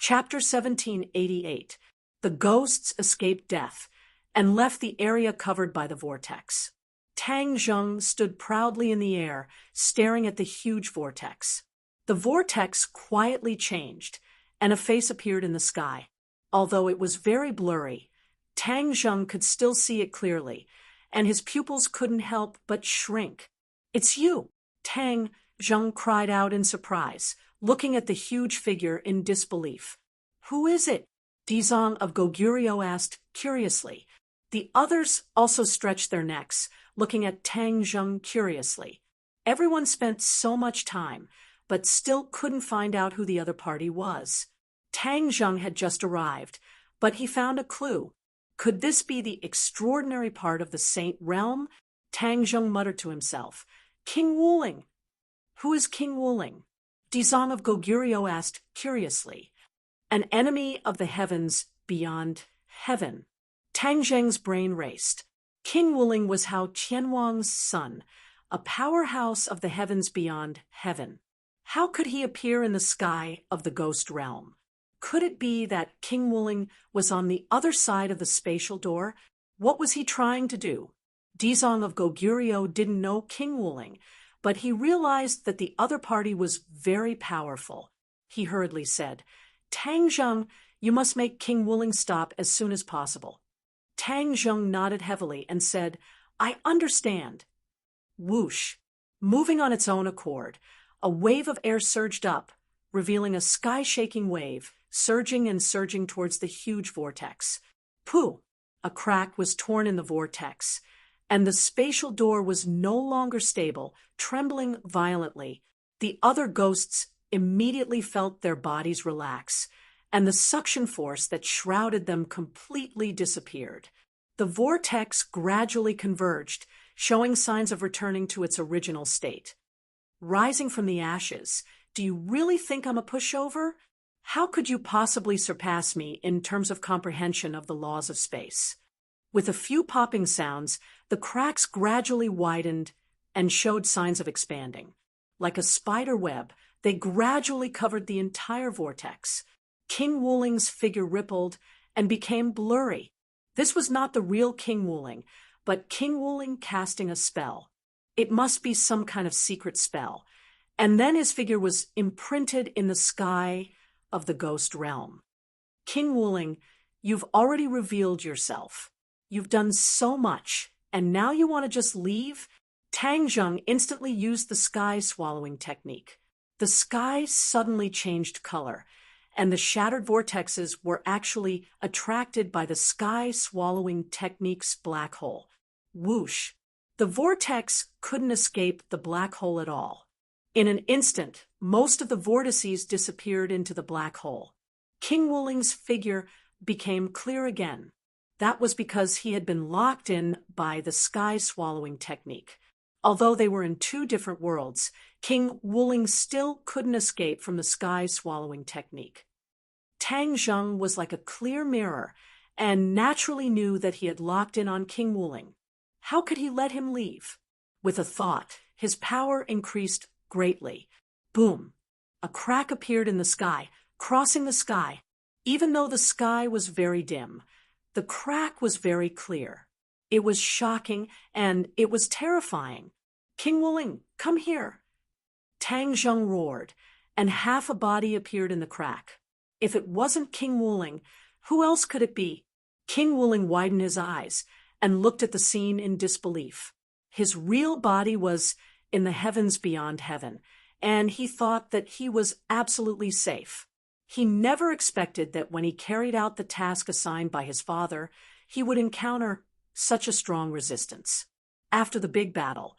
Chapter 1788. The ghosts escaped death and left the area covered by the vortex. Tang Zheng stood proudly in the air, staring at the huge vortex. The vortex quietly changed, and a face appeared in the sky. Although it was very blurry, Tang Zheng could still see it clearly, and his pupils couldn't help but shrink. "It's you!" Tang Zheng cried out in surprise, looking at the huge figure in disbelief. "Who is it?" Dizong of Goguryeo asked curiously. The others also stretched their necks, looking at Tang Zheng curiously. Everyone spent so much time, but still couldn't find out who the other party was. Tang Zheng had just arrived, but he found a clue. Could this be the extraordinary part of the Saint Realm? Tang Zheng muttered to himself. "King Wuling." "Who is King Wuling?" Dizong of Goguryeo asked curiously. "An enemy of the heavens beyond heaven." Tang Zheng's brain raced. King Wuling was Hao Qianwang's son, a powerhouse of the heavens beyond heaven. How could he appear in the sky of the ghost realm? Could it be that King Wuling was on the other side of the spatial door? What was he trying to do? Dizong of Goguryeo didn't know King Wuling, but he realized that the other party was very powerful. He hurriedly said, "Tang Zheng, you must make King Wuling stop as soon as possible." Tang Zheng nodded heavily and said, "I understand." Whoosh! Moving on its own accord, a wave of air surged up, revealing a sky-shaking wave, surging and surging towards the huge vortex. Pooh! A crack was torn in the vortex, and the spatial door was no longer stable, trembling violently. The other ghosts immediately felt their bodies relax, and the suction force that shrouded them completely disappeared. The vortex gradually converged, showing signs of returning to its original state. "Rising from the ashes, do you really think I'm a pushover? How could you possibly surpass me in terms of comprehension of the laws of space?" With a few popping sounds, the cracks gradually widened and showed signs of expanding. Like a spider web, they gradually covered the entire vortex. King Wuling's figure rippled and became blurry. This was not the real King Wuling, but King Wuling casting a spell. It must be some kind of secret spell. And then his figure was imprinted in the sky of the ghost realm. "King Wuling, you've already revealed yourself. You've done so much, and now you want to just leave?" Tang Zheng instantly used the sky-swallowing technique. The sky suddenly changed color, and the shattered vortexes were actually attracted by the sky-swallowing technique's black hole. Whoosh! The vortex couldn't escape the black hole at all. In an instant, most of the vortices disappeared into the black hole. King Wuling's figure became clear again. That was because he had been locked in by the sky-swallowing technique. Although they were in two different worlds, King Wuling still couldn't escape from the sky-swallowing technique. Tang Zheng was like a clear mirror and naturally knew that he had locked in on King Wuling. How could he let him leave? With a thought, his power increased greatly. Boom! A crack appeared in the sky, crossing the sky. Even though the sky was very dim, the crack was very clear. It was shocking, and it was terrifying. "King Wuling, come here!" Tang Zheng roared, and half a body appeared in the crack. If it wasn't King Wuling, who else could it be? King Wuling widened his eyes and looked at the scene in disbelief. His real body was in the heavens beyond heaven, and he thought that he was absolutely safe. He never expected that when he carried out the task assigned by his father, he would encounter such a strong resistance. After the big battle,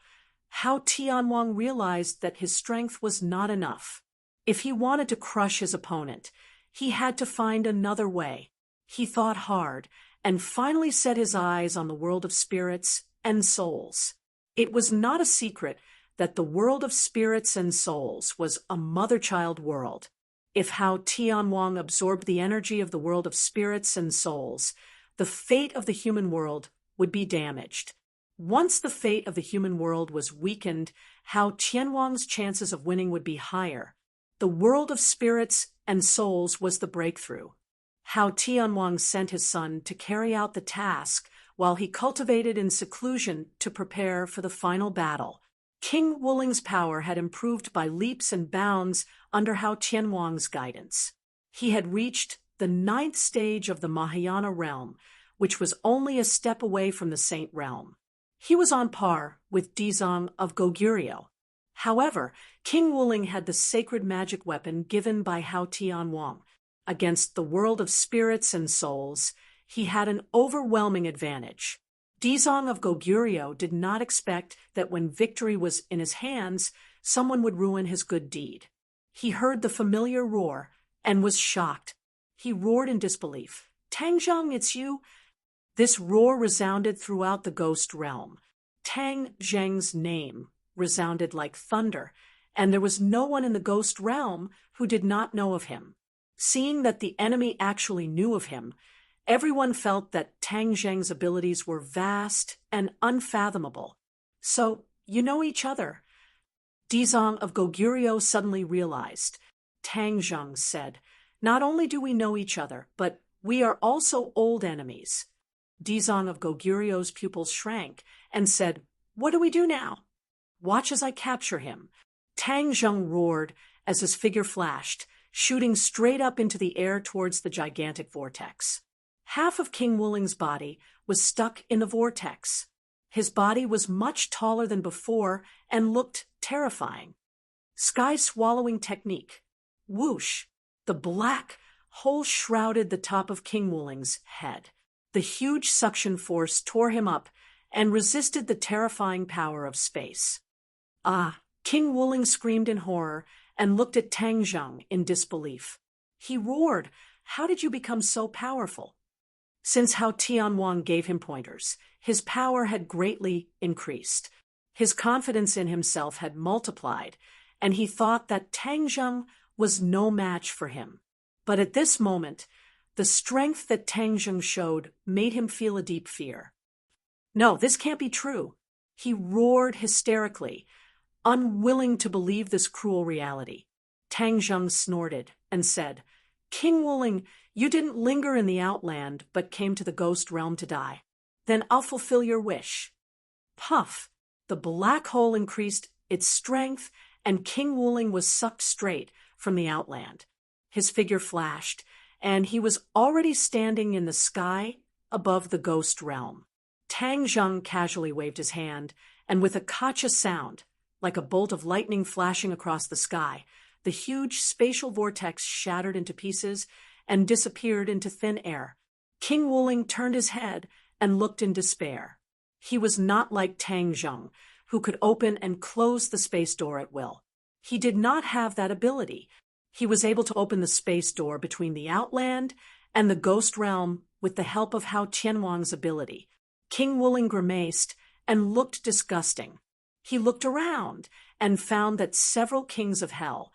Hao Tianwang realized that his strength was not enough. If he wanted to crush his opponent, he had to find another way. He thought hard and finally set his eyes on the world of spirits and souls. It was not a secret that the world of spirits and souls was a mother-child world. If Hao Tianwang absorbed the energy of the world of spirits and souls, the fate of the human world would be damaged. Once the fate of the human world was weakened, Hao Tianwang's chances of winning would be higher. The world of spirits and souls was the breakthrough. How Tianwang sent his son to carry out the task while he cultivated in seclusion to prepare for the final battle. King Wuling's power had improved by leaps and bounds under Hao Tianwang's guidance. He had reached the 9th stage of the Mahayana realm, which was only a step away from the Saint realm. He was on par with Dizong of Goguryeo. However, King Wuling had the sacred magic weapon given by Hao Tianwang. Against the world of spirits and souls, he had an overwhelming advantage. Dizong of Goguryeo did not expect that when victory was in his hands, someone would ruin his good deed. He heard the familiar roar and was shocked. He roared in disbelief. "Tang Zheng, it's you!" This roar resounded throughout the ghost realm. Tang Zheng's name resounded like thunder, and there was no one in the ghost realm who did not know of him. Seeing that the enemy actually knew of him, everyone felt that Tang Zheng's abilities were vast and unfathomable. "So, you know each other?" Dizong of Goguryeo suddenly realized. Tang Zheng said, "Not only do we know each other, but we are also old enemies." Dizong of Goguryeo's pupils shrank and said, "What do we do now?" "Watch as I capture him." Tang Zheng roared as his figure flashed, shooting straight up into the air towards the gigantic vortex. Half of King Wuling's body was stuck in the vortex. His body was much taller than before and looked terrifying. Sky-swallowing technique. Whoosh! The black hole shrouded the top of King Wuling's head. The huge suction force tore him up and resisted the terrifying power of space. "Ah!" King Wuling screamed in horror and looked at Tang Zheng in disbelief. He roared, "How did you become so powerful?" Since Hao Tianwang gave him pointers, his power had greatly increased. His confidence in himself had multiplied, and he thought that Tang Zheng was no match for him. But at this moment, the strength that Tang Zheng showed made him feel a deep fear. "No, this can't be true." He roared hysterically, unwilling to believe this cruel reality. Tang Zheng snorted and said, "King Wuling, you didn't linger in the outland, but came to the ghost realm to die. Then I'll fulfill your wish." Puff! The black hole increased its strength, and King Wuling was sucked straight from the outland. His figure flashed, and he was already standing in the sky above the ghost realm. Tang Zheng casually waved his hand, and with a kacha sound, like a bolt of lightning flashing across the sky, the huge spatial vortex shattered into pieces and disappeared into thin air. King Wuling turned his head and looked in despair. He was not like Tang Zheng, who could open and close the space door at will. He did not have that ability. He was able to open the space door between the outland and the ghost realm with the help of Hao Tianwang's ability. King Wuling grimaced and looked disgusting. He looked around and found that several kings of hell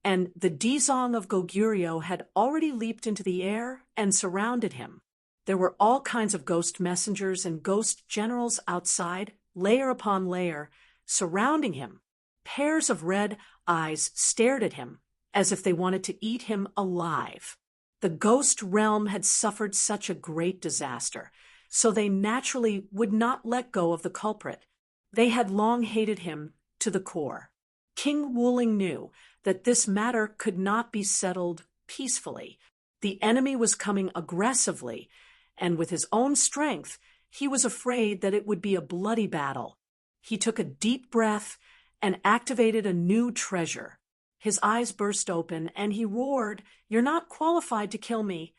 and the Dizong of Goguryeo had already leaped into the air and surrounded him. There were all kinds of ghost messengers and ghost generals outside, layer upon layer, surrounding him. Pairs of red eyes stared at him as if they wanted to eat him alive. The ghost realm had suffered such a great disaster, so they naturally would not let go of the culprit. They had long hated him to the core. King Wuling knew that this matter could not be settled peacefully. The enemy was coming aggressively, and with his own strength, he was afraid that it would be a bloody battle. He took a deep breath and activated a new treasure. His eyes burst open, and he roared, "You're not qualified to kill me."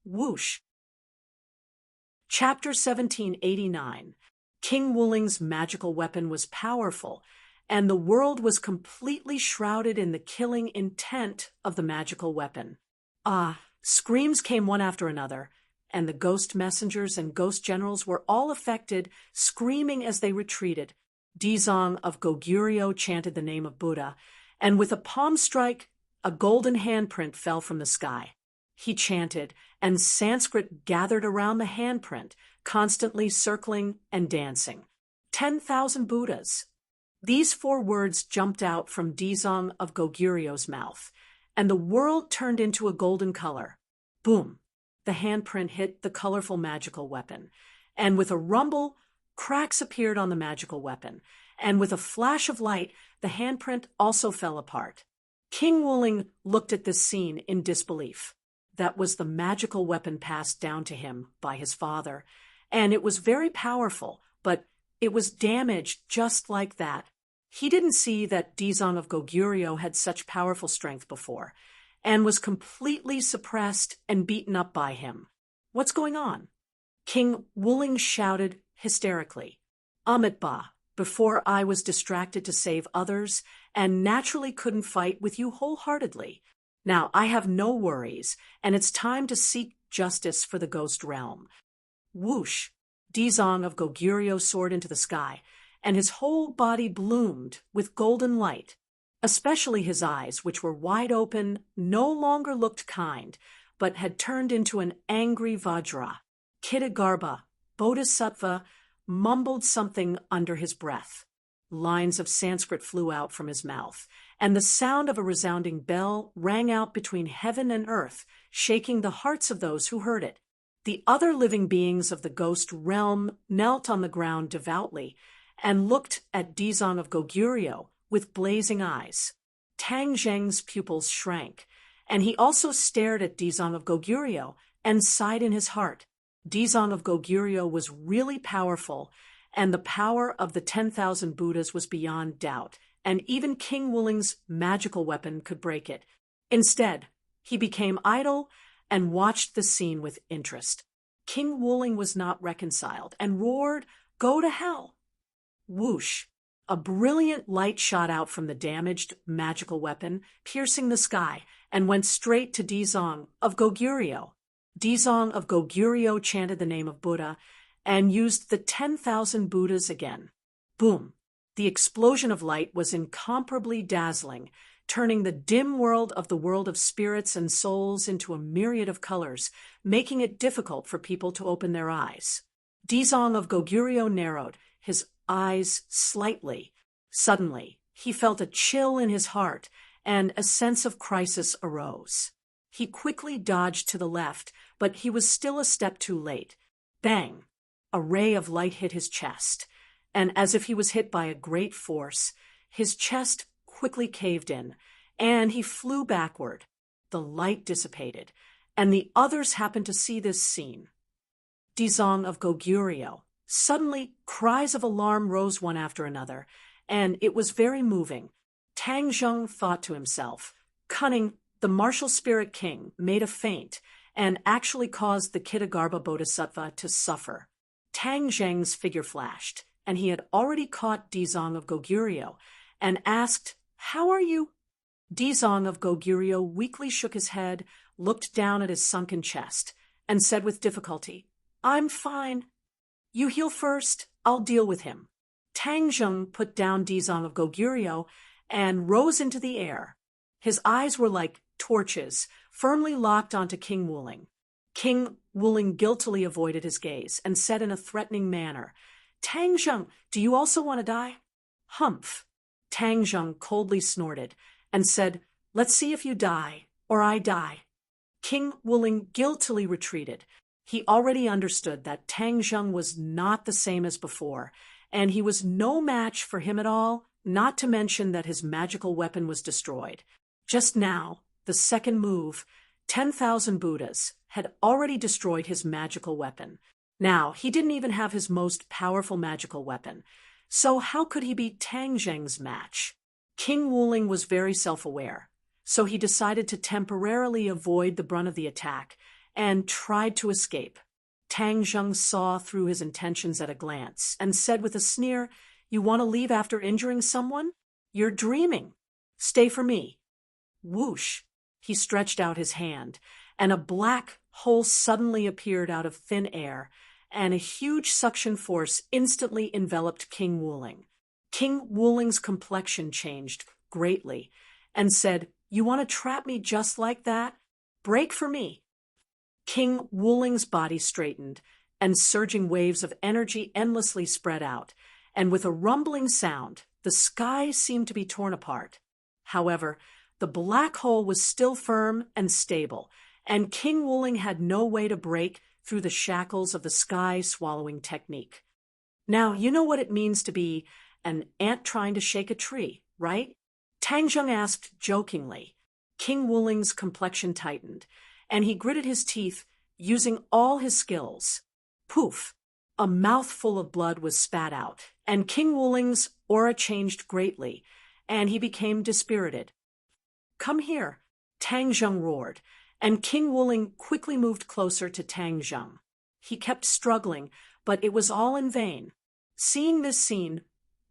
Whoosh! Chapter 1789. King Wuling's magical weapon was powerful, and the world was completely shrouded in the killing intent of the magical weapon. Ah! Screams came one after another, and the ghost messengers and ghost generals were all affected, screaming as they retreated. Dizong of Goguryeo chanted the name of Buddha, and with a palm strike, a golden handprint fell from the sky. He chanted, and Sanskrit gathered around the handprint, constantly circling and dancing. 10,000 Buddhas. These 4 words jumped out from Dizong of Goguryeo's mouth, and the world turned into a golden color. Boom! The handprint hit the colorful magical weapon, and with a rumble, cracks appeared on the magical weapon, and with a flash of light, the handprint also fell apart. King Wuling looked at this scene in disbelief. That was the magical weapon passed down to him by his father, and it was very powerful, but it was damaged just like that. He didn't see that Dizong of Goguryeo had such powerful strength before, and was completely suppressed and beaten up by him. What's going on? King Wuling shouted hysterically. Amitba, before I was distracted to save others, and naturally couldn't fight with you wholeheartedly. Now I have no worries, and it's time to seek justice for the ghost realm. Whoosh! Dizong of Goguryeo soared into the sky, and his whole body bloomed with golden light. Especially his eyes, which were wide open, no longer looked kind, but had turned into an angry Vajra. Kitagarbha, Bodhisattva, mumbled something under his breath. Lines of Sanskrit flew out from his mouth, and the sound of a resounding bell rang out between heaven and earth, shaking the hearts of those who heard it. The other living beings of the ghost realm knelt on the ground devoutly and looked at Dizong of Goguryeo with blazing eyes. Tang Zheng's pupils shrank, and he also stared at Dizong of Goguryeo and sighed in his heart. Dizong of Goguryeo was really powerful, and the power of the 10,000 Buddhas was beyond doubt, and even King Wuling's magical weapon could break it. Instead, he became idle and watched the scene with interest. King Wuling was not reconciled and roared, "Go to hell!" Whoosh! A brilliant light shot out from the damaged magical weapon, piercing the sky, and went straight to Dizong of Goguryeo. Dizong of Goguryeo chanted the name of Buddha and used the 10,000 Buddhas again. Boom! The explosion of light was incomparably dazzling, turning the dim world of spirits and souls into a myriad of colors, making it difficult for people to open their eyes. Dizong of Goguryeo narrowed his eyes slightly. Suddenly, he felt a chill in his heart, and a sense of crisis arose. He quickly dodged to the left, but he was still a step too late. Bang! A ray of light hit his chest, and as if he was hit by a great force, his chest quickly caved in, and he flew backward. The light dissipated, and the others happened to see this scene. Dizong of Goguryeo. Suddenly, cries of alarm rose one after another, and it was very moving. Tang Zheng thought to himself, "Cunning, the martial spirit king made a feint and actually caused the Kitagarbha Bodhisattva to suffer." Tang Zheng's figure flashed, and he had already caught Dizong of Goguryeo, and asked, "How are you?" Dizong of Goguryeo weakly shook his head, looked down at his sunken chest, and said with difficulty, "I'm fine." "You heal first, I'll deal with him." Tang Zheng put down Dizong of Goguryeo and rose into the air. His eyes were like torches, firmly locked onto King Wuling. King Wuling guiltily avoided his gaze and said in a threatening manner, "Tang Zheng, do you also want to die?" "Humph." Tang Zheng coldly snorted and said, "Let's see if you die, or I die." King Wuling guiltily retreated. He already understood that Tang Zheng was not the same as before, and he was no match for him at all, not to mention that his magical weapon was destroyed. Just now, the second move, 10,000 Buddhas, had already destroyed his magical weapon. Now, he didn't even have his most powerful magical weapon, so how could he be Tang Zheng's match? King Wuling was very self-aware, so he decided to temporarily avoid the brunt of the attack and tried to escape. Tang Zheng saw through his intentions at a glance and said with a sneer, "You want to leave after injuring someone? You're dreaming. Stay for me." Whoosh! He stretched out his hand, and a black hole suddenly appeared out of thin air, and a huge suction force instantly enveloped King Wuling. King Wuling's complexion changed greatly and said, "You want to trap me just like that? Break for me." King Wuling's body straightened, and surging waves of energy endlessly spread out, and with a rumbling sound, the sky seemed to be torn apart. However, The black hole was still firm and stable, and King Wooling had no way to break through the shackles of the sky-swallowing technique. Now, you know what it means to be an ant trying to shake a tree, right? Tang Zheng asked jokingly. King Wooling's complexion tightened, and he gritted his teeth, using all his skills. Poof! A mouthful of blood was spat out, and King Wooling's aura changed greatly, and he became dispirited. "Come here," Tang Zheng roared, and King Wooling quickly moved closer to Tang Zheng. He kept struggling, but it was all in vain. Seeing this scene,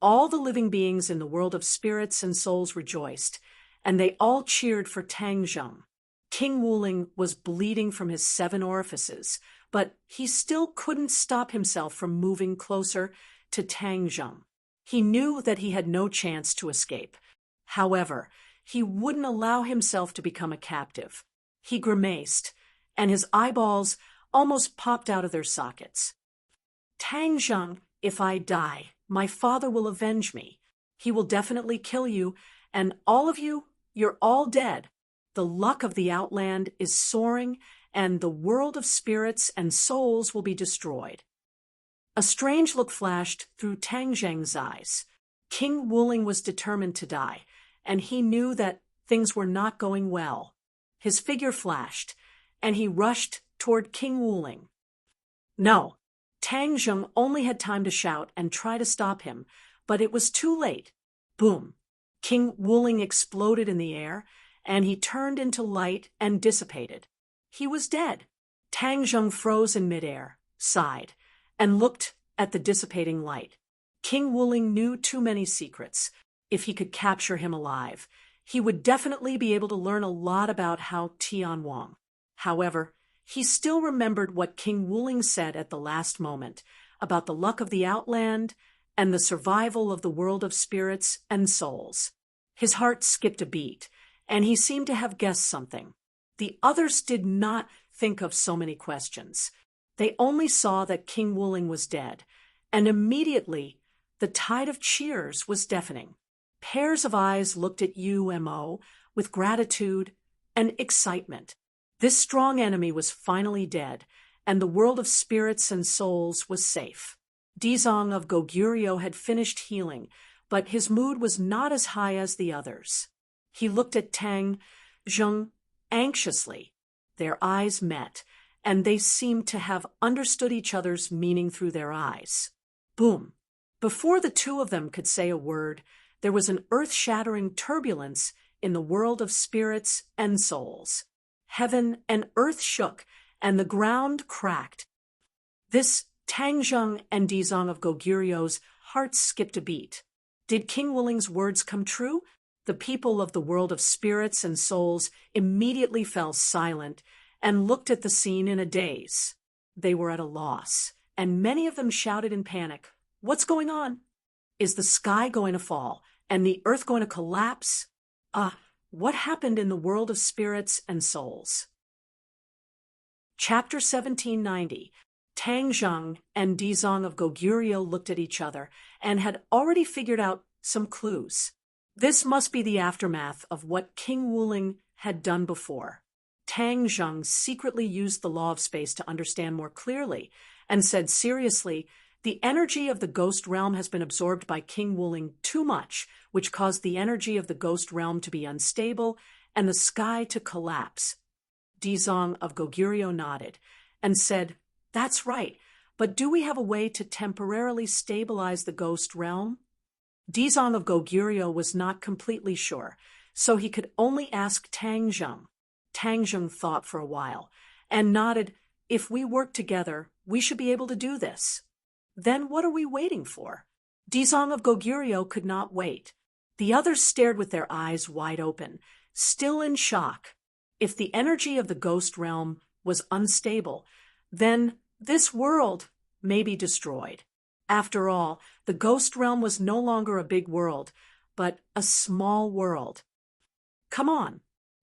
all the living beings in the world of spirits and souls rejoiced, and they all cheered for Tang Zheng. King Wooling was bleeding from his 7 orifices, but he still couldn't stop himself from moving closer to Tang Zheng. He knew that he had no chance to escape. However, he wouldn't allow himself to become a captive. He grimaced, and his eyeballs almost popped out of their sockets. "Tang Zheng, if I die, my father will avenge me. He will definitely kill you, and all of you, you're all dead. The luck of the Outland is soaring, and the world of spirits and souls will be destroyed." A strange look flashed through Tang Zheng's eyes. King Wooling was determined to die, and he knew that things were not going well. His figure flashed, and he rushed toward King Wooling. No, Tang Zheng only had time to shout and try to stop him, but it was too late. Boom! King Wooling exploded in the air, and he turned into light and dissipated. He was dead. Tang Zheng froze in midair, sighed, and looked at the dissipating light. King Wooling knew too many secrets. If he could capture him alive, he would definitely be able to learn a lot about Hao Tianwang. However, he still remembered what King Wooling said at the last moment about the luck of the Outland and the survival of the world of spirits and souls. His heart skipped a beat, and he seemed to have guessed something. The others did not think of so many questions. They only saw that King Wooling was dead, and immediately the tide of cheers was deafening. Pairs of eyes looked at UMO with gratitude and excitement. This strong enemy was finally dead, and the world of spirits and souls was safe. Dizong of Goguryeo had finished healing, but his mood was not as high as the others. He looked at Tang Zheng anxiously. Their eyes met, and they seemed to have understood each other's meaning through their eyes. Boom! Before the two of them could say a word, there was an earth-shattering turbulence in the world of spirits and souls. Heaven and earth shook, and the ground cracked. This Tang Zheng and Dizong of Goguryeo's hearts skipped a beat. Did King Wooling's words come true? The people of the world of spirits and souls immediately fell silent and looked at the scene in a daze. They were at a loss, and many of them shouted in panic, "What's going on? Is the sky going to fall, and the earth going to collapse? What happened in the world of spirits and souls?" Chapter 1790. Tang Zheng and Dizong of Goguryeo looked at each other and had already figured out some clues. This must be the aftermath of what King Wooling had done before. Tang Zheng secretly used the law of space to understand more clearly and said seriously, "The energy of the ghost realm has been absorbed by King Wooling too much, which caused the energy of the ghost realm to be unstable and the sky to collapse." Dizong of Goguryeo nodded and said, "That's right, but do we have a way to temporarily stabilize the ghost realm?" Dizong of Goguryeo was not completely sure, so he could only ask Tang Zheng. Tang Zheng thought for a while and nodded, "If we work together, we should be able to do this." "Then what are we waiting for?" Dizong of Goguryeo could not wait. The others stared with their eyes wide open, still in shock. If the energy of the ghost realm was unstable, then this world may be destroyed. After all, the ghost realm was no longer a big world, but a small world. "Come on."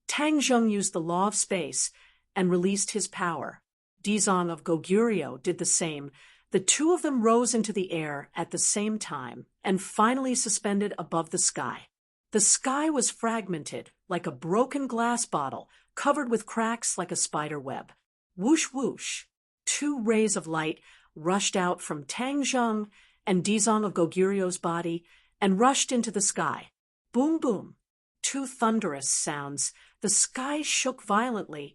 Tang Zheng used the law of space and released his power. Dizong of Goguryeo did the same. The two of them rose into the air at the same time and finally suspended above the sky. The sky was fragmented, like a broken glass bottle covered with cracks like a spider web. Whoosh whoosh. Two rays of light rushed out from Tang Zheng and Dizong of Goguryu's body and rushed into the sky. Boom boom. Two thunderous sounds. The sky shook violently.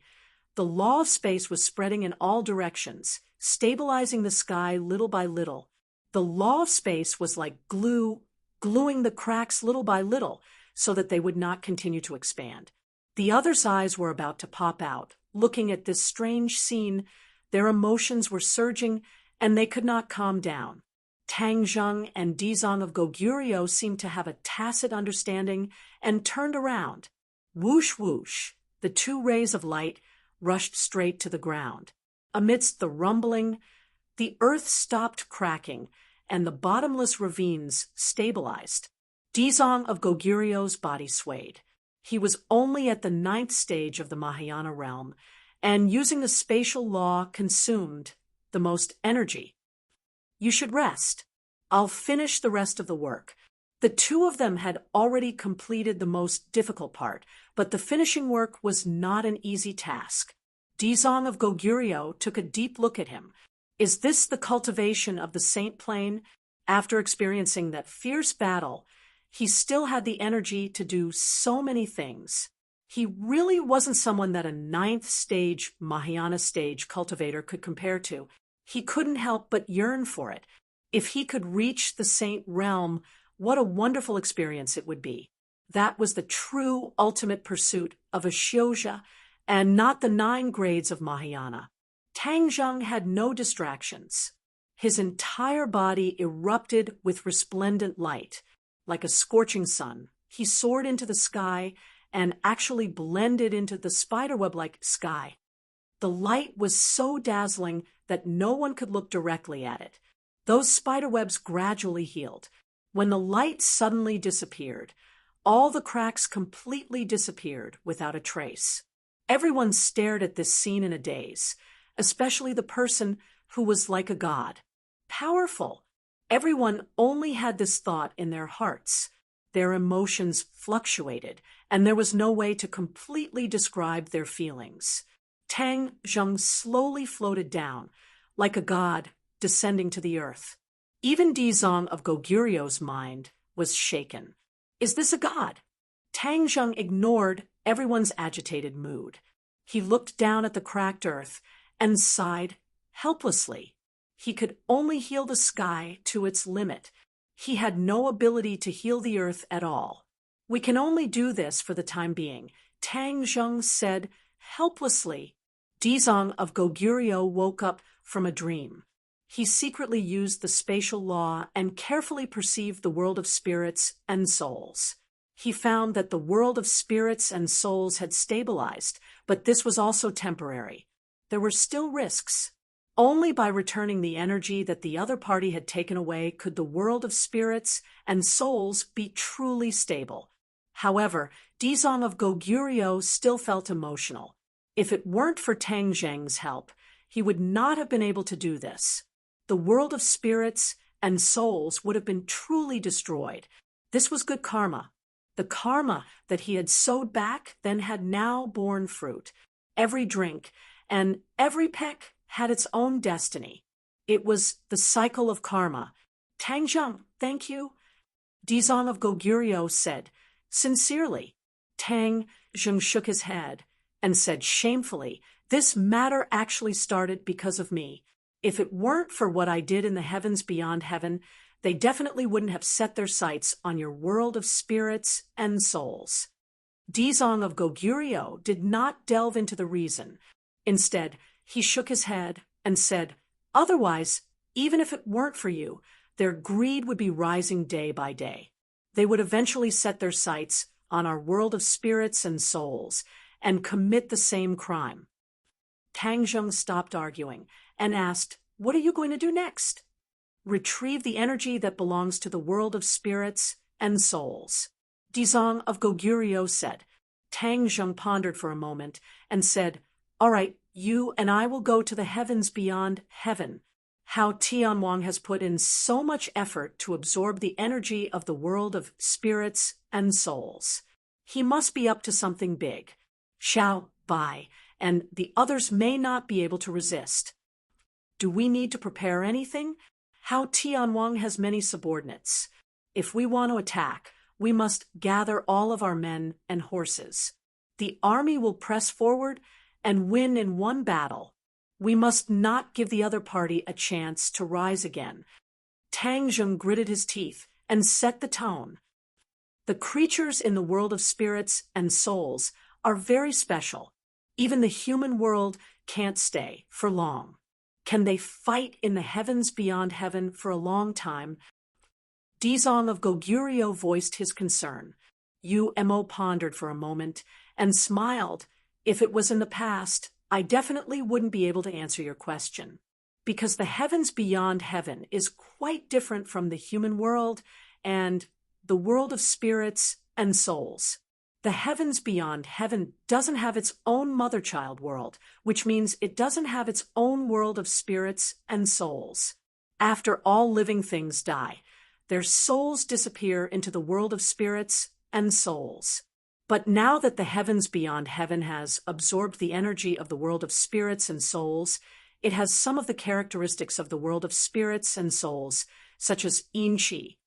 The law of space was spreading in all directions, stabilizing the sky little by little. The law of space was like glue, gluing the cracks little by little so that they would not continue to expand. The others' eyes were about to pop out, looking at this strange scene. Their emotions were surging, and they could not calm down. Tang Zheng and Dizong of Goguryo seemed to have a tacit understanding and turned around. Whoosh whoosh, the two rays of light rushed straight to the ground. Amidst the rumbling, the earth stopped cracking, and the bottomless ravines stabilized. Dizong of Goguryo's body swayed. He was only at the 9th stage of the Mahayana realm, and using the spatial law consumed the most energy. You should rest. I'll finish the rest of the work. The two of them had already completed the most difficult part, but the finishing work was not an easy task. Dizong of Goguryo took a deep look at him. Is this the cultivation of the Saint Plane? After experiencing that fierce battle, he still had the energy to do so many things. He really wasn't someone that a 9th stage, Mahayana stage cultivator could compare to. He couldn't help but yearn for it. If he could reach the Saint realm, what a wonderful experience it would be. That was the true ultimate pursuit of a Shioja, and not the 9 grades of Mahayana. Tang Zheng had no distractions. His entire body erupted with resplendent light. Like a scorching sun, he soared into the sky and actually blended into the spiderweb-like sky. The light was so dazzling that no one could look directly at it. Those spiderwebs gradually healed. When the light suddenly disappeared, all the cracks completely disappeared without a trace. Everyone stared at this scene in a daze, especially the person who was like a god. Powerful. Everyone only had this thought in their hearts. Their emotions fluctuated, and there was no way to completely describe their feelings. Tang Zheng slowly floated down, like a god descending to the earth. Even Dizong of Goguryo's mind was shaken. Is this a god? Tang Zheng ignored everyone's agitated mood. He looked down at the cracked earth and sighed helplessly. He could only heal the sky to its limit. He had no ability to heal the earth at all. We can only do this for the time being, Tang Zheng said helplessly. Dizong of Goguryo woke up from a dream. He secretly used the spatial law and carefully perceived the world of spirits and souls. He found that the world of spirits and souls had stabilized, but this was also temporary. There were still risks. Only by returning the energy that the other party had taken away could the world of spirits and souls be truly stable. However, Dizong of Goguryo still felt emotional. If it weren't for Tang Zheng's help, he would not have been able to do this. The world of spirits and souls would have been truly destroyed. This was good karma. The karma that he had sowed back then had now borne fruit. Every drink and every peck had its own destiny. It was the cycle of karma. Tang Zheng, thank you. Dizong of Goguryo said, sincerely. Tang Zheng shook his head and said shamefully, this matter actually started because of me. If it weren't for what I did in the heavens beyond heaven, they definitely wouldn't have set their sights on your world of spirits and souls. Dizong of Goguryo did not delve into the reason. Instead, he shook his head and said, otherwise, even if it weren't for you, their greed would be rising day by day. They would eventually set their sights on our world of spirits and souls and commit the same crime. Tang Zheng stopped arguing and asked, what are you going to do next? Retrieve the energy that belongs to the world of spirits and souls. Dizong of Goguryo said. Tang Zheng pondered for a moment and said, all right, you and I will go to the heavens beyond heaven. How Tianwang has put in so much effort to absorb the energy of the world of spirits and souls. He must be up to something big. Xiao Bai and the others may not be able to resist. Do we need to prepare anything? Hao Tianwang has many subordinates. If we want to attack, we must gather all of our men and horses. The army will press forward and win in one battle. We must not give the other party a chance to rise again. Tang Zheng gritted his teeth and set the tone. The creatures in the world of spirits and souls are very special. Even the human world can't stay for long. Can they fight in the heavens beyond heaven for a long time? Dizong of Goguryeo voiced his concern. Yu Mo pondered for a moment and smiled. If it was in the past, I definitely wouldn't be able to answer your question. Because the heavens beyond heaven is quite different from the human world and the world of spirits and souls. The heavens beyond heaven doesn't have its own mother-child world, which means it doesn't have its own world of spirits and souls. After all living things die, their souls disappear into the world of spirits and souls. But now that the heavens beyond heaven has absorbed the energy of the world of spirits and souls, it has some of the characteristics of the world of spirits and souls, such as yin qi.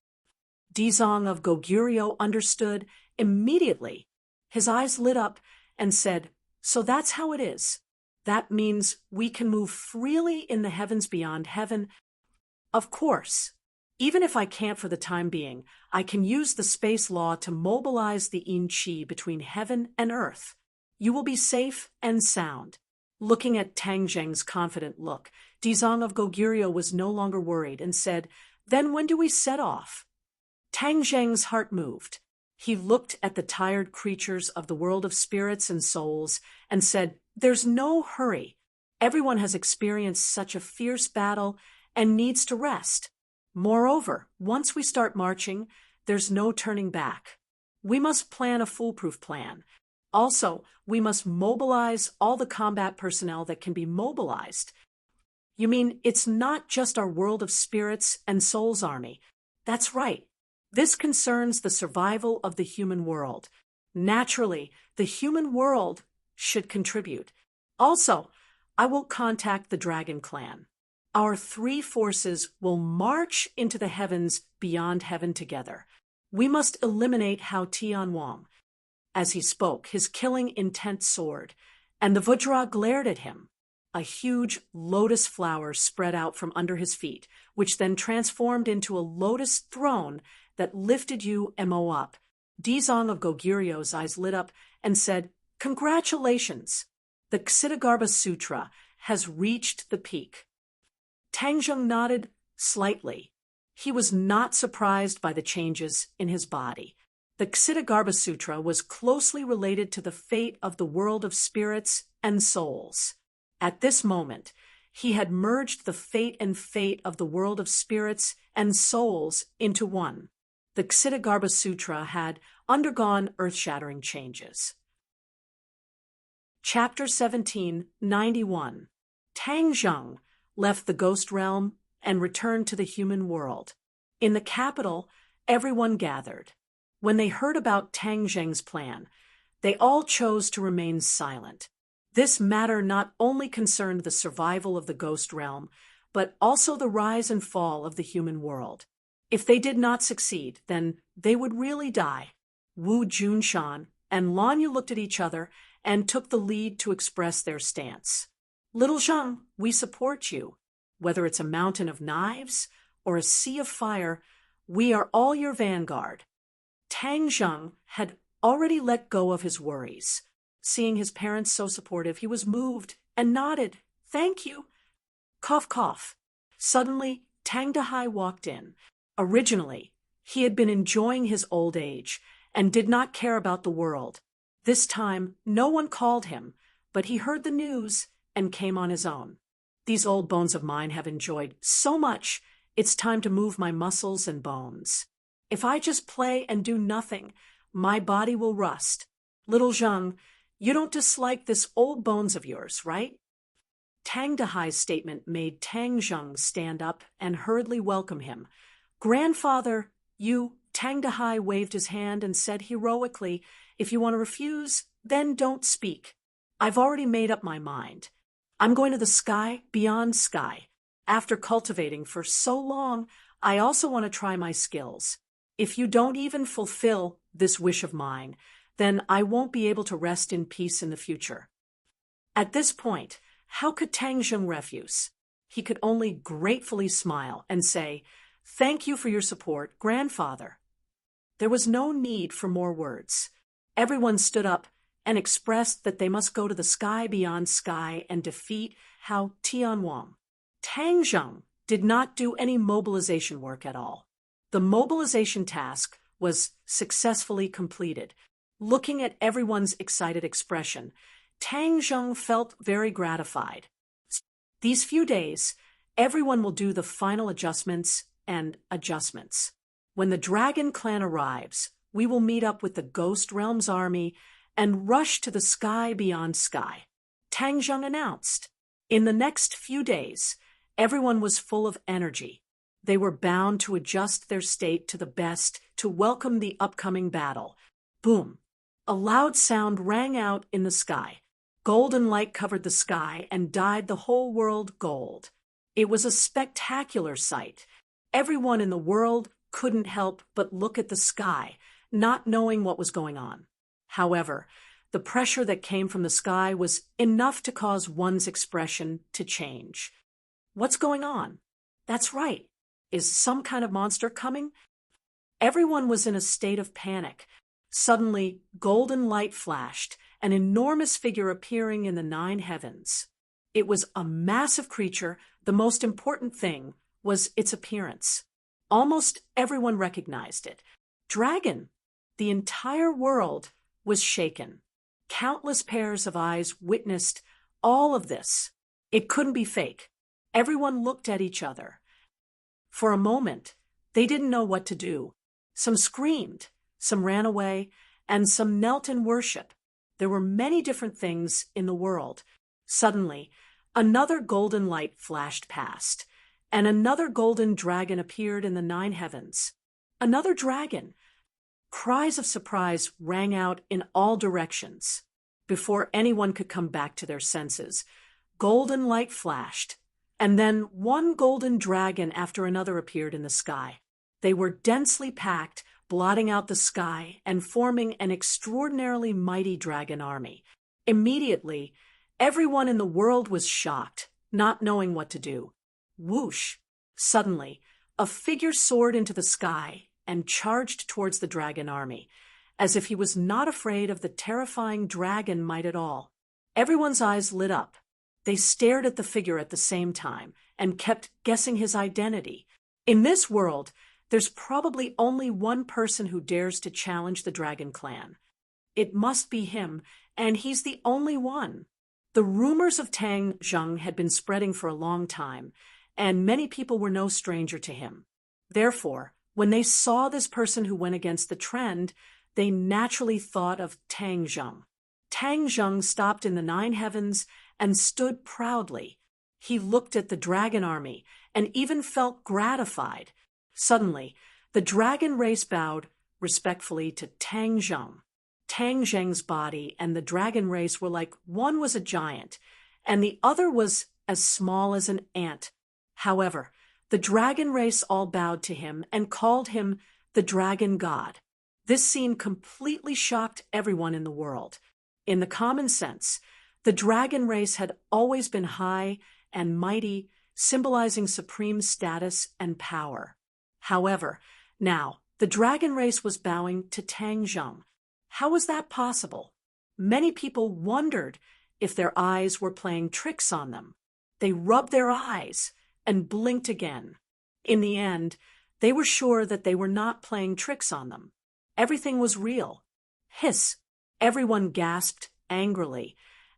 Dizong of Goguryeo understood immediately. His eyes lit up and said, "So that's how it is. That means we can move freely in the heavens beyond heaven. Of course, even if I can't for the time being, I can use the space law to mobilize the yin qi between heaven and earth. You will be safe and sound." Looking at Tang Zheng's confident look, Dizong of Goguryeo was no longer worried and said, "Then when do we set off?" Tang Zheng's heart moved. He looked at the tired creatures of the world of spirits and souls and said, "There's no hurry. Everyone has experienced such a fierce battle and needs to rest. Moreover, once we start marching, there's no turning back. We must plan a foolproof plan. Also, we must mobilize all the combat personnel that can be mobilized." "You mean it's not just our world of spirits and souls army?" "That's right. This concerns the survival of the human world. Naturally, the human world should contribute. Also, I will contact the Dragon Clan. Our three forces will march into the heavens beyond heaven together. We must eliminate Hao Tianwang." As he spoke, his killing intent soared, and the Vajra glared at him. A huge lotus flower spread out from under his feet, which then transformed into a lotus throne that lifted Yu Mo up. Dizong of Goguryeo's eyes lit up and said, "Congratulations! The Ksitigarbha Sutra has reached the peak." Tang Zheng nodded slightly. He was not surprised by the changes in his body. The Ksitigarbha Sutra was closely related to the fate of the world of spirits and souls. At this moment, he had merged the fate of the world of spirits and souls into one. The Ksitigarbha Sutra had undergone earth-shattering changes. Chapter 1791. Tang Zheng left the ghost realm and returned to the human world. In the capital, everyone gathered. When they heard about Tang Zheng's plan, they all chose to remain silent. This matter not only concerned the survival of the ghost realm, but also the rise and fall of the human world. If they did not succeed, then they would really die. Wu Junshan and Lanya looked at each other and took the lead to express their stance. "Little Zheng, we support you. Whether it's a mountain of knives or a sea of fire, we are all your vanguard." Tang Zheng had already let go of his worries. Seeing his parents so supportive, he was moved and nodded. "Thank you." Cough, cough. Suddenly, Tang Dahai walked in. Originally, he had been enjoying his old age and did not care about the world. This time, no one called him, but he heard the news and came on his own. "These old bones of mine have enjoyed so much, it's time to move my muscles and bones. If I just play and do nothing, my body will rust. Little Zheng, you don't dislike this old bones of yours, right?" Tang Dahai's statement made Tang Zheng stand up and hurriedly welcome him. "Grandfather, you Tang Dahai waved his hand and said heroically, "If you want to refuse, then don't speak. I've already made up my mind. I'm going to the sky beyond sky. After cultivating for so long, I also want to try my skills. If you don't even fulfill this wish of mine, then I won't be able to rest in peace in the future." At this point, how could Tang Zheng refuse? He could only gratefully smile and say, "Thank you for your support, grandfather." There was no need for more words. Everyone stood up and expressed that they must go to the sky beyond sky and defeat Hao Tianwang. Tang Zheng did not do any mobilization work at all. The mobilization task was successfully completed. Looking at everyone's excited expression, Tang Zheng felt very gratified. These few days, everyone will do the final adjustments and adjustments. When the Dragon Clan arrives, we will meet up with the Ghost Realm's army and rush to the sky beyond sky, Tang Zheng announced. In the next few days, everyone was full of energy. They were bound to adjust their state to the best to welcome the upcoming battle. Boom! A loud sound rang out in the sky. Golden light covered the sky and dyed the whole world gold. It was a spectacular sight. Everyone in the world couldn't help but look at the sky, not knowing what was going on. However, the pressure that came from the sky was enough to cause one's expression to change. What's going on? That's right. Is some kind of monster coming? Everyone was in a state of panic. Suddenly, golden light flashed, an enormous figure appearing in the 9 heavens. It was a massive creature. The most important thing was its appearance. Almost everyone recognized it. Dragon! The entire world was shaken. Countless pairs of eyes witnessed all of this. It couldn't be fake. Everyone looked at each other. For a moment, they didn't know what to do. Some screamed, some ran away, and some knelt in worship. There were many different things in the world. Suddenly, another golden light flashed past, and another golden dragon appeared in the 9 heavens. Another dragon! Cries of surprise rang out in all directions. Before anyone could come back to their senses, golden light flashed, and then one golden dragon after another appeared in the sky. They were densely packed, blotting out the sky and forming an extraordinarily mighty dragon army. Immediately, everyone in the world was shocked, not knowing what to do. Whoosh! Suddenly, a figure soared into the sky and charged towards the dragon army, as if he was not afraid of the terrifying dragon might at all. Everyone's eyes lit up. They stared at the figure at the same time and kept guessing his identity. In this world, there's probably only one person who dares to challenge the Dragon Clan. It must be him, and he's the only one. The rumors of Tang Zheng had been spreading for a long time, and many people were no stranger to him. Therefore, when they saw this person who went against the trend, they naturally thought of Tang Zheng. Tang Zheng stopped in the 9 heavens and stood proudly. He looked at the dragon army and even felt gratified. Suddenly, the dragon race bowed respectfully to Tang Zheng. Tang Zheng's body and the dragon race were like one was a giant, and the other was as small as an ant. However, the dragon race all bowed to him and called him the dragon god. This scene completely shocked everyone in the world. In the common sense, the dragon race had always been high and mighty, symbolizing supreme status and power. However, now, the dragon race was bowing to Tang Zheng. How was that possible? Many people wondered if their eyes were playing tricks on them. They rubbed their eyes and blinked again. In the end, they were sure that they were not playing tricks on them. Everything was real. Hiss! Everyone gasped angrily,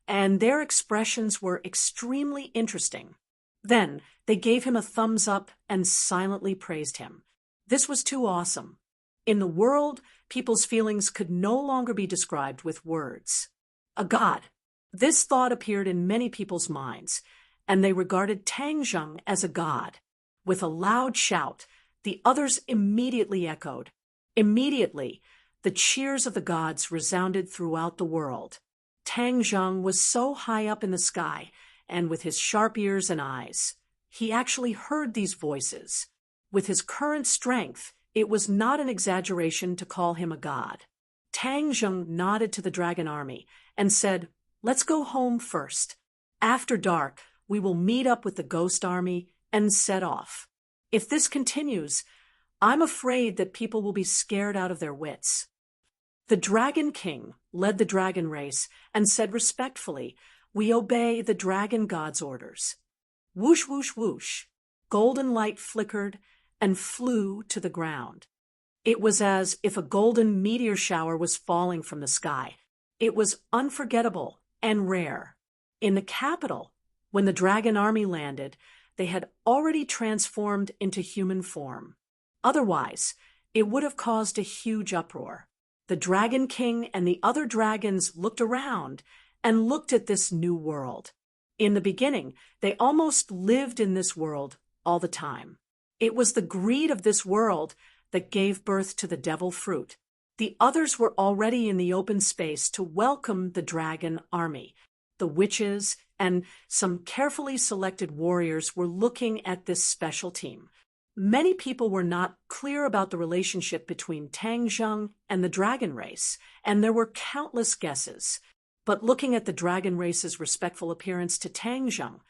and their expressions were extremely interesting. Then they gave him a thumbs up and silently praised him. This was too awesome. In the world, people's feelings could no longer be described with words. A god. This thought appeared in many people's minds, and they regarded Tang Zheng as a god. With a loud shout, the others immediately echoed, Immediately, the cheers of the gods resounded throughout the world. Tang Zheng was so high up in the sky, and with his sharp ears and eyes, he actually heard these voices. With his current strength, it was not an exaggeration to call him a god. Tang Zheng nodded to the dragon army and said, "Let's go home first. After dark, we will meet up with the ghost army and set off. If this continues, I'm afraid that people will be scared out of their wits." The Dragon King led the dragon race and said respectfully, "We obey the dragon god's orders." Whoosh, whoosh, whoosh. Golden light flickered and flew to the ground. It was as if a golden meteor shower was falling from the sky. It was unforgettable and rare. In the capital, when the dragon army landed, they had already transformed into human form. Otherwise, it would have caused a huge uproar. The Dragon King and the other dragons looked around and looked at this new world. In the beginning, they almost lived in this world all the time. It was the greed of this world that gave birth to the devil fruit. The others were already in the open space to welcome the dragon army. The witches and some carefully selected warriors were looking at this special team. Many people were not clear about the relationship between Tang Zheng and the dragon race, and there were countless guesses. But looking at the dragon race's respectful appearance to Tang Zheng,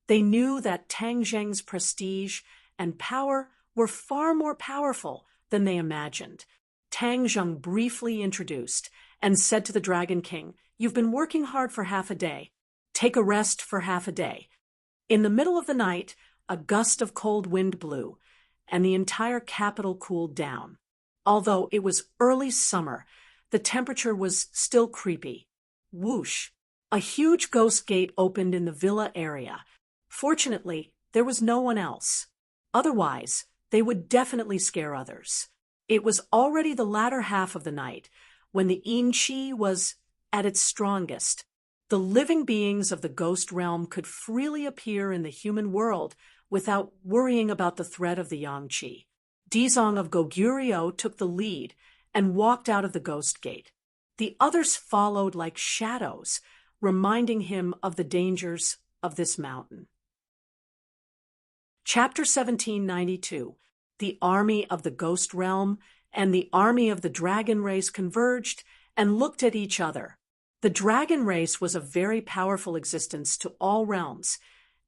they knew that Tang Zheng's prestige and power were far more powerful than they imagined. Tang Zheng briefly introduced and said to the Dragon King, "You've been working hard for half a day. Take a rest for half a day." In the middle of the night, a gust of cold wind blew, and the entire capital cooled down. Although it was early summer, the temperature was still creepy. Whoosh! A huge ghost gate opened in the villa area. Fortunately, there was no one else. Otherwise, they would definitely scare others. It was already the latter half of the night, when the yin qi was at its strongest. The living beings of the ghost realm could freely appear in the human world without worrying about the threat of the yang qi. Dizong of Goguryeo took the lead and walked out of the ghost gate. The others followed like shadows, reminding him of the dangers of this mountain. Chapter 1792. The army of the ghost realm and the army of the dragon race converged and looked at each other. The dragon race was a very powerful existence to all realms,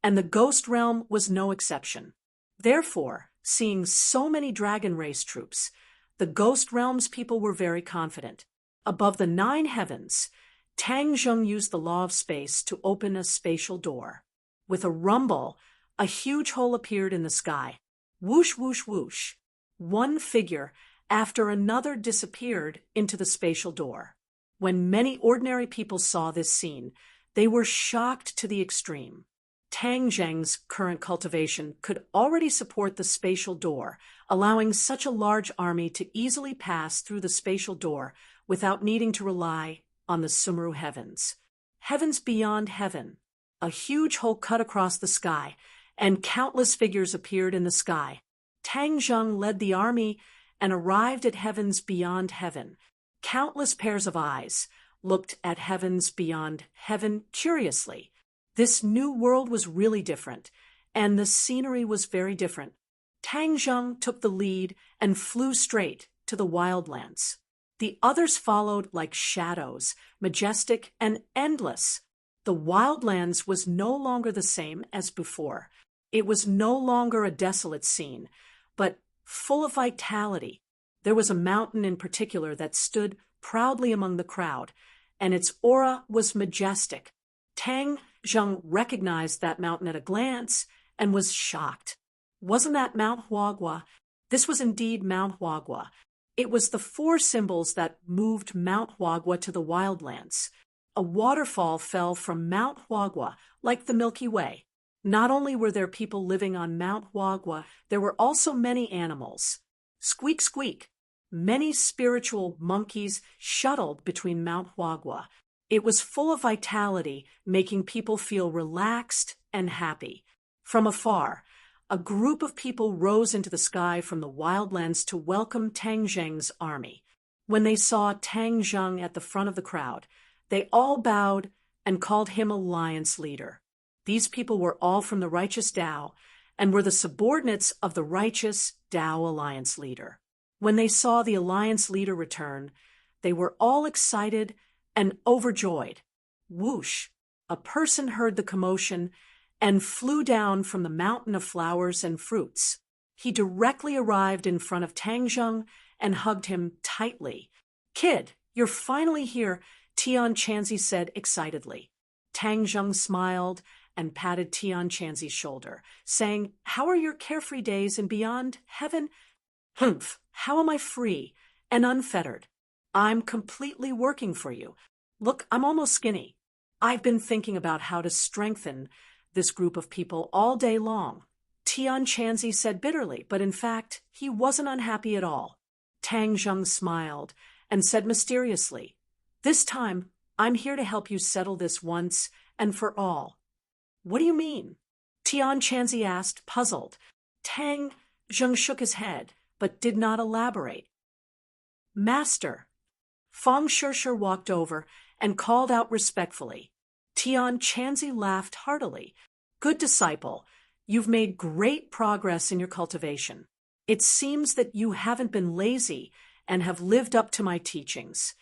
and the ghost realm was no exception. Therefore, seeing so many dragon race troops, the ghost realm's people were very confident. Above the 9 heavens, Tang Zheng used the law of space to open a spatial door. With a rumble, a huge hole appeared in the sky. Whoosh, whoosh, whoosh. One figure after another disappeared into the spatial door. When many ordinary people saw this scene, they were shocked to the extreme. Tang Zheng's current cultivation could already support the spatial door, allowing such a large army to easily pass through the spatial door without needing to rely on the Sumru heavens. Heavens beyond heaven. A huge hole cut across the sky, and countless figures appeared in the sky. Tang Zheng led the army and arrived at heavens beyond heaven. Countless pairs of eyes looked at heavens beyond heaven curiously. This new world was really different, and the scenery was very different. Tang Zheng took the lead and flew straight to the wildlands. The others followed like shadows, majestic and endless. The wildlands was no longer the same as before. It was no longer a desolate scene, but full of vitality. There was a mountain in particular that stood proudly among the crowd, and its aura was majestic. Tang Zheng recognized that mountain at a glance and was shocked. Wasn't that Mount Huagua? This was indeed Mount Huagua. It was the 4 symbols that moved Mount Huagua to the wildlands. A waterfall fell from Mount Huagua like the Milky Way. Not only were there people living on Mount Huagua, there were also many animals. Squeak, squeak. Many spiritual monkeys shuttled between Mount Huagua. It was full of vitality, making people feel relaxed and happy. From afar, a group of people rose into the sky from the wildlands to welcome Tang Zheng's army. When they saw Tang Zheng at the front of the crowd, they all bowed and called him alliance leader. These people were all from the righteous Tao and were the subordinates of the righteous Tao alliance leader. When they saw the alliance leader return, they were all excited and overjoyed. Whoosh! A person heard the commotion and flew down from the mountain of flowers and fruits. He directly arrived in front of Tang Zheng and hugged him tightly. "Kid, you're finally here," Tian Chanzi said excitedly. Tang Zheng smiled and patted Tian Chanzi's shoulder, saying, "How are your carefree days in beyond heaven?" "Humph, how am I free and unfettered? I'm completely working for you. Look, I'm almost skinny. I've been thinking about how to strengthen this group of people all day long." Tian Chanzi said bitterly, but in fact, he wasn't unhappy at all. Tang Zheng smiled and said mysteriously, "This time, I'm here to help you settle this once and for all." "What do you mean?" Tian Chanzi asked, puzzled. Tang Zheng shook his head, but did not elaborate. "Master." Fang Shishir walked over and called out respectfully. Tian Chanzi laughed heartily. "Good disciple, you've made great progress in your cultivation. It seems that you haven't been lazy and have lived up to my teachings."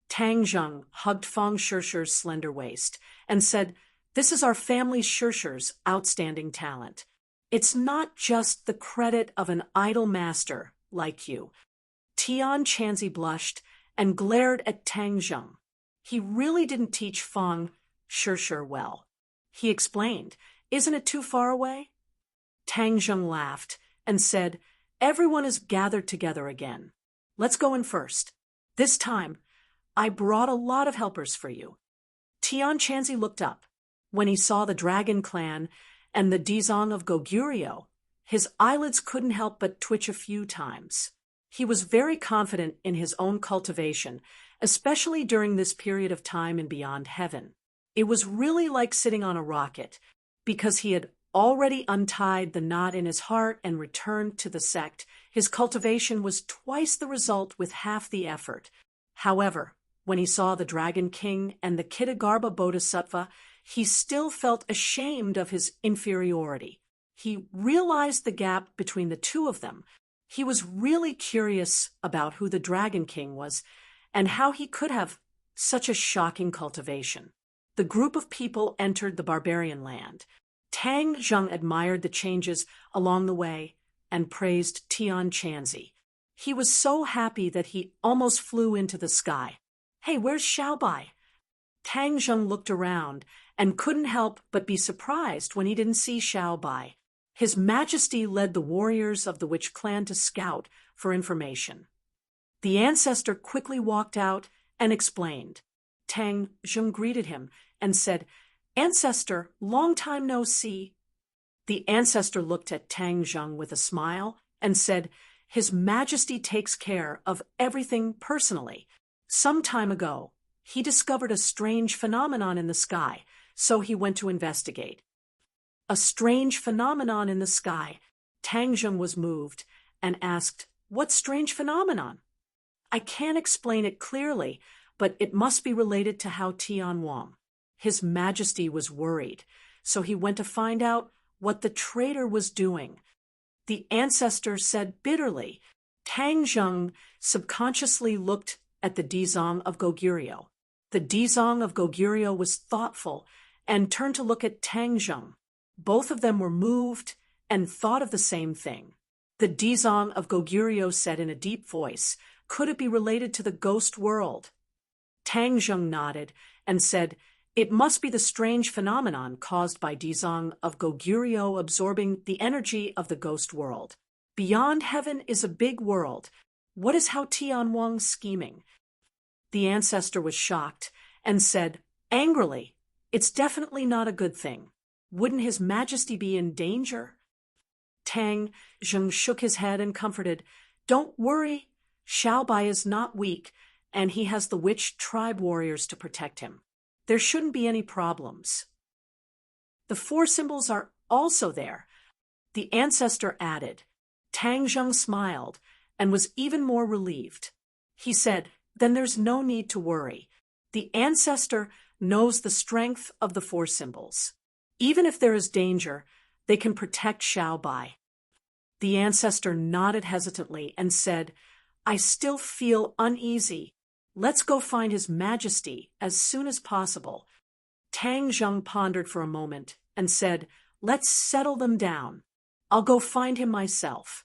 Tang Zheng hugged Fang Shishir's slender waist and said, "This is our family Shishir's outstanding talent. It's not just the credit of an idle master like you." Tian Chanzi blushed and glared at Tang Zheng. He really didn't teach Fang Shishir well. He explained, "Isn't it too far away?" Tang Zheng laughed and said, "Everyone is gathered together again. Let's go in first. This time, I brought a lot of helpers for you." Tian Chanzi looked up. When he saw the Dragon Clan and the Dizong of Goguryeo, his eyelids couldn't help but twitch a few times. He was very confident in his own cultivation, especially during this period of time in Beyond Heaven. It was really like sitting on a rocket, because he had already untied the knot in his heart and returned to the sect. His cultivation was twice the result with half the effort. However, when he saw the Dragon King and the Kitagarbha Bodhisattva, he still felt ashamed of his inferiority. He realized the gap between the two of them. He was really curious about who the Dragon King was and how he could have such a shocking cultivation. The group of people entered the barbarian land. Tang Zheng admired the changes along the way and praised Tian Chanzi. He was so happy that he almost flew into the sky. "Hey, where's Xiaobai?" Tang Zheng looked around and couldn't help but be surprised when he didn't see Xiaobai. His Majesty led the warriors of the Witch Clan to scout for information. The ancestor quickly walked out and explained. Tang Zheng greeted him and said, "Ancestor, long time no see." The ancestor looked at Tang Zheng with a smile and said, "His Majesty takes care of everything personally. Some time ago, he discovered a strange phenomenon in the sky, so he went to investigate." A strange phenomenon in the sky. Tang Zheng was moved and asked, "What strange phenomenon?" "I can't explain it clearly, but it must be related to Hao Tian Wang." His Majesty was worried, so he went to find out what the traitor was doing. The ancestor said bitterly. Tang Zheng subconsciously looked at the Dizong of Goguryeo. The Dizong of Goguryeo was thoughtful and turned to look at Tang Zheng. Both of them were moved and thought of the same thing. The Dizong of Goguryeo said in a deep voice, "Could it be related to the ghost world?" Tang Zheng nodded and said, "It must be the strange phenomenon caused by Dizong of Goguryeo absorbing the energy of the ghost world. Beyond Heaven is a big world. What is Hao Tian Wang scheming?" The ancestor was shocked and said, angrily, "It's definitely not a good thing. Wouldn't His Majesty be in danger?" Tang Zheng shook his head and comforted, "Don't worry. Xiaobai is not weak, and he has the witch tribe warriors to protect him. There shouldn't be any problems." The four symbols are also there. The ancestor added. Tang Zheng smiled and was even more relieved. He said, then there's no need to worry. The ancestor knows the strength of the four symbols. Even if there is danger, they can protect Xiaobai. The ancestor nodded hesitantly and said, I still feel uneasy. Let's go find His Majesty as soon as possible. Tang Zheng pondered for a moment and said, let's settle them down. I'll go find him myself.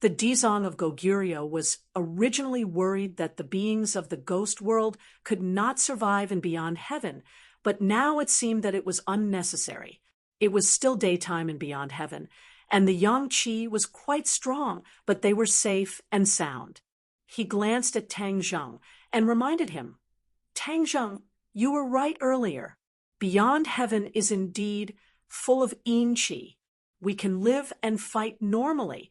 The Dizong of Goguryeo was originally worried that the beings of the ghost world could not survive in Beyond Heaven, but now it seemed that it was unnecessary. It was still daytime in Beyond Heaven, and the Yang Qi was quite strong, but they were safe and sound. He glanced at Tang Zheng and reminded him, Tang Zheng, you were right earlier. Beyond Heaven is indeed full of Yin Qi. We can live and fight normally.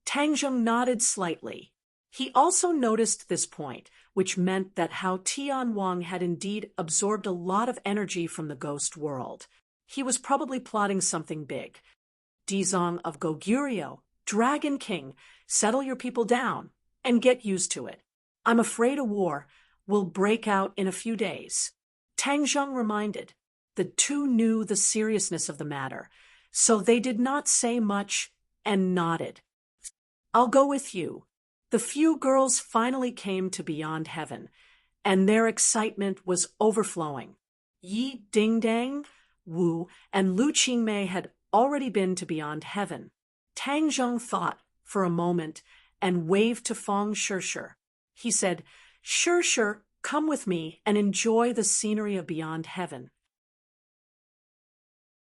Tang Zheng nodded slightly. He also noticed this point, which meant that Hao Tianwang had indeed absorbed a lot of energy from the ghost world. He was probably plotting something big. Dizong of Goguryeo, Dragon King, settle your people down and get used to it. I'm afraid a war will break out in a few days. Tang Zheng reminded. The two knew the seriousness of the matter, so they did not say much and nodded. I'll go with you. The few girls finally came to Beyond Heaven, and their excitement was overflowing. Yi Dingdang, Wu, and Lu Qingmei had already been to Beyond Heaven. Tang Zheng thought for a moment and waved to Fong Shishir. He said, Shishir, come with me and enjoy the scenery of Beyond Heaven.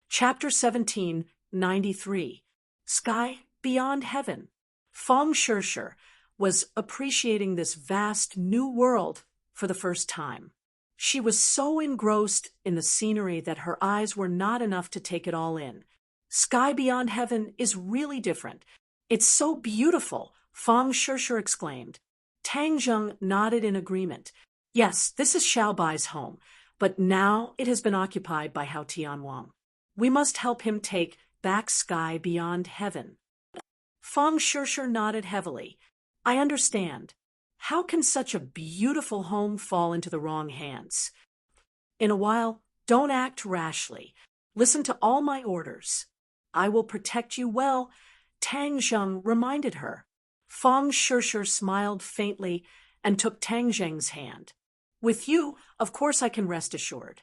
Chapter 17, 93. Sky Beyond Heaven. Fong Shishir was appreciating this vast new world for the first time. She was so engrossed in the scenery that her eyes were not enough to take it all in. Sky Beyond Heaven is really different. It's so beautiful, Fong Shishir exclaimed. Tang Zheng nodded in agreement. Yes, this is Xiaobai's home, but now it has been occupied by Hao Tianwang. We must help him take back Sky Beyond Heaven. Fong Shishir nodded heavily. I understand. How can such a beautiful home fall into the wrong hands? In a while, don't act rashly. Listen to all my orders. I will protect you well, Tang Zheng reminded her. Fong Shishir smiled faintly and took Tang Zheng's hand. With you, of course I can rest assured.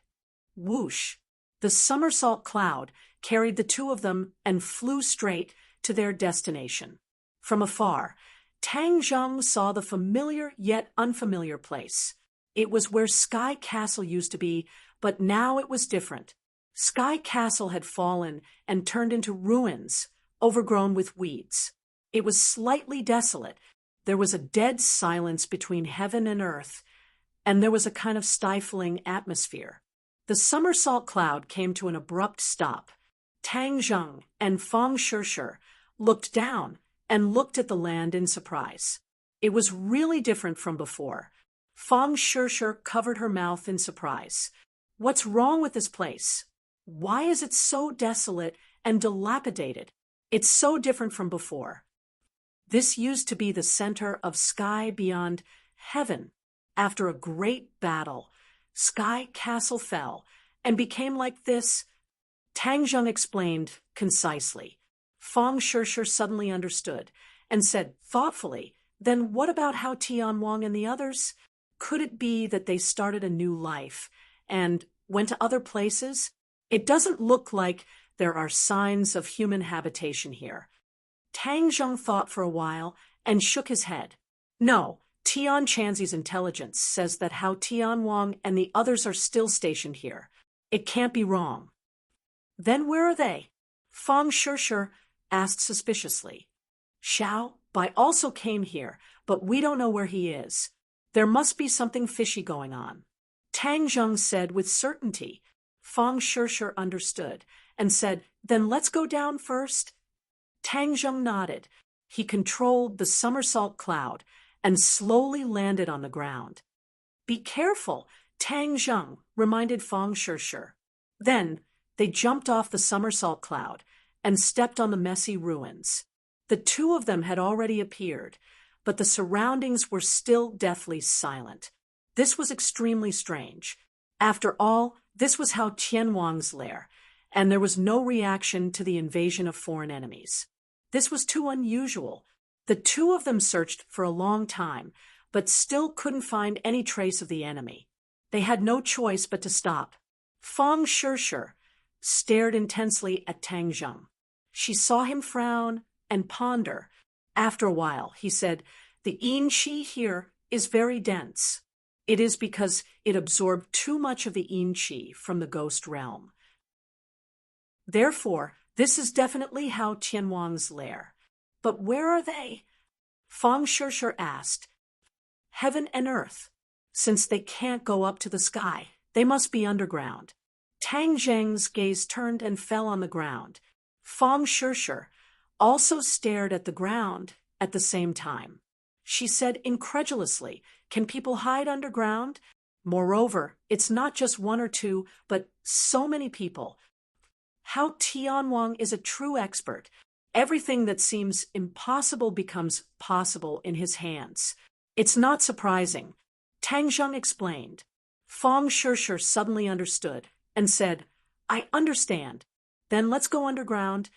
Whoosh! The somersault cloud carried the two of them and flew straight to their destination. From afar, Tang Zheng saw the familiar yet unfamiliar place. It was where Sky Castle used to be, but now it was different. Sky Castle had fallen and turned into ruins, overgrown with weeds. It was slightly desolate. There was a dead silence between heaven and earth, and there was a kind of stifling atmosphere. The somersault cloud came to an abrupt stop. Tang Zheng and Fong Shishir looked down and looked at the land in surprise. It was really different from before. Fong Shishir covered her mouth in surprise. What's wrong with this place? Why is it so desolate and dilapidated? It's so different from before. This used to be the center of Sky Beyond Heaven. After a great battle, Sky Castle fell and became like this. Tang Zheng explained concisely. Fong Shishir suddenly understood and said thoughtfully, then what about Hao Tianwang and the others? Could it be that they started a new life and went to other places? It doesn't look like there are signs of human habitation here. Tang Zheng thought for a while and shook his head. No, Tian Chanzi's intelligence says that Hao Tianwang and the others are still stationed here. It can't be wrong. Then where are they? Fong Shishir asked suspiciously. Xiao Bai also came here, but we don't know where he is. There must be something fishy going on. Tang Zheng said with certainty. Fong Shishir understood and said, then let's go down first. Tang Zheng nodded. He controlled the somersault cloud and slowly landed on the ground. Be careful, Tang Zheng reminded Fong Shishir. Then they jumped off the somersault cloud and stepped on the messy ruins. The two of them had already appeared, but the surroundings were still deathly silent. This was extremely strange. After all, this was how Tianwang's lair, and there was no reaction to the invasion of foreign enemies. This was too unusual. The two of them searched for a long time, but still couldn't find any trace of the enemy. They had no choice but to stop. Fang Shishir stared intensely at Tang Zheng. She saw him frown and ponder. After a while, he said, "The yin qi here is very dense. It is because it absorbed too much of the yin qi from the ghost realm. Therefore, this is definitely how Tianwang's lair. But where are they?" Fang Shishir asked. "Heaven and earth. Since they can't go up to the sky, they must be underground." Tang Zheng's gaze turned and fell on the ground. Fang Shishir also stared at the ground at the same time. She said incredulously, "Can people hide underground? Moreover, it's not just one or two, but so many people. How Tianwang is a true expert. Everything that seems impossible becomes possible in his hands. It's not surprising." Tang Zheng explained. Fang Shishir suddenly understood and said, "I understand. Then let's go underground."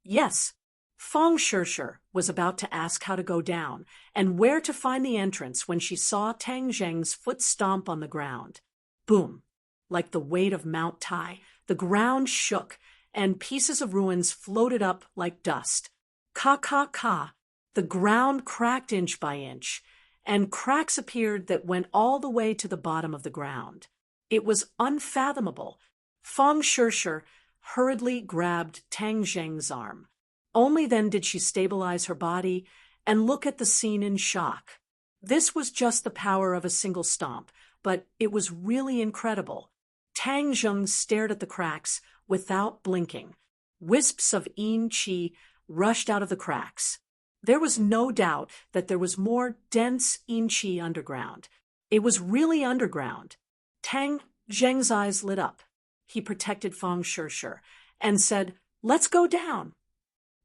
"Yes." Fang Shishir was about to ask how to go down and where to find the entrance when she saw Tang Zheng's foot stomp on the ground. Boom! Like the weight of Mount Tai, the ground shook, and pieces of ruins floated up like dust. Ka. The ground cracked inch by inch, and cracks appeared that went all the way to the bottom of the ground. It was unfathomable. Fang Shishir hurriedly grabbed Tang Zheng's arm. Only then did she stabilize her body and look at the scene in shock. This was just the power of a single stomp, but it was really incredible. Tang Zheng stared at the cracks without blinking. Wisps of yin qi rushed out of the cracks. There was no doubt that there was more dense yin qi underground. It was really underground. Tang Zheng's eyes lit up. He protected Fang Shishir and said, "Let's go down."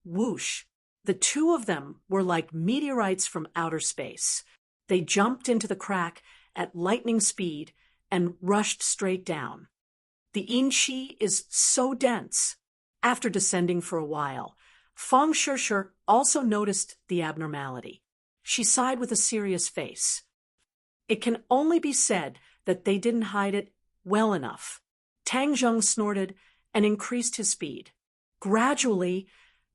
Whoosh! The two of them were like meteorites from outer space. They jumped into the crack at lightning speed and rushed straight down. The yin qi is so dense. After descending for a while, Fang Shishir also noticed the abnormality. She sighed with a serious face. It can only be said that they didn't hide it well enough. Tang Zheng snorted and increased his speed. Gradually,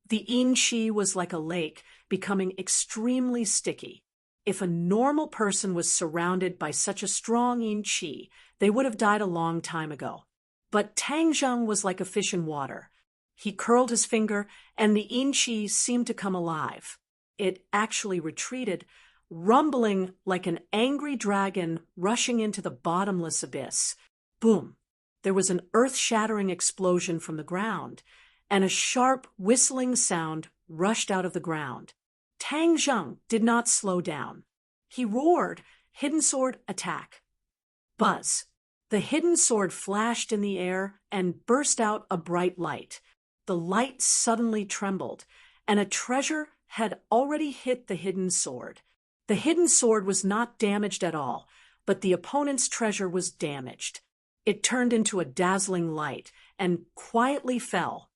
the yin qi was like a lake, becoming extremely sticky. If a normal person was surrounded by such a strong yin qi, they would have died a long time ago. But Tang Zheng was like a fish in water. He curled his finger, and the yin qi seemed to come alive. It actually retreated, rumbling like an angry dragon rushing into the bottomless abyss. Boom! There was an earth-shattering explosion from the ground, and a sharp, whistling sound rushed out of the ground. Tang Zheng did not slow down. He roared, "Hidden sword, attack!" Buzz! The hidden sword flashed in the air and burst out a bright light. The light suddenly trembled, and a treasure had already hit the hidden sword. The hidden sword was not damaged at all, but the opponent's treasure was damaged. It turned into a dazzling light and quietly fell.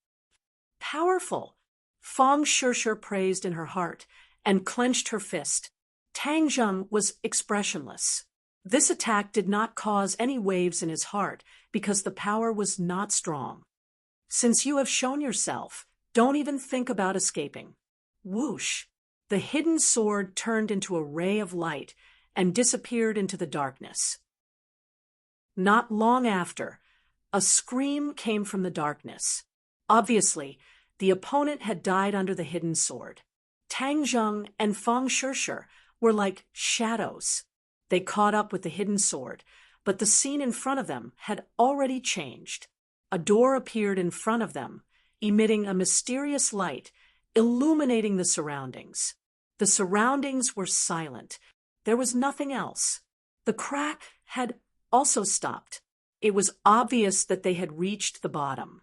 Powerful! Fang Shishir praised in her heart and clenched her fist. Tang Zheng was expressionless. This attack did not cause any waves in his heart because the power was not strong. "Since you have shown yourself, don't even think about escaping." Whoosh! The hidden sword turned into a ray of light and disappeared into the darkness. Not long after, a scream came from the darkness. Obviously, the opponent had died under the hidden sword. Tang Zheng and Fang Shishir were like shadows. They caught up with the hidden sword, but the scene in front of them had already changed. A door appeared in front of them, emitting a mysterious light, illuminating the surroundings. The surroundings were silent. There was nothing else. The crack had also stopped. It was obvious that they had reached the bottom.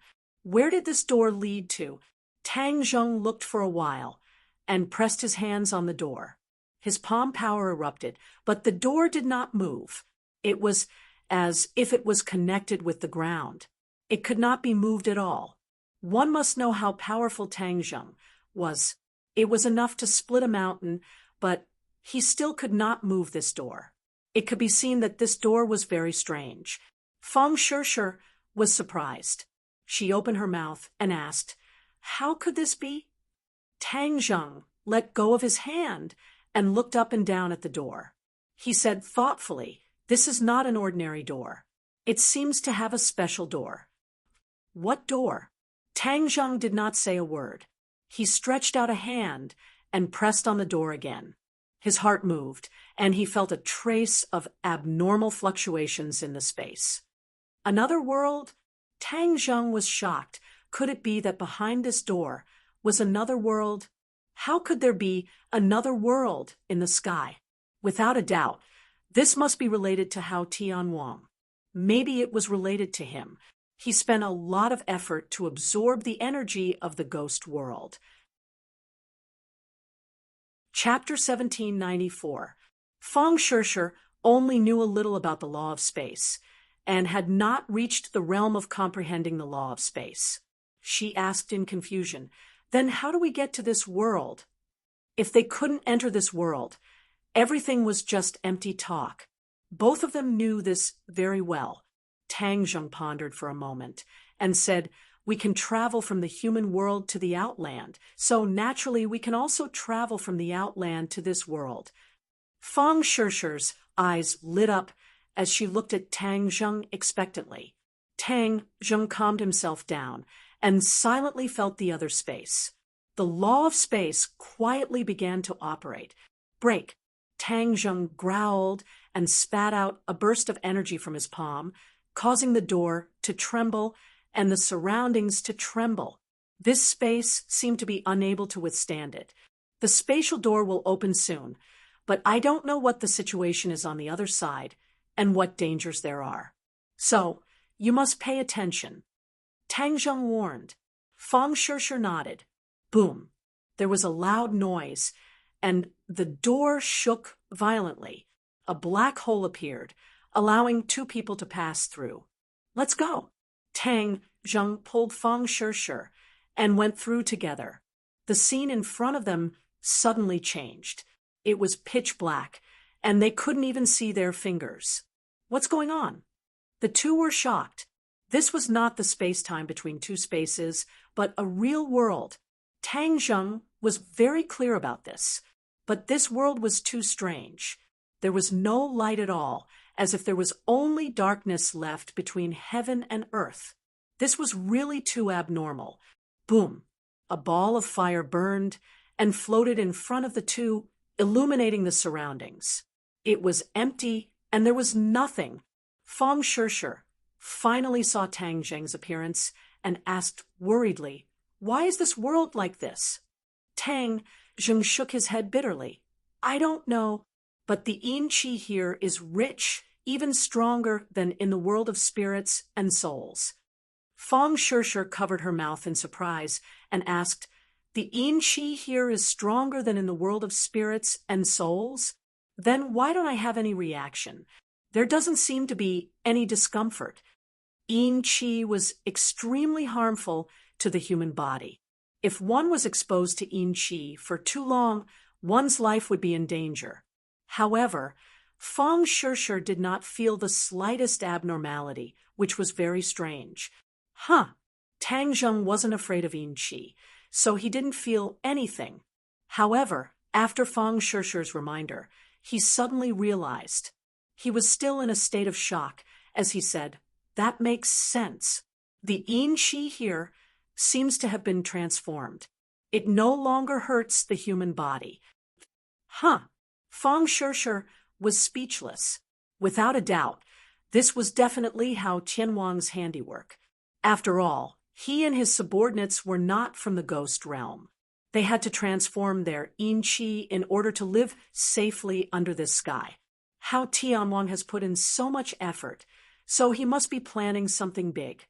Where did this door lead to? Tang Zheng looked for a while and pressed his hands on the door. His palm power erupted, but the door did not move. It was as if it was connected with the ground. It could not be moved at all. One must know how powerful Tang Zheng was. It was enough to split a mountain, but he still could not move this door. It could be seen that this door was very strange. Feng Shishir was surprised. She opened her mouth and asked, "How could this be?" Tang Zheng let go of his hand and looked up and down at the door. He said thoughtfully, "This is not an ordinary door. It seems to have a special door." "What door?" Tang Zheng did not say a word. He stretched out a hand and pressed on the door again. His heart moved, and he felt a trace of abnormal fluctuations in the space. Another world? Tang Zheng was shocked. Could it be that behind this door was another world? How could there be another world in the sky? Without a doubt, this must be related to Hao Tianwang. Maybe it was related to him. He spent a lot of effort to absorb the energy of the ghost world. Chapter 1794. Feng Shishir only knew a little about the law of space, and had not reached the realm of comprehending the law of space. She asked in confusion, "Then how do we get to this world?" If they couldn't enter this world, everything was just empty talk. Both of them knew this very well. Tang Zheng pondered for a moment and said, "We can travel from the human world to the outland, so naturally we can also travel from the outland to this world." Feng Shishir's eyes lit up as she looked at Tang Zheng expectantly. Tang Zheng calmed himself down and silently felt the other space. The law of space quietly began to operate. "Break!" Tang Zheng growled and spat out a burst of energy from his palm, causing the door to tremble and the surroundings to tremble. This space seemed to be unable to withstand it. "The spatial door will open soon, but I don't know what the situation is on the other side and what dangers there are. So, you must pay attention." Tang Zheng warned. Feng Shishir nodded. Boom! There was a loud noise, and the door shook violently. A black hole appeared, allowing two people to pass through. "Let's go." Tang Zheng pulled Feng Shishir and went through together. The scene in front of them suddenly changed. It was pitch black, and they couldn't even see their fingers. "What's going on?" The two were shocked. This was not the space-time between two spaces, but a real world. Tang Zheng was very clear about this, but this world was too strange. There was no light at all, as if there was only darkness left between heaven and earth. This was really too abnormal. Boom! A ball of fire burned and floated in front of the two, illuminating the surroundings. It was empty, and there was nothing. Feng Shishir finally saw Tang Zheng's appearance and asked worriedly, "Why is this world like this?" Tang Zheng shook his head bitterly. "I don't know, but the yin qi here is rich, even stronger than in the world of spirits and souls." Feng Shishir covered her mouth in surprise and asked, "The yin qi here is stronger than in the world of spirits and souls? Then why don't I have any reaction? There doesn't seem to be any discomfort." Yin qi was extremely harmful to the human body. If one was exposed to yin qi for too long, one's life would be in danger. However, Feng Shishir did not feel the slightest abnormality, which was very strange. Tang Zheng wasn't afraid of yin qi, so he didn't feel anything. However, after Feng Shishir's reminder, he suddenly realized. He was still in a state of shock as he said, "That makes sense. The yin qi here seems to have been transformed. It no longer hurts the human body." Feng Shishir was speechless. Without a doubt, this was definitely Hao Tianwang's handiwork. After all, he and his subordinates were not from the ghost realm. They had to transform their yin qi in order to live safely under this sky. Hao Tianwang has put in so much effort, so he must be planning something big.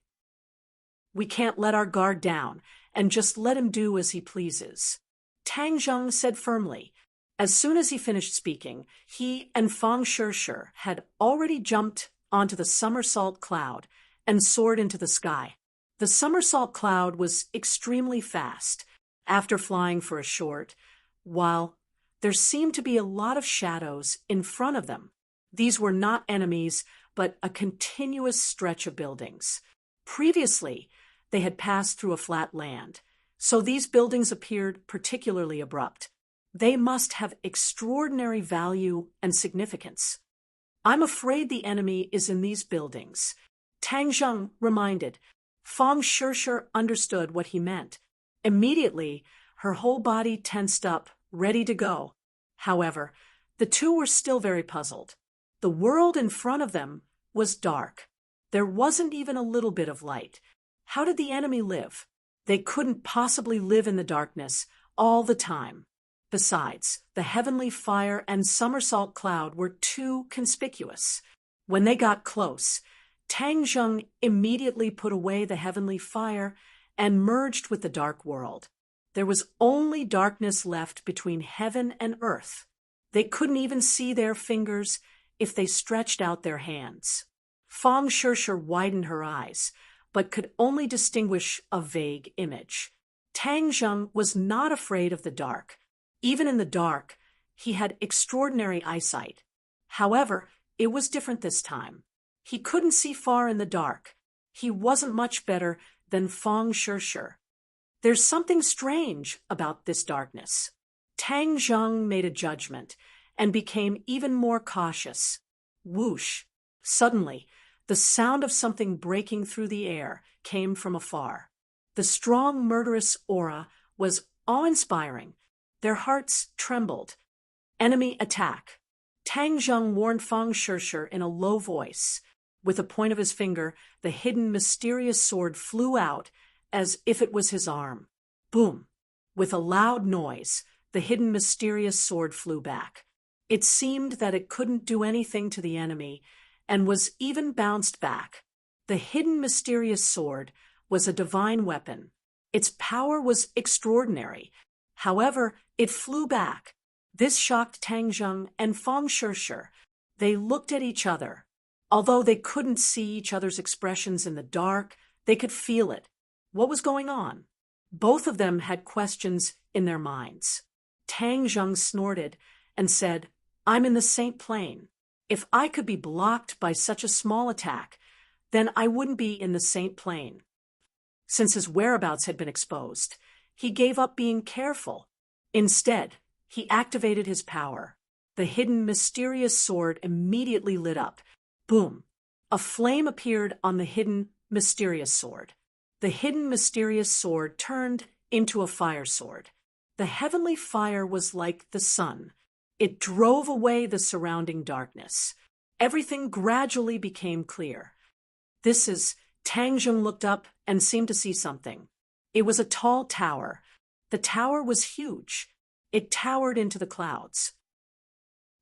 We can't let our guard down and just let him do as he pleases," Tang Zheng said firmly. As soon as he finished speaking, he and Fang Shirshir had already jumped onto the somersault cloud and soared into the sky. The somersault cloud was extremely fast. After flying for a short while, there seemed to be a lot of shadows in front of them. These were not enemies, but a continuous stretch of buildings. Previously, they had passed through a flat land, so these buildings appeared particularly abrupt. They must have extraordinary value and significance. "I'm afraid the enemy is in these buildings," Tang Zheng reminded. Fang Shirshir understood what he meant. Immediately, her whole body tensed up, ready to go. However, the two were still very puzzled. The world in front of them was dark. There wasn't even a little bit of light. How did the enemy live? They couldn't possibly live in the darkness all the time. Besides, the heavenly fire and somersault cloud were too conspicuous. When they got close, Tang Zheng immediately put away the heavenly fire and merged with the dark world. There was only darkness left between heaven and earth. They couldn't even see their fingers if they stretched out their hands. Fang Shirshir widened her eyes, but could only distinguish a vague image. Tang Zheng was not afraid of the dark. Even in the dark, he had extraordinary eyesight. However, it was different this time. He couldn't see far in the dark. He wasn't much better than Fang Shirshir. There's something strange about this darkness. Tang Zheng made a judgment and became even more cautious. Whoosh! Suddenly, the sound of something breaking through the air came from afar. The strong, murderous aura was awe-inspiring. Their hearts trembled. "Enemy attack!" Tang Zheng warned Fang Shirshir in a low voice. With the point of his finger, the hidden mysterious sword flew out as if it was his arm. Boom! With a loud noise, the hidden mysterious sword flew back. It seemed that it couldn't do anything to the enemy and was even bounced back. The hidden mysterious sword was a divine weapon. Its power was extraordinary. However, it flew back. This shocked Tang Zheng and Fang Shirshir. They looked at each other. Although they couldn't see each other's expressions in the dark, they could feel it. What was going on? Both of them had questions in their minds. Tang Zheng snorted and said, "I'm in the Saint Plane. If I could be blocked by such a small attack, then I wouldn't be in the Saint Plane." Since his whereabouts had been exposed, he gave up being careful. Instead, he activated his power. The hidden mysterious sword immediately lit up. Boom! A flame appeared on the hidden mysterious sword. The hidden mysterious sword turned into a fire sword. The heavenly fire was like the sun. It drove away the surrounding darkness. Everything gradually became clear. Tang Zheng looked up and seemed to see something. It was a tall tower. The tower was huge. It towered into the clouds.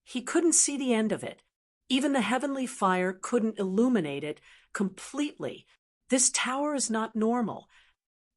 He couldn't see the end of it. Even the heavenly fire couldn't illuminate it completely. This tower is not normal.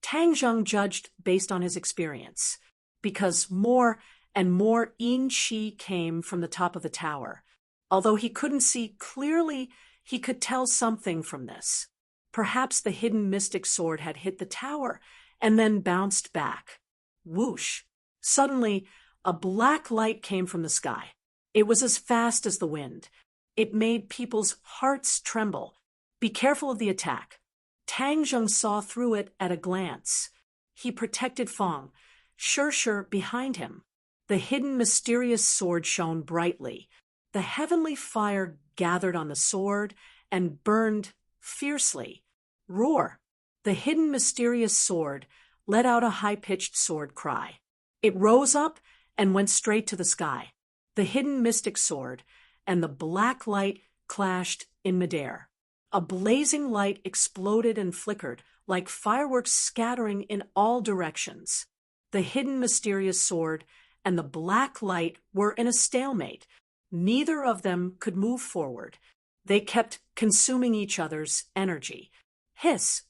Tang Zheng judged based on his experience, because more and more yin qi came from the top of the tower. Although he couldn't see clearly, he could tell something from this. Perhaps the hidden mystic sword had hit the tower and then bounced back. Whoosh! Suddenly, a black light came from the sky. It was as fast as the wind. It made people's hearts tremble. "Be careful of the attack." Tang Zheng saw through it at a glance. He protected Fang Shirshir behind him. The hidden mysterious sword shone brightly. The heavenly fire gathered on the sword and burned fiercely. Roar! The hidden mysterious sword let out a high-pitched sword cry. It rose up and went straight to the sky. The hidden mystic sword and the black light clashed in midair. A blazing light exploded and flickered, like fireworks scattering in all directions. The hidden mysterious sword and the black light were in a stalemate. Neither of them could move forward. They kept consuming each other's energy. Hiss!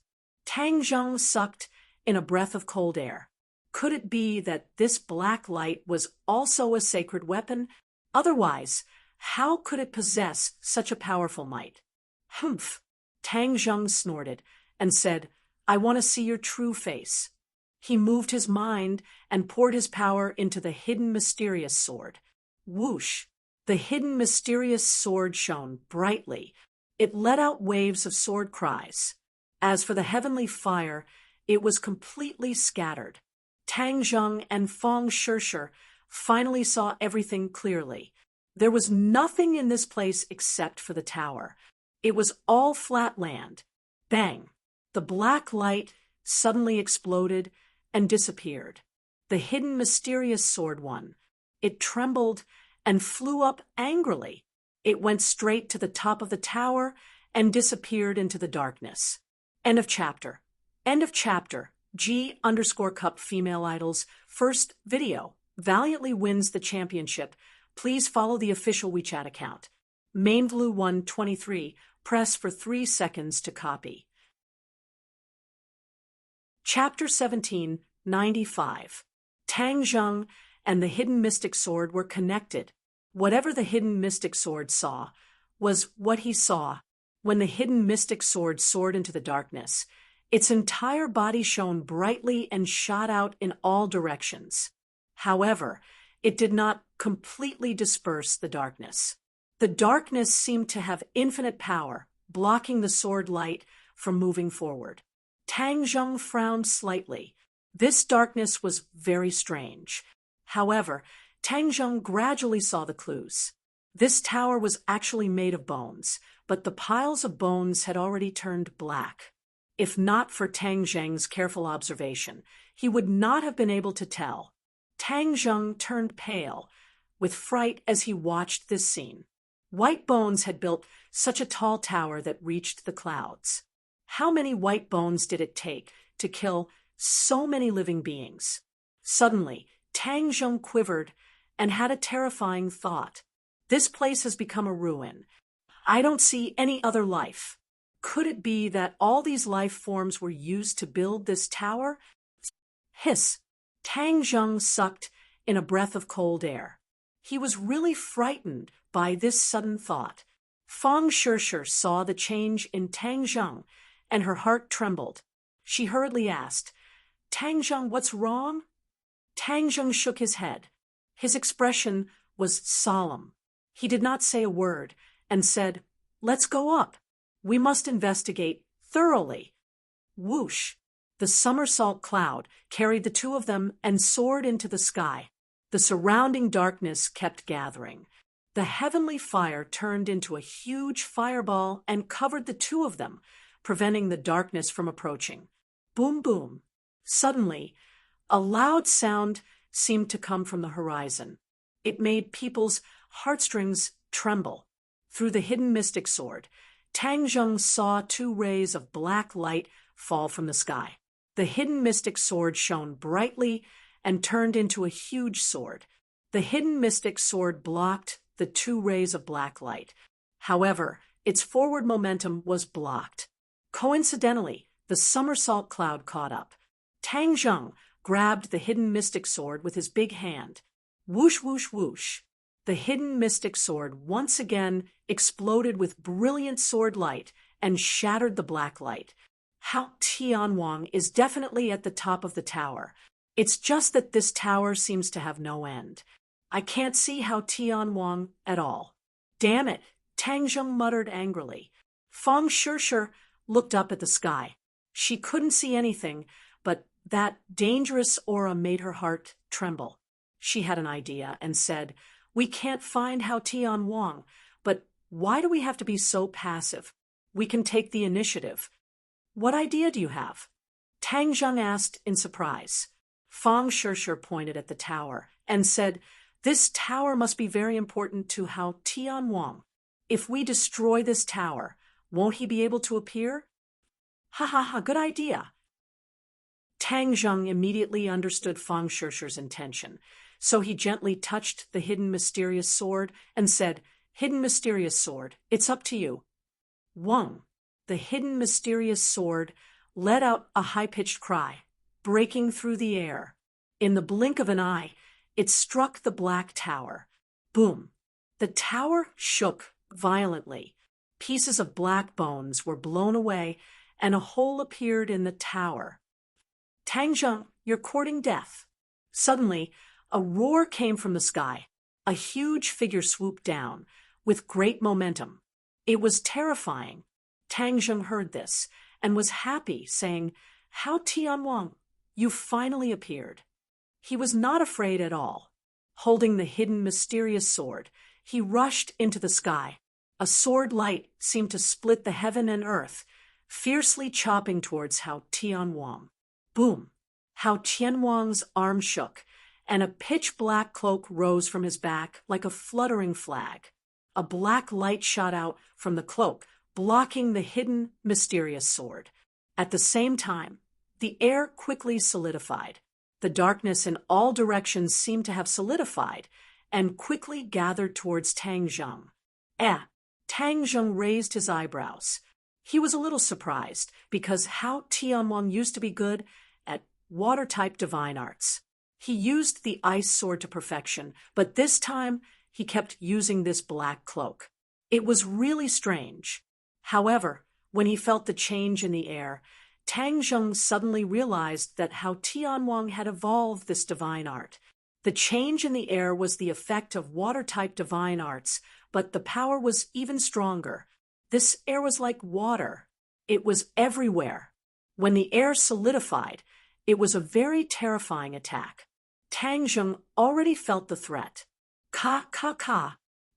Tang Zheng sucked in a breath of cold air. Could it be that this black light was also a sacred weapon? Otherwise, how could it possess such a powerful might? Humph! Tang Zheng snorted and said, I want to see your true face. He moved his mind and poured his power into the hidden mysterious sword. Whoosh! The hidden mysterious sword shone brightly. It let out waves of sword cries. As for the heavenly fire, it was completely scattered. Tang Zheng and Fong Shishir finally saw everything clearly. There was nothing in this place except for the tower. It was all flat land. Bang! The black light suddenly exploded and disappeared. The hidden mysterious sword won. It trembled and flew up angrily. It went straight to the top of the tower and disappeared into the darkness. End of chapter. End of chapter. G_Cup Female Idols first video. Valiantly wins the championship. Please follow the official WeChat account. MainBlue123. Press for 3 seconds to copy. Chapter 17, 95. Tang Zheng and the hidden mystic sword were connected. Whatever the hidden mystic sword saw was what he saw. When the hidden mystic sword soared into the darkness, its entire body shone brightly and shot out in all directions. However, it did not completely disperse the darkness. The darkness seemed to have infinite power, blocking the sword light from moving forward. Tang Zheng frowned slightly. This darkness was very strange. However, Tang Zheng gradually saw the clues. This tower was actually made of bones, but the piles of bones had already turned black. If not for Tang Zheng's careful observation, he would not have been able to tell. Tang Zheng turned pale with fright as he watched this scene. White bones had built such a tall tower that reached the clouds. How many white bones did it take to kill so many living beings? Suddenly, Tang Zheng quivered and had a terrifying thought. This place has become a ruin. I don't see any other life. Could it be that all these life forms were used to build this tower? Hiss! Tang Zheng sucked in a breath of cold air. He was really frightened by this sudden thought. Fong Shishir saw the change in Tang Zheng, and her heart trembled. She hurriedly asked, Tang Zheng, what's wrong? Tang Zheng shook his head. His expression was solemn. He did not say a word and said, Let's go up. We must investigate thoroughly. Whoosh! The somersault cloud carried the two of them and soared into the sky. The surrounding darkness kept gathering. The heavenly fire turned into a huge fireball and covered the two of them, preventing the darkness from approaching. Boom, boom. Suddenly, a loud sound seemed to come from the horizon. It made people's heartstrings tremble. Through the hidden mystic sword, Tang Zheng saw 2 rays of black light fall from the sky. The hidden mystic sword shone brightly and turned into a huge sword. The hidden mystic sword blocked the 2 rays of black light. However, its forward momentum was blocked. Coincidentally, the somersault cloud caught up. Tang Zheng grabbed the hidden mystic sword with his big hand. Whoosh, whoosh, whoosh. The hidden mystic sword once again exploded with brilliant sword light and shattered the black light. Hao Tianwang is definitely at the top of the tower. It's just that this tower seems to have no end. I can't see Hao Tianwang at all. Damn it, Tang Zheng muttered angrily. Fong Shishir looked up at the sky. She couldn't see anything, but that dangerous aura made her heart tremble. She had an idea and said, We can't find Hao Tianwang, but why do we have to be so passive? We can take the initiative. What idea do you have? Tang Zheng asked in surprise. Fong Shishir pointed at the tower and said, This tower must be very important to Hao Tianwang. If we destroy this tower, won't he be able to appear? Ha ha ha, good idea. Tang Zheng immediately understood Fong Shishir's intention, so he gently touched the hidden mysterious sword and said, Hidden mysterious sword, it's up to you. Wang, the hidden mysterious sword, let out a high-pitched cry, breaking through the air. In the blink of an eye, it struck the black tower. Boom! The tower shook violently. Pieces of black bones were blown away, and a hole appeared in the tower. Tang Zheng, you're courting death. Suddenly, a roar came from the sky. A huge figure swooped down, with great momentum. It was terrifying. Tang Zheng heard this, and was happy, saying, "How Tianwang, you finally appeared." He was not afraid at all. Holding the hidden mysterious sword, he rushed into the sky. A sword light seemed to split the heaven and earth, fiercely chopping towards Hao Tianwang. Boom! Hao Tianwang's arm shook, and a pitch-black cloak rose from his back like a fluttering flag. A black light shot out from the cloak, blocking the hidden, mysterious sword. At the same time, the air quickly solidified. The darkness in all directions seemed to have solidified and quickly gathered towards Tang Zheng. Tang Zheng raised his eyebrows. He was a little surprised, because Hao Tianwang used to be good at water-type divine arts. He used the ice sword to perfection, but this time he kept using this black cloak. It was really strange. However, when he felt the change in the air, Tang Zheng suddenly realized that Hao Tianwang had evolved this divine art. The change in the air was the effect of water-type divine arts, but the power was even stronger. This air was like water. It was everywhere. When the air solidified, it was a very terrifying attack. Tang Zheng already felt the threat. Ka.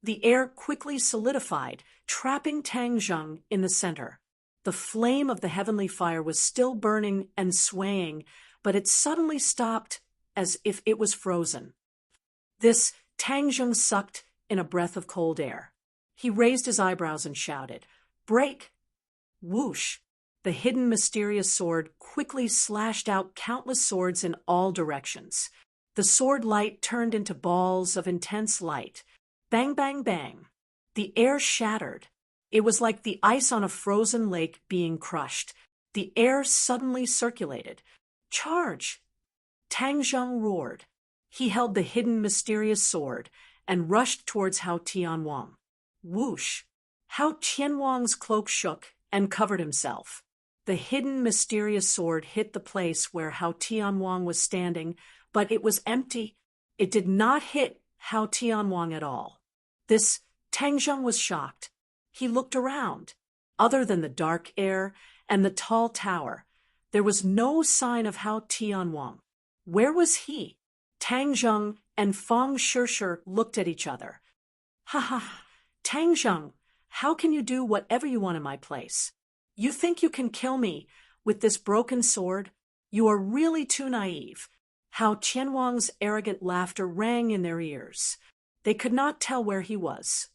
The air quickly solidified, trapping Tang Zheng in the center. The flame of the heavenly fire was still burning and swaying, but it suddenly stopped as if it was frozen. This Tang Zheng sucked in a breath of cold air. He raised his eyebrows and shouted, "Break!" Whoosh! The hidden mysterious sword quickly slashed out countless swords in all directions. The sword light turned into balls of intense light. Bang, bang, bang. The air shattered. It was like the ice on a frozen lake being crushed. The air suddenly circulated. "Charge!" Tang Zheng roared. He held the hidden mysterious sword and rushed towards Hao Tianwang. Whoosh! Hao Tianwang's cloak shook and covered himself. The hidden mysterious sword hit the place where Hao Tianwang was standing, but it was empty. It did not hit Hao Tianwang at all. This Tang Zheng was shocked. He looked around. Other than the dark air and the tall tower, there was no sign of Hao Tianwang. Where was he? Tang Zheng and Fang Shishir looked at each other. "Ha! Tang Zheng, how can you do whatever you want in my place? You think you can kill me with this broken sword? You are really too naive." Hao Tianwang's arrogant laughter rang in their ears. They could not tell where he was.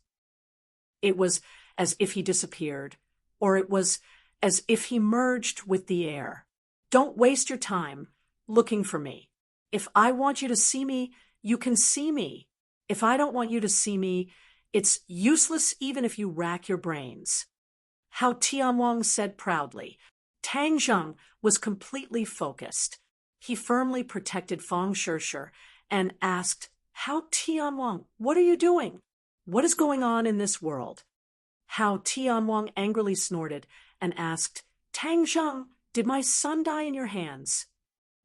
It was as if he disappeared, or it was as if he merged with the air. "Don't waste your time looking for me. If I want you to see me, you can see me. If I don't want you to see me, it's useless even if you rack your brains." Hao Tianwang said proudly. Tang Zheng was completely focused. He firmly protected Fang Shishir and asked, "Hao Tianwang, what are you doing? What is going on in this world?" Hao Tianwang angrily snorted and asked, "Tang Zheng, did my son die in your hands?"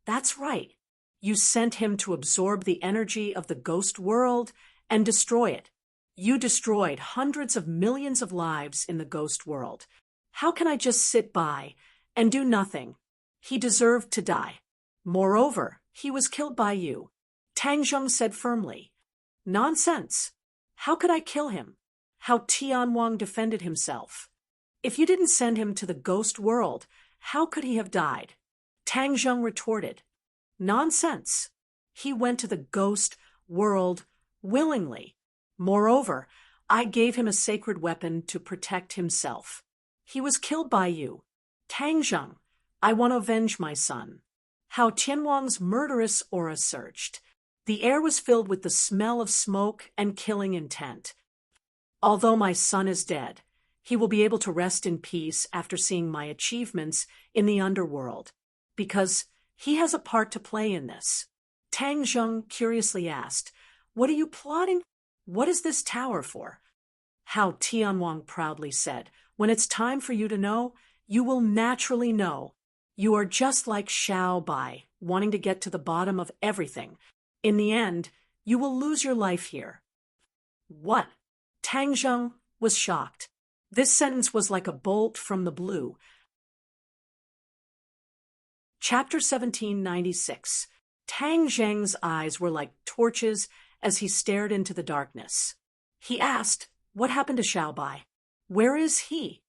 "That's right. You sent him to absorb the energy of the ghost world and destroy it. You destroyed hundreds of millions of lives in the ghost world. How can I just sit by and do nothing? He deserved to die. Moreover, he was killed by you," Tang Zheng said firmly. "Nonsense. How could I kill him?" Hao Tianwang defended himself. "If you didn't send him to the ghost world, how could he have died?" Tang Zheng retorted. "Nonsense. He went to the ghost world willingly. Moreover, I gave him a sacred weapon to protect himself. He was killed by you. Tang Zheng, I want to avenge my son." Hao Tianwang's murderous aura surged. The air was filled with the smell of smoke and killing intent. "Although my son is dead, He will be able to rest in peace after seeing my achievements in the underworld, because he has a part to play in this. Tang Zheng curiously asked, "What are you plotting? What is this tower for?" Hao Tianwang proudly said, "When it's time for you to know, you will naturally know. You are just like Xiao Bai, wanting to get to the bottom of everything. In the end, you will lose your life here." What? Tang Zheng was shocked. This sentence was like a bolt from the blue. Chapter 1796. Tang Zheng's eyes were like torches as he stared into the darkness. He asked, "What happened to Xiao Bai? Where is he?"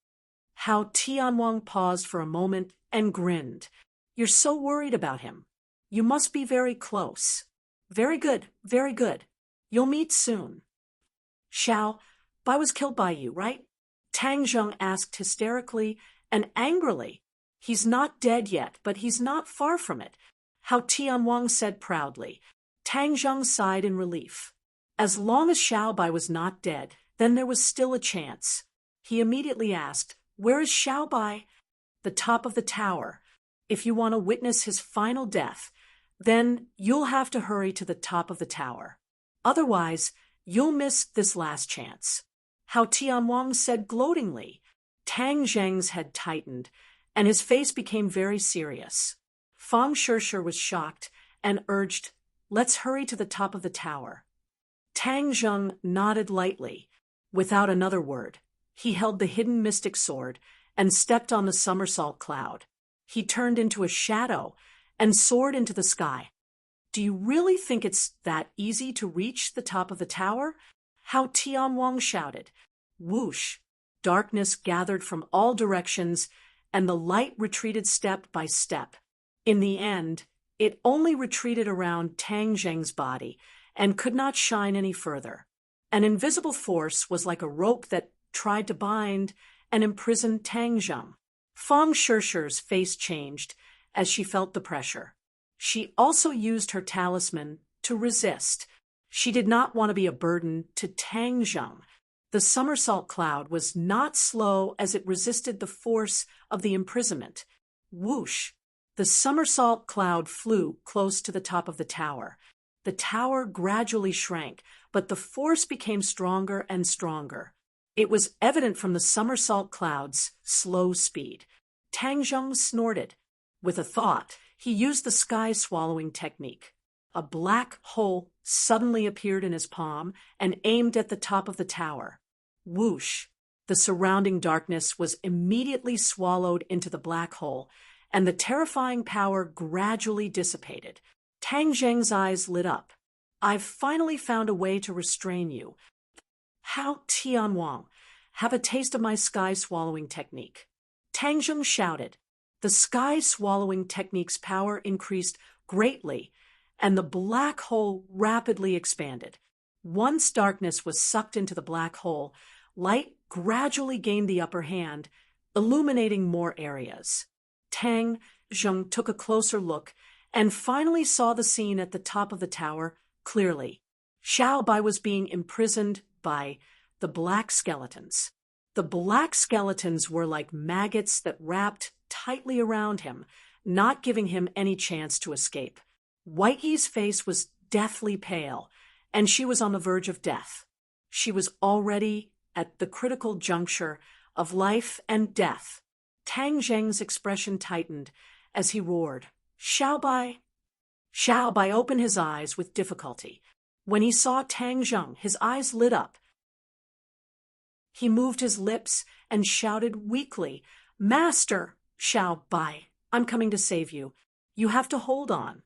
Hao Tianwang paused for a moment and grinned. "You're so worried about him. You must be very close." "Very good, very good. You'll meet soon." "Xiao Bai was killed by you, right?" Tang Zheng asked hysterically and angrily. "He's not dead yet, but he's not far from it," Hao Tianwang said proudly. Tang Zheng sighed in relief. As long as Xiao Bai was not dead, then there was still a chance. He immediately asked, "Where is Xiao Bai?" "The top of the tower. If you want to witness his final death, then you'll have to hurry to the top of the tower. Otherwise, you'll miss this last chance," Hao Tianwang said gloatingly. Tang Zheng's head tightened, and his face became very serious. Fang Shishir was shocked and urged, "Let's hurry to the top of the tower." Tang Zheng nodded lightly. Without another word, he held the hidden mystic sword and stepped on the somersault cloud. He turned into a shadow and soared into the sky. "Do you really think it's that easy to reach the top of the tower?" Hao Tianwang shouted. Whoosh! Darkness gathered from all directions, and the light retreated step by step. In the end, it only retreated around Tang Zheng's body and could not shine any further. An invisible force was like a rope that tried to bind and imprison Tang Zheng. Fang Shishir's face changed as she felt the pressure. She also used her talisman to resist. She did not want to be a burden to Tang Zheng. The somersault cloud was not slow as it resisted the force of the imprisonment. Whoosh! The somersault cloud flew close to the top of the tower. The tower gradually shrank, but the force became stronger and stronger. It was evident from the somersault cloud's slow speed. Tang Zheng snorted. With a thought, he used the sky-swallowing technique. A black hole suddenly appeared in his palm and aimed at the top of the tower. Whoosh! The surrounding darkness was immediately swallowed into the black hole, and the terrifying power gradually dissipated. Tang Zheng's eyes lit up. "I've finally found a way to restrain you. Hao Tianwang, have a taste of my sky-swallowing technique." Tang Zheng shouted. The sky-swallowing technique's power increased greatly, and the black hole rapidly expanded. Once darkness was sucked into the black hole, light gradually gained the upper hand, illuminating more areas. Tang Zheng took a closer look and finally saw the scene at the top of the tower clearly. Xiao Bai was being imprisoned by the black skeletons. The black skeletons were like maggots that wrapped tightly around him, not giving him any chance to escape. White Yi's face was deathly pale, and she was on the verge of death. She was already at the critical juncture of life and death. Tang Zheng's expression tightened as he roared, "Xiao Bai!" Xiao Bai opened his eyes with difficulty. When he saw Tang Zheng, his eyes lit up. He moved his lips and shouted weakly, "Master!" "Xiao Bai, I'm coming to save you. You have to hold on."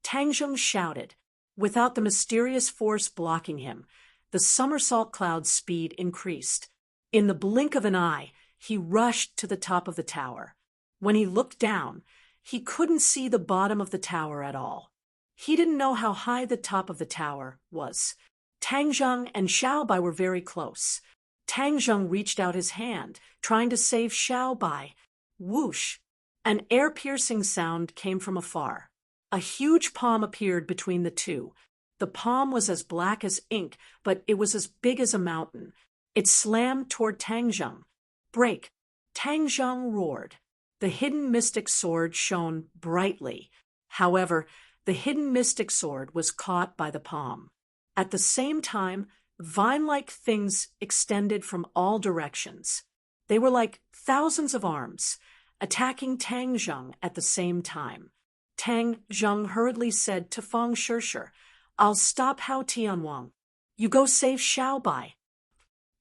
Tang Zheng shouted. Without the mysterious force blocking him, the somersault cloud's speed increased. In the blink of an eye, he rushed to the top of the tower. When he looked down, he couldn't see the bottom of the tower at all. He didn't know how high the top of the tower was. Tang Zheng and Xiao Bai were very close. Tang Zheng reached out his hand, trying to save Xiao Bai. Whoosh! An air-piercing sound came from afar. A huge palm appeared between the two. The palm was as black as ink, but it was as big as a mountain. It slammed toward Tang Zheng. Break! Tang Zheng roared. The hidden mystic sword shone brightly. However, the hidden mystic sword was caught by the palm. At the same time, vine-like things extended from all directions. They were like thousands of arms, attacking Tang Zheng at the same time. Tang Zheng hurriedly said to Fang Shirshir, "I'll stop Hao Tianwang. You go save Xiaobai."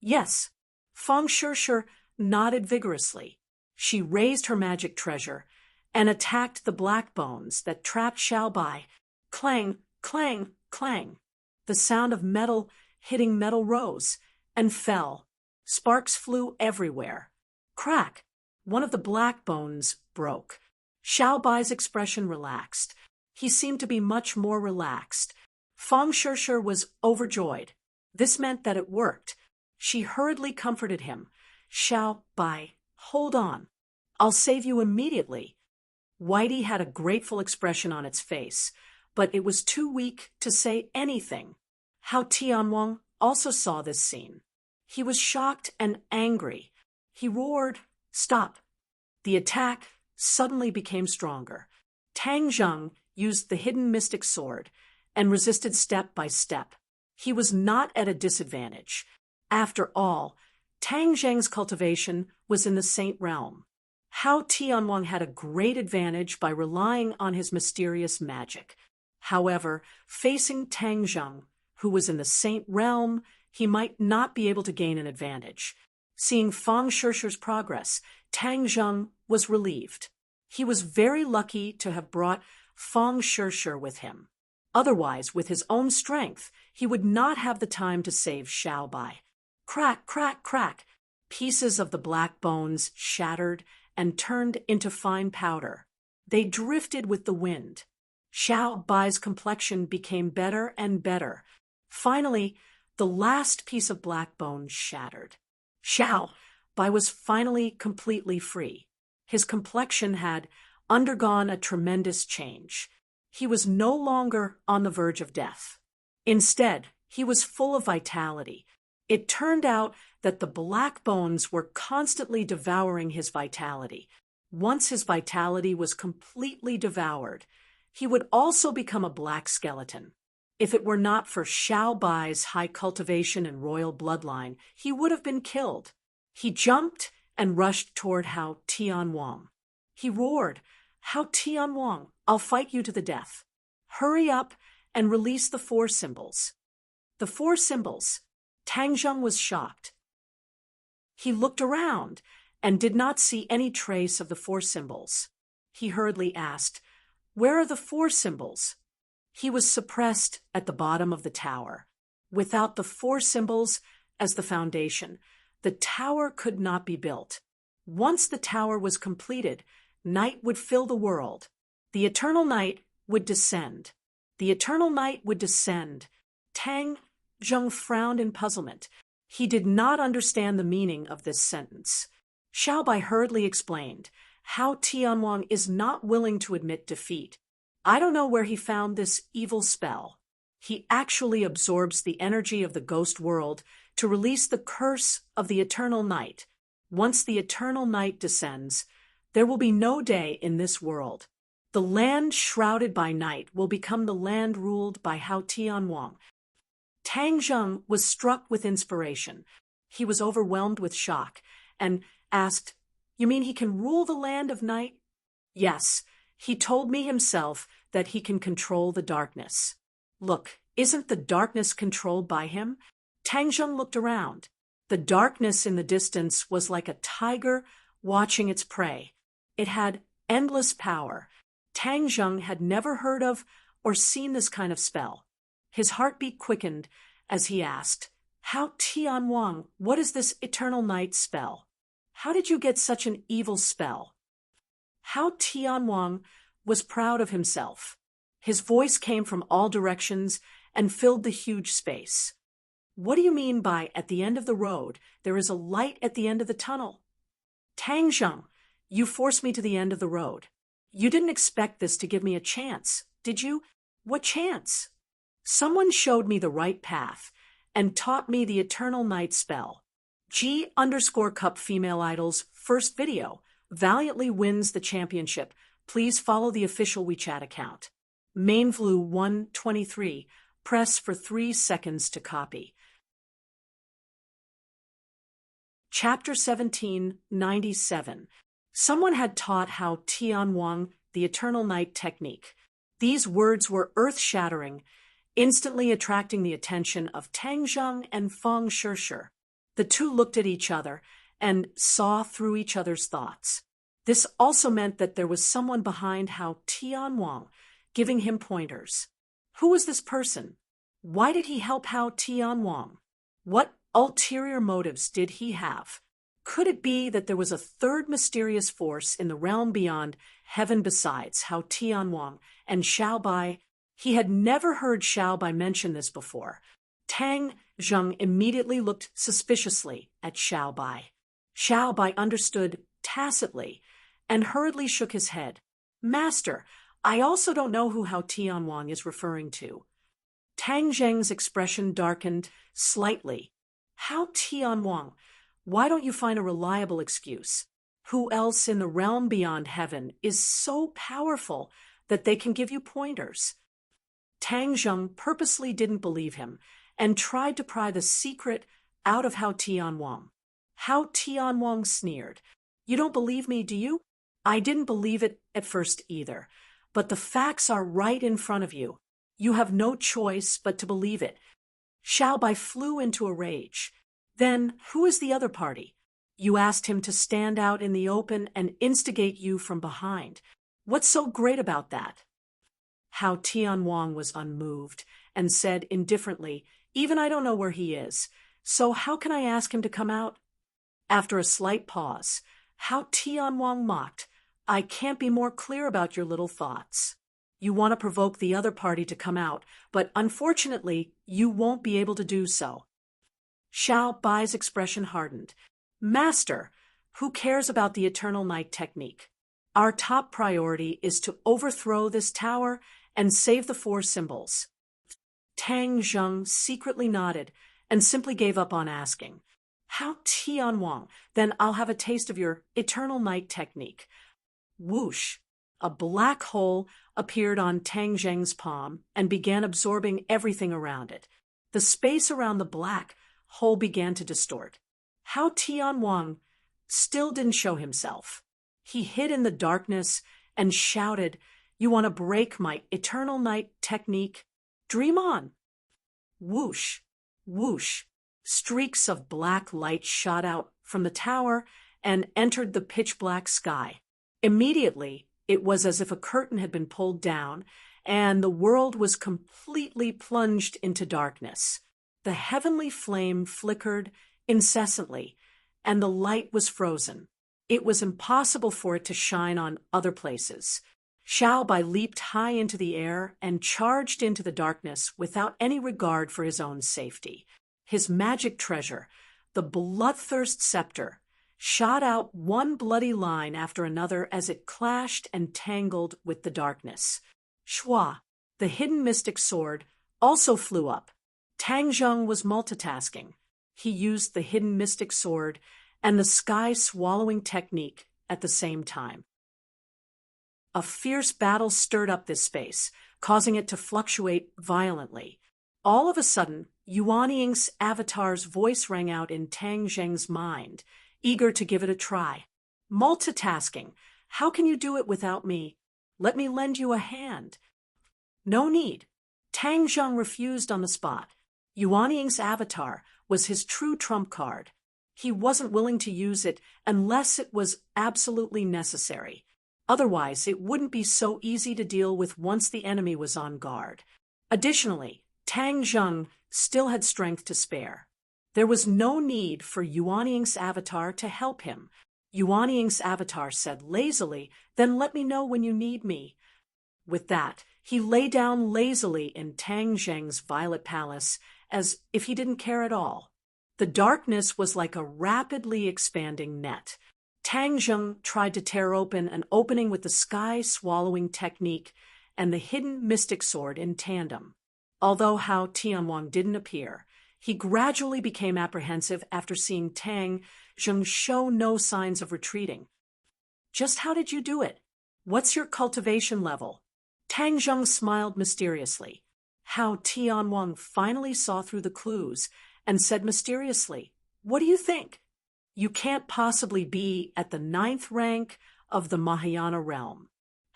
"Yes." Fang Shirshir nodded vigorously. She raised her magic treasure and attacked the black bones that trapped Xiaobai. Clang, clang, clang. The sound of metal hitting metal rose and fell. Sparks flew everywhere. Crack! One of the black bones broke. Xiaobai's expression relaxed. He seemed to be much more relaxed. Fang Shirshir was overjoyed. This meant that it worked. She hurriedly comforted him. "Xiaobai, hold on. I'll save you immediately." Whitey had a grateful expression on its face, but it was too weak to say anything. Hao Tianwang also saw this scene. He was shocked and angry. He roared, "Stop!" The attack suddenly became stronger. Tang Zheng used the hidden mystic sword and resisted step by step. He was not at a disadvantage. After all, Tang Zheng's cultivation was in the Saint Realm. Hao Tianwang had a great advantage by relying on his mysterious magic. However, facing Tang Zheng, who was in the Saint Realm, he might not be able to gain an advantage. Seeing Fang Shirshir's progress, Tang Zheng was relieved. He was very lucky to have brought Fang Shirshir with him. Otherwise, with his own strength, he would not have the time to save Xiaobai. Crack, crack, crack! Pieces of the black bones shattered and turned into fine powder. They drifted with the wind. Xiaobai's complexion became better and better. Finally, the last piece of black bone shattered. Xiaobai was finally completely free. His complexion had undergone a tremendous change. He was no longer on the verge of death. Instead, he was full of vitality. It turned out that the black bones were constantly devouring his vitality. Once his vitality was completely devoured, he would also become a black skeleton. If it were not for Xiaobai's high cultivation and royal bloodline, he would have been killed. He jumped and rushed toward Hao Tianwang. He roared, "Hao Tianwang, I'll fight you to the death. Hurry up and release the 4 symbols." The 4 symbols. Tang Zheng was shocked. He looked around and did not see any trace of the 4 symbols. He hurriedly asked, "Where are the 4 symbols?" He was suppressed at the bottom of the tower. Without the 4 symbols as the foundation, the tower could not be built. Once the tower was completed, night would fill the world. The eternal night would descend. The eternal night would descend. Tang Zheng frowned in puzzlement. He did not understand the meaning of this sentence. Xiaobai hurriedly explained, "Hao Tianwang is not willing to admit defeat. I don't know where he found this evil spell. He actually absorbs the energy of the ghost world to release the curse of the eternal night. Once the eternal night descends, there will be no day in this world. The land shrouded by night will become the land ruled by Hao Tianwang." Tang Zheng was struck with inspiration. He was overwhelmed with shock and asked, "You mean he can rule the land of night?" "Yes, he told me himself that he can control the darkness." "Look, isn't the darkness controlled by him?" Tang Zheng looked around. The darkness in the distance was like a tiger watching its prey. It had endless power. Tang Zheng had never heard of or seen this kind of spell. His heartbeat quickened as he asked, "Hao Tianwang, what is this eternal night spell? How did you get such an evil spell?" Hao Tianwang was proud of himself. His voice came from all directions and filled the huge space. "What do you mean by at the end of the road, there is a light at the end of the tunnel?" "Tang Zheng, you forced me to the end of the road. You didn't expect this to give me a chance, did you?" "What chance?" "Someone showed me the right path and taught me the eternal night spell. G_Cup Female Idol's first video valiantly wins the championship. Please follow the official WeChat account. Mainvlu123. Press for 3 seconds to copy. Chapter 1797. Someone had taught Hao Tianwang the Eternal Night technique. These words were earth-shattering, instantly attracting the attention of Tang Zheng and Feng Shishir. The two looked at each other and saw through each other's thoughts. This also meant that there was someone behind Hao Tianwang, giving him pointers. Who was this person? Why did he help Hao Tianwang? What ulterior motives did he have? Could it be that there was a third mysterious force in the realm beyond heaven besides Hao Tianwang and Xiaobai? He had never heard Xiaobai mention this before. Tang Zheng immediately looked suspiciously at Xiaobai. Xiaobai understood tacitly and hurriedly shook his head. Master, I also don't know who Hao Tianwang is referring to. Tang Zheng's expression darkened slightly. Hao Tianwang, why don't you find a reliable excuse? Who else in the realm beyond heaven is so powerful that they can give you pointers? Tang Zheng purposely didn't believe him and tried to pry the secret out of Hao Tianwang. Hao Tianwang sneered. You don't believe me, do you? I didn't believe it at first either, but the facts are right in front of you. You have no choice but to believe it. Xiaobai flew into a rage. Then, who is the other party? You asked him to stand out in the open and instigate you from behind. What's so great about that? Hao Tianwang was unmoved and said indifferently, Even I don't know where he is, so how can I ask him to come out? After a slight pause, Hao Tianwang mocked, I can't be more clear about your little thoughts. You want to provoke the other party to come out, but unfortunately, you won't be able to do so. Xiaobai's expression hardened. Master, who cares about the Eternal Night technique? Our top priority is to overthrow this tower and save the 4 symbols. Tang Zheng secretly nodded and simply gave up on asking. Hao Tianwang, then I'll have a taste of your Eternal Night technique. Whoosh! A black hole appeared on Tang Zheng's palm and began absorbing everything around it. The space around the black hole began to distort. Hao Tianwang still didn't show himself. He hid in the darkness and shouted, You want to break my Eternal Night technique? Dream on! Whoosh! Whoosh! Streaks of black light shot out from the tower and entered the pitch-black sky. Immediately, it was as if a curtain had been pulled down, and the world was completely plunged into darkness. The heavenly flame flickered incessantly, and the light was frozen. It was impossible for it to shine on other places. Xiaobai leaped high into the air and charged into the darkness without any regard for his own safety. His magic treasure, the bloodthirst scepter, shot out one bloody line after another as it clashed and tangled with the darkness. Shua, the hidden mystic sword, also flew up. Tang Zheng was multitasking. He used the hidden mystic sword and the sky-swallowing technique at the same time. A fierce battle stirred up this space, causing it to fluctuate violently. All of a sudden, Yuan Ying's avatar's voice rang out in Tang Zheng's mind, eager to give it a try. Multitasking. How can you do it without me? Let me lend you a hand. No need. Tang Zheng refused on the spot. Yuan Ying's avatar was his true trump card. He wasn't willing to use it unless it was absolutely necessary. Otherwise, it wouldn't be so easy to deal with once the enemy was on guard. Additionally, Tang Zheng still had strength to spare. There was no need for Yuan Ying's avatar to help him. Yuan Ying's avatar said lazily, Then let me know when you need me. With that, he lay down lazily in Tang Zheng's violet palace as if he didn't care at all. The darkness was like a rapidly expanding net. Tang Zheng tried to tear open an opening with the sky-swallowing technique and the hidden mystic sword in tandem. Although Hao Tianwang didn't appear, He gradually became apprehensive after seeing Tang Zheng show no signs of retreating. Just how did you do it? What's your cultivation level? Tang Zheng smiled mysteriously. Hao Tianwang finally saw through the clues and said mysteriously, "What do you think? You can't possibly be at the 9th rank of the Mahayana realm."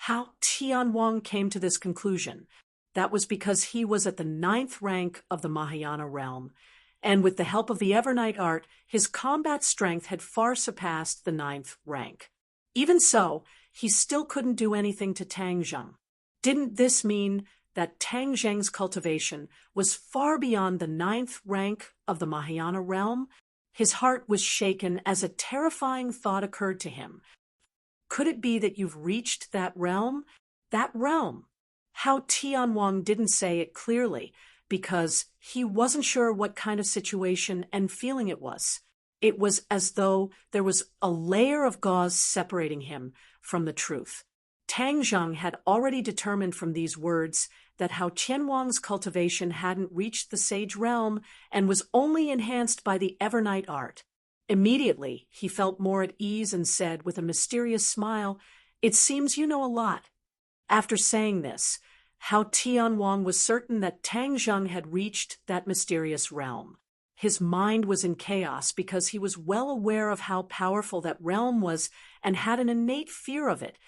Hao Tianwang came to this conclusion. That was because he was at the 9th rank of the Mahayana realm, and with the help of the Evernight art, his combat strength had far surpassed the 9th rank. Even so, he still couldn't do anything to Tang Zheng. Didn't this mean that Tang Zheng's cultivation was far beyond the 9th rank of the Mahayana realm? His heart was shaken as a terrifying thought occurred to him. Could it be that you've reached that realm? That realm? Hao Tianwang didn't say it clearly because he wasn't sure what kind of situation and feeling it was. It was as though there was a layer of gauze separating him from the truth. Tang Zheng had already determined from these words that Hao Tianwang's cultivation hadn't reached the sage realm and was only enhanced by the Evernight art. Immediately, he felt more at ease and said with a mysterious smile, "It seems you know a lot." After saying this, Hao Tianwang was certain that Tang Zheng had reached that mysterious realm. His mind was in chaos because he was well aware of how powerful that realm was and had an innate fear of it.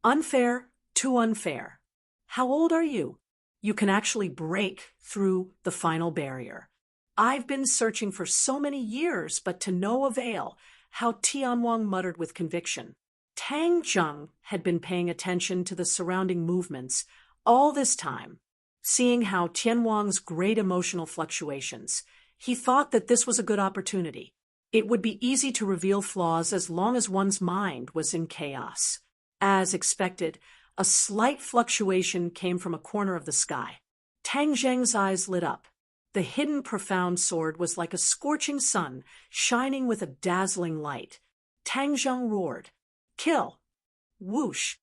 Unfair, too unfair. How old are you? You can actually break through the final barrier. I've been searching for so many years, but to no avail, Hao Tianwang muttered with conviction. Tang Zheng had been paying attention to the surrounding movements all this time. Seeing Hao Tianwang's great emotional fluctuations, he thought that this was a good opportunity. It would be easy to reveal flaws as long as one's mind was in chaos. As expected, a slight fluctuation came from a corner of the sky. Tang Zheng's eyes lit up. The hidden profound sword was like a scorching sun, shining with a dazzling light. Tang Zheng roared, "Kill!" Whoosh!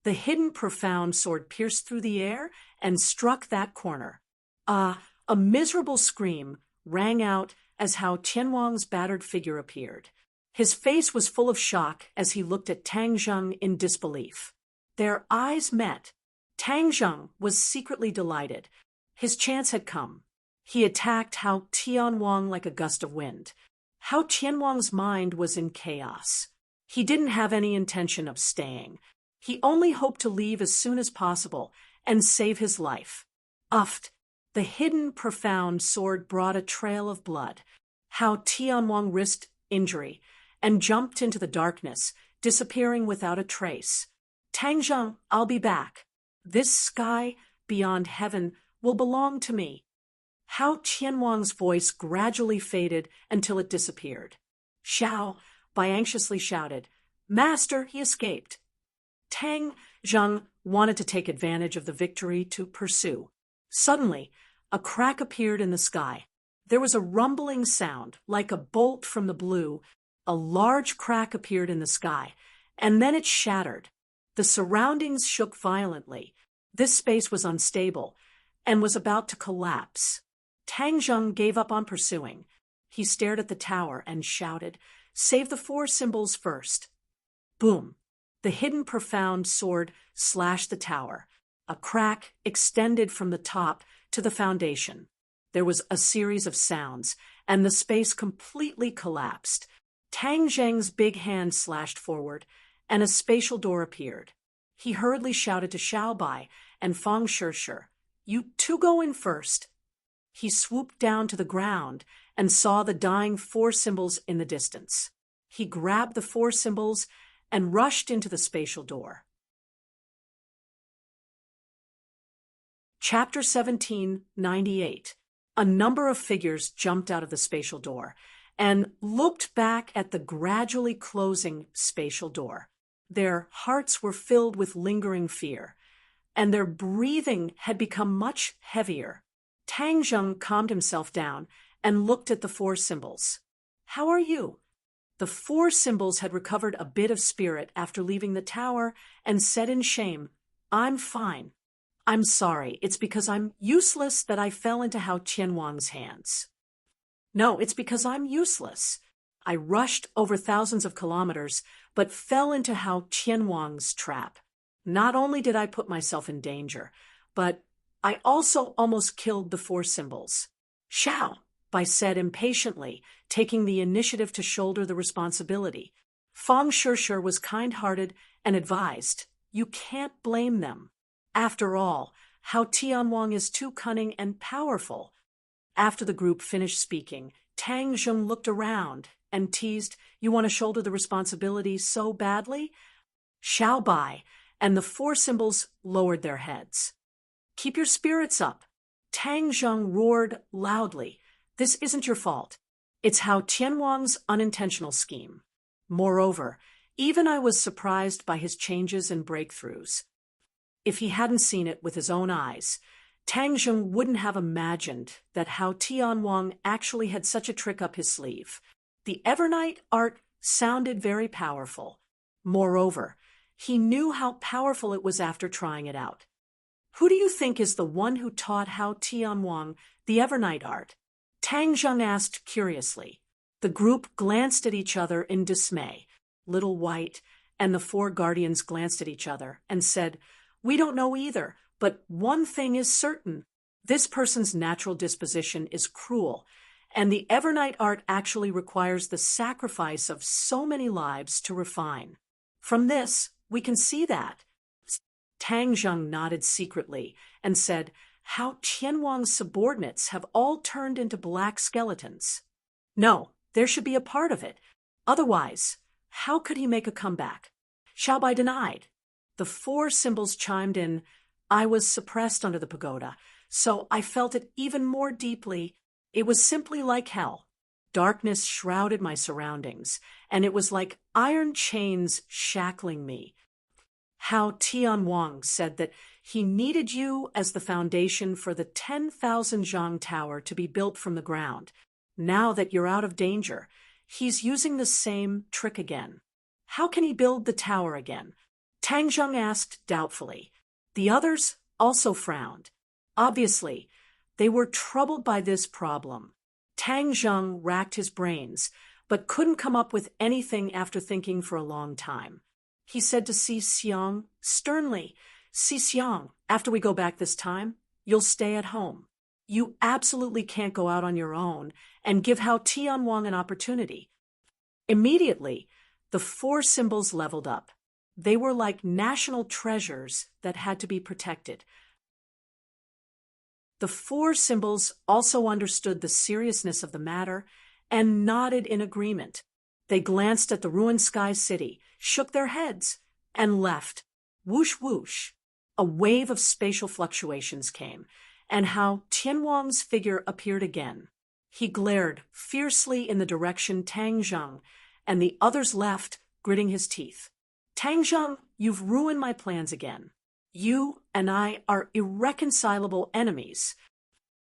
The hidden profound sword pierced through the air and struck that corner. A miserable scream rang out as Hao Tianwang's battered figure appeared. His face was full of shock as he looked at Tang Zheng in disbelief. Their eyes met. Tang Zheng was secretly delighted. His chance had come. He attacked Hao Tianwang like a gust of wind. Hao Tianwang's mind was in chaos. He didn't have any intention of staying. He only hoped to leave as soon as possible and save his life. Uffed. The hidden, profound sword brought a trail of blood. Hao Tianwang risked injury and jumped into the darkness, disappearing without a trace. Tang Zheng, I'll be back. This sky beyond heaven will belong to me. Hao Tianwang's voice gradually faded until it disappeared. Xiao Bai anxiously shouted, "Master, he escaped." Tang Zheng wanted to take advantage of the victory to pursue. Suddenly, a crack appeared in the sky. There was a rumbling sound, like a bolt from the blue. A large crack appeared in the sky, and then it shattered. The surroundings shook violently. This space was unstable and was about to collapse. Tang Zheng gave up on pursuing. He stared at the tower and shouted, "Save the 4 symbols first." Boom! The hidden profound sword slashed the tower. A crack extended from the top to the foundation. There was a series of sounds, and the space completely collapsed. Tang Zheng's big hand slashed forward, and a spatial door appeared. He hurriedly shouted to Xiao Bai and Fang Shishir, "You two go in first." He swooped down to the ground and saw the dying 4 symbols in the distance. He grabbed the 4 symbols and rushed into the spatial door. Chapter 1798. A number of figures jumped out of the spatial door and looked back at the gradually closing spatial door. Their hearts were filled with lingering fear, and their breathing had become much heavier. Tang Zheng calmed himself down and looked at the 4 symbols. "How are you?" The 4 symbols had recovered a bit of spirit after leaving the tower and said in shame, "I'm fine." I'm sorry, it's because I'm useless that I fell into Hao Qianwang's hands. No, it's because I'm useless. I rushed over thousands of kilometers, but fell into Hao Qianwang's trap. Not only did I put myself in danger, but I also almost killed the four symbols. Shao, I said impatiently, taking the initiative to shoulder the responsibility. Fang Shishir was kind-hearted and advised, you can't blame them. After all, Hao Tianwang is too cunning and powerful. After the group finished speaking, Tang Zheng looked around and teased, you want to shoulder the responsibility so badly? Shao Bai and the four symbols lowered their heads. Keep your spirits up. Tang Zheng roared loudly. This isn't your fault. It's Hao Tianwang's unintentional scheme. Moreover, even I was surprised by his changes and breakthroughs. If he hadn't seen it with his own eyes, Tang Zheng wouldn't have imagined that Hao Tianwang actually had such a trick up his sleeve. The Evernight art sounded very powerful. Moreover, he knew how powerful it was after trying it out. Who do you think is the one who taught Hao Tianwang the Evernight art? Tang Zheng asked curiously. The group glanced at each other in dismay. Little White and the four guardians glanced at each other and said, we don't know either, but one thing is certain. This person's natural disposition is cruel, and the Evernight art actually requires the sacrifice of so many lives to refine. From this, we can see that. Tang Zheng nodded secretly and said, Hao Tianwang's subordinates have all turned into black skeletons. No, there should be a part of it. Otherwise, how could he make a comeback? Shao Bai denied. The four symbols chimed in, I was suppressed under the pagoda, so I felt it even more deeply. It was simply like hell. Darkness shrouded my surroundings, and it was like iron chains shackling me. Hao Tianwang said that he needed you as the foundation for the 10,000 Zhang Tower to be built from the ground. Now that you're out of danger, he's using the same trick again. How can he build the tower again? Tang Zheng asked doubtfully. The others also frowned. Obviously, they were troubled by this problem. Tang Zheng racked his brains, but couldn't come up with anything after thinking for a long time. He said to Si Xiang sternly, Si Xiang, after we go back this time, you'll stay at home. You absolutely can't go out on your own and give Hao Tianwang an opportunity. Immediately, the four symbols leveled up. They were like national treasures that had to be protected. The four symbols also understood the seriousness of the matter and nodded in agreement. They glanced at the ruined sky city, shook their heads, and left. Whoosh whoosh. A wave of spatial fluctuations came, and Hao Tianwang's figure appeared again. He glared fiercely in the direction Tang Zheng, and the others left, gritting his teeth. Tang Zheng, you've ruined my plans again. You and I are irreconcilable enemies.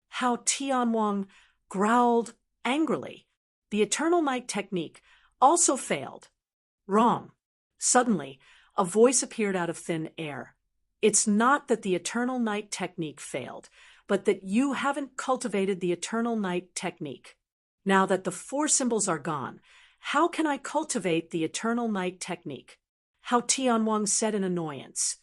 Hao Tianwang growled angrily. The Eternal Night technique also failed. Wrong. Suddenly, a voice appeared out of thin air. It's not that the Eternal Night technique failed, but that you haven't cultivated the Eternal Night technique. Now that the four symbols are gone, how can I cultivate the Eternal Night technique? Hao Tianwang said in annoyance.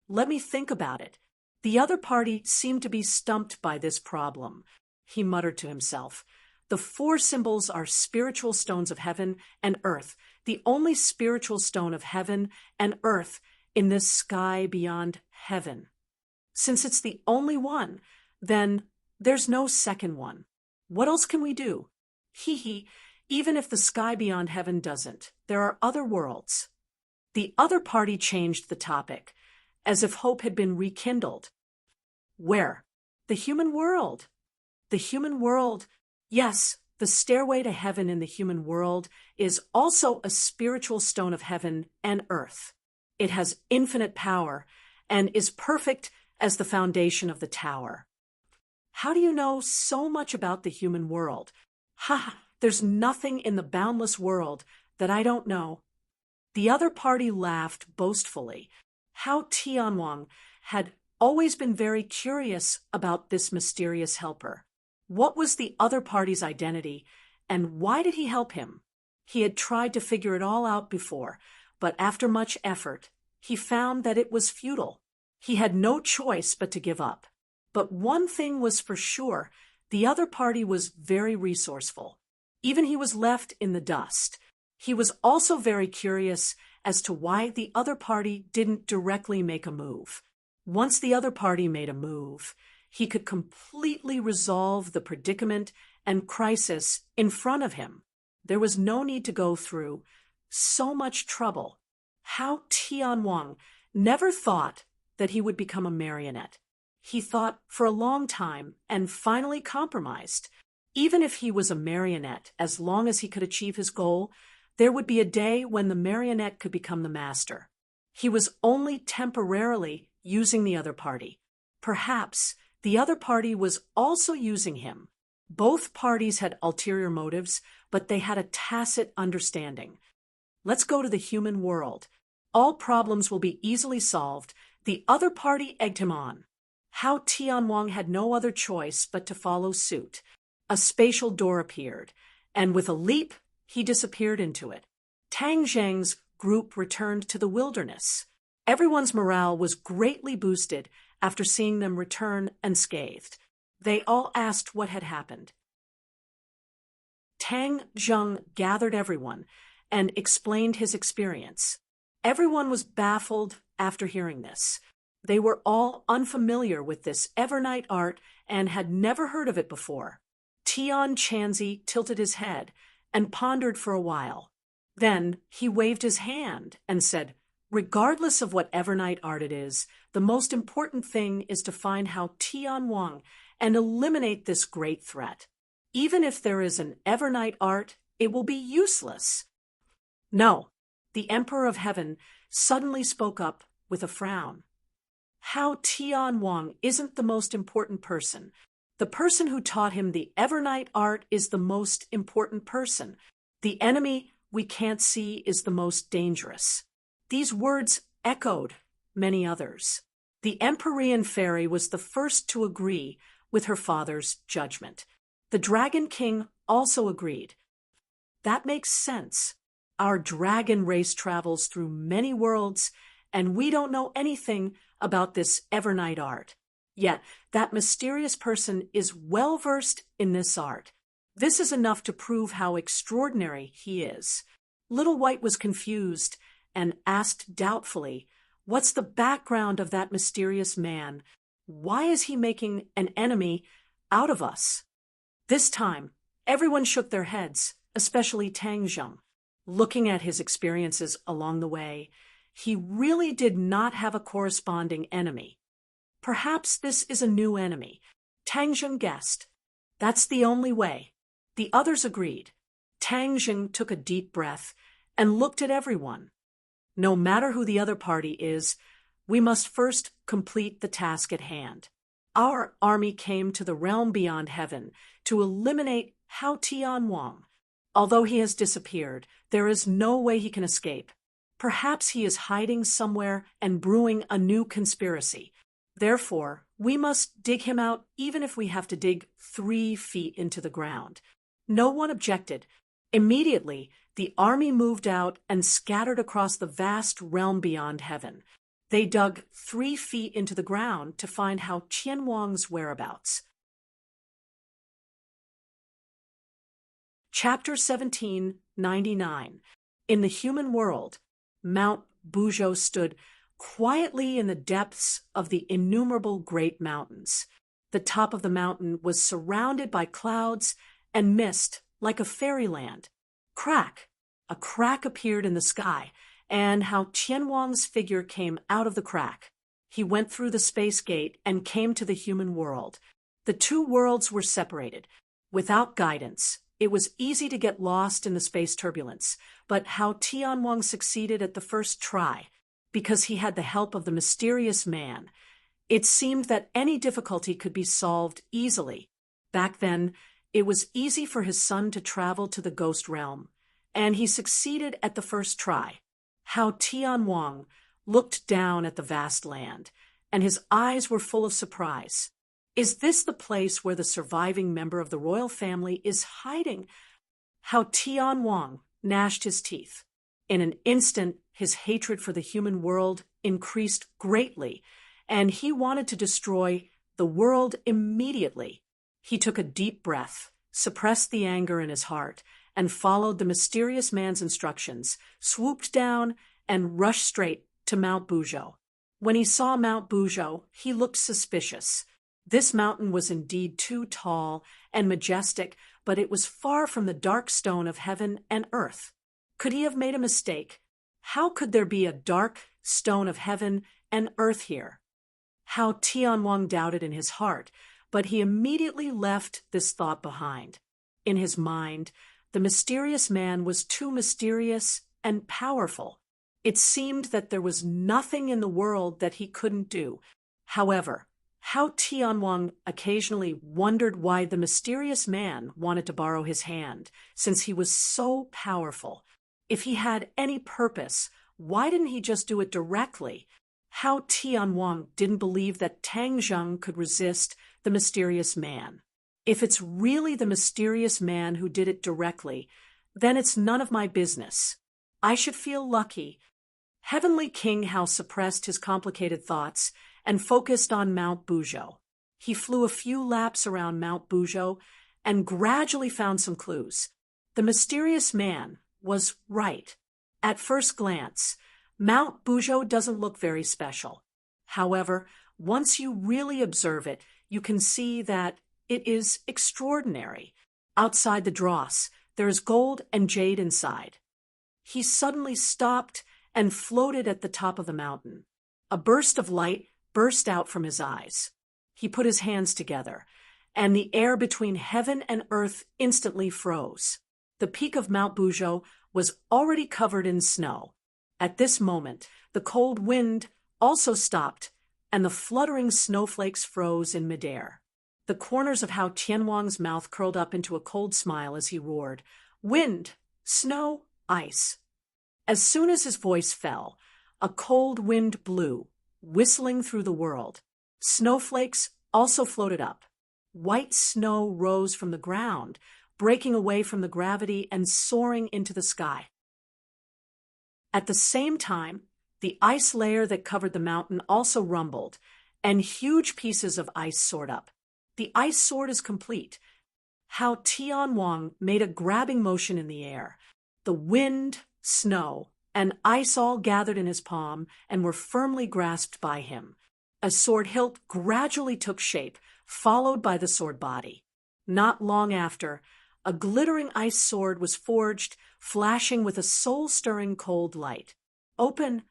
Let me think about it. The other party seemed to be stumped by this problem. He muttered to himself. The four symbols are spiritual stones of heaven and earth, the only spiritual stone of heaven and earth in this sky beyond heaven. Since it's the only one, then there's no second one. What else can we do? Even if the sky beyond heaven doesn't, there are other worlds. The other party changed the topic, as if hope had been rekindled. Where? The human world. The human world. Yes, the stairway to heaven in the human world is also a spiritual stone of heaven and earth. It has infinite power and is perfect as the foundation of the tower. How do you know so much about the human world? There's nothing in the boundless world that I don't know. The other party laughed boastfully. Hao Tianwang had always been very curious about this mysterious helper. What was the other party's identity, and why did he help him? He had tried to figure it all out before, but after much effort, he found that it was futile. He had no choice but to give up. But one thing was for sure, the other party was very resourceful. Even he was left in the dust. He was also very curious as to why the other party didn't directly make a move. Once the other party made a move, he could completely resolve the predicament and crisis in front of him. There was no need to go through so much trouble. How Tianwang never thought that he would become a marionette. He thought for a long time and finally compromised. Even if he was a marionette, as long as he could achieve his goal, there would be a day when the marionette could become the master. He was only temporarily using the other party. Perhaps the other party was also using him. Both parties had ulterior motives, but they had a tacit understanding. Let's go to the human world. All problems will be easily solved. The other party egged him on. How Tianwang had no other choice but to follow suit. A spatial door appeared, and with a leap, he disappeared into it. Tang Zheng's group returned to the wilderness. Everyone's morale was greatly boosted after seeing them return unscathed. They all asked what had happened. Tang Zheng gathered everyone and explained his experience. Everyone was baffled after hearing this. They were all unfamiliar with this Evernight art and had never heard of it before. Tian Chanzi tilted his head and pondered for a while. Then he waved his hand and said, "Regardless of what Evernight art it is, the most important thing is to find how Tianwang and eliminate this great threat. Even if there is an Evernight art, it will be useless." No, the Emperor of Heaven suddenly spoke up with a frown. How Tianwang isn't the most important person. The person who taught him the Evernight art is the most important person. The enemy we can't see is the most dangerous. These words echoed many others. The Empyrean fairy was the first to agree with her father's judgment. The Dragon King also agreed. That makes sense. Our dragon race travels through many worlds, and we don't know anything about this Evernight art. Yet, that mysterious person is well-versed in this art. This is enough to prove how extraordinary he is. Little White was confused and asked doubtfully, "What's the background of that mysterious man? Why is he making an enemy out of us?" This time, everyone shook their heads, especially Tang Zheng. Looking at his experiences along the way, he really did not have a corresponding enemy. Perhaps this is a new enemy. Tang Zheng guessed. That's the only way. The others agreed. Tang Zheng took a deep breath and looked at everyone. No matter who the other party is, we must first complete the task at hand. Our army came to the realm beyond heaven to eliminate Hao Tianwang. Although he has disappeared, there is no way he can escape. Perhaps he is hiding somewhere and brewing a new conspiracy. Therefore, we must dig him out even if we have to dig 3 feet into the ground. No one objected. Immediately, the army moved out and scattered across the vast realm beyond heaven. They dug 3 feet into the ground to find Hao Tianwang's whereabouts. Chapter 1799. In the human world, Mount Buzhou stood quietly in the depths of the innumerable great mountains. The top of the mountain was surrounded by clouds and mist like a fairyland. Crack! A crack appeared in the sky, and Hao Tianwang's figure came out of the crack. He went through the space gate and came to the human world. The 2 worlds were separated. Without guidance, it was easy to get lost in the space turbulence, but Hao Tianwang succeeded at the first try, because he had the help of the mysterious man. It seemed that any difficulty could be solved easily. Back then, it was easy for his son to travel to the ghost realm, and he succeeded at the first try. Hao Tianwang looked down at the vast land, and his eyes were full of surprise. Is this the place where the surviving member of the royal family is hiding? How Tianwang gnashed his teeth. In an instant, his hatred for the human world increased greatly, and he wanted to destroy the world immediately. He took a deep breath, suppressed the anger in his heart, and followed the mysterious man's instructions, swooped down, and rushed straight to Mount Buzhou. When he saw Mount Buzhou, he looked suspicious. This mountain was indeed too tall and majestic, but it was far from the dark stone of heaven and earth. Could he have made a mistake? How could there be a dark stone of heaven and earth here? How Tianwang doubted in his heart, but he immediately left this thought behind. In his mind, the mysterious man was too mysterious and powerful. It seemed that there was nothing in the world that he couldn't do. However, how Tianwang occasionally wondered why the mysterious man wanted to borrow his hand, since he was so powerful. If he had any purpose, why didn't he just do it directly? How Tianwang didn't believe that Tang Zheng could resist the mysterious man. If it's really the mysterious man who did it directly, then it's none of my business. I should feel lucky. Heavenly King Hao suppressed his complicated thoughts and focused on Mount Buzhou. He flew a few laps around Mount Buzhou and gradually found some clues. The mysterious man was right. At first glance, Mount Buzhou doesn't look very special. However, once you really observe it, you can see that it is extraordinary. Outside the dross, there is gold and jade inside. He suddenly stopped and floated at the top of the mountain. A burst of light burst out from his eyes. He put his hands together, and the air between heaven and earth instantly froze. The peak of Mount Buzhou was already covered in snow. At this moment, the cold wind also stopped, and the fluttering snowflakes froze in midair. The corners of Hao Tianwang's mouth curled up into a cold smile as he roared, "Wind, snow, ice." As soon as his voice fell, a cold wind blew, whistling through the world. Snowflakes also floated up. White snow rose from the ground, breaking away from the gravity and soaring into the sky. At the same time, the ice layer that covered the mountain also rumbled, and huge pieces of ice soared up. The ice sword is complete. Hao Tianwang made a grabbing motion in the air. The wind, snow, and ice all gathered in his palm and were firmly grasped by him. A sword hilt gradually took shape, followed by the sword body. Not long after, a glittering ice sword was forged, flashing with a soul-stirring cold light. "Open!"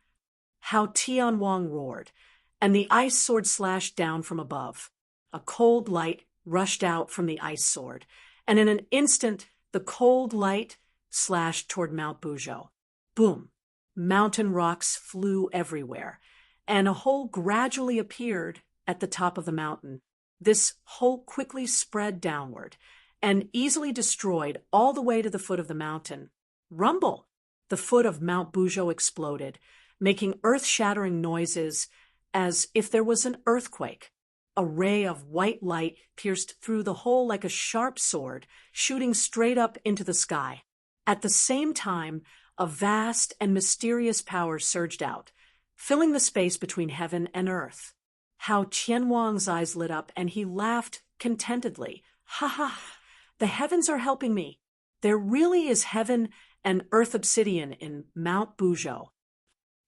Hao Tianwang roared, and the ice sword slashed down from above. A cold light rushed out from the ice sword, and in an instant, the cold light slashed toward Mount Buzhou. Boom! Mountain rocks flew everywhere, and a hole gradually appeared at the top of the mountain. This hole quickly spread downward and easily destroyed all the way to the foot of the mountain. Rumble! The foot of Mount Buzhou exploded, making earth-shattering noises as if there was an earthquake. A ray of white light pierced through the hole like a sharp sword, shooting straight up into the sky. At the same time, a vast and mysterious power surged out, filling the space between heaven and earth. Hao Tianwang's eyes lit up, and he laughed contentedly. "Ha ha! The heavens are helping me. There really is heaven and earth obsidian in Mount Buzhou."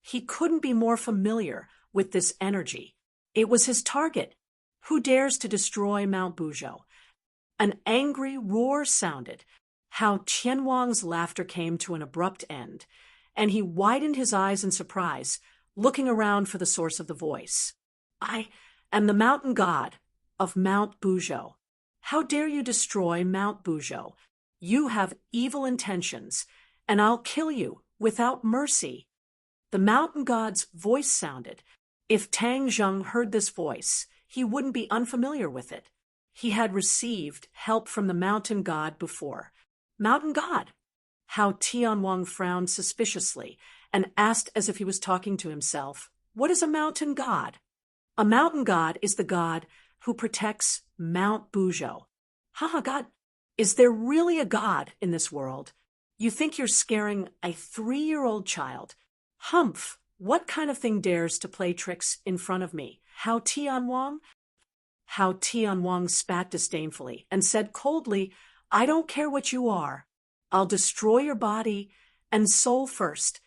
He couldn't be more familiar with this energy. It was his target. Who dares to destroy Mount Buzhou? An angry roar sounded. Hao Tianwang's laughter came to an abrupt end, and he widened his eyes in surprise, looking around for the source of the voice. "I am the mountain god of Mount Buzhou. How dare you destroy Mount Buzhou? You have evil intentions, and I'll kill you without mercy." The mountain god's voice sounded. If Tang Zheng heard this voice, he wouldn't be unfamiliar with it. He had received help from the mountain god before. "Mountain god?" Hao Tianwang frowned suspiciously and asked as if he was talking to himself, "What is a mountain god?" A mountain god is the god who protects Mount Bujo. Haha, God, is there really a god in this world? You think you're scaring a 3-year-old child? Humph, what kind of thing dares to play tricks in front of me? Hao Tianwang? Hao Tianwang spat disdainfully and said coldly, I don't care what you are. I'll destroy your body and soul first.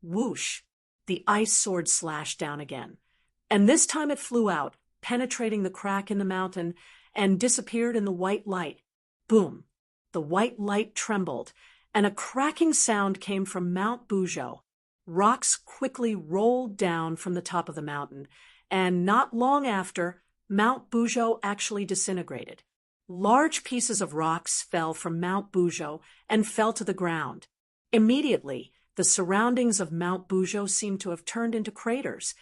Whoosh! The ice sword slashed down again. And this time it flew out, penetrating the crack in the mountain, and disappeared in the white light. Boom! The white light trembled, and a cracking sound came from Mount Bujo. Rocks quickly rolled down from the top of the mountain, and not long after, Mount Bujo actually disintegrated. Large pieces of rocks fell from Mount Bujo and fell to the ground. Immediately, the surroundings of Mount Bujo seemed to have turned into craters,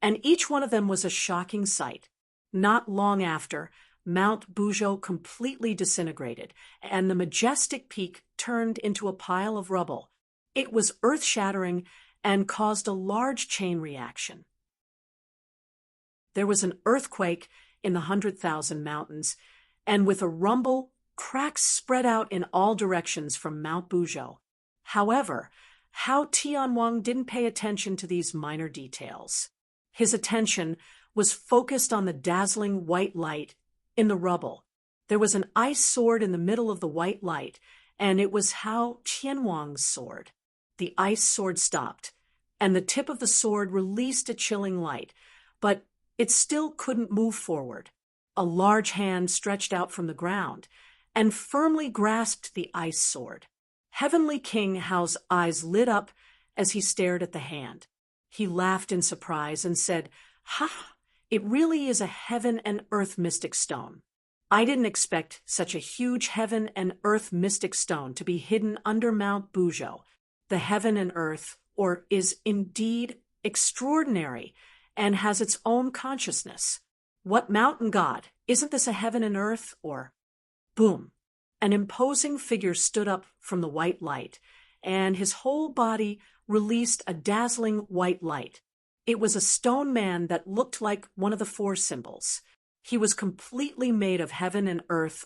and each one of them was a shocking sight. Not long after, Mount Bujo completely disintegrated, and the majestic peak turned into a pile of rubble. It was earth-shattering and caused a large chain reaction. There was an earthquake in the 100,000 mountains, and with a rumble, cracks spread out in all directions from Mount Bujo. However, Hao Tianwang didn't pay attention to these minor details. His attention was focused on the dazzling white light in the rubble. There was an ice sword in the middle of the white light, and it was Hao Tianwang's sword. The ice sword stopped, and the tip of the sword released a chilling light, but it still couldn't move forward. A large hand stretched out from the ground and firmly grasped the ice sword. Heavenly King Hao's eyes lit up as he stared at the hand. He laughed in surprise and said, "Ha! It really is a heaven and earth mystic stone. I didn't expect such a huge heaven and earth mystic stone to be hidden under Mount Bujo. The heaven and earth, is indeed extraordinary and has its own consciousness. What mountain god? Isn't this a heaven and earth, Boom! An imposing figure stood up from the white light, and his whole body released a dazzling white light. It was a stone man that looked like one of the 4 symbols. He was completely made of heaven and earth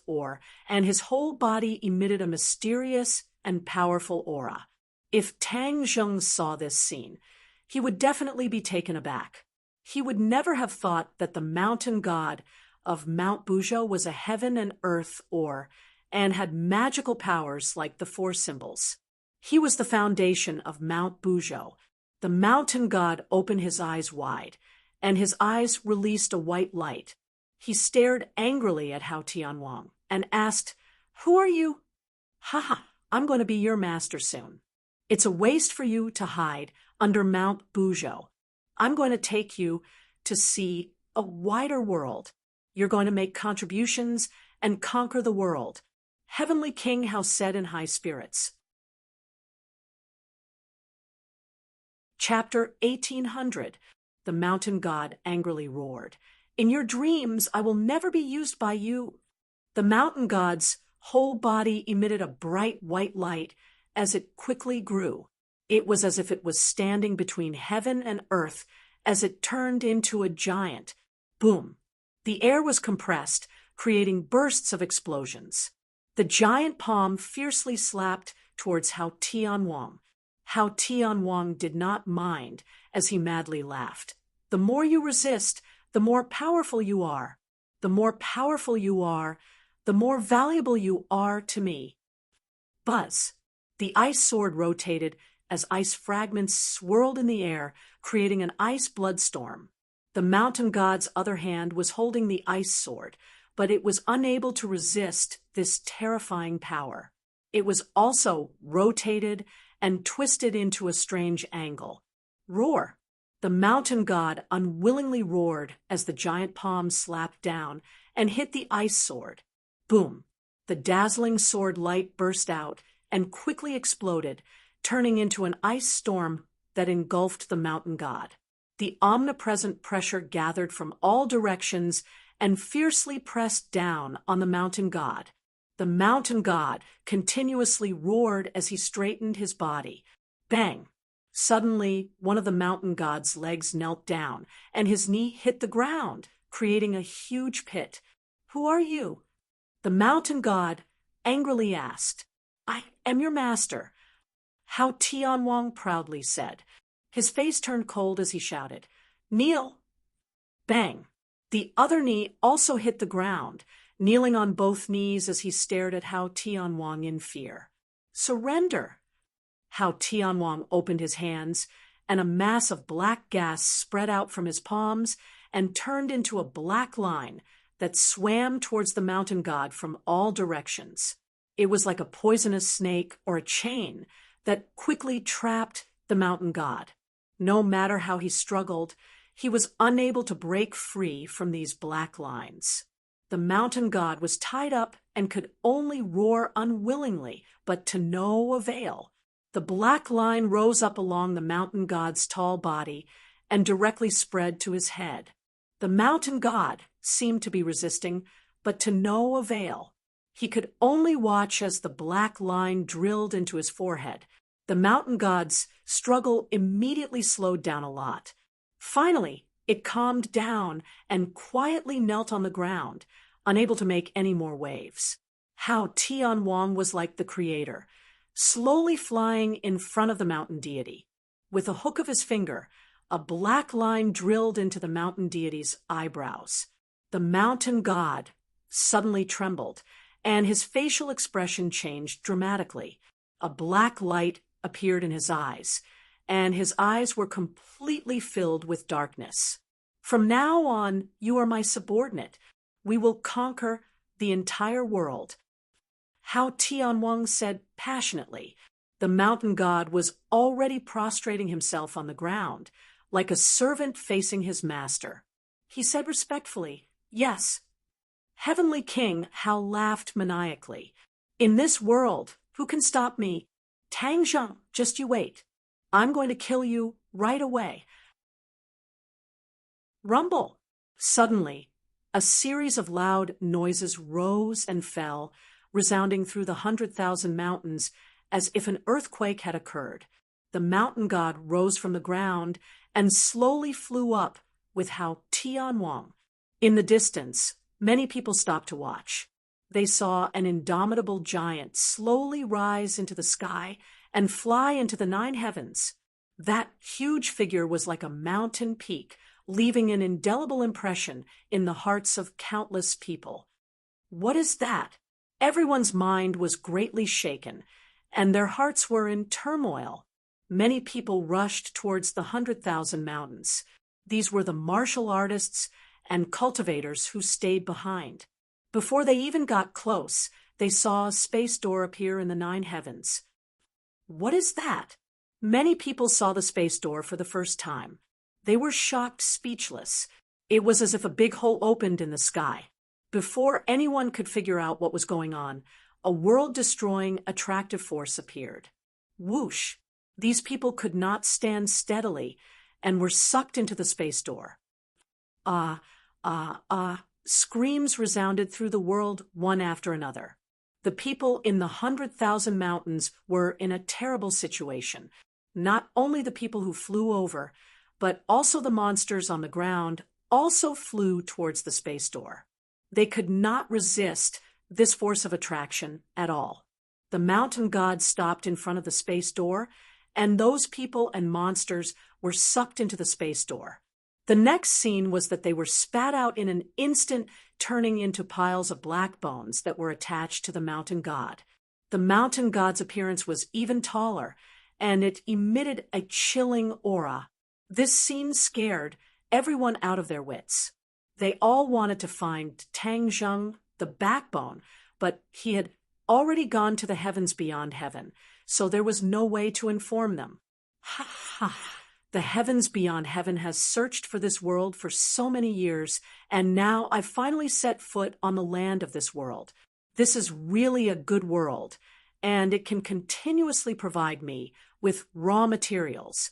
and his whole body emitted a mysterious and powerful aura. If Tang Zheng saw this scene, he would definitely be taken aback. He would never have thought that the mountain god of Mount Bujo was a heaven and earth and had magical powers like the 4 symbols. He was the foundation of Mount Bujo. The mountain god opened his eyes wide, and his eyes released a white light. He stared angrily at Hao Tianwang and asked, "Who are you?" "Haha, I'm going to be your master soon. It's a waste for you to hide under Mount Bujo. I'm going to take you to see a wider world. You're going to make contributions and conquer the world." Heavenly King Hao said in high spirits. Chapter 1800. The mountain god angrily roared, "In your dreams, I will never be used by you." The mountain god's whole body emitted a bright white light as it quickly grew. It was as if it was standing between heaven and earth as it turned into a giant. Boom! The air was compressed, creating bursts of explosions. The giant palm fiercely slapped towards Hao Tianwang. Hao Tianwang did not mind as he madly laughed. "The more you resist, the more powerful you are. The more powerful you are, the more valuable you are to me." Buzz! The ice sword rotated as ice fragments swirled in the air, creating an ice bloodstorm. The mountain god's other hand was holding the ice sword, but it was unable to resist this terrifying power. It was also rotated and twisted into a strange angle. Roar! The mountain god unwillingly roared as the giant palm slapped down and hit the ice sword. Boom! The dazzling sword light burst out and quickly exploded, turning into an ice storm that engulfed the mountain god. The omnipresent pressure gathered from all directions and fiercely pressed down on the mountain god. The mountain god continuously roared as he straightened his body. Bang! Suddenly, one of the mountain god's legs knelt down, and his knee hit the ground, creating a huge pit. "Who are you?" the mountain god angrily asked. "I am your master," Hao Tianwang proudly said. His face turned cold as he shouted, "Kneel!" Bang! The other knee also hit the ground, kneeling on both knees as he stared at Hao Tianwang in fear. "Surrender!" Hao Tianwang opened his hands, and a mass of black gas spread out from his palms and turned into a black line that swam towards the mountain god from all directions. It was like a poisonous snake or a chain that quickly trapped the mountain god. No matter how he struggled, he was unable to break free from these black lines. The mountain god was tied up and could only roar unwillingly, but to no avail. The black line rose up along the mountain god's tall body and directly spread to his head. The mountain god seemed to be resisting, but to no avail. He could only watch as the black line drilled into his forehead. The mountain god's struggle immediately slowed down a lot. Finally, it calmed down and quietly knelt on the ground, unable to make any more waves. Hao Tianwang was like the creator, slowly flying in front of the mountain deity. With a hook of his finger, a black line drilled into the mountain deity's eyebrows. The mountain god suddenly trembled, and his facial expression changed dramatically. A black light appeared in his eyes, and his eyes were completely filled with darkness. "From now on, you are my subordinate. We will conquer the entire world," Hao Tianwang said passionately. The mountain god was already prostrating himself on the ground, like a servant facing his master. He said respectfully, "Yes." Heavenly King Hao laughed maniacally. "In this world, who can stop me? Tang Zheng, just you wait. I'm going to kill you right away." Rumble! Suddenly, a series of loud noises rose and fell, resounding through the 100,000 mountains as if an earthquake had occurred. The mountain god rose from the ground and slowly flew up with Hao Tianwang. In the distance, many people stopped to watch. They saw an indomitable giant slowly rise into the sky and fly into the 9 heavens. That huge figure was like a mountain peak, leaving an indelible impression in the hearts of countless people. What is that? Everyone's mind was greatly shaken, and their hearts were in turmoil. Many people rushed towards the 100,000 mountains. These were the martial artists and cultivators who stayed behind. Before they even got close, they saw a space door appear in the 9 heavens. What is that? Many people saw the space door for the first time. They were shocked, speechless. It was as if a big hole opened in the sky. Before anyone could figure out what was going on, a world-destroying attractive force appeared. Whoosh! These people could not stand steadily and were sucked into the space door. Screams resounded through the world one after another. The people in the 100,000 mountains were in a terrible situation. Not only the people who flew over, but also the monsters on the ground also flew towards the space door. They could not resist this force of attraction at all. The mountain god stopped in front of the space door, and those people and monsters were sucked into the space door. The next scene was that they were spat out in an instant, turning into piles of black bones that were attached to the mountain god. The mountain god's appearance was even taller, and it emitted a chilling aura. This scene scared everyone out of their wits. They all wanted to find Tang Zheng, the backbone, but he had already gone to the heavens beyond heaven, so there was no way to inform them. Ha ha! The heavens beyond heaven has searched for this world for so many years, and now I've finally set foot on the land of this world. This is really a good world, and it can continuously provide me with raw materials.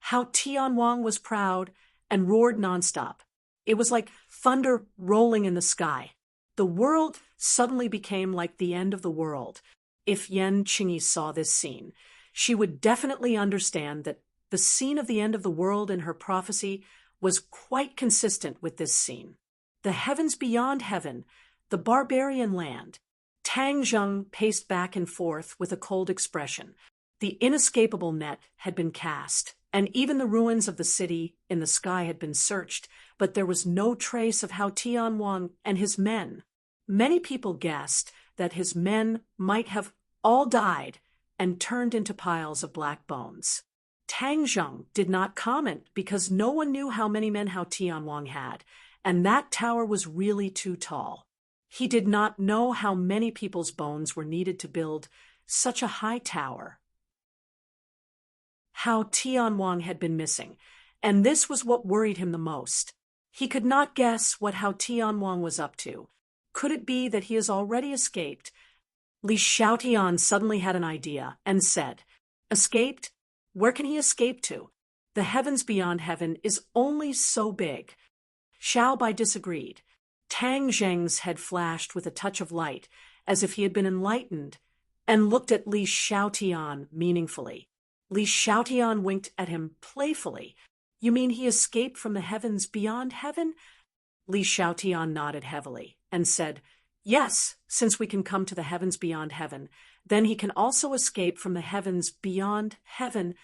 Hao Tianwang was proud and roared nonstop. It was like thunder rolling in the sky. The world suddenly became like the end of the world. If Yan Qingyi saw this scene, she would definitely understand that the scene of the end of the world in her prophecy was quite consistent with this scene. The heavens beyond heaven, the barbarian land. Tang Zheng paced back and forth with a cold expression. The inescapable net had been cast, and even the ruins of the city in the sky had been searched, but there was no trace of Hao Tianwang and his men. Many people guessed that his men might have all died and turned into piles of black bones. Tang Zheng did not comment because no one knew how many men Hao Tianwang had, and that tower was really too tall. He did not know how many people's bones were needed to build such a high tower. Hao Tianwang had been missing, and this was what worried him the most. He could not guess what Hao Tianwang was up to. Could it be that he has already escaped? Li Xiaotian suddenly had an idea and said, "Escaped? Where can he escape to? The heavens beyond heaven is only so big." Xiao Bai disagreed. Tang Zheng's head flashed with a touch of light, as if he had been enlightened, and looked at Li Xiaotian meaningfully. Li Xiaotian winked at him playfully. "You mean he escaped from the heavens beyond heaven?" Li Xiaotian nodded heavily and said, "Yes, since we can come to the heavens beyond heaven, then he can also escape from the heavens beyond heaven."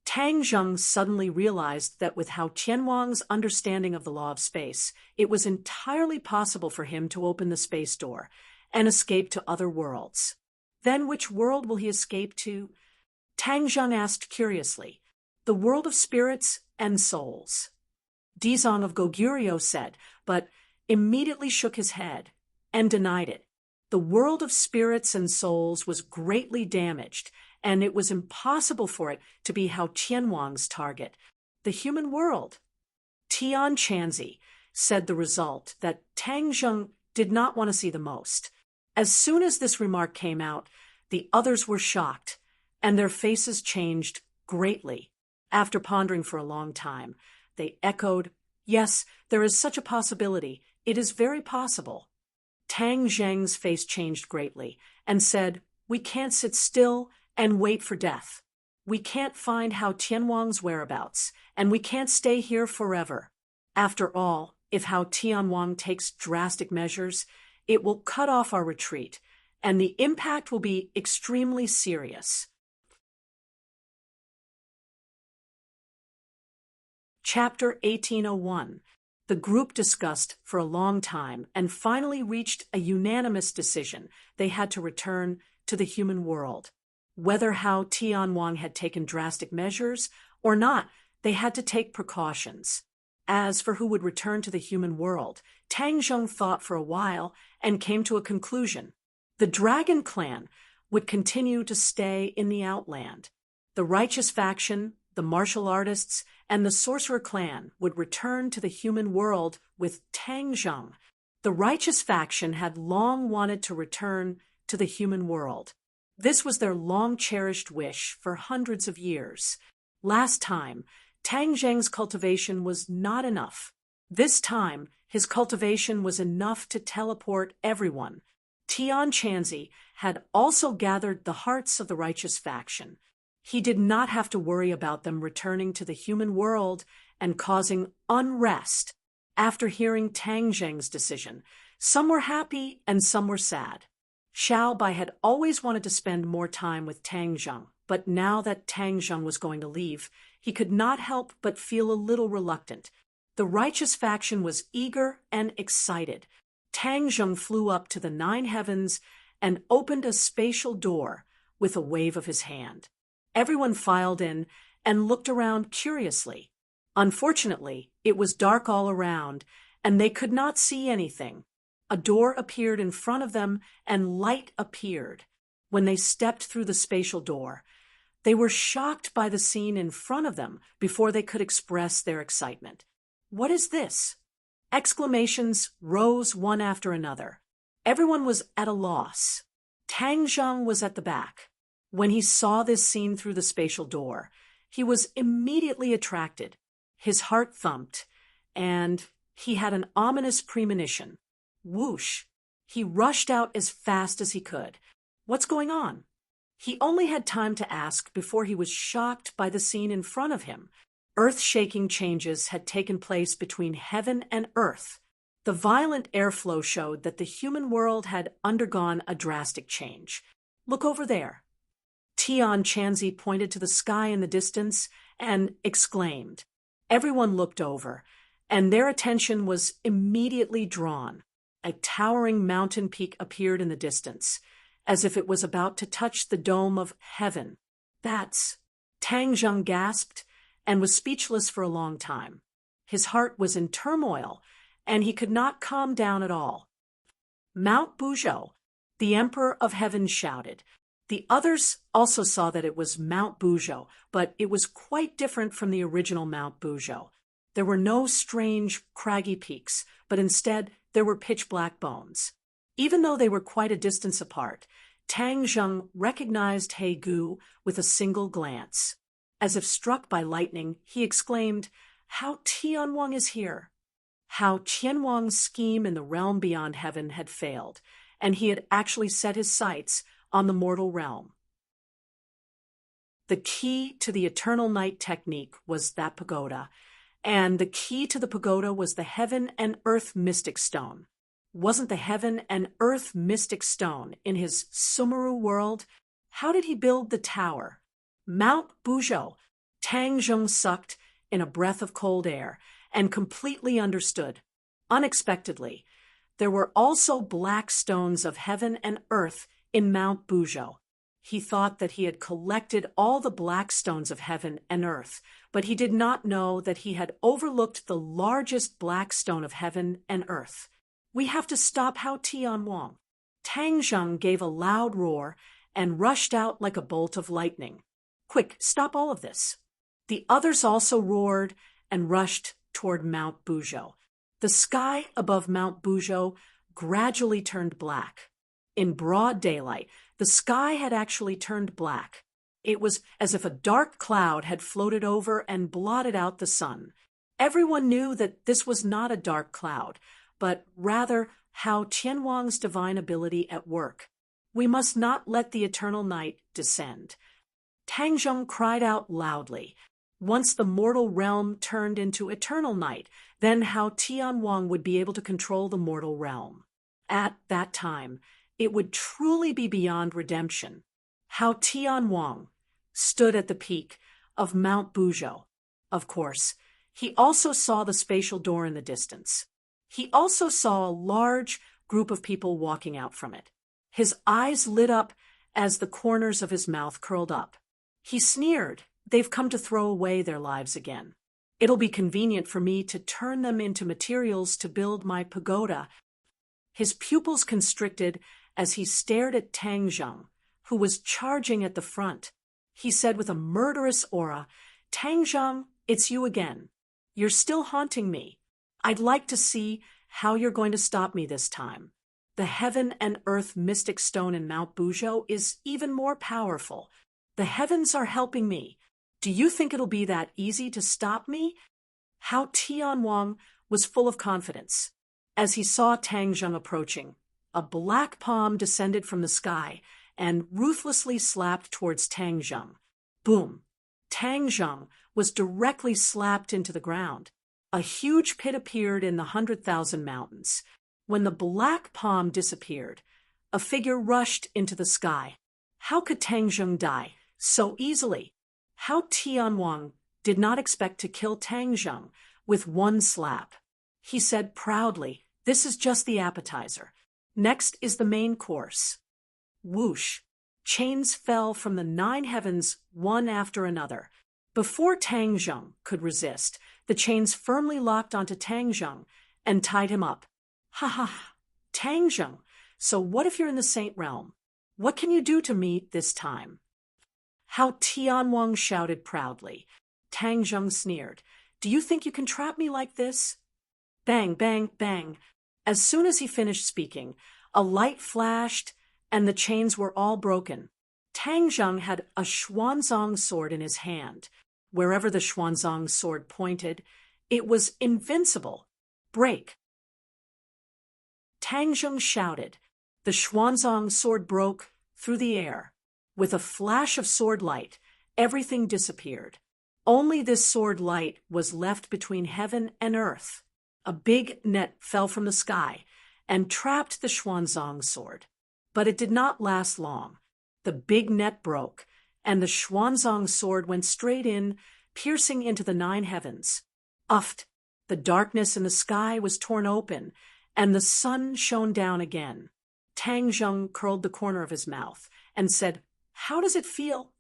Tang Zheng suddenly realized that with Hao Tianwang's understanding of the law of space, it was entirely possible for him to open the space door and escape to other worlds. Then which world will he escape to? Tang Zheng asked curiously. "The world of spirits and souls." Dizong of Goguryeo said, but immediately shook his head and denied it. The world of spirits and souls was greatly damaged, and it was impossible for it to be Hao Tianwang's target. The human world. Tian Chanzi said the result that Tang Zheng did not want to see the most. As soon as this remark came out, the others were shocked, and their faces changed greatly. After pondering for a long time, they echoed, "Yes, there is such a possibility. It is very possible." Tang Zheng's face changed greatly and said, "We can't sit still and wait for death. We can't find Hao Tianwang's whereabouts, and we can't stay here forever. After all, if Hao Tianwang takes drastic measures, it will cut off our retreat, and the impact will be extremely serious." Chapter 1801. The group discussed for a long time and finally reached a unanimous decision. They had to return to the human world. Whether Hao Tianwang had taken drastic measures or not, they had to take precautions. As for who would return to the human world, Tang Zheng thought for a while and came to a conclusion. The Dragon Clan would continue to stay in the Outland. The Righteous Faction, the Martial Artists, and the Sorcerer Clan would return to the human world with Tang Zheng. The Righteous Faction had long wanted to return to the human world. This was their long-cherished wish for hundreds of years. Last time, Tang Zheng's cultivation was not enough. This time, his cultivation was enough to teleport everyone. Tian Chanzi had also gathered the hearts of the Righteous Faction. He did not have to worry about them returning to the human world and causing unrest. After hearing Tang Zheng's decision, some were happy and some were sad. Xiao Bai had always wanted to spend more time with Tang Zheng, but now that Tang Zheng was going to leave, he could not help but feel a little reluctant. The Righteous Faction was eager and excited. Tang Zheng flew up to the 9 heavens and opened a spatial door with a wave of his hand. Everyone filed in and looked around curiously. Unfortunately, it was dark all around, and they could not see anything. A door appeared in front of them, and light appeared. When they stepped through the spatial door, they were shocked by the scene in front of them before they could express their excitement. "What is this?" Exclamations rose one after another. Everyone was at a loss. Tang Zheng was at the back. When he saw this scene through the spatial door, he was immediately attracted. His heart thumped, and he had an ominous premonition. Whoosh! He rushed out as fast as he could. "What's going on?" He only had time to ask before he was shocked by the scene in front of him. Earth-shaking changes had taken place between heaven and earth. The violent airflow showed that the human world had undergone a drastic change. "Look over there." Tian Chanzi pointed to the sky in the distance and exclaimed. Everyone looked over, and their attention was immediately drawn. A towering mountain peak appeared in the distance, as if it was about to touch the dome of heaven. "That's—" Tang Zheng gasped and was speechless for a long time. His heart was in turmoil, and he could not calm down at all. "Mount Buzhou," the Emperor of Heaven shouted. The others also saw that it was Mount Buzhou, but it was quite different from the original Mount Buzhou. There were no strange, craggy peaks, but instead there were pitch-black bones. Even though they were quite a distance apart, Tang Zheng recognized He Gu with a single glance. As if struck by lightning, he exclaimed, "How Tianwang is here!" How Qianwang's scheme in the realm beyond heaven had failed, and he had actually set his sights on the mortal realm. The key to the eternal night technique was that pagoda, and the key to the pagoda was the heaven and earth mystic stone. Wasn't the heaven and earth mystic stone in his Sumeru world? How did he build the tower? Mount Buzhou. Tang Zheng sucked in a breath of cold air and completely understood. Unexpectedly, there were also black stones of heaven and earth in Mount Buzhou. He thought that he had collected all the black stones of heaven and earth, but he did not know that he had overlooked the largest black stone of heaven and earth. "We have to stop Hao Tianwang." Tang Zheng gave a loud roar and rushed out like a bolt of lightning. "Quick, stop all of this." The others also roared and rushed toward Mount Buzhou. The sky above Mount Buzhou gradually turned black. In broad daylight, the sky had actually turned black. It was as if a dark cloud had floated over and blotted out the sun. Everyone knew that this was not a dark cloud, but rather Hao Tianwang's divine ability at work. "We must not let the eternal night descend." Tang Zheng cried out loudly. Once the mortal realm turned into eternal night, then Hao Tianwang would be able to control the mortal realm. At that time, it would truly be beyond redemption. Hao Tianwang stood at the peak of Mount Buzhou. Of course, he also saw the spatial door in the distance. He also saw a large group of people walking out from it. His eyes lit up as the corners of his mouth curled up. He sneered. "They've come to throw away their lives again. It'll be convenient for me to turn them into materials to build my pagoda." His pupils constricted as he stared at Tang Zheng, who was charging at the front. He said with a murderous aura, "Tang Zheng, it's you again. You're still haunting me. I'd like to see how you're going to stop me this time. The heaven and earth mystic stone in Mount Buzhou is even more powerful. The heavens are helping me. Do you think it'll be that easy to stop me?" Hao Tianwang was full of confidence. As he saw Tang Zheng approaching, a black palm descended from the sky and ruthlessly slapped towards Tang Zheng. Boom! Tang Zheng was directly slapped into the ground. A huge pit appeared in the 100,000 mountains. When the black palm disappeared, a figure rushed into the sky. How could Tang Zheng die so easily? Hao Tianwang did not expect to kill Tang Zheng with one slap. He said proudly, "This is just the appetizer. Next is the main course." Whoosh! Chains fell from the 9 heavens one after another. Before Tang Zheng could resist, the chains firmly locked onto Tang Zheng and tied him up. "Ha ha! Tang Zheng, so what if you're in the Saint Realm? What can you do to me this time?" Hao Tianwang shouted proudly. Tang Zheng sneered. "Do you think you can trap me like this?" Bang, bang, bang. As soon as he finished speaking, a light flashed and the chains were all broken. Tang Zheng had a Xuanzang sword in his hand. Wherever the Xuanzang sword pointed, it was invincible. "Break!" Tang Zheng shouted. The Xuanzang sword broke through the air. With a flash of sword light, everything disappeared. Only this sword light was left between heaven and earth. A big net fell from the sky and trapped the Xuanzang sword. But it did not last long. The big net broke, and the Xuanzang sword went straight in, piercing into the 9 heavens. Uft! The darkness in the sky was torn open, and the sun shone down again. Tang Zheng curled the corner of his mouth and said, "How does it feel?"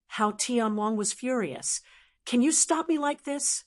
Hao Tianwang was furious. "Can you stop me like this?"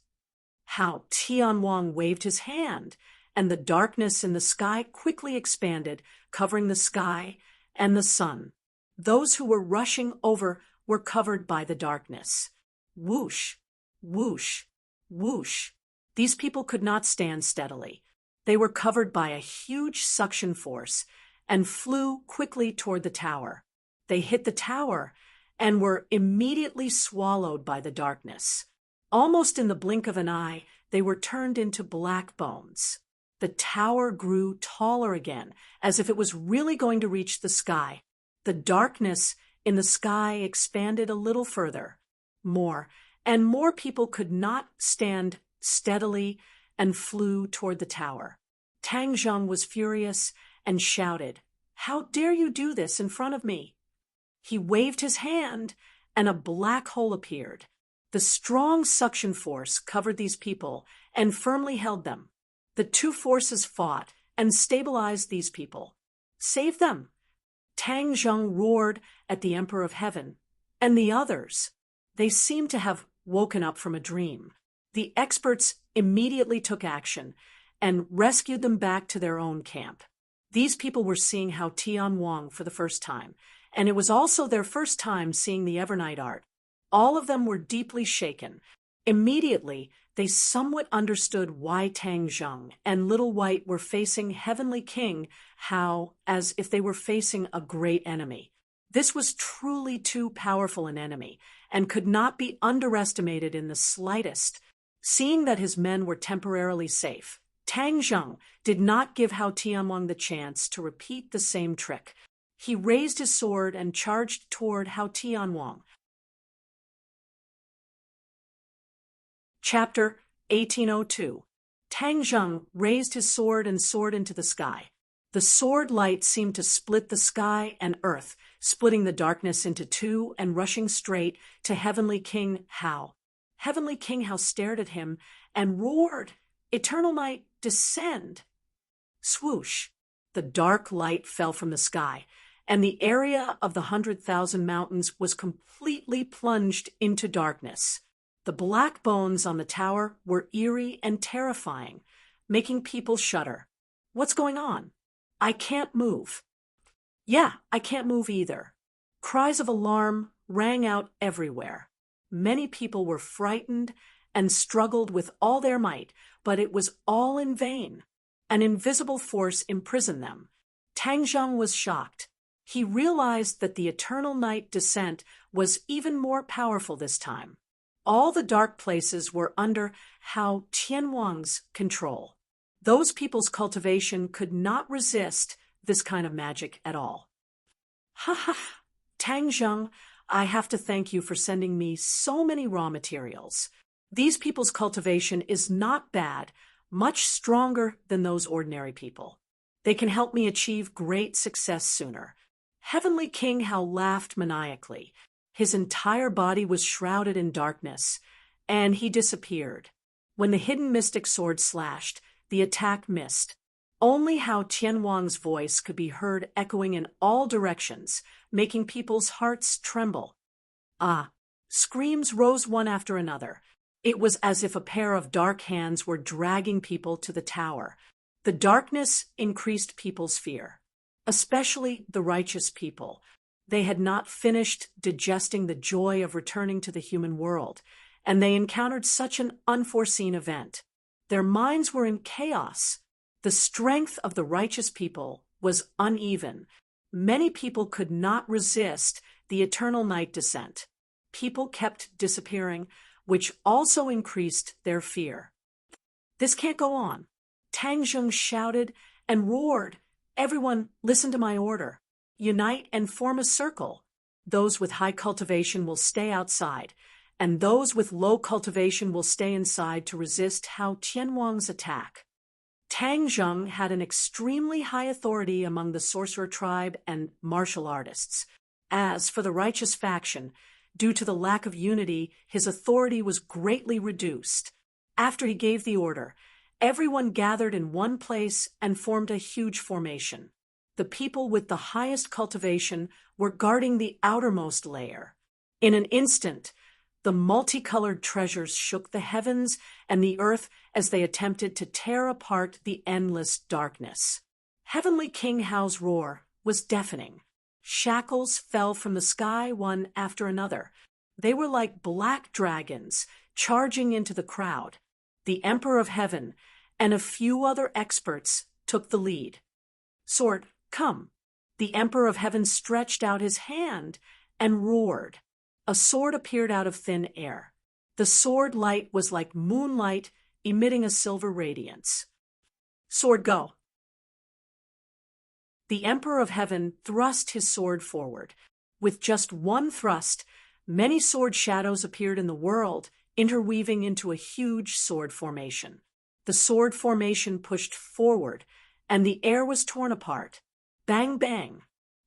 Hao Tianwang waved his hand, and the darkness in the sky quickly expanded, covering the sky and the sun. Those who were rushing over were covered by the darkness. Whoosh, whoosh, whoosh. These people could not stand steadily. They were covered by a huge suction force and flew quickly toward the tower. They hit the tower and were immediately swallowed by the darkness. Almost in the blink of an eye, they were turned into black bones. The tower grew taller again, as if it was really going to reach the sky. The darkness in the sky expanded a little further. More and more people could not stand steadily and flew toward the tower. Tang Zheng was furious and shouted, "How dare you do this in front of me?" He waved his hand, and a black hole appeared. The strong suction force covered these people and firmly held them. The 2 forces fought and stabilized these people. "Save them!" Tang Zheng roared at the Emperor of Heaven and the others. They seemed to have woken up from a dream. The experts immediately took action and rescued them back to their own camp. These people were seeing Hao Tianwang for the first time, and it was also their first time seeing the Evernight art. All of them were deeply shaken. Immediately, they somewhat understood why Tang Zheng and Little White were facing Heavenly King Hao as if they were facing a great enemy. This was truly too powerful an enemy, and could not be underestimated in the slightest. Seeing that his men were temporarily safe, Tang Zheng did not give Hao Tianwang the chance to repeat the same trick. He raised his sword and charged toward Hao Tianwang. Chapter 1802. Tang Zheng raised his sword and soared into the sky. The sword light seemed to split the sky and earth, splitting the darkness into 2 and rushing straight to Heavenly King Hao. Heavenly King Hao stared at him and roared, "Eternal night, descend!" Swoosh! The dark light fell from the sky, and the area of the 100,000 mountains was completely plunged into darkness. The black bones on the tower were eerie and terrifying, making people shudder. "What's going on? I can't move." "Yeah, I can't move either." Cries of alarm rang out everywhere. Many people were frightened and struggled with all their might, but it was all in vain. An invisible force imprisoned them. Tang Zheng was shocked. He realized that the eternal night descent was even more powerful this time. All the dark places were under Hao Tianwang's control. Those people's cultivation could not resist this kind of magic at all. "Ha ha! Tang Zheng, I have to thank you for sending me so many raw materials. These people's cultivation is not bad, much stronger than those ordinary people. They can help me achieve great success sooner." Heavenly King Hao laughed maniacally. His entire body was shrouded in darkness, and he disappeared. When the hidden mystic sword slashed, the attack missed. Only Hao Tianwang's voice could be heard echoing in all directions, making people's hearts tremble. Ah! Screams rose one after another. It was as if a pair of dark hands were dragging people to the tower. The darkness increased people's fear, especially the righteous people. They had not finished digesting the joy of returning to the human world, and they encountered such an unforeseen event. Their minds were in chaos. The strength of the righteous people was uneven. Many people could not resist the eternal night descent. People kept disappearing, which also increased their fear. "This can't go on." Tang Zheng shouted and roared, "Everyone, listen to my order. Unite and form a circle." those with high cultivation will stay outside, and those with low cultivation will stay inside to resist Hao Tianwang's attack. Tang Zheng had an extremely high authority among the sorcerer tribe and martial artists. As for the righteous faction, due to the lack of unity, his authority was greatly reduced. After he gave the order, everyone gathered in one place and formed a huge formation. The people with the highest cultivation were guarding the outermost layer. In an instant, the multicolored treasures shook the heavens and the earth as they attempted to tear apart the endless darkness. Heavenly King Hao's roar was deafening. Shackles fell from the sky one after another. They were like black dragons charging into the crowd. The Emperor of Heaven and a few other experts took the lead. Sword, come. The Emperor of Heaven stretched out his hand and roared. A sword appeared out of thin air. The sword light was like moonlight, emitting a silver radiance. Sword, go. The Emperor of Heaven thrust his sword forward. With just one thrust, many sword shadows appeared in the world, interweaving into a huge sword formation. The sword formation pushed forward, and the air was torn apart. Bang, bang.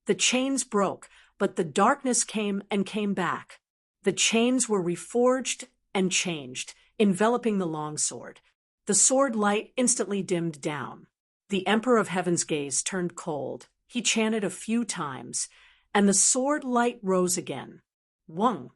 The chains broke, but the darkness came and came back. The chains were reforged and changed, enveloping the longsword. The sword light instantly dimmed down. The Emperor of Heaven's gaze turned cold. He chanted a few times, and the sword light rose again. Wung!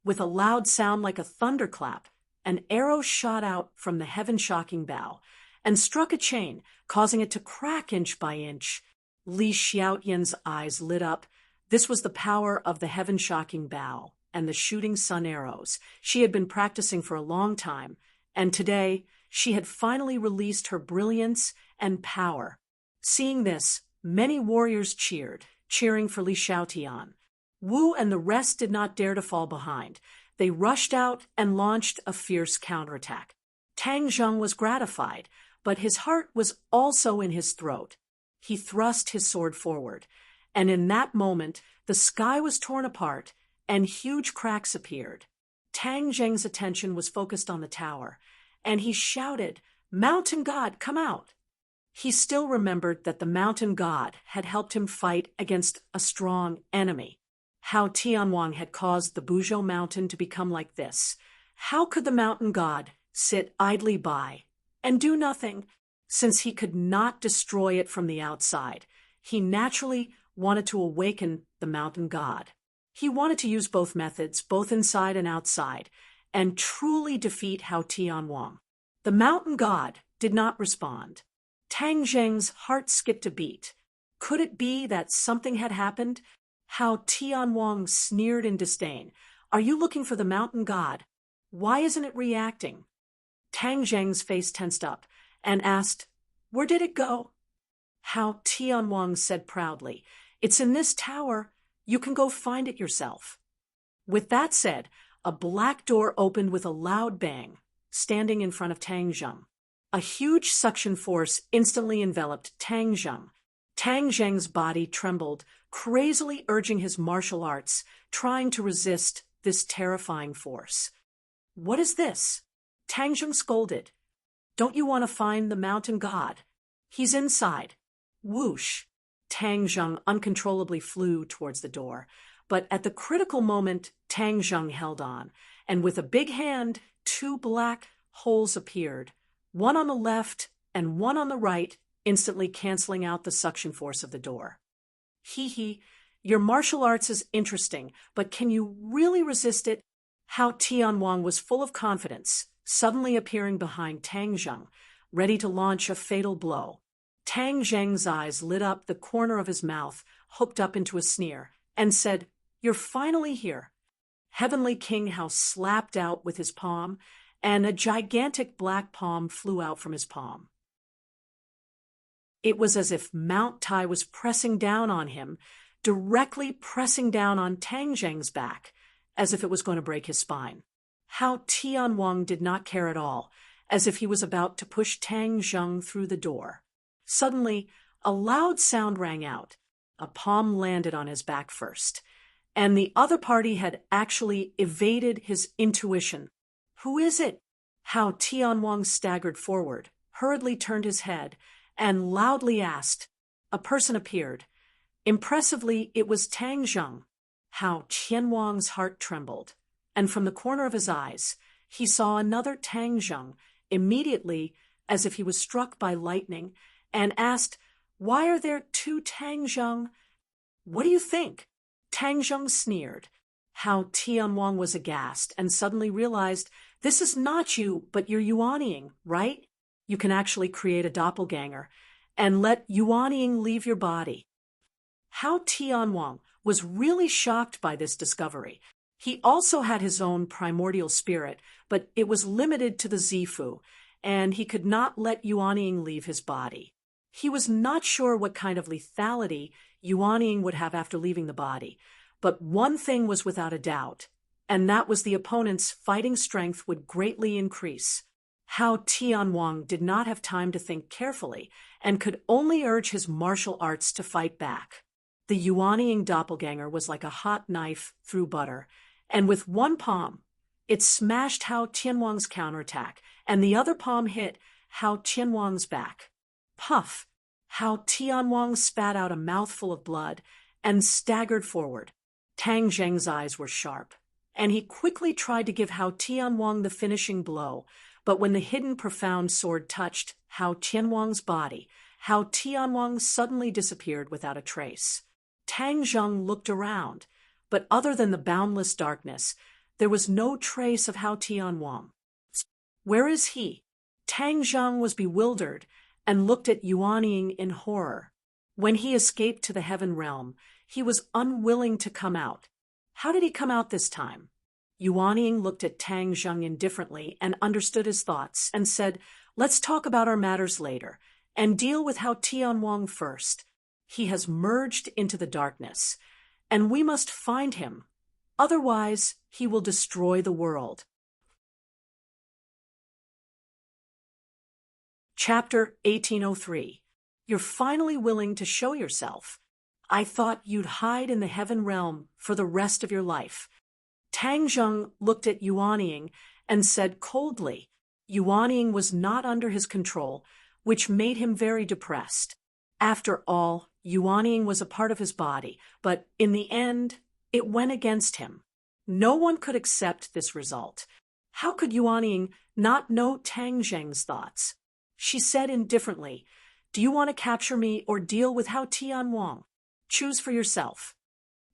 With a loud sound like a thunderclap, an arrow shot out from the heaven-shocking bow and struck a chain, causing it to crack inch by inch. Li Xiaoyan's eyes lit up. This was the power of the heaven-shocking bow and the shooting sun arrows. She had been practicing for a long time, and today she had finally released her brilliance and power. Seeing this, many warriors cheered, cheering for Li Xiaotian. Wu and the rest did not dare to fall behind. They rushed out and launched a fierce counterattack. Tang Zheng was gratified, but his heart was also in his throat. He thrust his sword forward, and in that moment, the sky was torn apart and huge cracks appeared. Tang Zheng's attention was focused on the tower, and he shouted, "Mountain God, come out!" He still remembered that the mountain god had helped him fight against a strong enemy. How Tianwang had caused the Buzhou mountain to become like this. How could the mountain god sit idly by and do nothing? Since he could not destroy it from the outside, he naturally wanted to awaken the mountain god. He wanted to use both methods, both inside and outside, and truly defeat Hao Tianwang. The mountain god did not respond. Tang Zheng's heart skipped a beat. Could it be that something had happened? Hao Tianwang sneered in disdain. "Are you looking for the mountain god? Why isn't it reacting?" Tang Zheng's face tensed up and asked, "Where did it go?" Hao Tianwang said proudly, "It's in this tower. You can go find it yourself." With that said, a black door opened with a loud bang, standing in front of Tang Zheng. A huge suction force instantly enveloped Tang Zheng. Tang Zheng's body trembled, crazily urging his martial arts, trying to resist this terrifying force. "What is this?" Tang Zheng scolded. "Don't you want to find the mountain god? He's inside." Whoosh! Tang Zheng uncontrollably flew towards the door, but at the critical moment, Tang Zheng held on, and with a big hand, two black holes appeared, one on the left and one on the right, instantly canceling out the suction force of the door. "Hee, your martial arts is interesting, but can you really resist it?" Hao Tianwang was full of confidence, suddenly appearing behind Tang Zheng, ready to launch a fatal blow. Tang Zheng's eyes lit up, the corner of his mouth hooked up into a sneer, and said, "You're finally here." Heavenly King Hao slapped out with his palm, and a gigantic black palm flew out from his palm. It was as if Mount Tai was pressing down on him, directly pressing down on Tang Zheng's back, as if it was going to break his spine. Hao Tianwang did not care at all, as if he was about to push Tang Zheng through the door. Suddenly, a loud sound rang out. A palm landed on his back first, and the other party had actually evaded his intuition. "Who is it?" Hao Tianwang staggered forward, hurriedly turned his head, and loudly asked. A person appeared. Impressively, it was Tang Zheng. Hao Tianwang's heart trembled, and from the corner of his eyes, he saw another Tang Zheng immediately, as if he was struck by lightning, and asked, "Why are there two Tang Zheng?" "What do you think?" Tang Zheng sneered. Hao Tianwang was aghast and suddenly realized, "This is not you, but you're Yuanying, right? You can actually create a doppelganger and let Yuanying leave your body." Hao Tianwang was really shocked by this discovery. He also had his own primordial spirit, but it was limited to the Zifu, and he could not let Yuanying leave his body. He was not sure what kind of lethality Yuanying would have after leaving the body, but one thing was without a doubt, and that was the opponent's fighting strength would greatly increase. Hao Tianwang did not have time to think carefully and could only urge his martial arts to fight back. The Yuanying doppelganger was like a hot knife through butter, and with one palm, it smashed Hao Tianwang's counterattack, and the other palm hit Hao Tianwang's back. Puff! Hao Tianwang spat out a mouthful of blood and staggered forward. Tang Zheng's eyes were sharp, and he quickly tried to give Hao Tianwang the finishing blow, but when the hidden profound sword touched Hao Tianwang's body, Hao Tianwang suddenly disappeared without a trace. Tang Zheng looked around, but other than the boundless darkness, there was no trace of Hao Tianwang. "Where is he?" Tang Zheng was bewildered and looked at Yuanying in horror. When he escaped to the heaven realm, he was unwilling to come out. How did he come out this time? Yuanying looked at Tang Zheng indifferently and understood his thoughts and said, "Let's talk about our matters later and deal with Hao Tianwang first. He has merged into the darkness, and we must find him. Otherwise, he will destroy the world." Chapter 1803. You're finally willing to show yourself. I thought you'd hide in the heaven realm for the rest of your life. Tang Zheng looked at Yuanying and said coldly. Yuanying was not under his control, which made him very depressed. After all, Yuanying was a part of his body, but in the end, it went against him. No one could accept this result. How could Yuanying not know Tang Zheng's thoughts? She said indifferently, "Do you want to capture me or deal with Hao Tianwang? Choose for yourself."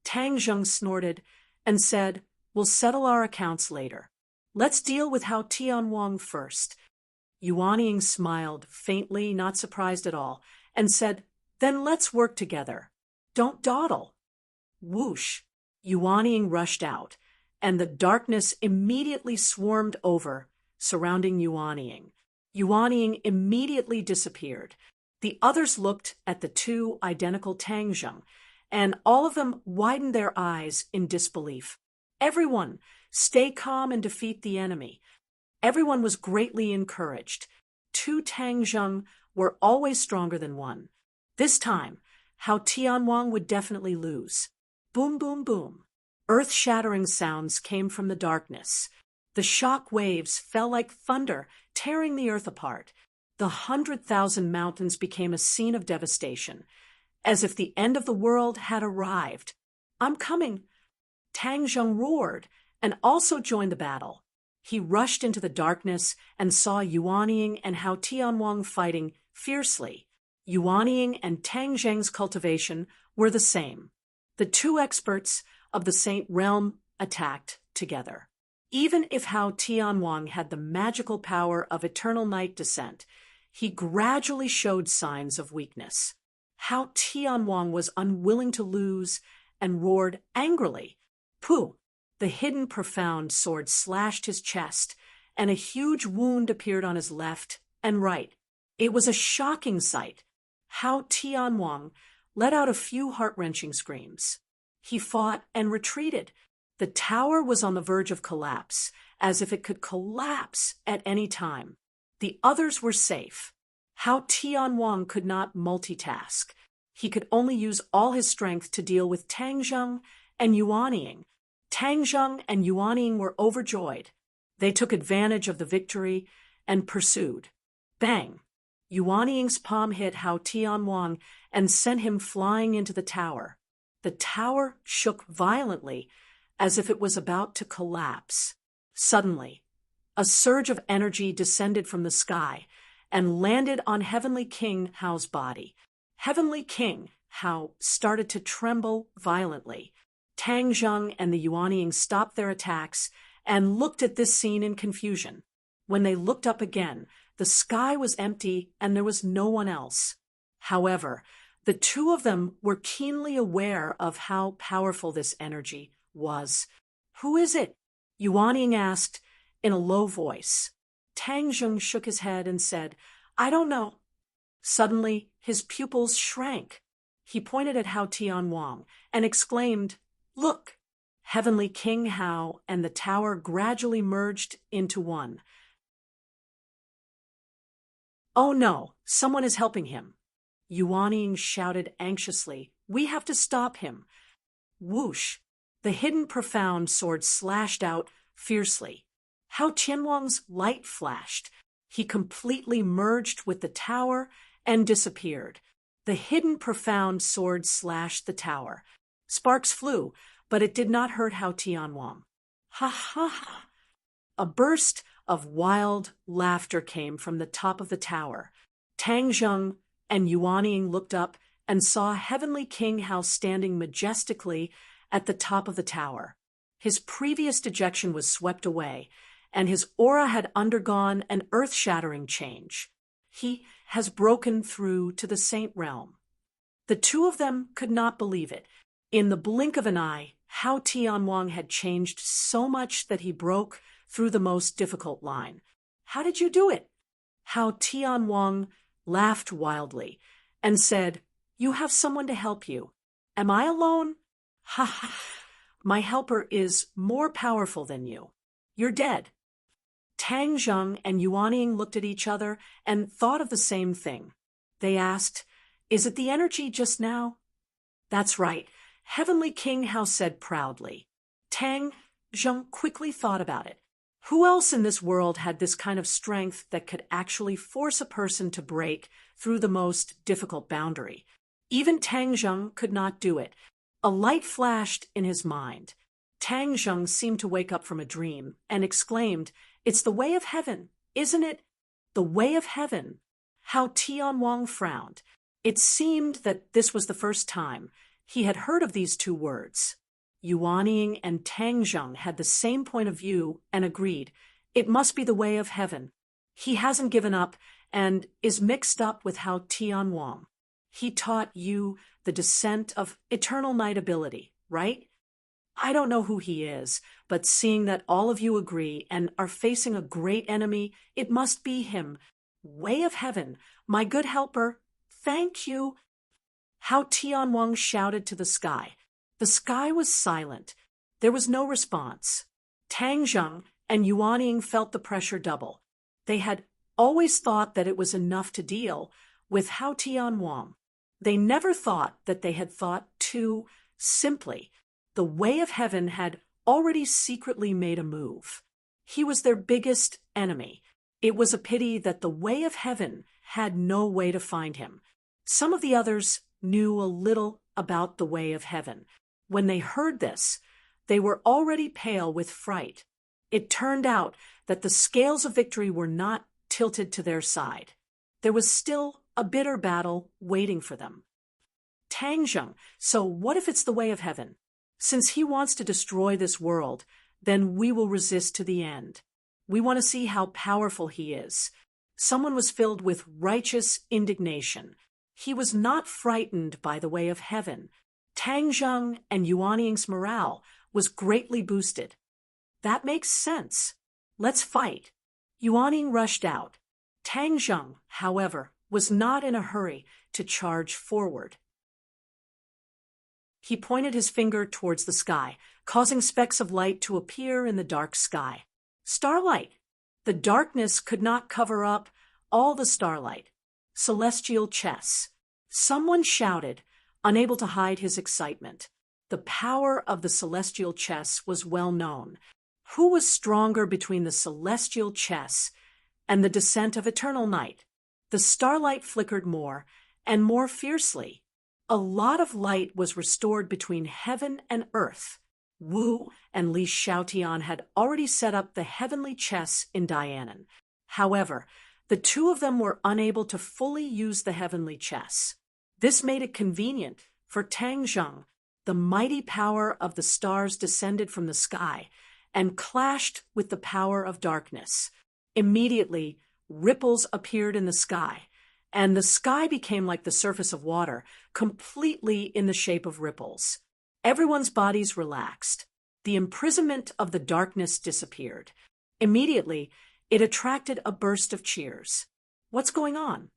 Tang Zheng snorted and said, "We'll settle our accounts later. Let's deal with Hao Tianwang first." Yuanying smiled, faintly, not surprised at all, and said, "Then let's work together. Don't dawdle." Whoosh! Yuanying rushed out, and the darkness immediately swarmed over, surrounding Yuanying. Yuanying immediately disappeared. The others looked at the two identical Tang Zheng, and all of them widened their eyes in disbelief. "Everyone, stay calm and defeat the enemy." Everyone was greatly encouraged. Two Tang Zheng were always stronger than one. This time, Hao Tianwang would definitely lose. Boom, boom, boom. Earth-shattering sounds came from the darkness. The shock waves fell like thunder, tearing the earth apart. The 100,000 mountains became a scene of devastation, as if the end of the world had arrived. "I'm coming!" Tang Zheng roared and also joined the battle. He rushed into the darkness and saw Yuanying and Hao Tianwang fighting fiercely. Yuanying and Tang Zheng's cultivation were the same. The two experts of the Saint Realm attacked together. Even if Hao Tianwang had the magical power of eternal night descent, he gradually showed signs of weakness. Hao Tianwang was unwilling to lose and roared angrily. "Pooh!" The hidden profound sword slashed his chest, and a huge wound appeared on his left and right. It was a shocking sight. Hao Tianwang let out a few heart-wrenching screams. He fought and retreated. The tower was on the verge of collapse, as if it could collapse at any time. The others were safe. Hao Tianwang could not multitask. He could only use all his strength to deal with Tang Zheng and Yuanying. Tang Zheng and Yuanying were overjoyed. They took advantage of the victory and pursued. Bang! Yuanying's palm hit Hao Tianwang and sent him flying into the tower. The tower shook violently, as if it was about to collapse. Suddenly, a surge of energy descended from the sky and landed on Heavenly King Hao's body. Heavenly King Hao started to tremble violently. Tang Zheng and the Yuanying stopped their attacks and looked at this scene in confusion. When they looked up again, the sky was empty and there was no one else. However, the two of them were keenly aware of how powerful this energy was. "Who is it?" Yuanying asked in a low voice. Tang Zheng shook his head and said, "I don't know." Suddenly, his pupils shrank. He pointed at Hao Tianwang and exclaimed, "Look!" Heavenly King Hao and the tower gradually merged into one. "Oh no, someone is helping him." Yuanying shouted anxiously, "We have to stop him." Whoosh! The hidden profound sword slashed out fiercely. Hao Tianwang's light flashed. He completely merged with the tower and disappeared. The hidden profound sword slashed the tower. Sparks flew, but it did not hurt Hao Tianwang. "Ha ha ha!" A burst of wild laughter came from the top of the tower. Tang Zheng and Yuanying looked up and saw Heavenly King Hao standing majestically at the top of the tower. His previous dejection was swept away, and his aura had undergone an earth-shattering change. He has broken through to the Saint Realm. The two of them could not believe it. In the blink of an eye, Hao Tianwang had changed so much that he broke through the most difficult line. "How did you do it?" Hao Tianwang laughed wildly and said, "You have someone to help you. Am I alone? Ha ha! My helper is more powerful than you. You're dead." Tang Zheng and Yuanying looked at each other and thought of the same thing. They asked, "Is it the energy just now?" "That's right," Heavenly King Hao said proudly. Tang Zheng quickly thought about it. Who else in this world had this kind of strength that could actually force a person to break through the most difficult boundary? Even Tang Zheng could not do it. A light flashed in his mind. Tang Zheng seemed to wake up from a dream and exclaimed, "It's the way of heaven, isn't it?" The way of heaven. Hao Tianwang frowned. It seemed that this was the first time he had heard of these two words. Yuanying and Tang Zheng had the same point of view and agreed, it must be the way of heaven. He hasn't given up and is mixed up with Hao Tianwang. He taught you the descent of eternal night ability, right? I don't know who he is, but seeing that all of you agree and are facing a great enemy, it must be him. Way of heaven, my good helper, thank you. Hao Tianwang shouted to the sky. The sky was silent. There was no response. Tang Zheng and Yuanying felt the pressure double. They had always thought that it was enough to deal with Hao Tianwang. They never thought that they had thought too simply. The way of heaven had already secretly made a move. He was their biggest enemy. It was a pity that the way of heaven had no way to find him. Some of the others knew a little about the way of heaven. When they heard this, they were already pale with fright. It turned out that the scales of victory were not tilted to their side. There was still a bitter battle waiting for them. Tang Zheng, so what if it's the way of heaven? Since he wants to destroy this world, then we will resist to the end. We want to see how powerful he is. Someone was filled with righteous indignation. He was not frightened by the way of heaven. Tang Zheng and Yuanying's morale was greatly boosted. That makes sense. Let's fight. Yuanying rushed out. Tang Zheng, however, was not in a hurry to charge forward. He pointed his finger towards the sky, causing specks of light to appear in the dark sky. Starlight! The darkness could not cover up all the starlight. Celestial chess. Someone shouted, unable to hide his excitement. The power of the celestial chess was well known. Who was stronger between the celestial chess and the descent of eternal night? The starlight flickered more and more fiercely. A lot of light was restored between heaven and earth. Wu and Li Xiaotian had already set up the heavenly chess in Dianan. However, the two of them were unable to fully use the heavenly chess. This made it convenient for Tang Zheng. The mighty power of the stars descended from the sky and clashed with the power of darkness. Immediately, ripples appeared in the sky, and the sky became like the surface of water, completely in the shape of ripples. Everyone's bodies relaxed. The imprisonment of the darkness disappeared. Immediately, it attracted a burst of cheers. What's going on?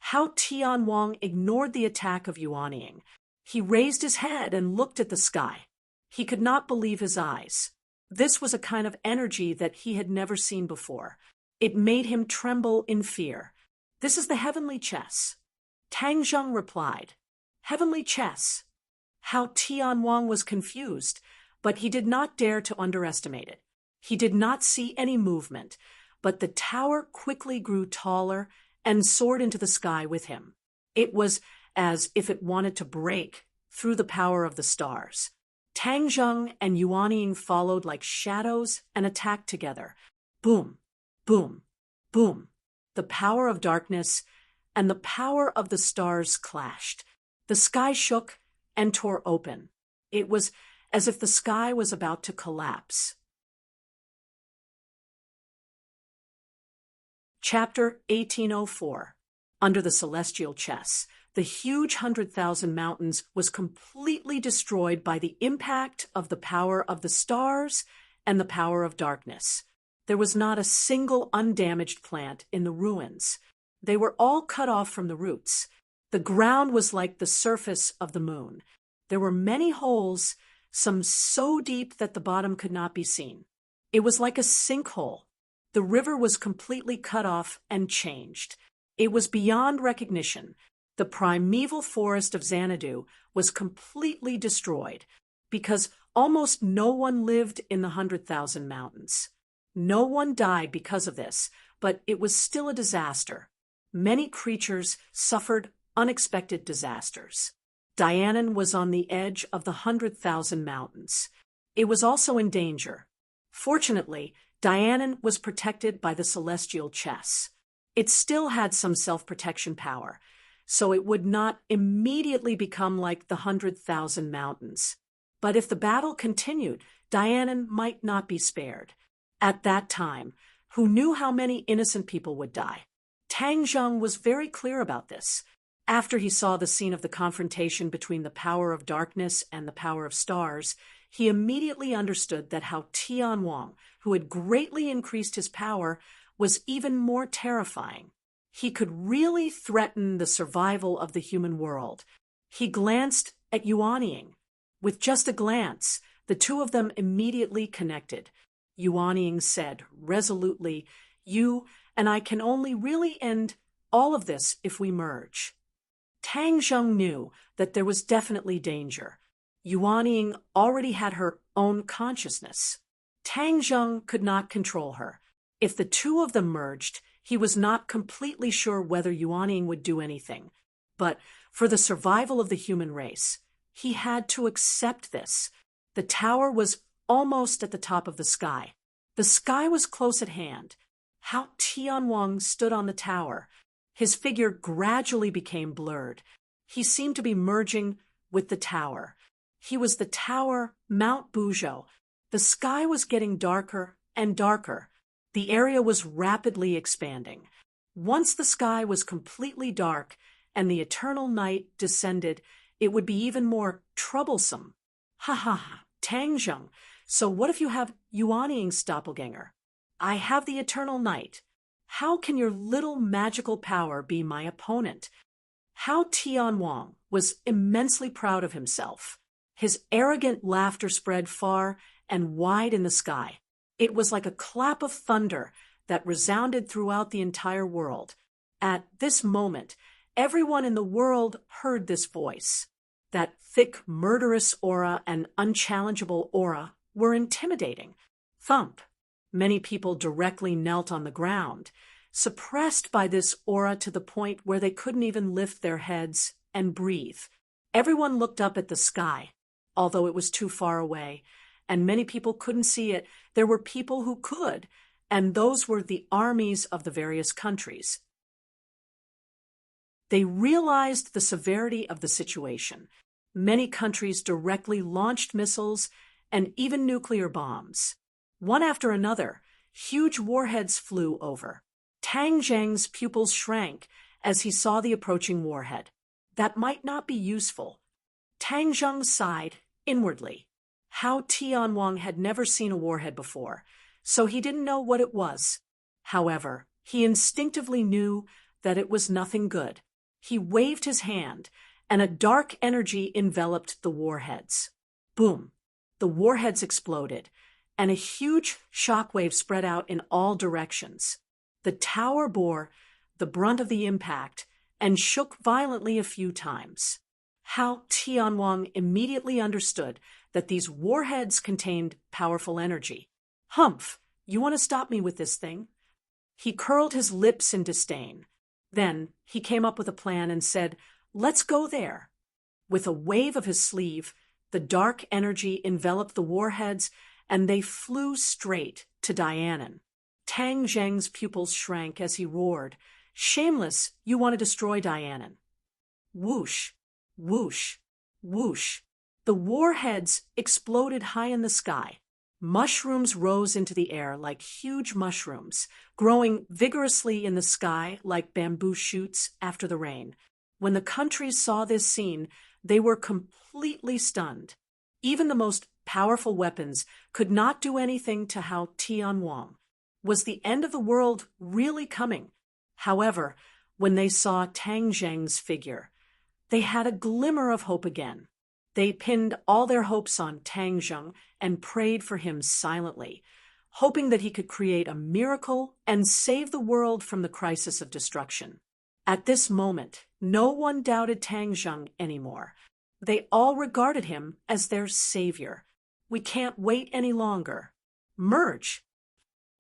How Tian Wang ignored the attack of Yuanying. He raised his head and looked at the sky. He could not believe his eyes. This was a kind of energy that he had never seen before. It made him tremble in fear. This is the heavenly chess. Tang Zheng replied. Heavenly chess. How Tian Wang was confused, but he did not dare to underestimate it. He did not see any movement, but the tower quickly grew taller and soared into the sky with him. It was as if it wanted to break through the power of the stars. Tang Zheng and Yuanying followed like shadows and attacked together. Boom, boom, boom. The power of darkness and the power of the stars clashed. The sky shook and tore open. It was as if the sky was about to collapse. Chapter 1804. Under the celestial chess, the huge 100,000 mountains was completely destroyed by the impact of the power of the stars and the power of darkness. There was not a single undamaged plant in the ruins. They were all cut off from the roots. The ground was like the surface of the moon. There were many holes, some so deep that the bottom could not be seen. It was like a sinkhole. The river was completely cut off and changed. It was beyond recognition. The primeval forest of Xanadu was completely destroyed because almost no one lived in the 100,000 mountains. No one died because of this, but it was still a disaster. Many creatures suffered unexpected disasters. Dianan was on the edge of the 100,000 mountains. It was also in danger. Fortunately, Dianan was protected by the celestial chess. It still had some self-protection power, so it would not immediately become like the 100,000 mountains. But if the battle continued, Dianan might not be spared. At that time, who knew how many innocent people would die? Tang Zheng was very clear about this. After he saw the scene of the confrontation between the power of darkness and the power of stars, he immediately understood that how Tian Wang, who had greatly increased his power, was even more terrifying. He could really threaten the survival of the human world. He glanced at Yuanying. With just a glance, the two of them immediately connected. Yuanying said resolutely, "You and I can only really end all of this if we merge." Tang Zheng knew that there was definitely danger. Yuanying already had her own consciousness. Tang Zheng could not control her. If the two of them merged, he was not completely sure whether Yuanying would do anything. But for the survival of the human race, he had to accept this. The tower was almost at the top of the sky. The sky was close at hand. How Tian Wang stood on the tower. His figure gradually became blurred. He seemed to be merging with the tower. He was the tower, Mount Buzhou. The sky was getting darker and darker. The area was rapidly expanding. Once the sky was completely dark and the eternal night descended, it would be even more troublesome. Ha ha ha, Tang Zheng, so what if you have Yuanying's doppelganger? I have the eternal night. How can your little magical power be my opponent? How Tian Wang was immensely proud of himself. His arrogant laughter spread far and wide in the sky. It was like a clap of thunder that resounded throughout the entire world. At this moment, everyone in the world heard this voice. That thick, murderous aura and unchallengeable aura were intimidating. Thump. Many people directly knelt on the ground, suppressed by this aura to the point where they couldn't even lift their heads and breathe. Everyone looked up at the sky, although it was too far away, and many people couldn't see it. There were people who could, and those were the armies of the various countries. They realized the severity of the situation. Many countries directly launched missiles and even nuclear bombs. One after another, huge warheads flew over. Tang Zheng's pupils shrank as he saw the approaching warhead. That might not be useful. Tang Zheng sighed inwardly. Hao Tianwang had never seen a warhead before, so he didn't know what it was. However, he instinctively knew that it was nothing good. He waved his hand, and a dark energy enveloped the warheads. Boom! The warheads exploded, and a huge shockwave spread out in all directions. The tower bore the brunt of the impact and shook violently a few times. Hao Tianwang immediately understood that these warheads contained powerful energy. Humph! You want to stop me with this thing? He curled his lips in disdain. Then he came up with a plan and said, "Let's go there." With a wave of his sleeve, the dark energy enveloped the warheads, and they flew straight to Dianan. Tang Zheng's pupils shrank as he roared, "Shameless, you want to destroy Dianan." Whoosh, whoosh, whoosh. The warheads exploded high in the sky. Mushrooms rose into the air like huge mushrooms, growing vigorously in the sky like bamboo shoots after the rain. When the countries saw this scene, they were completely stunned. Even the most powerful weapons could not do anything to Hao Tianwang. Was the end of the world really coming? However, when they saw Tang Zheng's figure, they had a glimmer of hope again. They pinned all their hopes on Tang Zheng and prayed for him silently, hoping that he could create a miracle and save the world from the crisis of destruction. At this moment, no one doubted Tang Zheng anymore. They all regarded him as their savior. We can't wait any longer. Merge!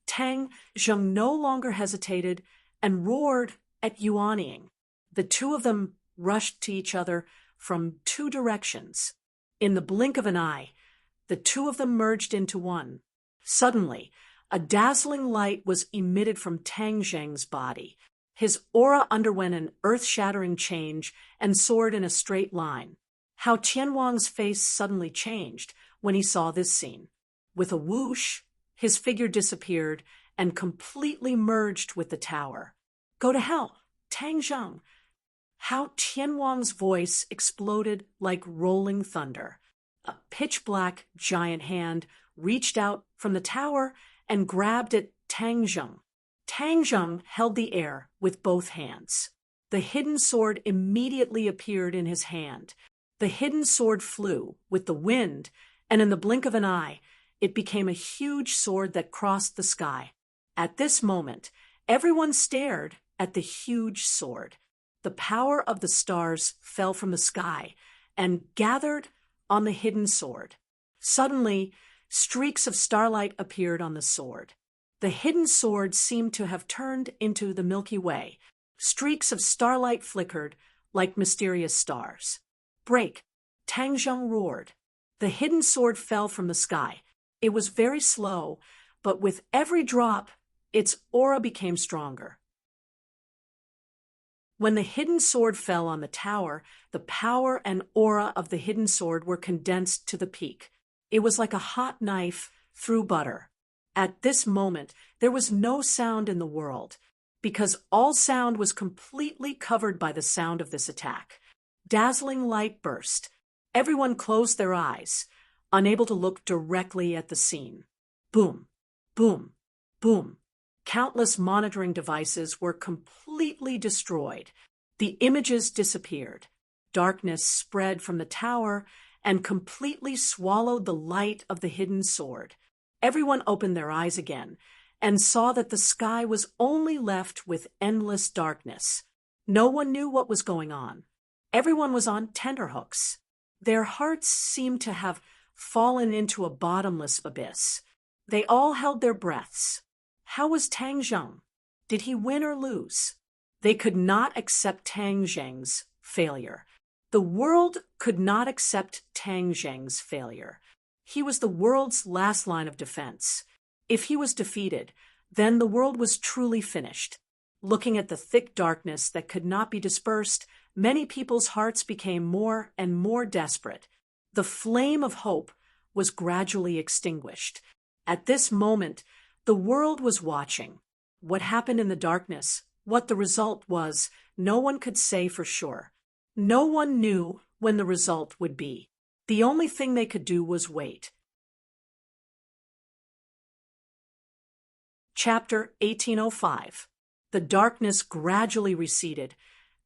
Tang Zheng no longer hesitated and roared at Yuanying. The two of them rushed to each other from two directions. In the blink of an eye, the two of them merged into one. Suddenly, a dazzling light was emitted from Tang Zheng's body. His aura underwent an earth-shattering change and soared in a straight line. Hao Tianwang's face suddenly changed when he saw this scene. With a whoosh, his figure disappeared and completely merged with the tower. "Go to hell, Tang Zheng!" Hao Tianwang's voice exploded like rolling thunder. A pitch-black giant hand reached out from the tower and grabbed at Tang Zheng. Tang Zheng held the air with both hands. The hidden sword immediately appeared in his hand. The hidden sword flew with the wind, and in the blink of an eye, it became a huge sword that crossed the sky. At this moment, everyone stared at the huge sword. The power of the stars fell from the sky and gathered on the hidden sword. Suddenly, streaks of starlight appeared on the sword. The hidden sword seemed to have turned into the Milky Way. Streaks of starlight flickered like mysterious stars. "Break!" Tang Zheng roared. The hidden sword fell from the sky. It was very slow, but with every drop, its aura became stronger. When the hidden sword fell on the tower, the power and aura of the hidden sword were condensed to the peak. It was like a hot knife through butter. At this moment, there was no sound in the world, because all sound was completely covered by the sound of this attack. Dazzling light burst. Everyone closed their eyes, unable to look directly at the scene. Boom, boom, boom. Countless monitoring devices were completely destroyed. The images disappeared. Darkness spread from the tower and completely swallowed the light of the hidden sword. Everyone opened their eyes again and saw that the sky was only left with endless darkness. No one knew what was going on. Everyone was on tenterhooks. Their hearts seemed to have fallen into a bottomless abyss. They all held their breaths. How was Tang Zheng? Did he win or lose? They could not accept Tang Zheng's failure. The world could not accept Tang Zheng's failure. He was the world's last line of defense. If he was defeated, then the world was truly finished. Looking at the thick darkness that could not be dispersed, many people's hearts became more and more desperate. The flame of hope was gradually extinguished. At this moment, the world was watching. What happened in the darkness, what the result was, no one could say for sure. No one knew when the result would be. The only thing they could do was wait. Chapter 1805. The darkness gradually receded,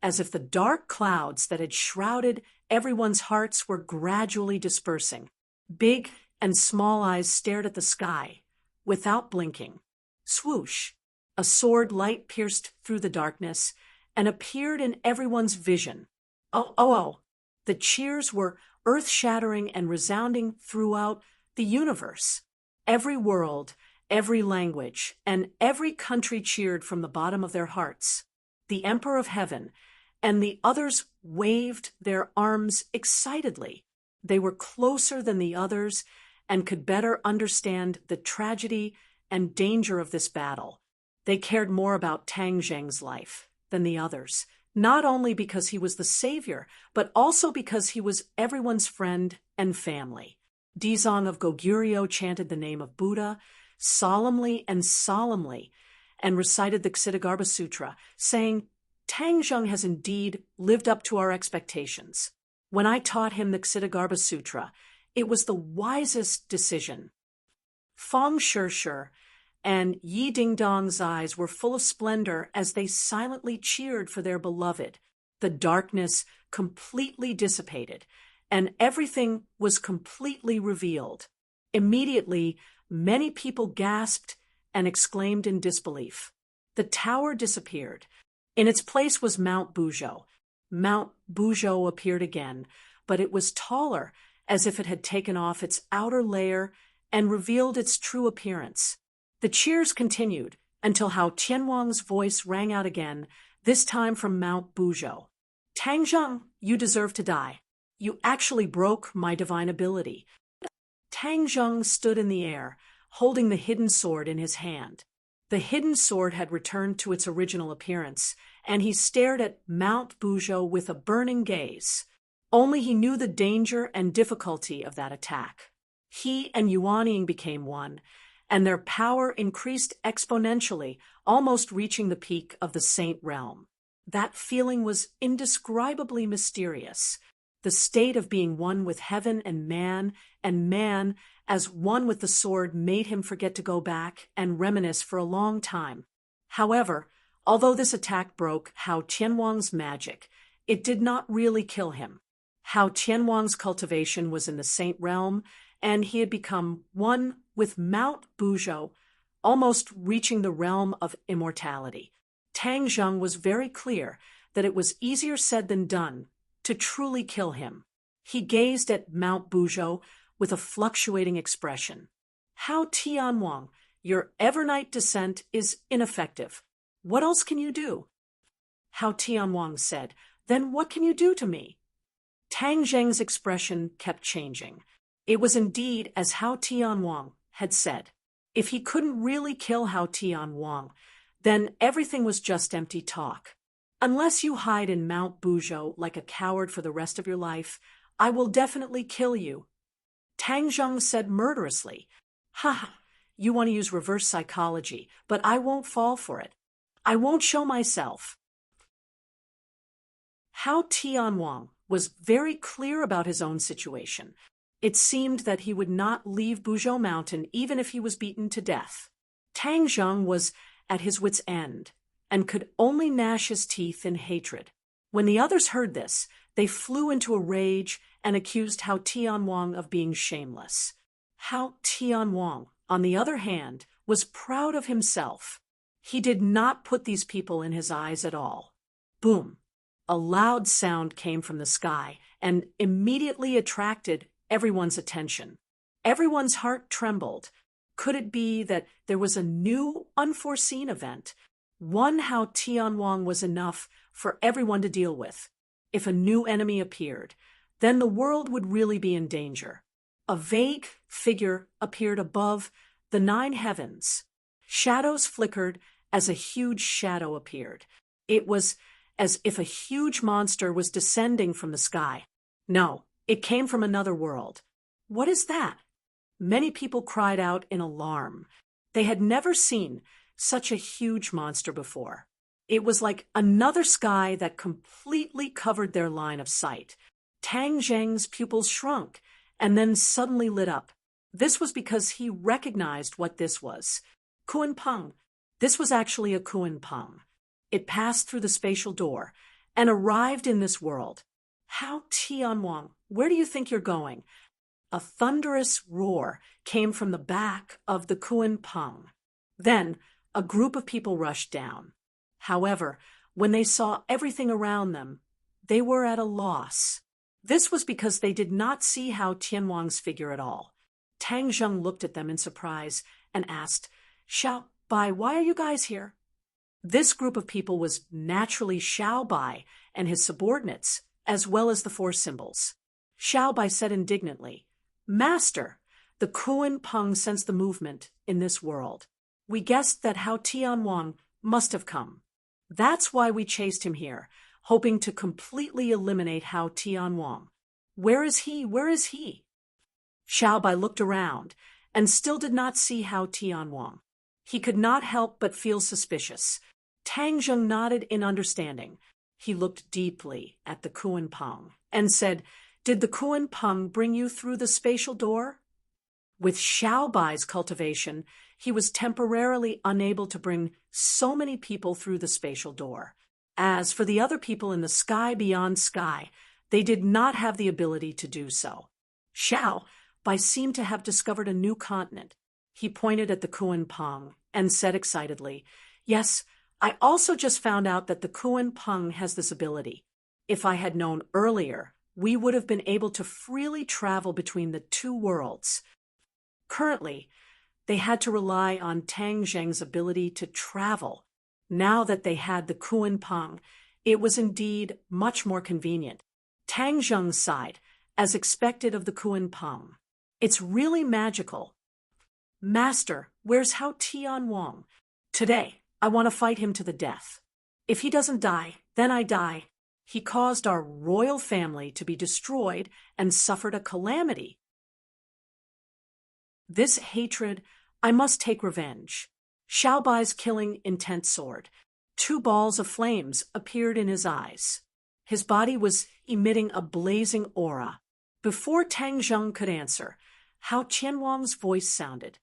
as if the dark clouds that had shrouded everyone's hearts were gradually dispersing. Big and small eyes stared at the sky, without blinking. Swoosh! A sword light pierced through the darkness and appeared in everyone's vision. Oh! The cheers were earth-shattering and resounding throughout the universe. Every world, every language, and every country cheered from the bottom of their hearts. The Emperor of Heaven and the others waved their arms excitedly. They were closer than the others and could better understand the tragedy and danger of this battle. They cared more about Tang Zheng's life than the others, not only because he was the savior, but also because he was everyone's friend and family. Dizong of Goguryeo chanted the name of Buddha solemnly and recited the Ksitigarbha Sutra, saying, "Tang Zheng has indeed lived up to our expectations. When I taught him the Ksitigarbha Sutra, it was the wisest decision." Fong Shishir and Yi Dingdong's eyes were full of splendor as they silently cheered for their beloved. The darkness completely dissipated, and everything was completely revealed. Immediately, many people gasped and exclaimed in disbelief. The tower disappeared. In its place was Mount Buzhou. Mount Buzhou appeared again, but it was taller, as if it had taken off its outer layer and revealed its true appearance. The cheers continued until Hao Tianwang's voice rang out again, this time from Mount Buzhou. "Tang Zheng, you deserve to die. You actually broke my divine ability." Tang Zheng stood in the air, holding the hidden sword in his hand. The hidden sword had returned to its original appearance, and he stared at Mount Buzhou with a burning gaze. Only he knew the danger and difficulty of that attack. He and Yuanying became one, and their power increased exponentially, almost reaching the peak of the Saint Realm. That feeling was indescribably mysterious. The state of being one with heaven and man as one with the sword made him forget to go back and reminisce for a long time. However, although this attack broke Hao Tianwang's magic, it did not really kill him. Hao Tianwang's cultivation was in the Saint Realm, and he had become one with Mount Buzhou, almost reaching the realm of immortality. Tang Zheng was very clear that it was easier said than done to truly kill him. He gazed at Mount Buzhou with a fluctuating expression. "Hao Tianwang, your evernight descent is ineffective. What else can you do?" Hao Tianwang said, "Then what can you do to me?" Tang Zheng's expression kept changing. It was indeed as Hao Tianwang had said. If he couldn't really kill Hao Tianwang, then everything was just empty talk. "Unless you hide in Mount Buzhou like a coward for the rest of your life, I will definitely kill you." Tang Zheng said murderously, "Ha! You want to use reverse psychology, but I won't fall for it. I won't show myself." Hao Tianwang was very clear about his own situation. It seemed that he would not leave Buzhou Mountain even if he was beaten to death. Tang Zheng was at his wit's end and could only gnash his teeth in hatred. When the others heard this, they flew into a rage and accused Hao Tianwang of being shameless. Hao Tianwang, on the other hand, was proud of himself. He did not put these people in his eyes at all. Boom! A loud sound came from the sky, and immediately attracted everyone's attention. Everyone's heart trembled. Could it be that there was a new, unforeseen event? One how Tianwang was enough for everyone to deal with. If a new enemy appeared, then the world would really be in danger. A vague figure appeared above the 9 heavens. Shadows flickered as a huge shadow appeared. It was as if a huge monster was descending from the sky. No, it came from another world. What is that? Many people cried out in alarm. They had never seen such a huge monster before. It was like another sky that completely covered their line of sight. Tang Zheng's pupils shrunk and then suddenly lit up. This was because he recognized what this was. Kunpeng. This was actually a Kunpeng. It passed through the spatial door and arrived in this world. How Tianwang, where do you think you're going? A thunderous roar came from the back of the Kunpeng. Then a group of people rushed down. However, when they saw everything around them, they were at a loss. This was because they did not see how Tianwang's figure at all. Tang Zheng looked at them in surprise and asked, Xiao Bai, why are you guys here? This group of people was naturally Xiao Bai and his subordinates, as well as the 4 symbols. Xiao Bai said indignantly, Master, the Kunpeng sensed the movement in this world. We guessed that how Tianwang must have come. That's why we chased him here, hoping to completely eliminate how Tianwang. Where is he? Where is he? Xiao Bai looked around and still did not see how Tianwang. He could not help but feel suspicious. Tang Zheng nodded in understanding. He looked deeply at the Kunpeng and said, Did the Kunpeng bring you through the spatial door? With Xiao Bai's cultivation, he was temporarily unable to bring so many people through the spatial door. As for the other people in the sky beyond sky, they did not have the ability to do so. Xiao Bai seemed to have discovered a new continent. He pointed at the Kunpeng and said excitedly, Yes, I also just found out that the Kunpeng has this ability. If I had known earlier, we would have been able to freely travel between the 2 worlds. Currently, they had to rely on Tang Zheng's ability to travel. Now that they had the Kunpeng, it was indeed much more convenient. Tang Zheng sighed, as expected of the Kunpeng. It's really magical. Master, where's Hao Tianwang? Today, I want to fight him to the death. If he doesn't die, then I die. He caused our royal family to be destroyed and suffered a calamity. This hatred, I must take revenge. Xiao Bai's killing intent soared. 2 balls of flames appeared in his eyes. His body was emitting a blazing aura. Before Tang Zheng could answer, Hao Tianwang's voice sounded.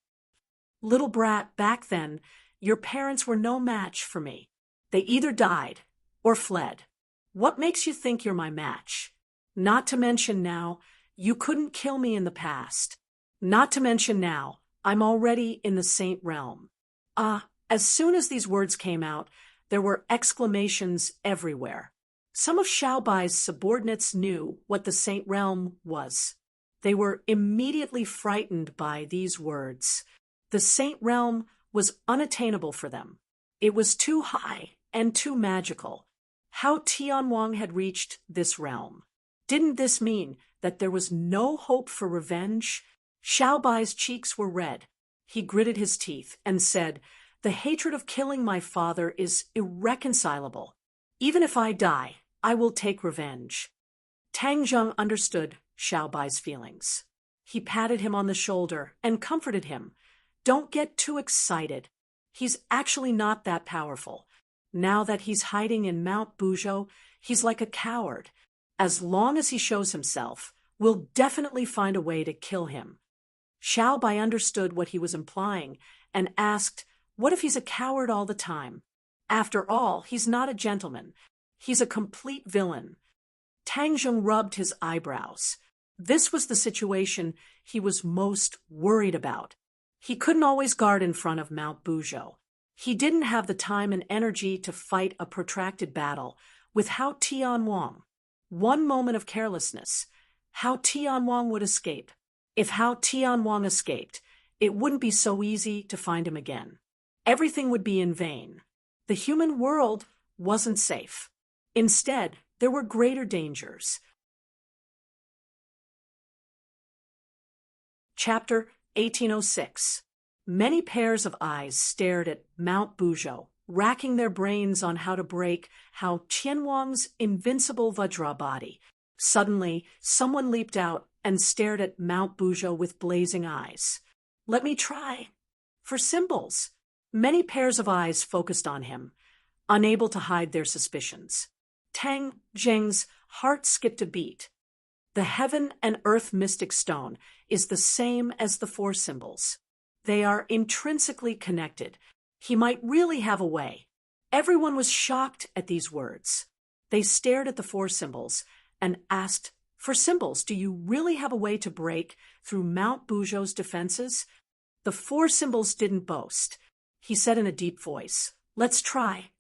Little brat, back then, your parents were no match for me. They either died or fled. What makes you think you're my match? Not to mention now, you couldn't kill me in the past. Not to mention now, I'm already in the Saint Realm. As soon as these words came out, there were exclamations everywhere. Some of Xiao Bai's subordinates knew what the Saint Realm was. They were immediately frightened by these words. The Saint Realm was unattainable for them. It was too high and too magical. How Tianwang had reached this realm. Didn't this mean that there was no hope for revenge? Xiao Bai's cheeks were red. He gritted his teeth and said, The hatred of killing my father is irreconcilable. Even if I die, I will take revenge. Tang Zheng understood Xiao Bai's feelings. He patted him on the shoulder and comforted him. Don't get too excited. He's actually not that powerful. Now that he's hiding in Mount Buzhou, he's like a coward. As long as he shows himself, we'll definitely find a way to kill him. Xiao Bai understood what he was implying and asked, What if he's a coward all the time? After all, he's not a gentleman. He's a complete villain. Tang Zheng rubbed his eyebrows. This was the situation he was most worried about. He couldn't always guard in front of Mount Buzhou. He didn't have the time and energy to fight a protracted battle with Hao Tianwang. One moment of carelessness. How Tianwang would escape. If How Tianwang escaped, it wouldn't be so easy to find him again. Everything would be in vain. The human world wasn't safe. Instead, there were greater dangers. Chapter 1806. Many pairs of eyes stared at Mount Buzhou, racking their brains on how to break How Tianwang's invincible Vajra body. Suddenly, someone leaped out and stared at Mount Buzhou with blazing eyes. Let me try. For symbols. Many pairs of eyes focused on him, unable to hide their suspicions. Tang Zheng's heart skipped a beat. The heaven and earth mystic stone is the same as the four symbols. They are intrinsically connected. He might really have a way. Everyone was shocked at these words. They stared at the four symbols and asked, "For symbols, do you really have a way to break through Mount Buzhou's defenses?" The four symbols didn't boast. He said in a deep voice, "Let's try."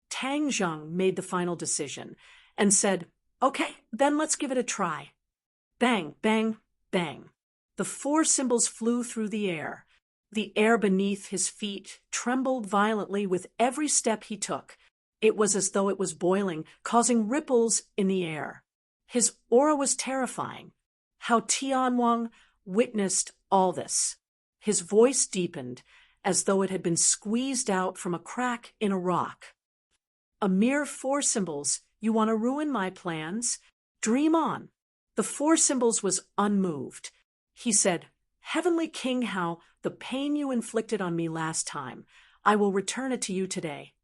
Tang Zheng made the final decision and said, "Okay, then let's give it a try." Bang, bang, bang. The four symbols flew through the air. The air beneath his feet trembled violently with every step he took. It was as though it was boiling, causing ripples in the air. His aura was terrifying. How Tianwang witnessed all this. His voice deepened, as though it had been squeezed out from a crack in a rock. "A mere four symbols, you want to ruin my plans? Dream on." The four symbols was unmoved. He said, "Heavenly King Hao, the pain you inflicted on me last time, I will return it to you today."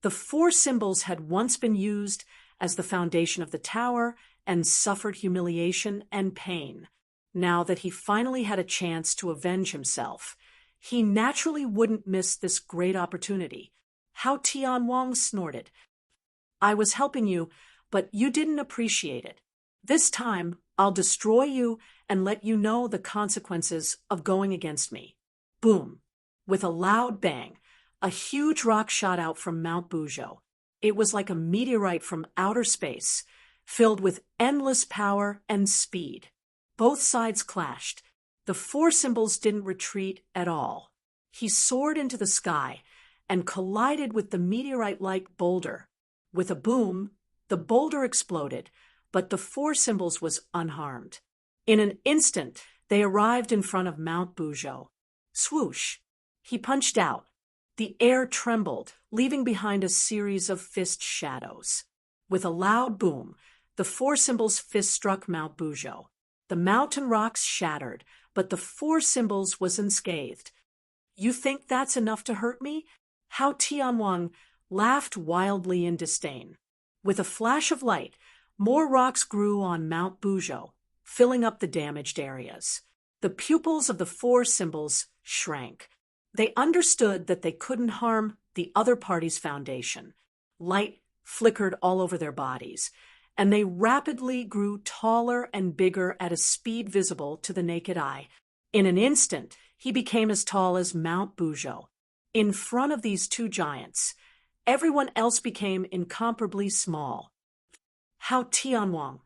The four symbols had once been used as the foundation of the tower and suffered humiliation and pain. Now that he finally had a chance to avenge himself, he naturally wouldn't miss this great opportunity. How Tianwang snorted. "I was helping you, but you didn't appreciate it. This time, I'll destroy you and let you know the consequences of going against me." Boom! With a loud bang, a huge rock shot out from Mount Buzhou. It was like a meteorite from outer space, filled with endless power and speed. Both sides clashed. The four symbols didn't retreat at all. He soared into the sky and collided with the meteorite-like boulder. With a boom, the boulder exploded, but the four symbols was unharmed. In an instant, they arrived in front of Mount Buzhou. Swoosh! He punched out. The air trembled, leaving behind a series of fist shadows. With a loud boom, the four symbols' fist struck Mount Buzhou. The mountain rocks shattered, but the four symbols was unscathed. "You think that's enough to hurt me?" How Tianwang laughed wildly in disdain. With a flash of light, more rocks grew on Mount Buzhou, filling up the damaged areas. The pupils of the four symbols shrank. They understood that they couldn't harm the other party's foundation. Light flickered all over their bodies, and they rapidly grew taller and bigger at a speed visible to the naked eye. In an instant, he became as tall as Mount Buzhou. In front of these two giants, everyone else became incomparably small. How Tianwang,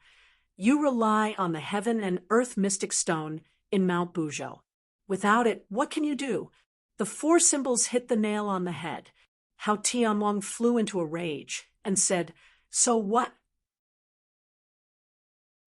you rely on the heaven and earth mystic stone in Mount Buzhou. Without it, what can you do? The four symbols hit the nail on the head. How Tianwang flew into a rage and said, "So what?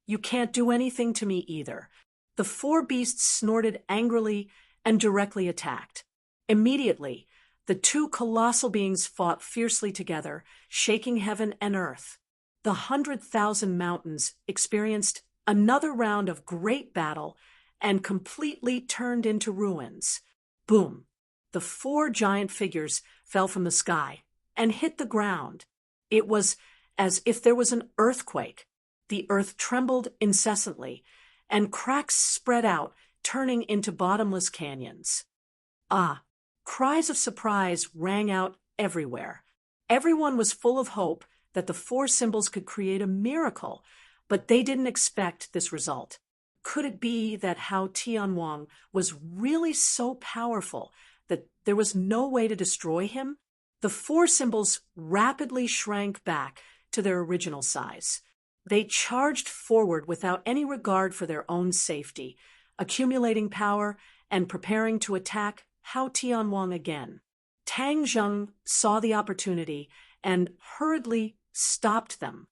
You can't do anything to me either." The four beasts snorted angrily and directly attacked. Immediately, the two colossal beings fought fiercely together, shaking heaven and earth. The 100,000 mountains experienced another round of great battle and completely turned into ruins. Boom! The four giant figures fell from the sky and hit the ground. It was as if there was an earthquake. The earth trembled incessantly, and cracks spread out, turning into bottomless canyons. Ah! Cries of surprise rang out everywhere. Everyone was full of hope that the four symbols could create a miracle, but they didn't expect this result. Could it be that How Tianwang was really so powerful that there was no way to destroy him? The four symbols rapidly shrank back to their original size. They charged forward without any regard for their own safety, accumulating power and preparing to attack Hao Tianwang again. Tang Zheng saw the opportunity and hurriedly stopped them.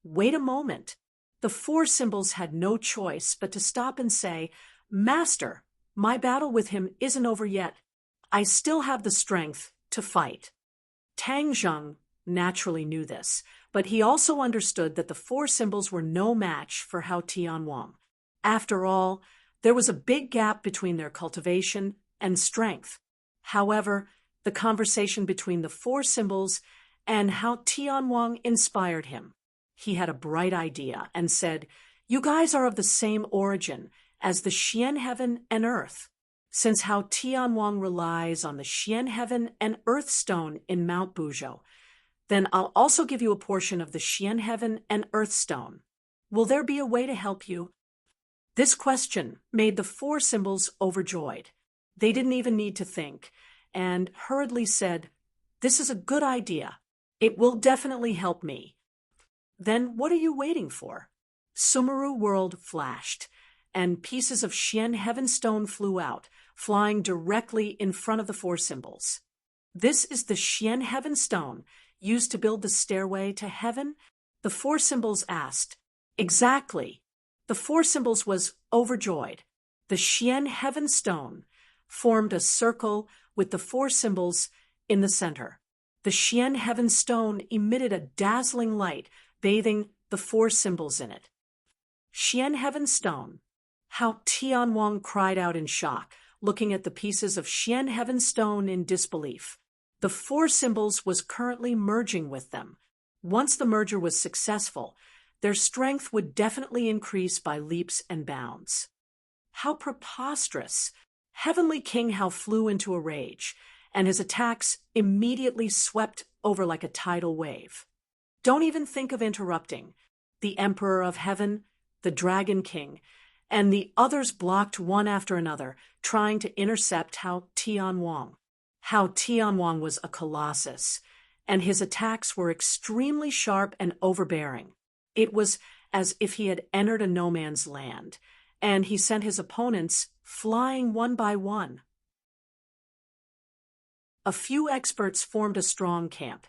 Wait a moment. The four symbols had no choice but to stop and say, "Master, my battle with him isn't over yet. I still have the strength to fight." Tang Zheng naturally knew this, but he also understood that the four symbols were no match for Hao Tianwang. After all, there was a big gap between their cultivation and strength. However, the conversation between the four symbols and Hao Tianwang inspired him. He had a bright idea and said, "You guys are of the same origin as the Xian heaven and earth. Since Hao Tianwang relies on the Xian heaven and earth stone in Mount Buzhou, then I'll also give you a portion of the Xian heaven and earth stone. Will there be a way to help you?" This question made the four symbols overjoyed. They didn't even need to think, and hurriedly said, "This is a good idea. It will definitely help me." "Then what are you waiting for?" Sumeru World flashed, and pieces of Xian heaven stone flew out, flying directly in front of the four symbols. "This is the Xian heaven stone used to build the stairway to heaven?" the four symbols asked. "Exactly." The four symbols was overjoyed. The Xian heaven stone formed a circle with the four symbols in the center. The Xian heaven stone emitted a dazzling light, bathing the four symbols in it. "Xian heaven stone." Hao Tianwang cried out in shock, looking at the pieces of Xian heaven stone in disbelief. The four symbols was currently merging with them. Once the merger was successful, their strength would definitely increase by leaps and bounds. How preposterous! Heavenly King Hao flew into a rage, and his attacks immediately swept over like a tidal wave. "Don't even think of interrupting." The Emperor of Heaven, the Dragon King, and the others blocked one after another, trying to intercept Hao Tianwang. Hao Tianwang was a colossus, and his attacks were extremely sharp and overbearing. It was as if he had entered a no man's land, and he sent his opponents flying one by one. A few experts formed a strong camp,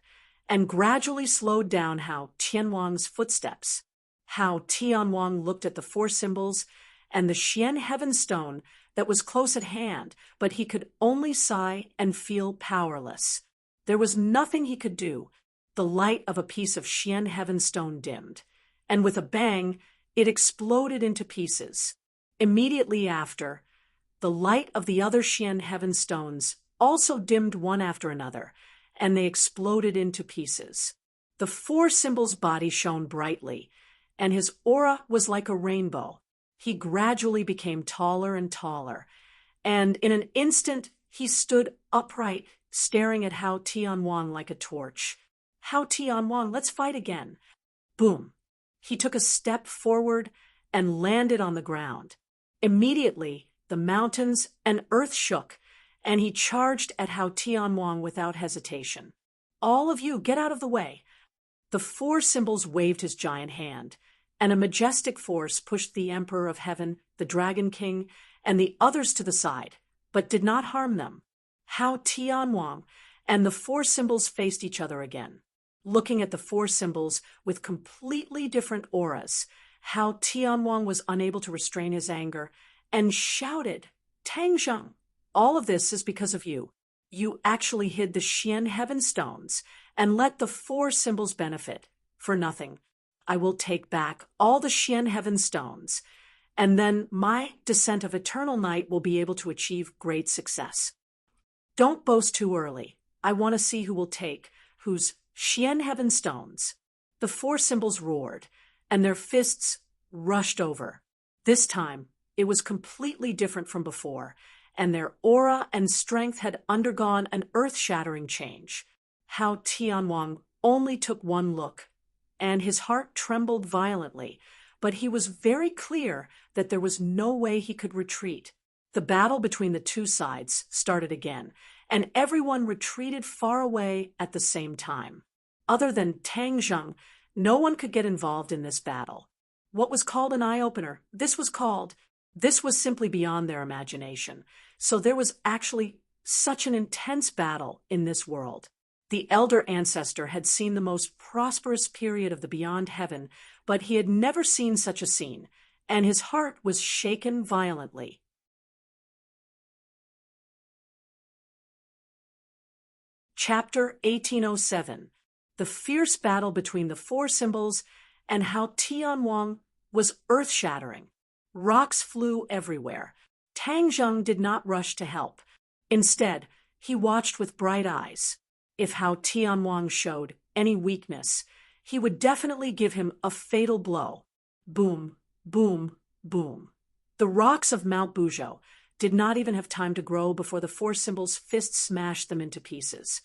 and gradually slowed down Hao Tianwang's footsteps. Hao Tianwang looked at the four symbols and the Xian heaven stone that was close at hand, but he could only sigh and feel powerless. There was nothing he could do. The light of a piece of Xian heaven stone dimmed, and with a bang, it exploded into pieces. Immediately after, the light of the other Xian heaven stones also dimmed one after another, and they exploded into pieces. The four symbols' body shone brightly, and his aura was like a rainbow. He gradually became taller and taller, and in an instant he stood upright, staring at Hao Tianwang like a torch. "Hao Tianwang, let's fight again." Boom! He took a step forward and landed on the ground. Immediately, the mountains and earth shook, and he charged at Hao Tianwang without hesitation. "All of you, get out of the way." The four symbols waved his giant hand, and a majestic force pushed the Emperor of Heaven, the Dragon King, and the others to the side, but did not harm them. Hao Tianwang and the four symbols faced each other again. Looking at the four symbols with completely different auras, Hao Tianwang was unable to restrain his anger and shouted, "Tang Zheng, all of this is because of you. You actually hid the Xian heaven stones and let the four symbols benefit. For nothing, I will take back all the Xian heaven stones, and then my descent of eternal night will be able to achieve great success. Don't boast too early. I want to see who will take whose Xian heaven stones." The four symbols roared, and their fists rushed over. This time, it was completely different from before, and their aura and strength had undergone an earth-shattering change. Hao Tianwang only took one look, and his heart trembled violently, but he was very clear that there was no way he could retreat. The battle between the two sides started again, and everyone retreated far away at the same time. Other than Tang Zheng, No one could get involved in this battle. What was called an eye-opener, this was simply beyond their imagination. So there was actually such an intense battle in this world. The elder ancestor had seen the most prosperous period of the beyond heaven, but he had never seen such a scene, and his heart was shaken violently. Chapter 1807. The fierce battle between the four symbols and how Tianwang was earth-shattering. Rocks flew everywhere. Tang Zheng did not rush to help. Instead, he watched with bright eyes. If Hao Tianwang showed any weakness, he would definitely give him a fatal blow. Boom, boom, boom. The rocks of Mount Buzhou did not even have time to grow before the four symbols' fists smashed them into pieces.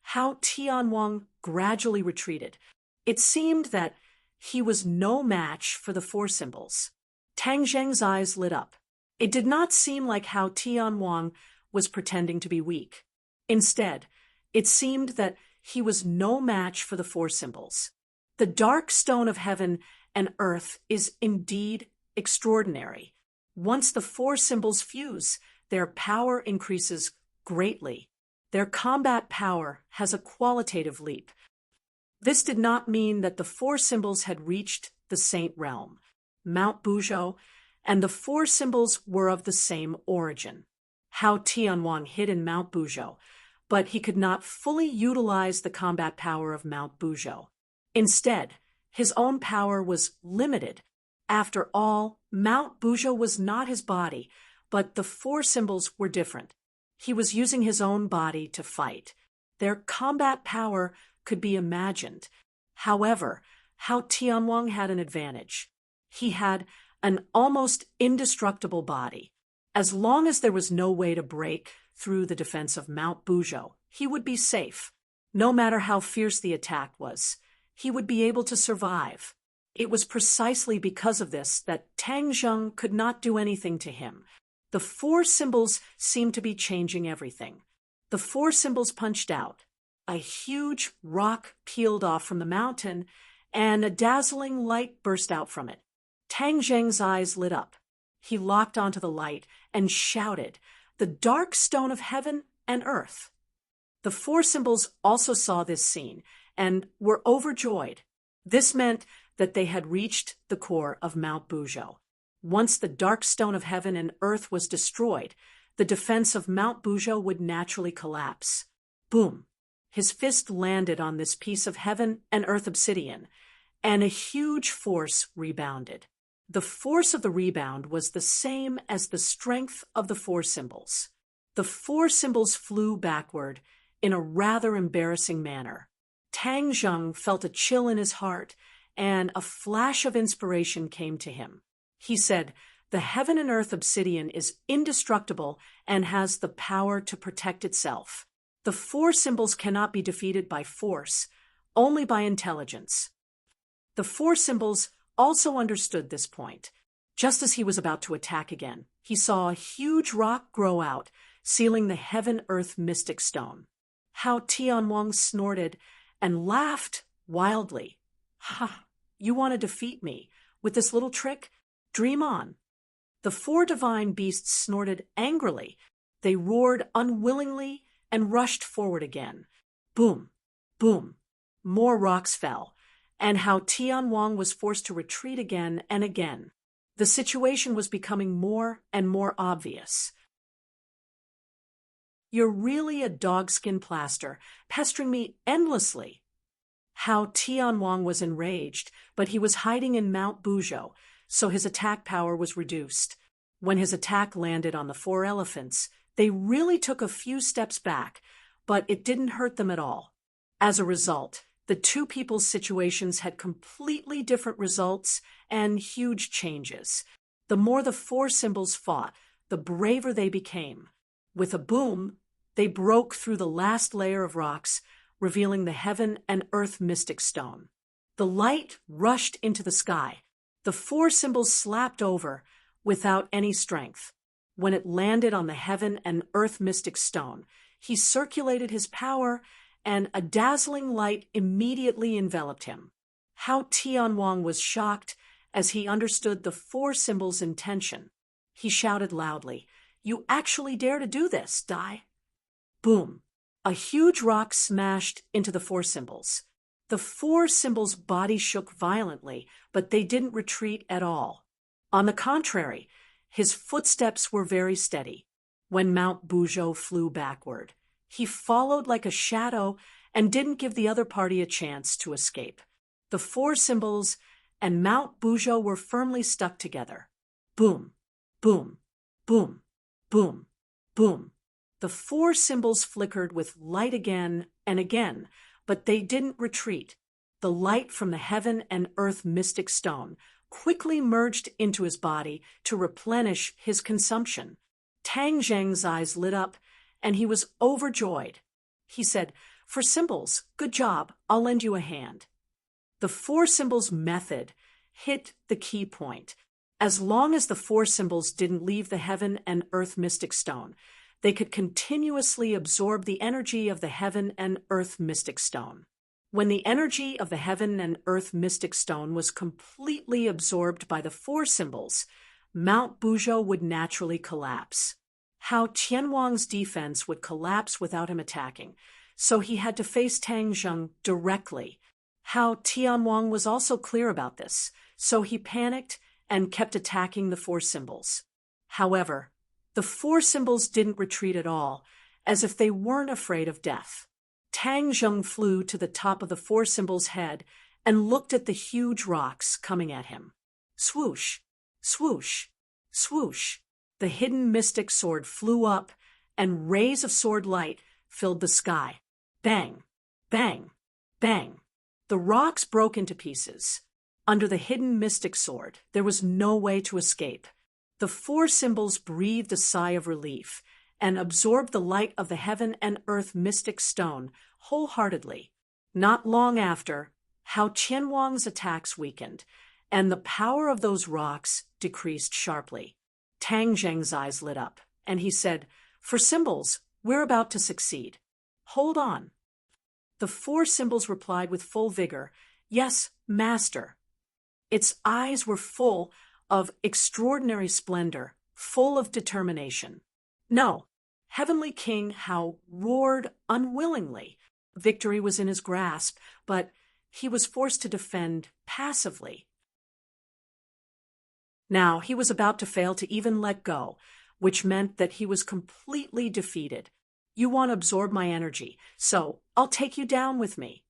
Hao Tianwang gradually retreated. It seemed that he was no match for the four symbols. Tang Zheng's eyes lit up. It did not seem like Hao Tianwang was pretending to be weak. Instead, it seemed that he was no match for the four symbols. The dark stone of heaven and earth is indeed extraordinary. Once the four symbols fuse, their power increases greatly. Their combat power has a qualitative leap. This did not mean that the four symbols had reached the Saint Realm, Mount Buzhou, and the four symbols were of the same origin. Hao Tianwang hid in Mount Buzhou, but he could not fully utilize the combat power of Mount Buzhou. Instead, his own power was limited. After all, Mount Buzhou was not his body, but the four symbols were different. He was using his own body to fight. Their combat power could be imagined. However, Hao Tianwang had an advantage. He had an almost indestructible body. As long as there was no way to break through the defense of Mount Buzhou, he would be safe. No matter how fierce the attack was, he would be able to survive. It was precisely because of this that Tang Zheng could not do anything to him. The four symbols seemed to be changing everything. The four symbols punched out. A huge rock peeled off from the mountain, and a dazzling light burst out from it. Tang Zheng's eyes lit up. He locked onto the light and shouted, "The dark stone of heaven and earth." The four symbols also saw this scene and were overjoyed. This meant that they had reached the core of Mount Buzhou. Once the dark stone of heaven and earth was destroyed, the defense of Mount Buzhou would naturally collapse. Boom! His fist landed on this piece of heaven and earth obsidian, and a huge force rebounded. The force of the rebound was the same as the strength of the four symbols. The four symbols flew backward in a rather embarrassing manner. Tang Zheng felt a chill in his heart, and a flash of inspiration came to him. He said, "The heaven and earth obsidian is indestructible and has the power to protect itself. The four symbols cannot be defeated by force, only by intelligence." The four symbols also understood this point. Just as he was about to attack again, he saw a huge rock grow out, sealing the heaven-earth mystic stone. Hao Tianwang snorted and laughed wildly. "Ha! You want to defeat me with this little trick? Dream on." The four divine beasts snorted angrily. They roared unwillingly and rushed forward again. Boom! Boom! More rocks fell, and Hao Tianwang was forced to retreat again and again. The situation was becoming more and more obvious. "You're really a dogskin plaster, pestering me endlessly." Hao Tianwang was enraged, but he was hiding in Mount Buzhou, so his attack power was reduced. When his attack landed on the four elephants, they really took a few steps back, but it didn't hurt them at all. As a result, the two people's situations had completely different results and huge changes. The more the four symbols fought, the braver they became. With a boom, they broke through the last layer of rocks, revealing the heaven and earth mystic stone. The light rushed into the sky. The four symbols slapped over without any strength. When it landed on the heaven and earth mystic stone, he circulated his power, and a dazzling light immediately enveloped him. How Tianwang was shocked as he understood the four symbols' intention. He shouted loudly, "You actually dare to do this, Dai?" Boom! A huge rock smashed into the four symbols. The four symbols' bodies shook violently, but they didn't retreat at all. On the contrary, his footsteps were very steady. When Mount Buzhou flew backward, he followed like a shadow and didn't give the other party a chance to escape. The four symbols and Mount Buzhou were firmly stuck together. Boom, boom, boom, boom, boom. The four symbols flickered with light again and again, but they didn't retreat. The light from the heaven and earth mystic stone quickly merged into his body to replenish his consumption. Tang Zheng's eyes lit up, and he was overjoyed. He said, "For symbols, good job, I'll lend you a hand." The four symbols method hit the key point. As long as the four symbols didn't leave the heaven and earth mystic stone, they could continuously absorb the energy of the heaven and earth mystic stone. When the energy of the heaven and earth mystic stone was completely absorbed by the four symbols, Mount Buzhou would naturally collapse. How Tianwang's defense would collapse without him attacking, so he had to face Tang Zheng directly. How Tianwang was also clear about this, so he panicked and kept attacking the four symbols. However, the four symbols didn't retreat at all, as if they weren't afraid of death. Tang Zheng flew to the top of the four symbols' head and looked at the huge rocks coming at him. Swoosh, swoosh, swoosh. The hidden mystic sword flew up, and rays of sword light filled the sky. Bang, bang, bang. The rocks broke into pieces. Under the hidden mystic sword, there was no way to escape. The four symbols breathed a sigh of relief and absorbed the light of the heaven and earth mystic stone wholeheartedly. Not long after, Hao Qianwang's attacks weakened, and the power of those rocks decreased sharply. Tang Zheng's eyes lit up, and he said, "For symbols, we're about to succeed. Hold on." The four symbols replied with full vigor, "Yes, Master." Its eyes were full of extraordinary splendor, full of determination. "No." Heavenly King Hao roared unwillingly. Victory was in his grasp, but he was forced to defend passively. Now he was about to fail to even let go, which meant that he was completely defeated. "You want to absorb my energy, so I'll take you down with me."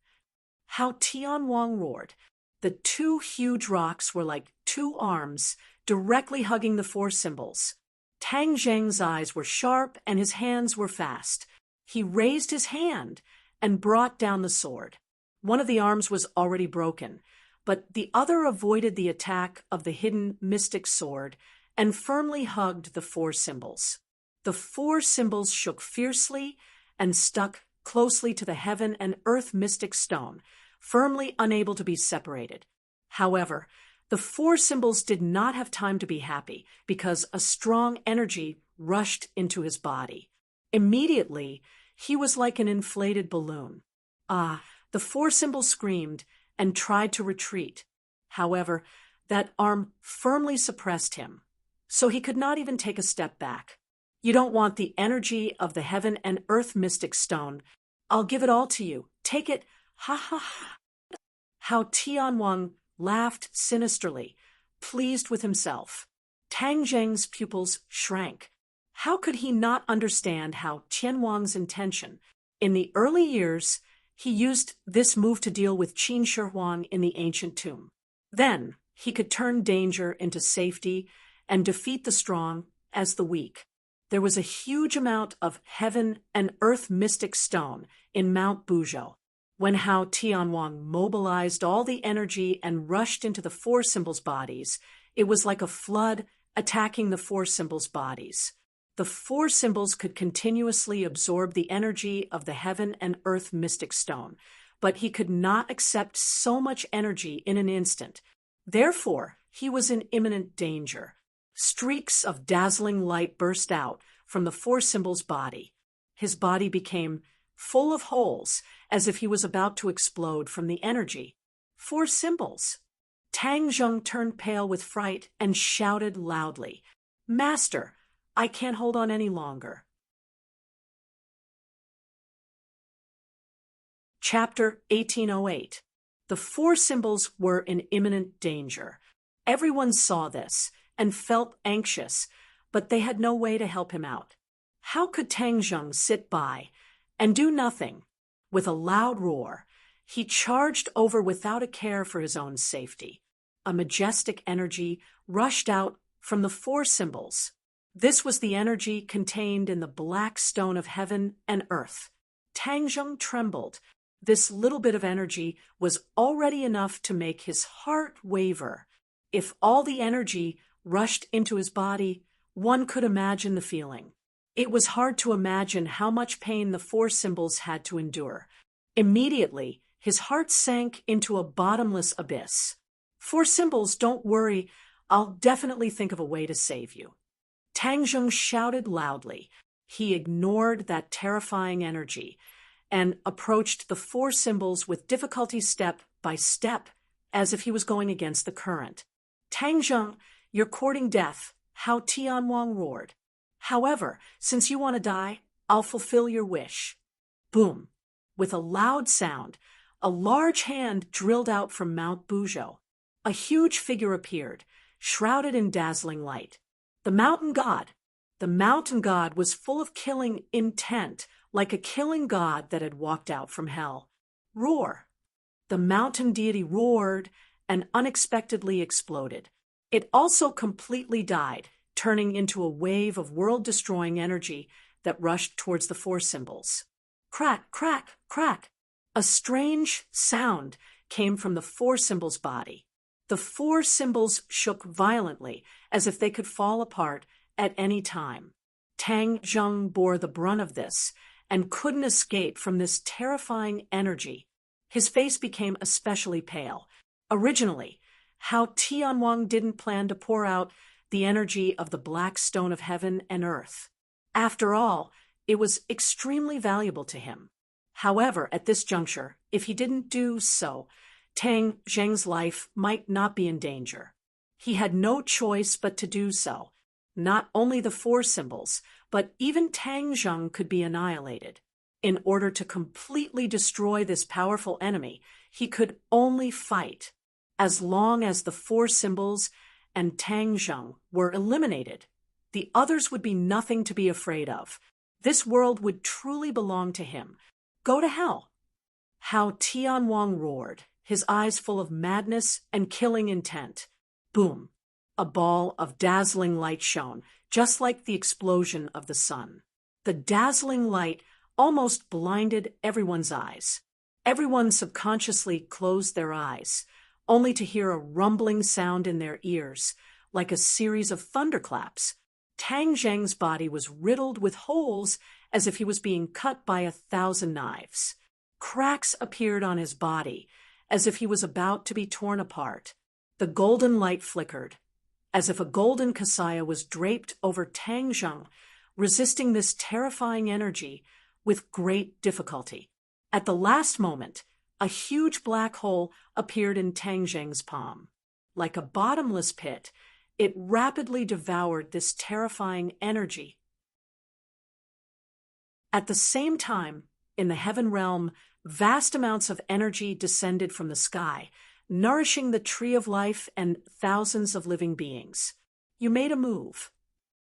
How Tianwang roared. The two huge rocks were like two arms directly hugging the four symbols. Tang Zheng's eyes were sharp and his hands were fast. He raised his hand and brought down the sword. One of the arms was already broken, but the other avoided the attack of the hidden mystic sword and firmly hugged the four symbols. The four symbols shook fiercely and stuck closely to the heaven and earth mystic stone, firmly unable to be separated. However, the four symbols did not have time to be happy because a strong energy rushed into his body. Immediately, he was like an inflated balloon. The four symbols screamed and tried to retreat. However, that arm firmly suppressed him, so he could not even take a step back. "You don't want the energy of the heaven and earth mystic stone. I'll give it all to you. Take it. Ha ha ha." How Tianwang laughed sinisterly, pleased with himself. Tang Zheng's pupils shrank. How could he not understand Hao Tianwang's intention? In the early years, he used this move to deal with Qin Shi Huang in the ancient tomb. Then he could turn danger into safety and defeat the strong as the weak. There was a huge amount of heaven and earth mystic stone in Mount Buzhou. When Hao Tianwang mobilized all the energy and rushed into the four symbols' bodies, it was like a flood attacking the four symbols' bodies. The four symbols could continuously absorb the energy of the heaven and earth mystic stone, but he could not accept so much energy in an instant. Therefore, he was in imminent danger. Streaks of dazzling light burst out from the four symbols' body. His body became full of holes, as if he was about to explode from the energy. 4 symbols. Tang Zheng turned pale with fright and shouted loudly, "Master, I can't hold on any longer." Chapter 1808. The 4 symbols were in imminent danger. Everyone saw this and felt anxious, but they had no way to help him out. How could Tang Zheng sit by and do nothing? With a loud roar, he charged over without a care for his own safety. A majestic energy rushed out from the 4 symbols. This was the energy contained in the black stone of heaven and earth. Tang Zheng trembled. This little bit of energy was already enough to make his heart waver. If all the energy rushed into his body, one could imagine the feeling. It was hard to imagine how much pain the 4 symbols had to endure. Immediately, his heart sank into a bottomless abyss. 4 symbols, don't worry, I'll definitely think of a way to save you. Tang Zheng shouted loudly. He ignored that terrifying energy and approached the 4 symbols with difficulty step by step, as if he was going against the current. "Tang Zheng, you're courting death," Hao Tianwang roared. "However, since you want to die, I'll fulfill your wish." Boom! With a loud sound, a large hand drilled out from Mount Buzhou. A huge figure appeared, shrouded in dazzling light. The mountain god. The mountain god was full of killing intent, like a killing god that had walked out from hell. Roar! The mountain deity roared and unexpectedly exploded. It also completely died, turning into a wave of world-destroying energy that rushed towards the 4 symbols. Crack, crack, crack! A strange sound came from the 4 symbols' body. The 4 symbols shook violently, as if they could fall apart at any time. Tang Zheng bore the brunt of this and couldn't escape from this terrifying energy. His face became especially pale. Originally, Hao Tianwang didn't plan to pour out the energy of the black stone of heaven and earth. After all, it was extremely valuable to him. However, at this juncture, if he didn't do so, Tang Zheng's life might not be in danger. He had no choice but to do so. Not only the 4 symbols, but even Tang Zheng could be annihilated. In order to completely destroy this powerful enemy, he could only fight. As long as the 4 symbols and Tang Zheng were eliminated, the others would be nothing to be afraid of. This world would truly belong to him. Go to hell! Hao Tianwang roared, his eyes full of madness and killing intent. Boom! A ball of dazzling light shone, just like the explosion of the sun. The dazzling light almost blinded everyone's eyes. Everyone subconsciously closed their eyes, only to hear a rumbling sound in their ears, like a series of thunderclaps. Tang Zheng's body was riddled with holes as if he was being cut by 1,000 knives. Cracks appeared on his body, as if he was about to be torn apart. The golden light flickered, as if a golden kasaya was draped over Tang Zheng, resisting this terrifying energy with great difficulty. At the last moment, a huge black hole appeared in Tang Zheng's palm. Like a bottomless pit, it rapidly devoured this terrifying energy. At the same time, in the heaven realm, vast amounts of energy descended from the sky, nourishing the tree of life and thousands of living beings. You made a move.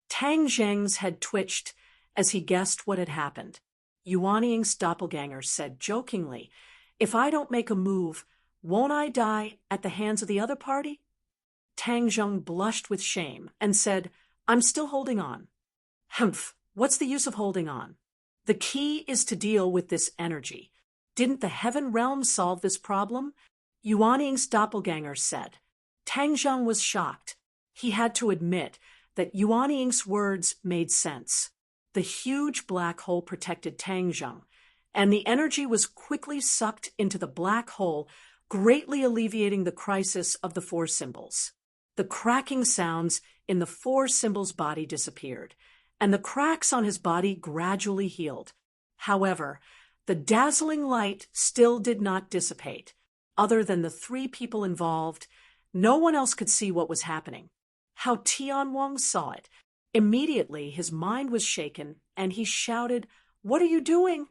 Tang Zheng's head twitched as he guessed what had happened. Yuan Ying's doppelganger said jokingly, "If I don't make a move, won't I die at the hands of the other party?" Tang Zheng blushed with shame and said, "I'm still holding on." "Humph, what's the use of holding on? The key is to deal with this energy. Didn't the heaven realm solve this problem?" Yuan Ying's doppelganger said. Tang Zheng was shocked. He had to admit that Yuan Ying's words made sense. The huge black hole protected Tang Zheng, and the energy was quickly sucked into the black hole, greatly alleviating the crisis of the 4 symbols. The cracking sounds in the 4 symbols' body disappeared, and the cracks on his body gradually healed. However, the dazzling light still did not dissipate. other than the three people involved. No one else could see what was happening. How Tianwang saw it. Immediately, his mind was shaken, and he shouted, "What are you doing?"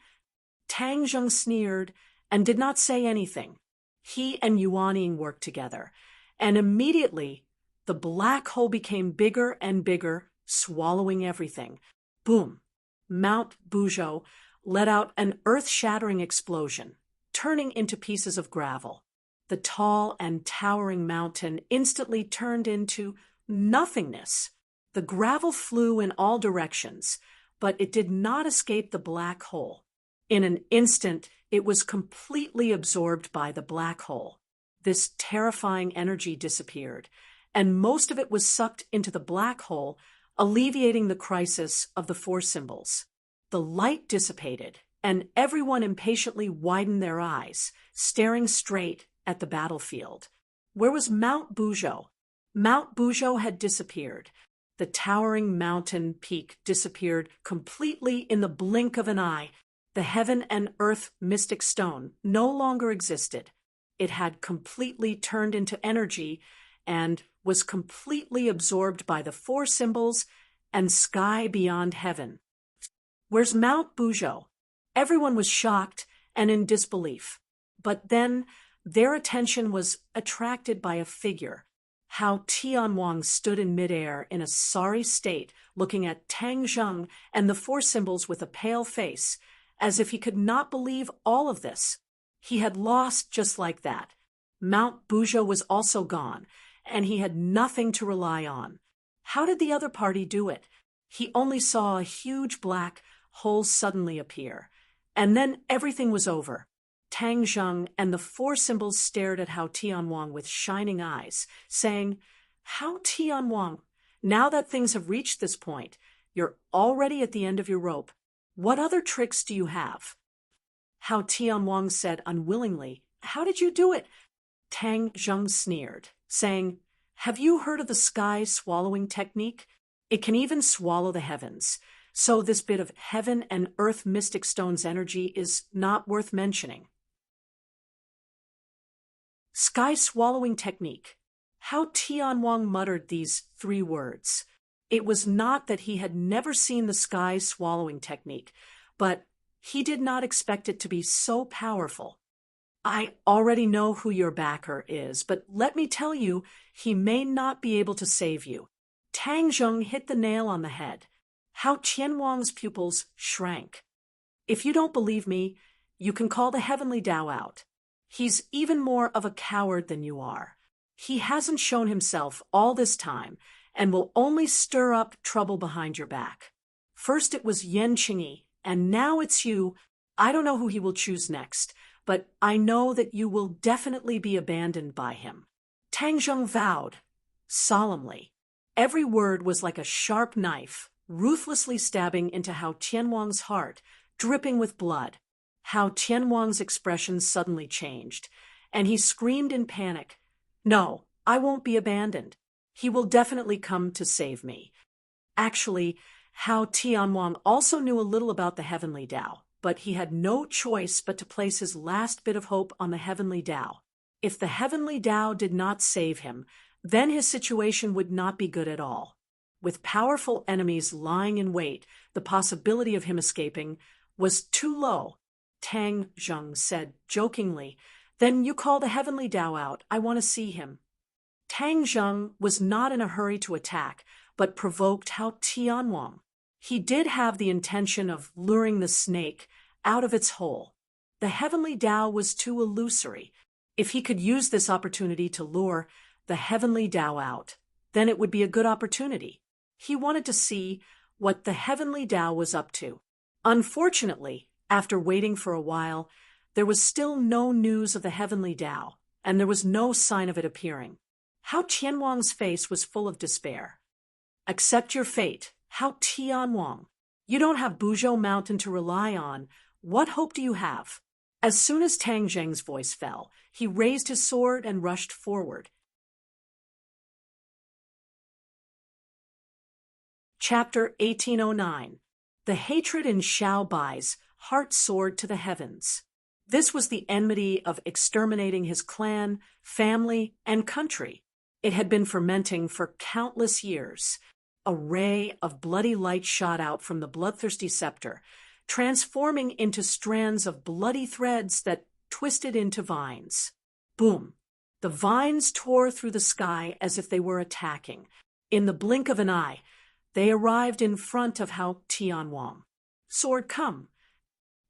Tang Zheng sneered and did not say anything. He and Yuan Ying worked together, and immediately the black hole became bigger and bigger, swallowing everything. Boom! Mount Buzhou let out an earth-shattering explosion, turning into pieces of gravel. The tall and towering mountain instantly turned into nothingness. The gravel flew in all directions, but it did not escape the black hole. In an instant, it was completely absorbed by the black hole. This terrifying energy disappeared, and most of it was sucked into the black hole, alleviating the crisis of the four symbols. The light dissipated, and everyone impatiently widened their eyes, staring straight at the battlefield. Where was Mount Buzhou? Mount Buzhou had disappeared. The towering mountain peak disappeared completely in the blink of an eye. The heaven and earth mystic stone no longer existed. It had completely turned into energy and was completely absorbed by the four symbols and sky beyond heaven. Where's Mount Buzhou? Everyone was shocked and in disbelief. But then their attention was attracted by a figure. How Tianwang stood in midair in a sorry state, looking at Tang Zheng and the four symbols with a pale face, as if he could not believe all of this. He had lost just like that. Mount Buzhou was also gone, and he had nothing to rely on. How did the other party do it? He only saw a huge black hole suddenly appear, and then everything was over. Tang Zheng and the four symbols stared at Hao Tianwang with shining eyes, saying, "Hao Tianwang, now that things have reached this point, you're already at the end of your rope. What other tricks do you have?" Hao Tianwang said unwillingly, "How did you do it?" Tang Zheng sneered, saying, "Have you heard of the sky swallowing technique? It can even swallow the heavens. So this bit of heaven and earth mystic stone's energy is not worth mentioning." Sky swallowing technique. How Tianwang muttered these three words. It was not that he had never seen the sky swallowing technique, but he did not expect it to be so powerful. "I already know who your backer is, but let me tell you, he may not be able to save you." Tang Zheng hit the nail on the head. How Tianwang's pupils shrank. "If you don't believe me, you can call the heavenly Tao out. He's even more of a coward than you are. He hasn't shown himself all this time and will only stir up trouble behind your back. First it was Yan Qingyi, and now it's you. I don't know who he will choose next, but I know that you will definitely be abandoned by him." Tang Zheng vowed, solemnly. Every word was like a sharp knife, ruthlessly stabbing into Hao Tianwang's heart, dripping with blood. Hao Tianwang's expression suddenly changed, and he screamed in panic, "No, I won't be abandoned. He will definitely come to save me." Actually, Hao Tianwang also knew a little about the heavenly Tao, but he had no choice but to place his last bit of hope on the heavenly Tao. If the heavenly Tao did not save him, then his situation would not be good at all. With powerful enemies lying in wait, the possibility of him escaping was too low. Tang Zheng said jokingly, "Then you call the heavenly Tao out. I want to see him." Tang Zheng was not in a hurry to attack, but provoked Hao Tianwang. He did have the intention of luring the snake out of its hole. The heavenly Tao was too illusory. If he could use this opportunity to lure the heavenly Tao out, then it would be a good opportunity. He wanted to see what the heavenly Tao was up to. Unfortunately, after waiting for a while, there was still no news of the heavenly Tao, and there was no sign of it appearing. Hao Tianwang's face was full of despair. "Accept your fate, Hao Tianwang. You don't have Buzhou Mountain to rely on. What hope do you have?" As soon as Tang Zheng's voice fell, he raised his sword and rushed forward. Chapter 1809. The hatred in Xiao Bai's heart soared to the heavens. This was the enmity of exterminating his clan, family, and country. It had been fermenting for countless years. A ray of bloody light shot out from the bloodthirsty scepter, transforming into strands of bloody threads that twisted into vines. Boom! The vines tore through the sky as if they were attacking. In the blink of an eye, they arrived in front of Hao Tianwang. Sword, come!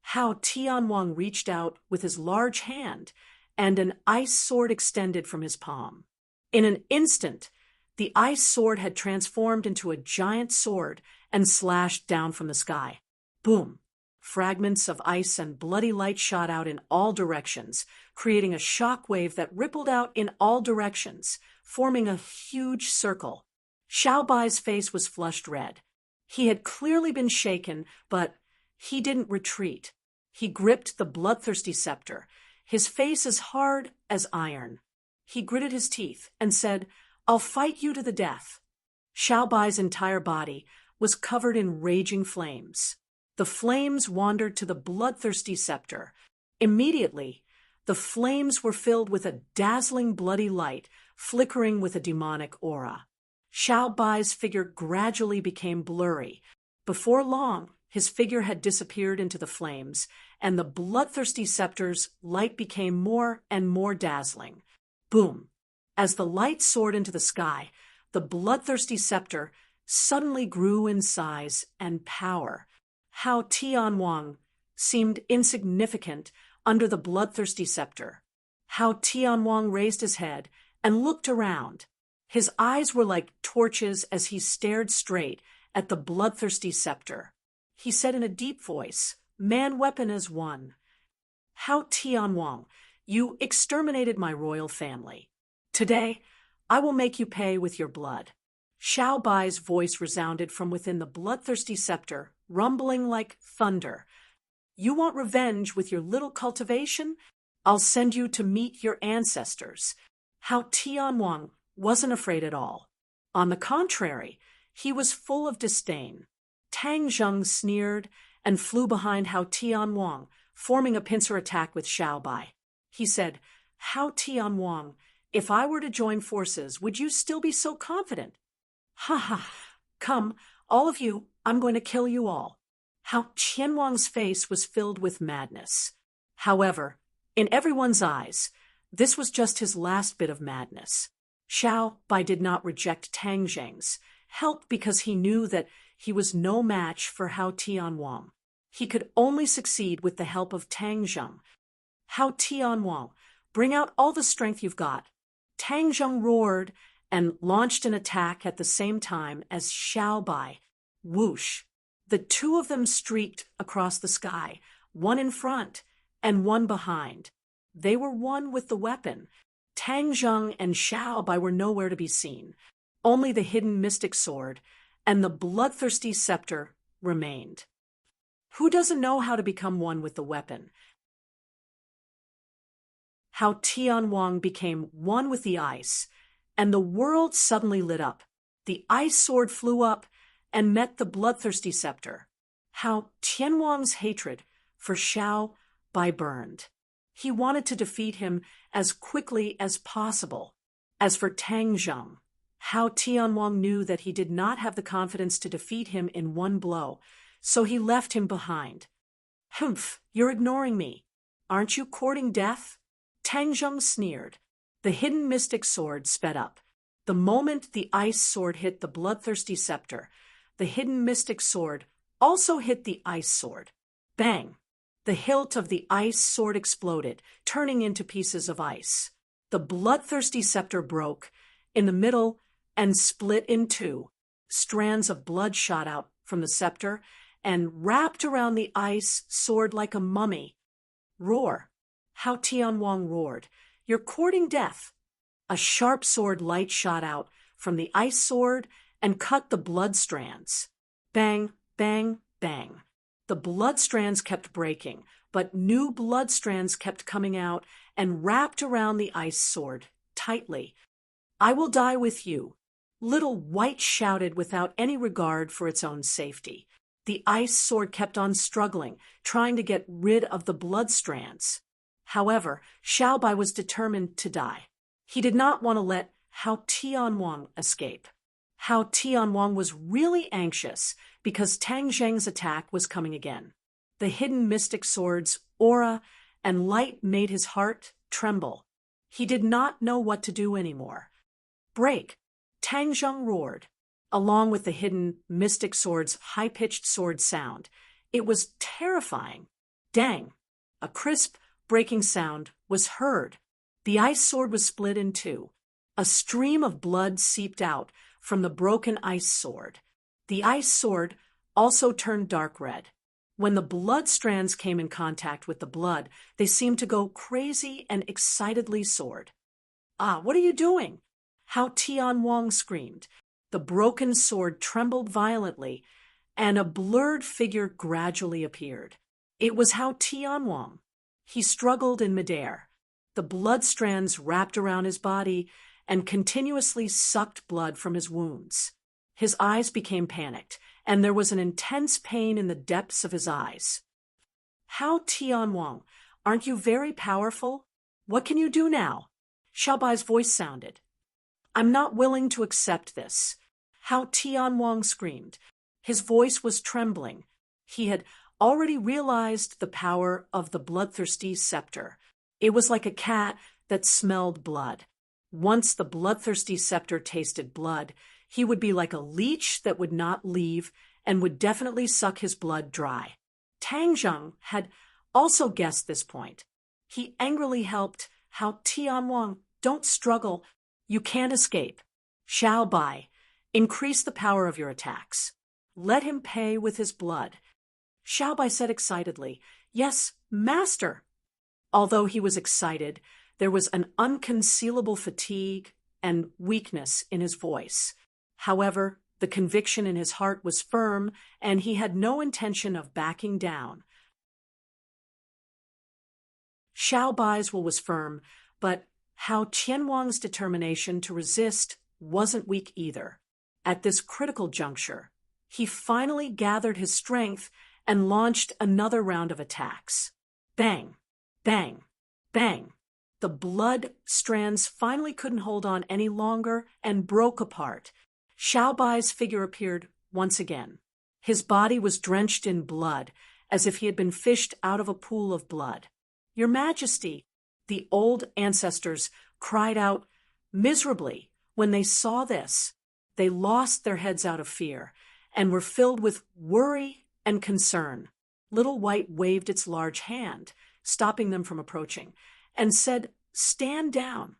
Hao Tianwang reached out with his large hand, and an ice sword extended from his palm. In an instant, the ice sword had transformed into a giant sword and slashed down from the sky. Boom! Fragments of ice and bloody light shot out in all directions, creating a shock wave that rippled out in all directions, forming a huge circle. Xiao Bai's face was flushed red. He had clearly been shaken, but he didn't retreat. He gripped the bloodthirsty scepter, his face as hard as iron. He gritted his teeth and said, "I'll fight you to the death." Xiao Bai's entire body was covered in raging flames. The flames wandered to the bloodthirsty scepter. Immediately, the flames were filled with a dazzling bloody light, flickering with a demonic aura. Xiao Bai's figure gradually became blurry. Before long, his figure had disappeared into the flames, and the bloodthirsty scepter's light became more and more dazzling. Boom! As the light soared into the sky, the bloodthirsty scepter suddenly grew in size and power. Hao Tianwang seemed insignificant under the bloodthirsty scepter. Hao Tianwang raised his head and looked around. His eyes were like torches as he stared straight at the bloodthirsty scepter. He said in a deep voice, "Man weapon as one. Hao Tianwang, you exterminated my royal family. Today, I will make you pay with your blood." Xiao Bai's voice resounded from within the bloodthirsty scepter, rumbling like thunder. "You want revenge with your little cultivation? I'll send you to meet your ancestors." Hao Tianwang wasn't afraid at all. On the contrary, he was full of disdain. Tang Zheng sneered and flew behind Hao Tianwang, forming a pincer attack with Xiao Bai. He said, "Hao Tianwang, if I were to join forces, would you still be so confident?" "Ha ha! Come, all of you, I'm going to kill you all." Hao Tianwang's face was filled with madness. However, in everyone's eyes, this was just his last bit of madness. Xiao Bai did not reject Tang Zheng's help because he knew that he was no match for Hao Tianwang. He could only succeed with the help of Tang Zheng. "Hao Tianwang, bring out all the strength you've got." Tang Zheng roared and launched an attack at the same time as Xiao Bai. Whoosh! The two of them streaked across the sky, one in front and one behind. They were one with the weapon. Tang Zheng and Xiao Bai were nowhere to be seen. Only the hidden mystic sword and the bloodthirsty scepter remained. Who doesn't know how to become one with the weapon? Hao Tianwang became one with the ice, and the world suddenly lit up. The ice sword flew up and met the bloodthirsty scepter. Hao Tianwang's hatred for Xiao Bai burned. He wanted to defeat him as quickly as possible. As for Tang Zheng, Hao Tianwang knew that he did not have the confidence to defeat him in one blow, so he left him behind. "Humph, you're ignoring me. Aren't you courting death?" Tang Zheng sneered. The hidden mystic sword sped up. The moment the ice sword hit the bloodthirsty scepter, the hidden mystic sword also hit the ice sword. Bang! The hilt of the ice sword exploded, turning into pieces of ice. The bloodthirsty scepter broke in the middle and split in two. Strands of blood shot out from the scepter and wrapped around the ice sword like a mummy. "Roar!" Hao Tianwang roared. "You're courting death." A sharp sword light shot out from the ice sword and cut the blood strands. Bang, bang, bang. The blood strands kept breaking, but new blood strands kept coming out and wrapped around the ice sword tightly. "I will die with you," Little White shouted without any regard for its own safety. The ice sword kept on struggling, trying to get rid of the blood strands. However, Xiaobai was determined to die. He did not want to let Hao Tianwang escape. Hao Tianwang was really anxious because Tang Zheng's attack was coming again. The hidden mystic sword's aura and light made his heart tremble. He did not know what to do anymore. Break! Tang Zheng roared. Along with the hidden mystic sword's high-pitched sword sound, it was terrifying. Dang! A crisp, breaking sound was heard. The ice sword was split in two. A stream of blood seeped out from the broken ice sword. The ice sword also turned dark red. When the blood strands came in contact with the blood, they seemed to go crazy and excitedly soared. "Ah, what are you doing?" Hao Tianwang screamed. The broken sword trembled violently, and a blurred figure gradually appeared. It was Hao Tianwang. He struggled in midair. The blood strands wrapped around his body and continuously sucked blood from his wounds. His eyes became panicked, and there was an intense pain in the depths of his eyes. "Hao Tianwang, aren't you very powerful? What can you do now?" Xiaobai's voice sounded. "I'm not willing to accept this." Hao Tianwang screamed. His voice was trembling. He had already realized the power of the bloodthirsty scepter. It was like a cat that smelled blood. Once the bloodthirsty scepter tasted blood, he would be like a leech that would not leave and would definitely suck his blood dry. Tang Zheng had also guessed this point. He angrily helped Hao Tianwang. "Don't struggle. You can't escape. Xiaobai, increase the power of your attacks. Let him pay with his blood." Xiaobai said excitedly, "Yes, master." Although he was excited, there was an unconcealable fatigue and weakness in his voice. However, the conviction in his heart was firm, and he had no intention of backing down. Xiaobai's will was firm, but Hao Tianwang's determination to resist wasn't weak either. At this critical juncture, he finally gathered his strength and launched another round of attacks. Bang! Bang! Bang! The blood strands finally couldn't hold on any longer and broke apart. Xiaobai's figure appeared once again. His body was drenched in blood, as if he had been fished out of a pool of blood. "Your Majesty," the old ancestors cried out miserably when they saw this. They lost their heads out of fear and were filled with worry and concern. Little White waved its large hand, stopping them from approaching, and said, "Stand down."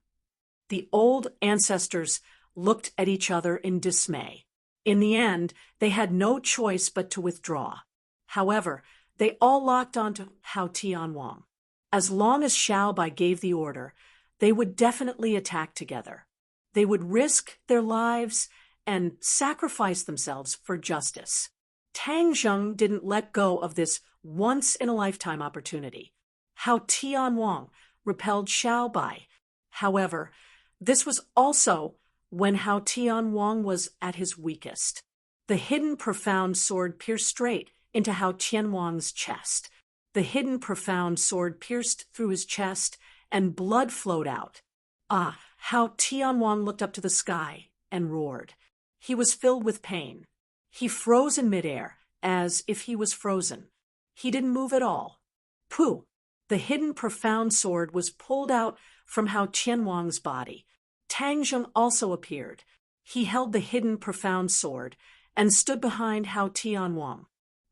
The old ancestors looked at each other in dismay. In the end, they had no choice but to withdraw. However, they all locked onto Hao Tianwang. As long as Xiaobai gave the order, they would definitely attack together. They would risk their lives and sacrifice themselves for justice. Tang Zheng didn't let go of this once-in-a-lifetime opportunity. Hao Tianwang repelled Xiaobai. However, this was also when Hao Tianwang was at his weakest. The hidden profound sword pierced straight into Hao Tianwang's chest. The hidden profound sword pierced through his chest, and blood flowed out. Ah! Hao Tianwang looked up to the sky and roared. He was filled with pain. He froze in midair, as if he was frozen. He didn't move at all. Pooh! The hidden profound sword was pulled out from Hao Tianwang's body. Tang Zheng also appeared. He held the hidden profound sword and stood behind Hao Tianwang.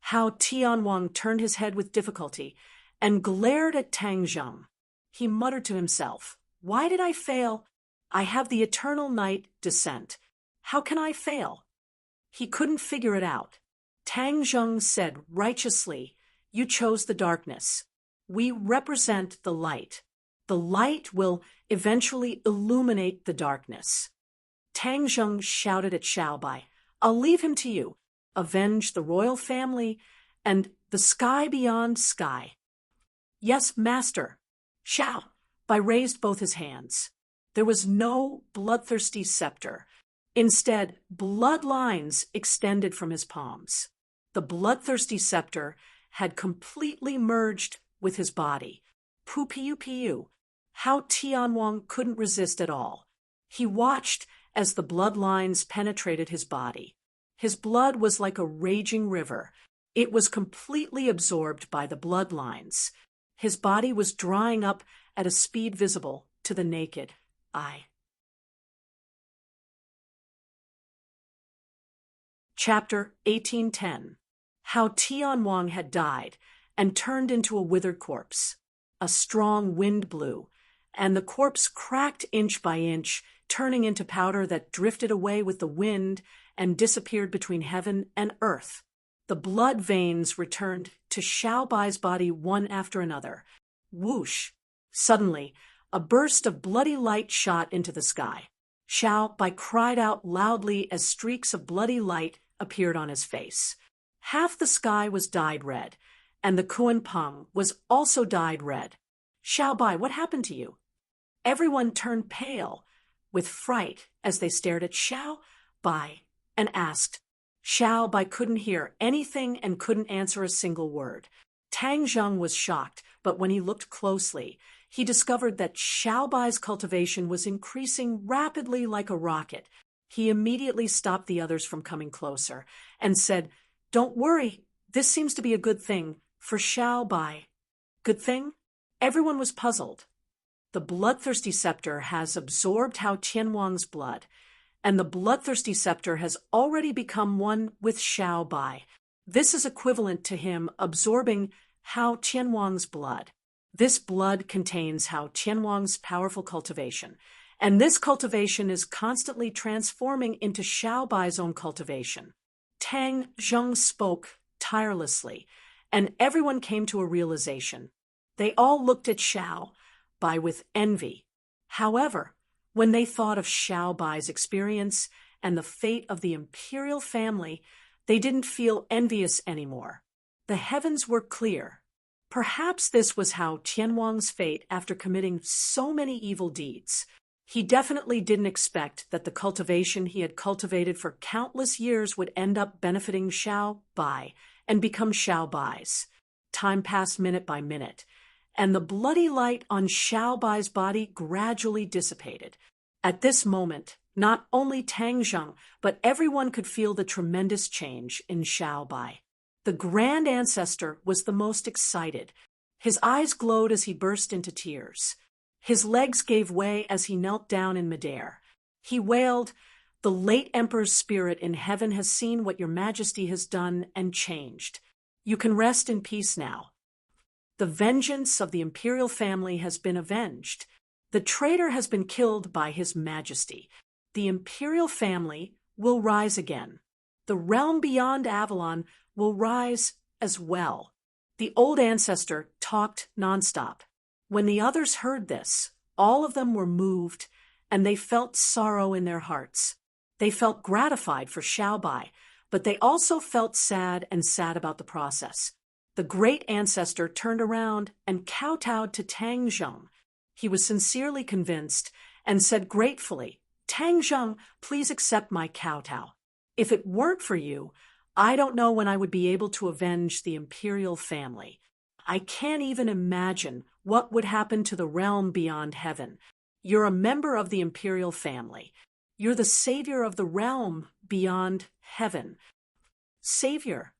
Hao Tianwang turned his head with difficulty and glared at Tang Zheng. He muttered to himself, "Why did I fail? I have the eternal night descent. How can I fail?" He couldn't figure it out. Tang Zheng said righteously, "You chose the darkness. We represent the light. The light will eventually illuminate the darkness." Tang Zheng shouted at Xiaobai, "I'll leave him to you. Avenge the royal family and the sky beyond sky." "Yes, master." Xiaobai raised both his hands. There was no bloodthirsty scepter. Instead, blood lines extended from his palms. The bloodthirsty scepter had completely merged with his body. Pu piu piu. How Tianwang couldn't resist at all. He watched as the bloodlines penetrated his body. His blood was like a raging river. It was completely absorbed by the bloodlines. His body was drying up at a speed visible to the naked eye. Chapter 1810. How Tianwang had died and turned into a withered corpse. A strong wind blew, and the corpse cracked inch by inch, turning into powder that drifted away with the wind and disappeared between heaven and earth. The blood veins returned to Xiaobai's body one after another. Whoosh! Suddenly, a burst of bloody light shot into the sky. Xiaobai cried out loudly as streaks of bloody light appeared on his face. Half the sky was dyed red, and the Kuanpeng was also dyed red. Xiaobai, what happened to you? Everyone turned pale with fright as they stared at Xiaobai and asked. Xiaobai couldn't hear anything and couldn't answer a single word. Tang Zheng was shocked, but when he looked closely, he discovered that Xiaobai's cultivation was increasing rapidly like a rocket. He immediately stopped the others from coming closer and said, "Don't worry, this seems to be a good thing for Xiaobai." Good thing? Everyone was puzzled. The bloodthirsty scepter has absorbed Hao Tianwang's blood, and the bloodthirsty scepter has already become one with Xiaobai. This is equivalent to him absorbing Hao Tianwang's blood. This blood contains Hao Tianwang's powerful cultivation, and this cultivation is constantly transforming into Xiaobai's own cultivation. Tang Zheng spoke tirelessly, and everyone came to a realization. They all looked at Xiaobai with envy. However, when they thought of Xiaobai's experience and the fate of the imperial family, they didn't feel envious anymore. The heavens were clear. Perhaps this was Hao Tianwang's fate after committing so many evil deeds. He definitely didn't expect that the cultivation he had cultivated for countless years would end up benefiting Xiaobai and become Xiaobai's. Time passed minute by minute, and the bloody light on Xiaobai's body gradually dissipated. At this moment, not only Tang Zheng, but everyone could feel the tremendous change in Xiaobai. The Grand Ancestor was the most excited. His eyes glowed as he burst into tears. His legs gave way as he knelt down in midair. He wailed, "The late Emperor's spirit in heaven has seen what your Majesty has done and changed. You can rest in peace now. The vengeance of the imperial family has been avenged. The traitor has been killed by His Majesty. The imperial family will rise again. The realm beyond Avalon will rise as well." The old ancestor talked nonstop. When the others heard this, all of them were moved, and they felt sorrow in their hearts. They felt gratified for Xiaobai, but they also felt sad about the process. The great ancestor turned around and kowtowed to Tang Zheng. He was sincerely convinced and said gratefully, "Tang Zheng, please accept my kowtow. If it weren't for you, I don't know when I would be able to avenge the imperial family. I can't even imagine what would happen to the realm beyond heaven. You're a member of the imperial family. You're the savior of the realm beyond heaven." Savior.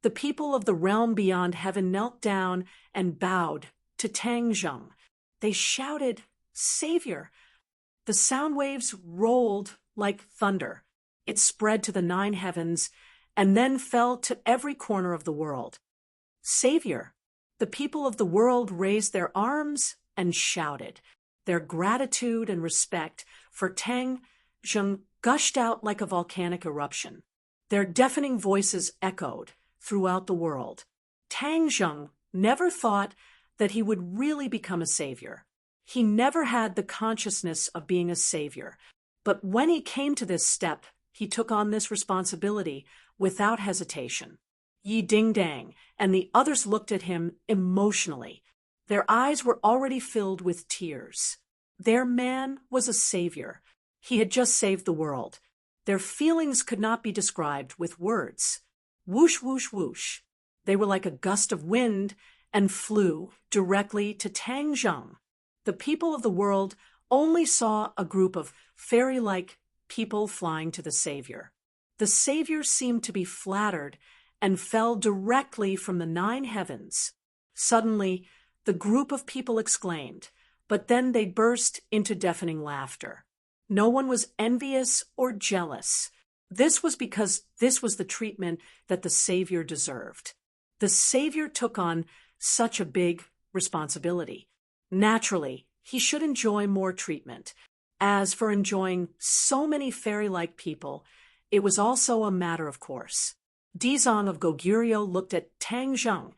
The people of the realm beyond heaven knelt down and bowed to Tang Zheng. They shouted, "Savior!" The sound waves rolled like thunder. It spread to the 9 heavens and then fell to every corner of the world. "Savior!" The people of the world raised their arms and shouted. Their gratitude and respect for Tang Zheng gushed out like a volcanic eruption. Their deafening voices echoed throughout the world. Tang Zheng never thought that he would really become a savior. He never had the consciousness of being a savior. But when he came to this step, he took on this responsibility without hesitation. Yi Ding Dang and the others looked at him emotionally. Their eyes were already filled with tears. Their man was a savior. He had just saved the world. Their feelings could not be described with words. Whoosh, whoosh, whoosh. They were like a gust of wind, and flew directly to Tangzheng. The people of the world only saw a group of fairy-like people flying to the Savior. The Savior seemed to be flattered and fell directly from the 9 heavens. Suddenly, the group of people exclaimed, but then they burst into deafening laughter. No one was envious or jealous. This was because this was the treatment that the Savior deserved. The Savior took on such a big responsibility. Naturally, he should enjoy more treatment. As for enjoying so many fairy-like people, it was also a matter of course. Dizong of Goguryeo looked at Tangzheng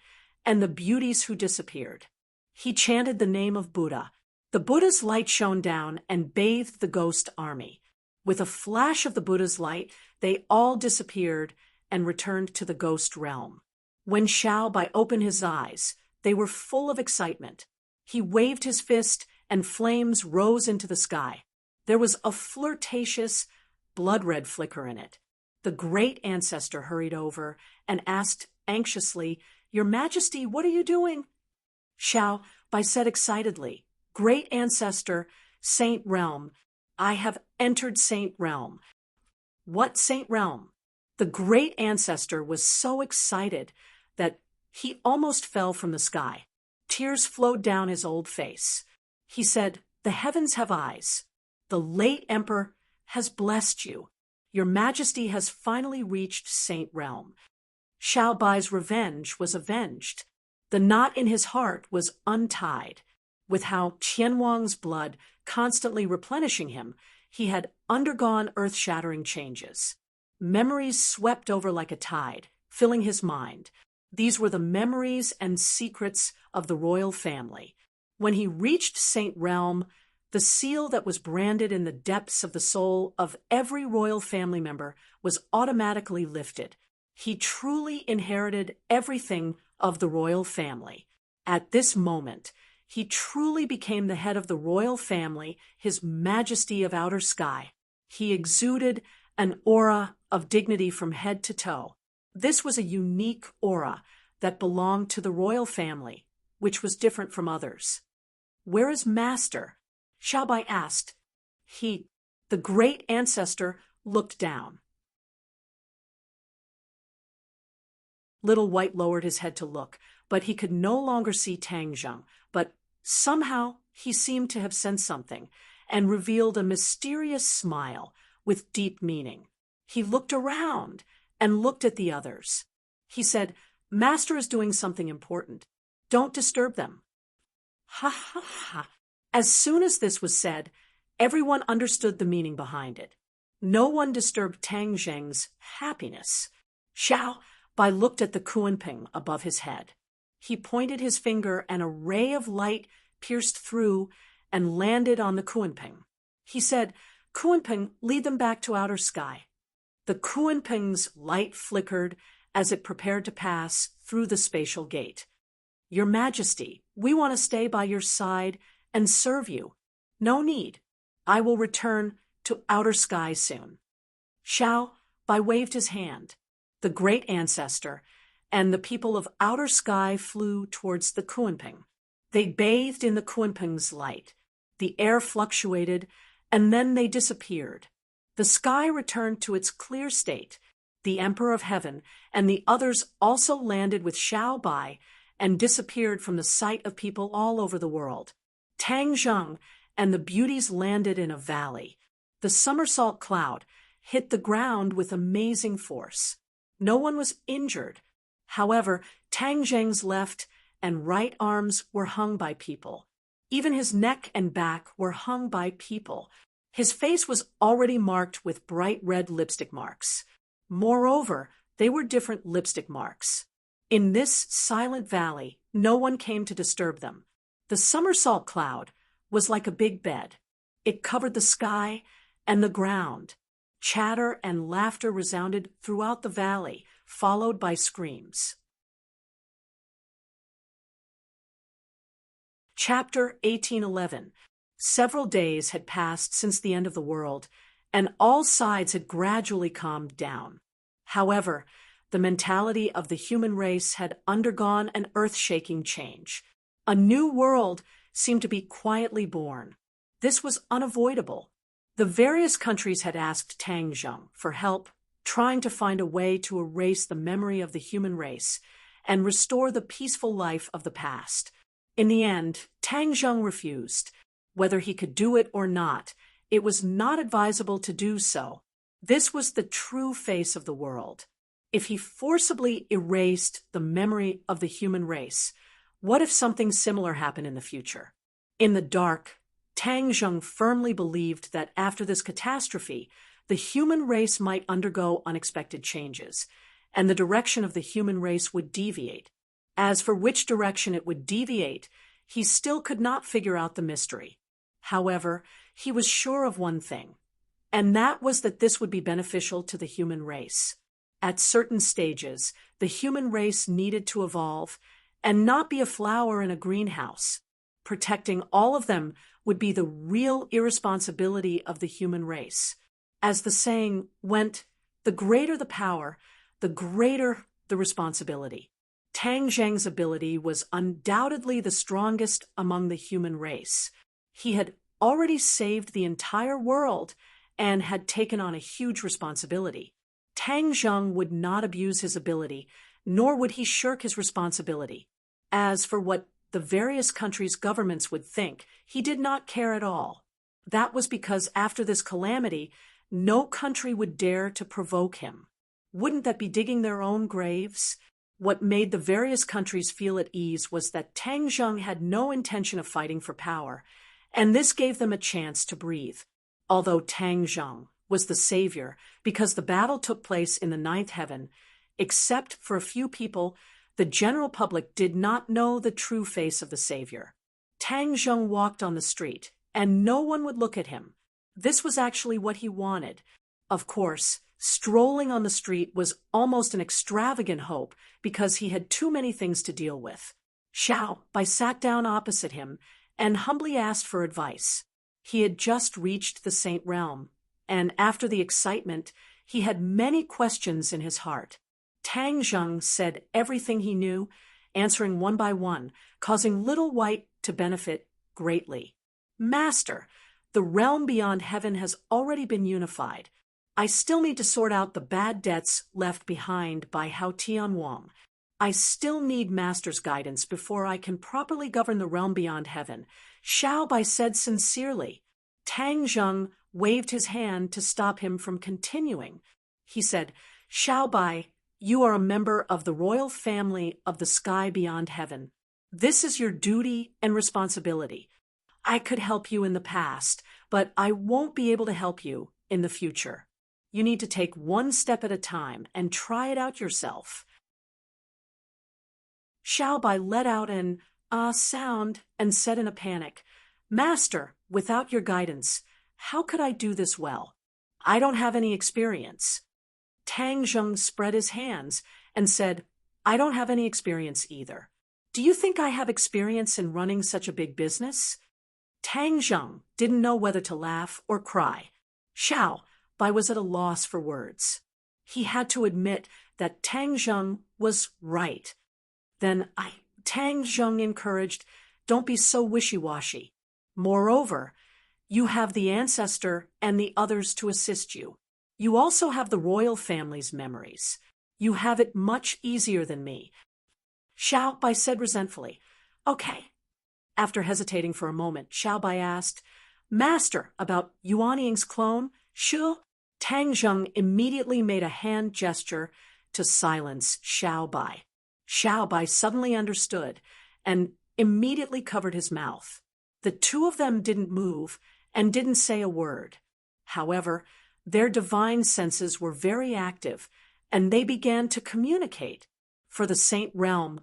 and the beauties who disappeared. He chanted the name of Buddha. The Buddha's light shone down and bathed the ghost army. With a flash of the Buddha's light, they all disappeared and returned to the ghost realm. When Xiao Bai opened his eyes, they were full of excitement. He waved his fist and flames rose into the sky. There was a flirtatious, blood-red flicker in it. The great ancestor hurried over and asked anxiously, "Your Majesty, what are you doing?" Xiao Bai said excitedly, "Great ancestor, Saint Realm, I have entered Saint Realm." "What Saint Realm?" The great ancestor was so excited that he almost fell from the sky. Tears flowed down his old face. He said, "The heavens have eyes. The late emperor has blessed you. Your Majesty has finally reached Saint Realm." Xiao Bai's revenge was avenged. The knot in his heart was untied. With how Qianwang's blood constantly replenishing him, he had undergone earth-shattering changes. Memories swept over like a tide, filling his mind. These were the memories and secrets of the royal family. When he reached Saint Realm, the seal that was branded in the depths of the soul of every royal family member was automatically lifted. He truly inherited everything of the royal family. At this moment, he truly became the head of the royal family, His Majesty of Outer Sky. He exuded an aura of dignity from head to toe. This was a unique aura that belonged to the royal family, which was different from others. "Where is Master?" Xiao Bai asked. The great ancestor, looked down. Little White lowered his head to look, but he could no longer see Tangzheng. But somehow he seemed to have sensed something and revealed a mysterious smile with deep meaning. He looked around and looked at the others. He said, "Master is doing something important. Don't disturb them." Ha ha ha. As soon as this was said, everyone understood the meaning behind it. No one disturbed Tangzheng's happiness. Xiao Bai looked at the Kuanping above his head. He pointed his finger and a ray of light pierced through and landed on the Kuanping. He said, "Kuanping, lead them back to outer sky." The Kuanping's light flickered as it prepared to pass through the spatial gate. "Your Majesty, we want to stay by your side and serve you." "No need. I will return to outer sky soon." Xiao Bai waved his hand. The great ancestor and the people of outer sky flew towards the Kuanping. They bathed in the Kuanping's light. The air fluctuated, and then they disappeared. The sky returned to its clear state. The Emperor of Heaven and the others also landed with Xiao Bai and disappeared from the sight of people all over the world. Tangzheng and the beauties landed in a valley. The somersault cloud hit the ground with amazing force. No one was injured. However, Tangzheng's left and right arms were hung by people. Even his neck and back were hung by people. His face was already marked with bright red lipstick marks. Moreover, they were different lipstick marks. In this silent valley, no one came to disturb them. The somersault cloud was like a big bed. It covered the sky and the ground. Chatter and laughter resounded throughout the valley, followed by screams. Chapter 1811. Several days had passed since the end of the world, and all sides had gradually calmed down. However, The mentality of the human race had undergone an earth-shaking change. A new world seemed to be quietly born. This was unavoidable. The various countries had asked Tang Zheng for help, trying to find a way to erase the memory of the human race and restore the peaceful life of the past. In the end, Tang Zheng refused. Whether he could do it or not, it was not advisable to do so. This was the true face of the world. If he forcibly erased the memory of the human race, what if something similar happened in the future? In the dark, Tang Zheng firmly believed that after this catastrophe, the human race might undergo unexpected changes, and the direction of the human race would deviate. As for which direction it would deviate, he still could not figure out the mystery. However, he was sure of one thing, and that was that this would be beneficial to the human race. At certain stages, the human race needed to evolve and not be a flower in a greenhouse. Protecting all of them would be the real irresponsibility of the human race. As the saying went, the greater the power, the greater the responsibility. Tang Zheng's ability was undoubtedly the strongest among the human race. He had already saved the entire world and had taken on a huge responsibility. Tang Zheng would not abuse his ability, nor would he shirk his responsibility. As for what the various countries' governments would think, he did not care at all. That was because after this calamity, no country would dare to provoke him. Wouldn't that be digging their own graves? What made the various countries feel at ease was that Tang Zheng had no intention of fighting for power, and this gave them a chance to breathe. Although Tang Zheng was the savior because the battle took place in the ninth heaven, except for a few people, the general public did not know the true face of the savior. Tang Zheng walked on the street, and no one would look at him. This was actually what he wanted. Of course, strolling on the street was almost an extravagant hope because he had too many things to deal with. Xiao Bai sat down opposite him and humbly asked for advice. He had just reached the Saint Realm, and after the excitement, he had many questions in his heart. Tang Zheng said everything he knew, answering one by one, causing Little White to benefit greatly. Master, the realm beyond heaven has already been unified. I still need to sort out the bad debts left behind by Hao Tian Wang. I still need Master's guidance before I can properly govern the realm beyond heaven. Xiao Bai said sincerely. Tang Zheng waved his hand to stop him from continuing. He said, Xiao Bai, you are a member of the royal family of the sky beyond heaven. This is your duty and responsibility. I could help you in the past, but I won't be able to help you in the future. You need to take one step at a time and try it out yourself. Xiao Bai let out an sound and said in a panic, Master, without your guidance, how could I do this well? I don't have any experience. Tang Zheng spread his hands and said, I don't have any experience either. Do you think I have experience in running such a big business? Tang Zheng didn't know whether to laugh or cry. Xiao Bai was at a loss for words. He had to admit that Tang Zheng was right. Then Tang Zheng encouraged, don't be so wishy-washy. Moreover, you have the ancestor and the others to assist you. You also have the royal family's memories. You have it much easier than me. Xiao Bai said resentfully, Okay. After hesitating for a moment, Xiao Bai asked, Master, about Yuan Ying's clone, Shu? Tang Zheng immediately made a hand gesture to silence Xiao Bai. Xiao Bai suddenly understood and immediately covered his mouth. The two of them didn't move and didn't say a word. However, their divine senses were very active, and they began to communicate. For the Saint Realm,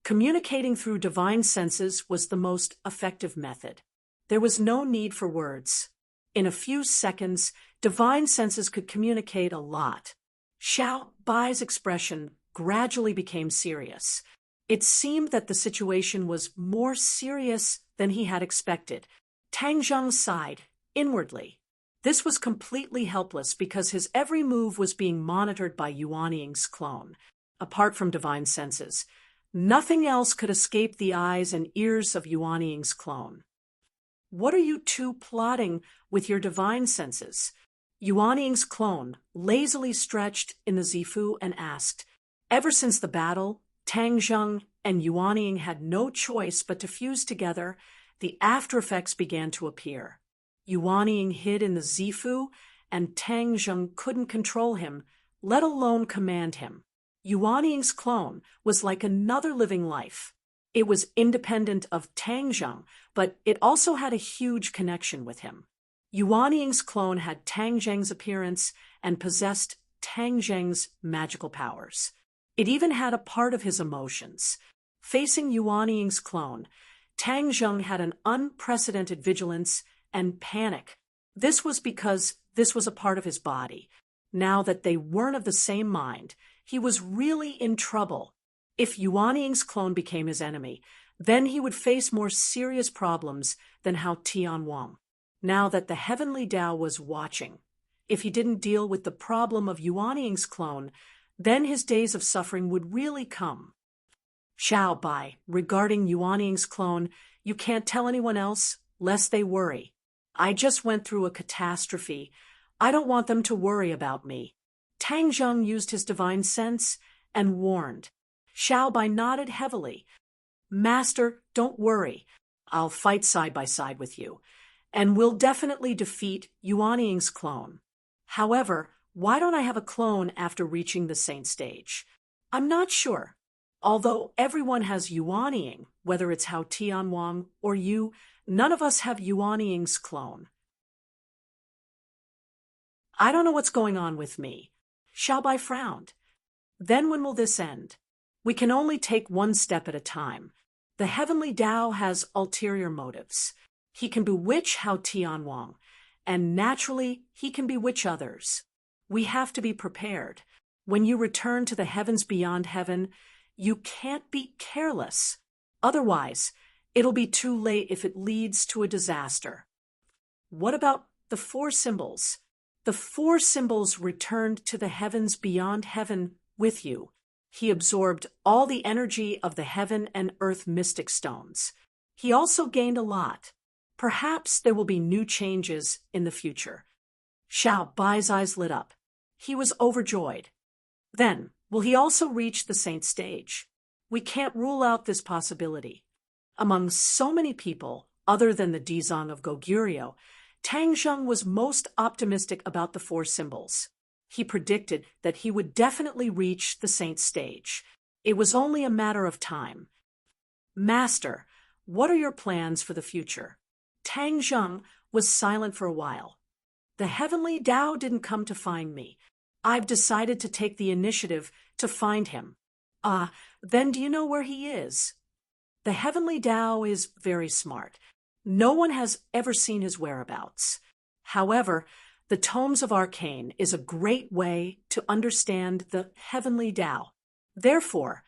communicating through divine senses was the most effective method. There was no need for words. In a few seconds, divine senses could communicate a lot. Xiao Bai's expression gradually became serious. It seemed that the situation was more serious than he had expected. Tang Zheng sighed inwardly. This was completely helpless because his every move was being monitored by Yuanying's clone. Apart from divine senses, nothing else could escape the eyes and ears of Yuanying's clone. What are you two plotting with your divine senses? Yuanying's clone lazily stretched in the Zifu and asked. Ever since the battle, Tang Zheng and Yuanying had no choice but to fuse together. The after effects began to appear. Yuanying hid in the Zifu, and Tang Zheng couldn't control him, let alone command him. Yuanying's clone was like another living life. It was independent of Tang Zheng, but it also had a huge connection with him. Yuanying's clone had Tang Zheng's appearance and possessed Tang Zheng's magical powers. It even had a part of his emotions. Facing Yuanying's clone, Tang Zheng had an unprecedented vigilance and panic. This was because this was a part of his body. Now that they weren't of the same mind, he was really in trouble. If Yuanying's clone became his enemy, then he would face more serious problems than Hao Tianwang. Now that the Heavenly Tao was watching, if he didn't deal with the problem of Yuanying's clone, then his days of suffering would really come. Xiao Bai, regarding Yuanying's clone, you can't tell anyone else, lest they worry. I just went through a catastrophe. I don't want them to worry about me. Tang Zheng used his divine sense and warned. Xiao Bai nodded heavily. Master, don't worry. I'll fight side by side with you, and we'll definitely defeat Yuanying's clone. However, why don't I have a clone after reaching the saint stage? I'm not sure. Although everyone has Yuanying, whether it's Hao Tianwang or you, none of us have Yuanying's clone. I don't know what's going on with me. Xiao Bai frowned. Then when will this end? We can only take one step at a time. The Heavenly Tao has ulterior motives. He can bewitch Hao Tianwang, and naturally he can bewitch others. We have to be prepared. When you return to the heavens beyond heaven, you can't be careless. Otherwise, it'll be too late if it leads to a disaster. What about the four symbols? The four symbols returned to the heavens beyond heaven with you. He absorbed all the energy of the heaven and earth mystic stones. He also gained a lot. Perhaps there will be new changes in the future. Xiao Bai's eyes lit up. He was overjoyed. Then, will he also reach the saint stage? We can't rule out this possibility. Among so many people, other than the Dizang of Goguryeo, Tang Zheng was most optimistic about the four symbols. He predicted that he would definitely reach the saint stage. It was only a matter of time. Master, what are your plans for the future? Tang Zheng was silent for a while. The Heavenly Tao didn't come to find me. I've decided to take the initiative to find him. Then do you know where he is? The Heavenly Tao is very smart. No one has ever seen his whereabouts. However, the Tomes of Arcane is a great way to understand the Heavenly Tao. Therefore,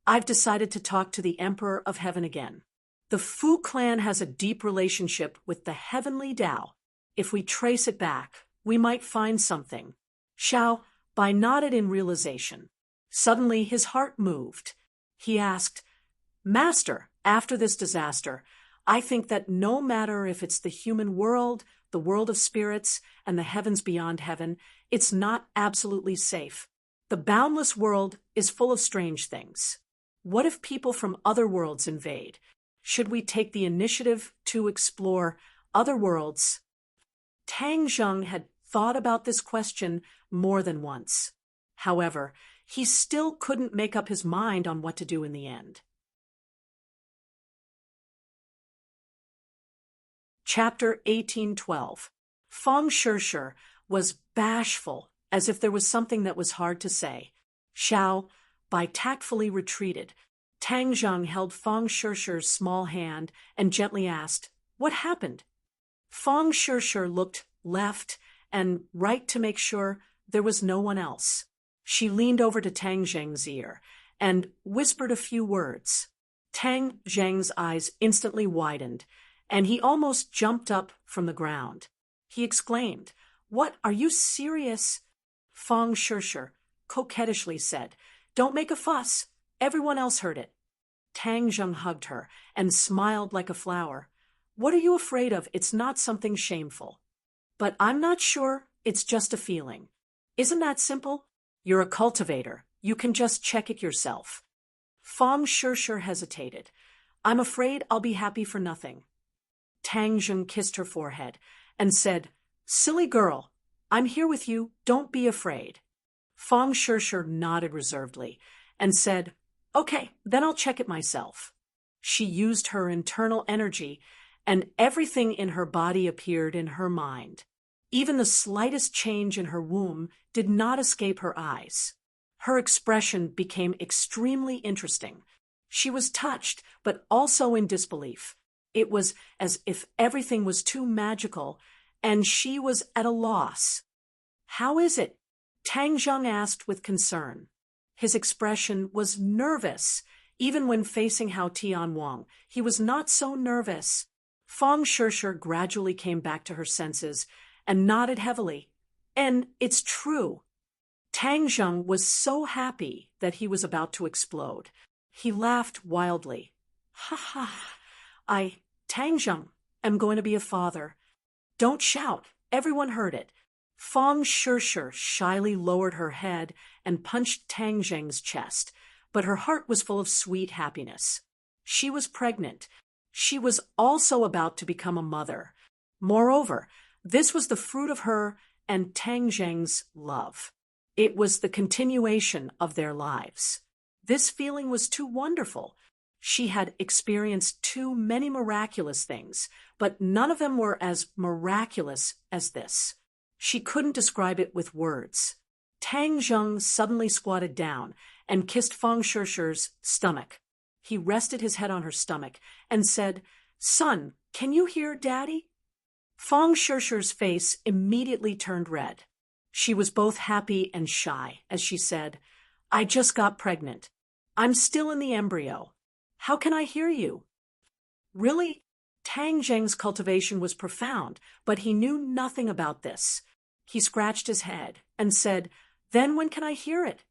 I've decided to talk to the Emperor of Heaven again. The Fu clan has a deep relationship with the Heavenly Tao. If we trace it back, we might find something. Xiao Bai nodded in realization. Suddenly his heart moved. He asked, Master, after this disaster, I think that no matter if it's the human world, the world of spirits, and the heavens beyond heaven, it's not absolutely safe. The boundless world is full of strange things. What if people from other worlds invade? Should we take the initiative to explore other worlds? Tang Zheng had thought about this question more than once. However, he still couldn't make up his mind on what to do in the end. Chapter 1812. Feng Shishir was bashful, as if there was something that was hard to say. Xiao Bai tactfully retreated. Tang Zheng held Feng Shishir's small hand and gently asked, What happened? Feng Shishir looked left and right to make sure there was no one else. She leaned over to Tang Zheng's ear and whispered a few words. Tang Zheng's eyes instantly widened, and he almost jumped up from the ground. He exclaimed, What, are you serious? Fong Shirshir coquettishly said. Don't make a fuss. Everyone else heard it. Tang Zheng hugged her and smiled like a flower. What are you afraid of? It's not something shameful. But I'm not sure. It's just a feeling. Isn't that simple? You're a cultivator. You can just check it yourself. Fong Shirshir hesitated. I'm afraid I'll be happy for nothing. Tang Zheng kissed her forehead and said, Silly girl, I'm here with you. Don't be afraid. Fong Shirshir nodded reservedly and said, Okay, then I'll check it myself. She used her internal energy, and everything in her body appeared in her mind. Even the slightest change in her womb did not escape her eyes. Her expression became extremely interesting. She was touched, but also in disbelief. It was as if everything was too magical, and she was at a loss. How is it? Tang Zheng asked with concern. His expression was nervous. Even when facing Hao Tianwang, he was not so nervous. Fong Shirshir gradually came back to her senses and nodded heavily. And it's true. Tang Zheng was so happy that he was about to explode. He laughed wildly. Ha ha! Tang Zheng, am going to be a father. Don't shout. Everyone heard it. Fong Shirshir shyly lowered her head and punched Tang Zheng's chest, but her heart was full of sweet happiness. She was pregnant. She was also about to become a mother. Moreover, this was the fruit of her and Tang Zheng's love. It was the continuation of their lives. This feeling was too wonderful. She had experienced too many miraculous things, but none of them were as miraculous as this. She couldn't describe it with words. Tang Zheng suddenly squatted down and kissed Fong Shirshir's stomach. He rested his head on her stomach and said, Son, can you hear Daddy? Fong Shirshir's face immediately turned red. She was both happy and shy as she said, I just got pregnant. I'm still in the embryo. How can I hear you? Really? Tang Zheng's cultivation was profound, but he knew nothing about this. He scratched his head and said, Then when can I hear it?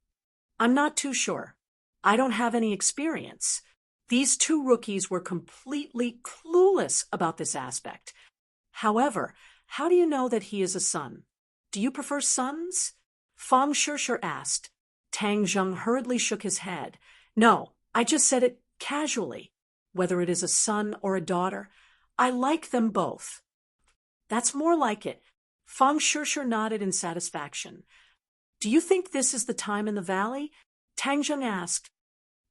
I'm not too sure. I don't have any experience. These two rookies were completely clueless about this aspect. However, how do you know that he is a son? Do you prefer sons? Fong Shirshir asked. Tang Zheng hurriedly shook his head. No, I just said it casually. Whether it is a son or a daughter, I like them both. That's more like it. Fong Shirshir nodded in satisfaction. Do you think this is the time in the valley? Tang Zheng asked.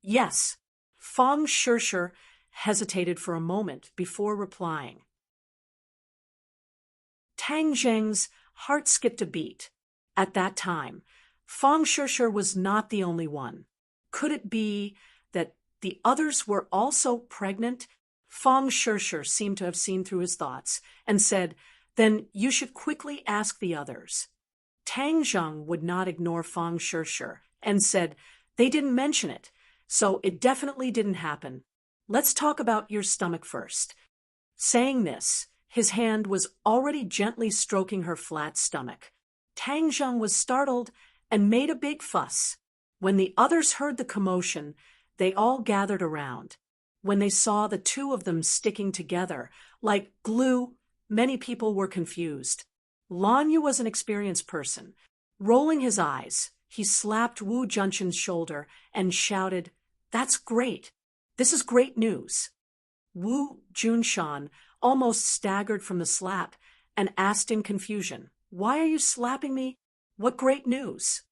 Yes. Fong Shirshir hesitated for a moment before replying. Tang Zheng's heart skipped a beat. At that time, Fong Shirshir was not the only one. Could it be that the others were also pregnant? Fong Shirshir seemed to have seen through his thoughts and said, Then you should quickly ask the others. Tang Zheng would not ignore Fong Shirshir and said, They didn't mention it, so it definitely didn't happen. Let's talk about your stomach first. Saying this, his hand was already gently stroking her flat stomach. Tang Zheng was startled and made a big fuss. When the others heard the commotion, they all gathered around. When they saw the two of them sticking together like glue, many people were confused. Lan Yu was an experienced person. Rolling his eyes, he slapped Wu Junshan's shoulder and shouted, That's great. This is great news. Wu Junshan almost staggered from the slap and asked in confusion, Why are you slapping me? What great news?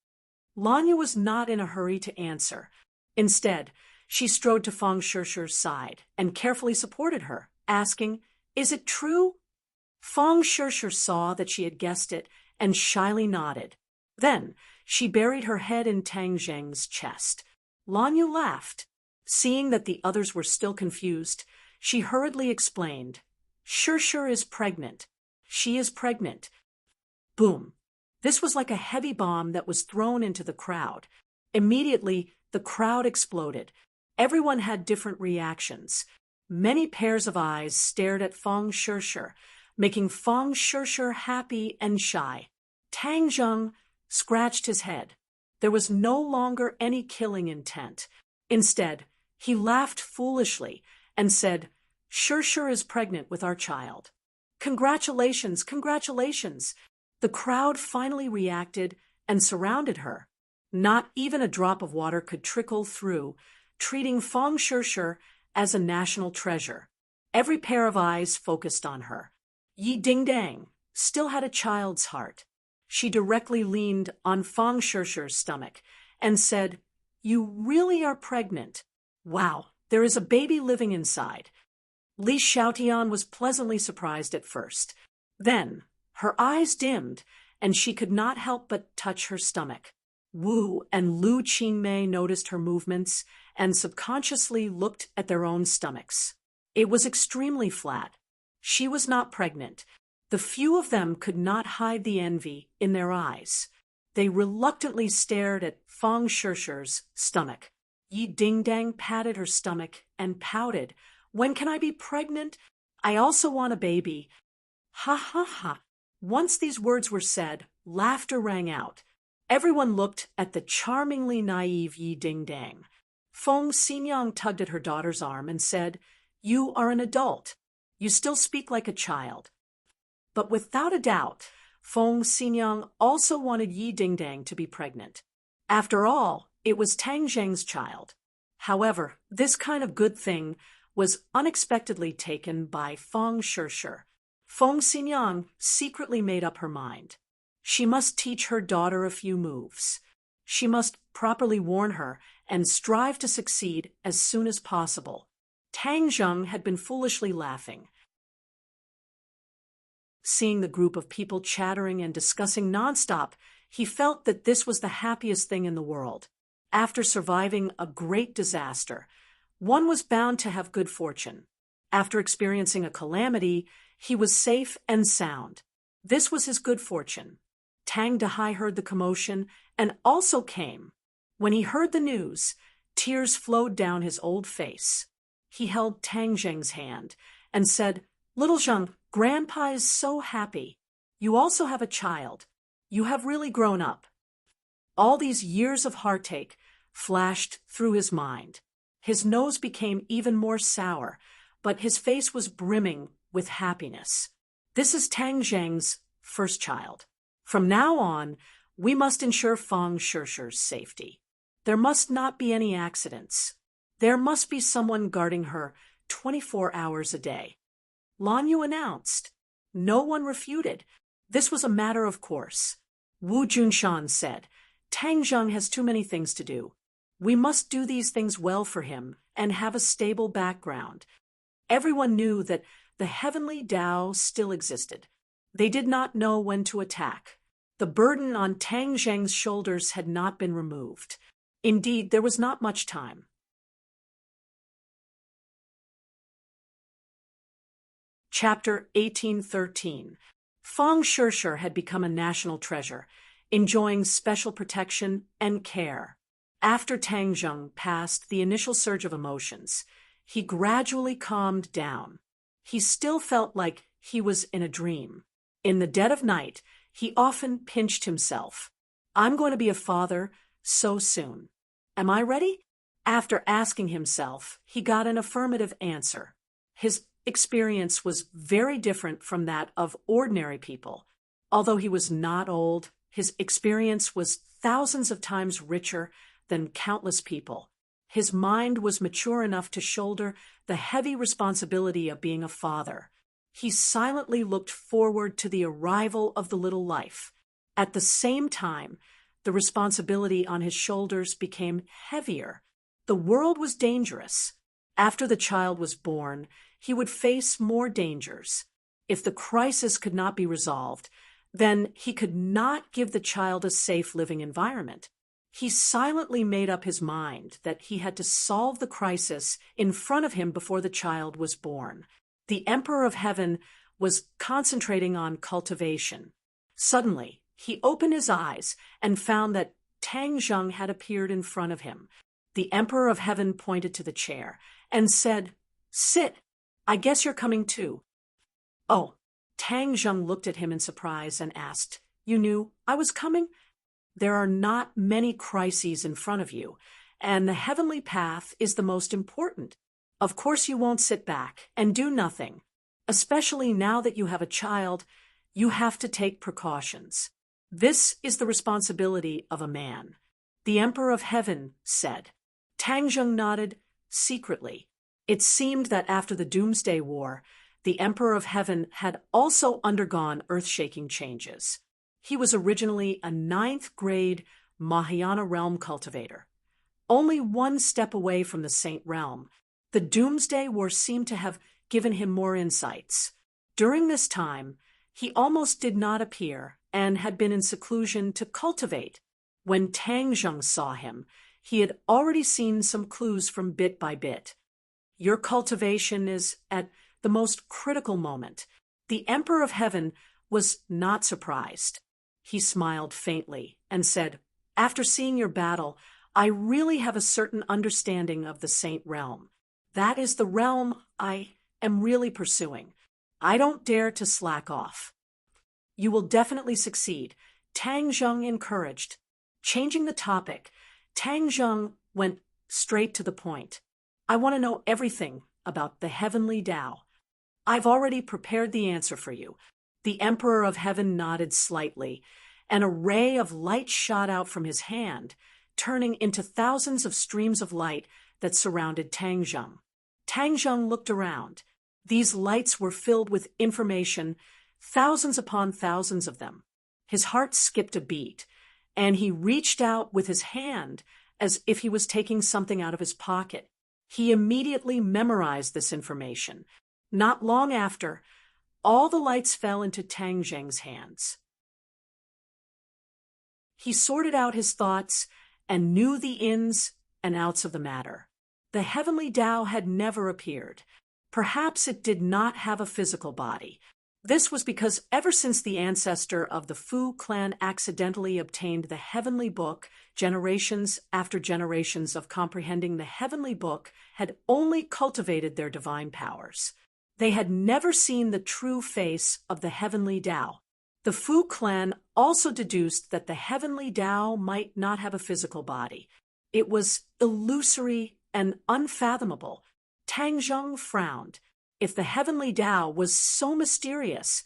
Lan Yu was not in a hurry to answer. Instead, she strode to Fong Shirshir's side and carefully supported her, asking, Is it true? Fong Shirshir saw that she had guessed it and shyly nodded. Then she buried her head in Tang Zheng's chest. Lan Yu laughed. Seeing that the others were still confused, she hurriedly explained, Shirshir is pregnant. She is pregnant. Boom. This was like a heavy bomb that was thrown into the crowd. Immediately, the crowd exploded. Everyone had different reactions. Many pairs of eyes stared at Fong Shirshir, making Feng Shishir happy and shy. Tang Zheng scratched his head. There was no longer any killing intent. Instead, he laughed foolishly and said, "Shishir is pregnant with our child." "Congratulations, congratulations!" The crowd finally reacted and surrounded her. Not even a drop of water could trickle through, treating Feng Shishir as a national treasure. Every pair of eyes focused on her. Yi Dingdang still had a child's heart. She directly leaned on Feng Shishir's stomach and said, "You really are pregnant. Wow, there is a baby living inside." Li Xiaotian was pleasantly surprised at first. Then, her eyes dimmed, and she could not help but touch her stomach. Wu and Lu Qingmei noticed her movements and subconsciously looked at their own stomachs. It was extremely flat. She was not pregnant. The few of them could not hide the envy in their eyes. They reluctantly stared at Feng Shishir's stomach. Yi Dingdang patted her stomach and pouted. "When can I be pregnant? I also want a baby." Ha ha ha. Once these words were said, laughter rang out. Everyone looked at the charmingly naive Yi Dingdang. Feng Xinyang tugged at her daughter's arm and said, "You are an adult. You still speak like a child." But without a doubt, Feng Xinyang also wanted Yi Dingdang to be pregnant. After all, it was Tang Zheng's child. However, this kind of good thing was unexpectedly taken by Feng Shishir. Feng Xinyang secretly made up her mind. She must teach her daughter a few moves. She must properly warn her and strive to succeed as soon as possible. Tang Zheng had been foolishly laughing. Seeing the group of people chattering and discussing nonstop, he felt that this was the happiest thing in the world. After surviving a great disaster, one was bound to have good fortune. After experiencing a calamity, he was safe and sound. This was his good fortune. Tang Dahai heard the commotion and also came. When he heard the news, tears flowed down his old face. He held Tang Zheng's hand and said, "Little Zheng, Grandpa is so happy. You also have a child. You have really grown up." All these years of heartache flashed through his mind. His nose became even more sour, but his face was brimming with happiness. This is Tang Zheng's first child. From now on, we must ensure Feng Shishir's safety. There must not be any accidents. There must be someone guarding her 24 hours a day. Lan Yu announced. No one refuted. This was a matter of course. Wu Junshan said, "Tang Zheng has too many things to do. We must do these things well for him and have a stable background." Everyone knew that the heavenly Tao still existed. They did not know when to attack. The burden on Tang Zheng's shoulders had not been removed. Indeed, there was not much time. Chapter 1813. Feng Shishir had become a national treasure, enjoying special protection and care. After Tang Zheng passed the initial surge of emotions, he gradually calmed down. He still felt like he was in a dream. In the dead of night, he often pinched himself. "I'm going to be a father so soon. Am I ready?" After asking himself, he got an affirmative answer. His experience was very different from that of ordinary people. Although he was not old, his experience was thousands of times richer than countless people. His mind was mature enough to shoulder the heavy responsibility of being a father. He silently looked forward to the arrival of the little life. At the same time, the responsibility on his shoulders became heavier. The world was dangerous. After the child was born, he would face more dangers. If the crisis could not be resolved, then he could not give the child a safe living environment. He silently made up his mind that he had to solve the crisis in front of him before the child was born. The Emperor of Heaven was concentrating on cultivation. Suddenly, he opened his eyes and found that Tang Zheng had appeared in front of him. The Emperor of Heaven pointed to the chair and said, "Sit. I guess you're coming too." "Oh, Tang Zheng looked at him in surprise and asked, "You knew I was coming? There are not many crises in front of you, and the heavenly path is the most important. Of course you won't sit back and do nothing. Especially now that you have a child, you have to take precautions. This is the responsibility of a man," the Emperor of Heaven said. Tang Zheng nodded secretly. It seemed that after the Doomsday War, the Emperor of Heaven had also undergone earth-shaking changes. He was originally a 9th grade Mahayana realm cultivator. Only one step away from the Saint realm, the Doomsday War seemed to have given him more insights. During this time, he almost did not appear and had been in seclusion to cultivate. When Tang Zheng saw him, he had already seen some clues from bit by bit. "Your cultivation is at the most critical moment." The Emperor of Heaven was not surprised. He smiled faintly and said, "After seeing your battle, I really have a certain understanding of the Saint realm. That is the realm I am really pursuing. I don't dare to slack off." "You will definitely succeed," Tang Zheng encouraged. Changing the topic, Tang Zheng went straight to the point. "I want to know everything about the heavenly Tao. I've already prepared the answer for you." The Emperor of Heaven nodded slightly, and a ray of light shot out from his hand, turning into thousands of streams of light that surrounded Tang Zheng. Tang Zheng looked around. These lights were filled with information, thousands upon thousands of them. His heart skipped a beat, and he reached out with his hand as if he was taking something out of his pocket. He immediately memorized this information. Not long after, all the lights fell into Tang Zheng's hands. He sorted out his thoughts and knew the ins and outs of the matter. The heavenly Tao had never appeared. Perhaps it did not have a physical body. This was because ever since the ancestor of the Fu clan accidentally obtained the heavenly book, generations after generations of comprehending the heavenly book had only cultivated their divine powers. They had never seen the true face of the heavenly Tao. The Fu clan also deduced that the heavenly Tao might not have a physical body. It was illusory and unfathomable. Tang Zheng frowned. If the heavenly Tao was so mysterious,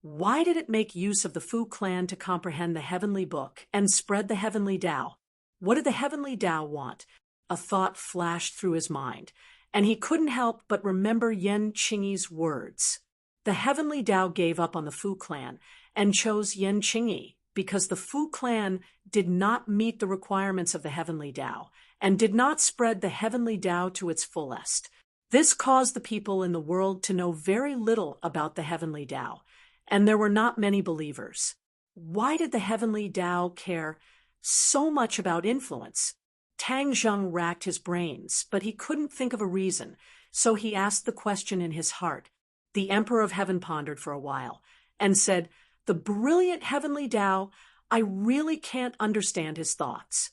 why did it make use of the Fu clan to comprehend the heavenly book and spread the heavenly Tao? What did the heavenly Tao want? A thought flashed through his mind, and he couldn't help but remember Yan Qingyi's words. The heavenly Tao gave up on the Fu clan and chose Yan Qingyi because the Fu clan did not meet the requirements of the heavenly Tao and did not spread the heavenly Tao to its fullest. This caused the people in the world to know very little about the heavenly Tao, and there were not many believers. Why did the heavenly Tao care so much about influence? Tang Zheng racked his brains, but he couldn't think of a reason, so he asked the question in his heart. The Emperor of Heaven pondered for a while and said, "The brilliant heavenly Tao, I really can't understand his thoughts."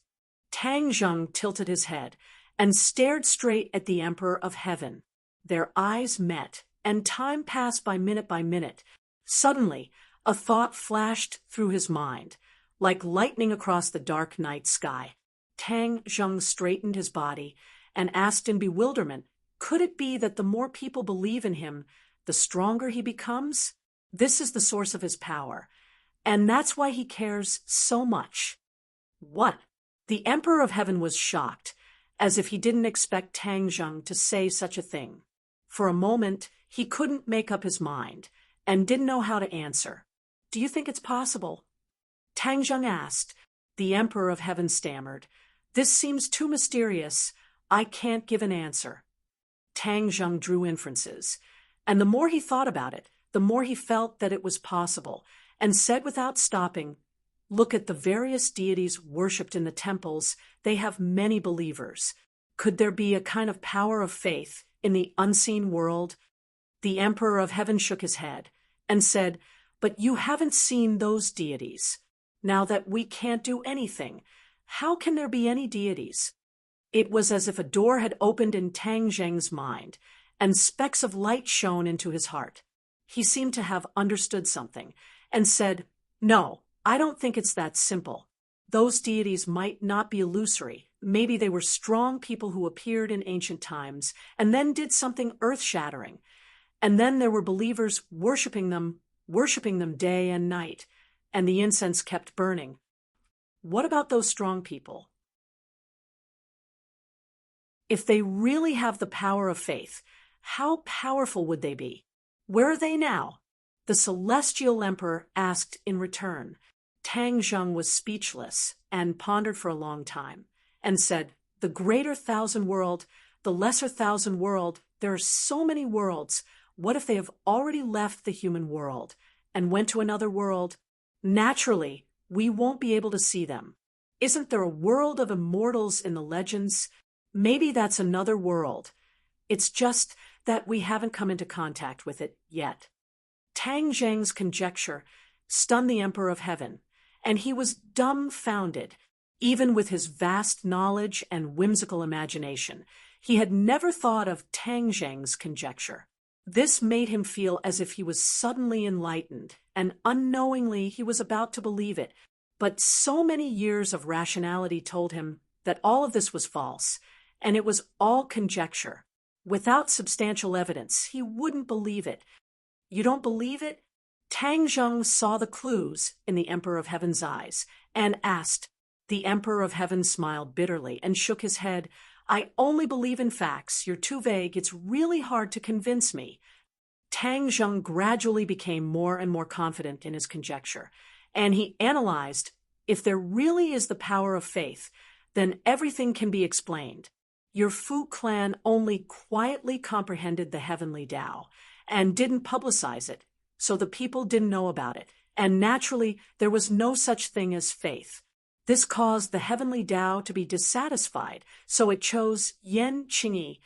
Tang Zheng tilted his head and stared straight at the Emperor of Heaven. Their eyes met, and time passed by minute. Suddenly, a thought flashed through his mind, like lightning across the dark night sky. Tang Zheng straightened his body and asked in bewilderment, could it be that the more people believe in him, the stronger he becomes? This is the source of his power, and that's why he cares so much. What? The Emperor of Heaven was shocked, as if he didn't expect Tang Zheng to say such a thing. For a moment, he couldn't make up his mind, and didn't know how to answer. "Do you think it's possible?" Tang Zheng asked. The Emperor of Heaven stammered, "This seems too mysterious. I can't give an answer." Tang Zheng drew inferences, and the more he thought about it, the more he felt that it was possible, and said without stopping, "Look at the various deities worshipped in the temples. They have many believers. Could there be a kind of power of faith in the unseen world?" The Emperor of Heaven shook his head and said, "But you haven't seen those deities. Now that we can't do anything, how can there be any deities?" It was as if a door had opened in Tang Zheng's mind, and specks of light shone into his heart. He seemed to have understood something and said, "No, I don't think it's that simple. Those deities might not be illusory. Maybe they were strong people who appeared in ancient times and then did something earth-shattering. And then there were believers worshiping them day and night, and the incense kept burning. What about those strong people? If they really have the power of faith, how powerful would they be? Where are they now?" The celestial emperor asked in return. Tang Zheng was speechless and pondered for a long time, and said, "The greater thousand world, the lesser thousand world, there are so many worlds. What if they have already left the human world and went to another world? Naturally, we won't be able to see them. Isn't there a world of immortals in the legends? Maybe that's another world. It's just that we haven't come into contact with it yet." Tang Zheng's conjecture stunned the Emperor of Heaven, and he was dumbfounded. Even with his vast knowledge and whimsical imagination, he had never thought of Tang Zheng's conjecture. This made him feel as if he was suddenly enlightened, and unknowingly he was about to believe it. But so many years of rationality told him that all of this was false, and it was all conjecture. Without substantial evidence, he wouldn't believe it. "You don't believe it?" Tang Zheng saw the clues in the Emperor of Heaven's eyes and asked. The Emperor of Heaven smiled bitterly and shook his head. "I only believe in facts. You're too vague. It's really hard to convince me." Tang Zheng gradually became more and more confident in his conjecture, and he analyzed, if there really is the power of faith, then everything can be explained. Your Fu clan only quietly comprehended the heavenly Tao and didn't publicize it, so the people didn't know about it, and naturally there was no such thing as faith. This caused the heavenly Tao to be dissatisfied, so it chose Yan Qingyi.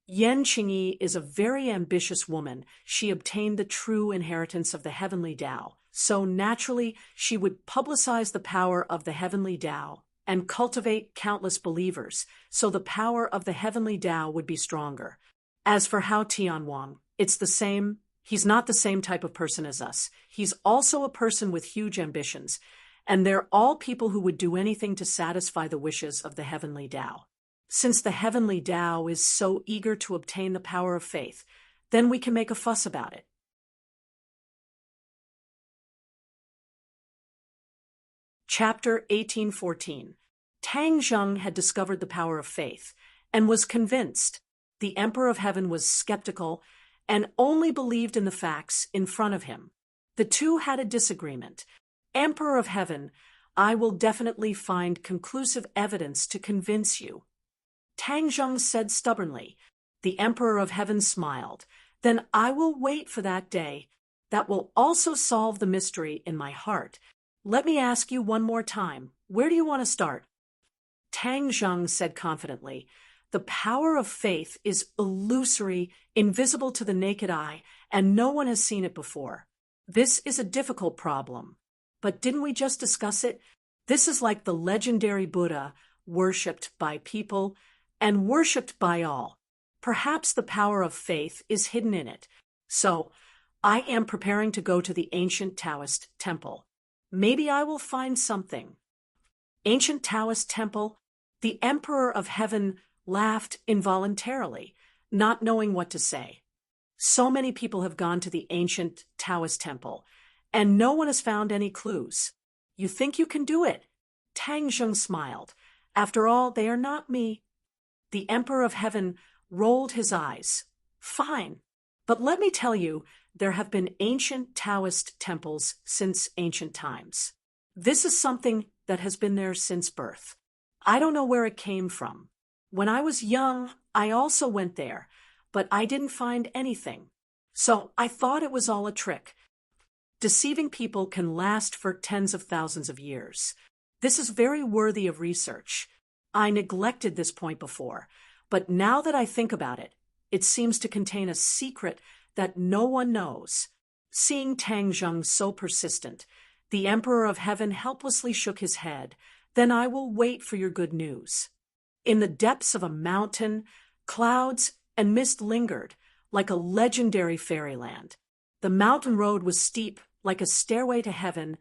Yan Qingyi is a very ambitious woman. She obtained the true inheritance of the heavenly Tao, so naturally she would publicize the power of the heavenly Tao and cultivate countless believers, so the power of the heavenly Tao would be stronger. As for Hao Tianwang, it's the same. He's not the same type of person as us. He's also a person with huge ambitions, and they're all people who would do anything to satisfy the wishes of the heavenly Tao. Since the heavenly Tao is so eager to obtain the power of faith, then we can make a fuss about it. Chapter 1814. Tang Zheng had discovered the power of faith and was convinced. The Emperor of Heaven was skeptical and only believed in the facts in front of him. The two had a disagreement. "Emperor of Heaven, I will definitely find conclusive evidence to convince you," Tang Zheng said stubbornly. The Emperor of Heaven smiled. "Then I will wait for that day. That will also solve the mystery in my heart. Let me ask you one more time. Where do you want to start?" Tang Zheng said confidently, "The power of faith is illusory, invisible to the naked eye, and no one has seen it before. This is a difficult problem. But didn't we just discuss it? This is like the legendary Buddha, worshipped by people and worshipped by all. Perhaps the power of faith is hidden in it. So, I am preparing to go to the ancient Taoist temple. Maybe I will find something." Ancient Taoist temple? The Emperor of Heaven laughed involuntarily, not knowing what to say. So many people have gone to the ancient Taoist temple, and no one has found any clues. "You think you can do it?" Tang Zheng smiled. "After all, they are not me." The Emperor of Heaven rolled his eyes. "Fine. But let me tell you, there have been ancient Taoist temples since ancient times. This is something that has been there since birth. I don't know where it came from. When I was young, I also went there, but I didn't find anything. So I thought it was all a trick. Deceiving people can last for tens of thousands of years. This is very worthy of research. I neglected this point before, but now that I think about it, it seems to contain a secret that no one knows." Seeing Tang Zheng so persistent, the Emperor of Heaven helplessly shook his head. "Then I will wait for your good news." In the depths of a mountain, clouds and mist lingered, like a legendary fairyland. The mountain road was steep, like a stairway to heaven,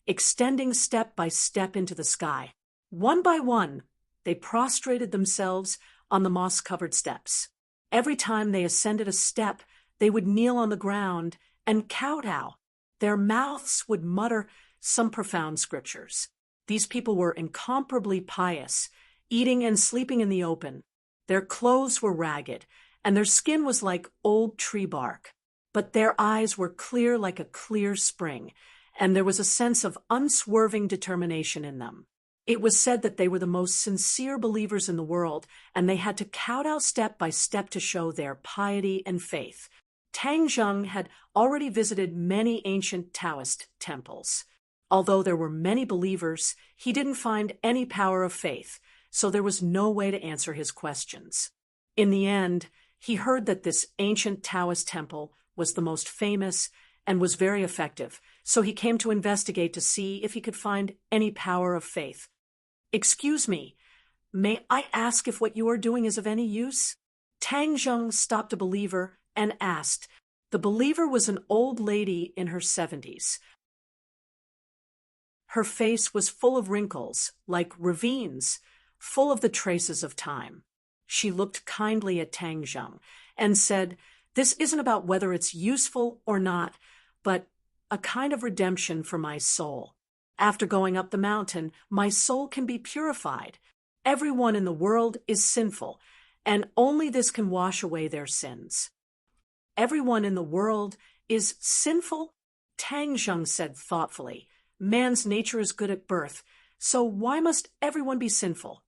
extending step by step into the sky. One by one, they prostrated themselves on the moss-covered steps. Every time they ascended a step, they would kneel on the ground and kowtow. Their mouths would mutter some profound scriptures. These people were incomparably pious, eating and sleeping in the open. Their clothes were ragged, and their skin was like old tree bark. But their eyes were clear like a clear spring, and there was a sense of unswerving determination in them. It was said that they were the most sincere believers in the world, and they had to kowtow step by step to show their piety and faith. Tang Zheng had already visited many ancient Taoist temples. Although there were many believers, he didn't find any power of faith, so there was no way to answer his questions. In the end, he heard that this ancient Taoist temple was the most famous and was very effective, so he came to investigate to see if he could find any power of faith. "Excuse me, may I ask if what you are doing is of any use?" Tang Zheng stopped a believer and asked. The believer was an old lady in her 70s. Her face was full of wrinkles, like ravines, full of the traces of time. She looked kindly at Tang Zheng and said, "This isn't about whether it's useful or not, but a kind of redemption for my soul. After going up the mountain, my soul can be purified. Everyone in the world is sinful, and only this can wash away their sins." "Everyone in the world is sinful?" Tang Zheng said thoughtfully. "Man's nature is good at birth, so why must everyone be sinful?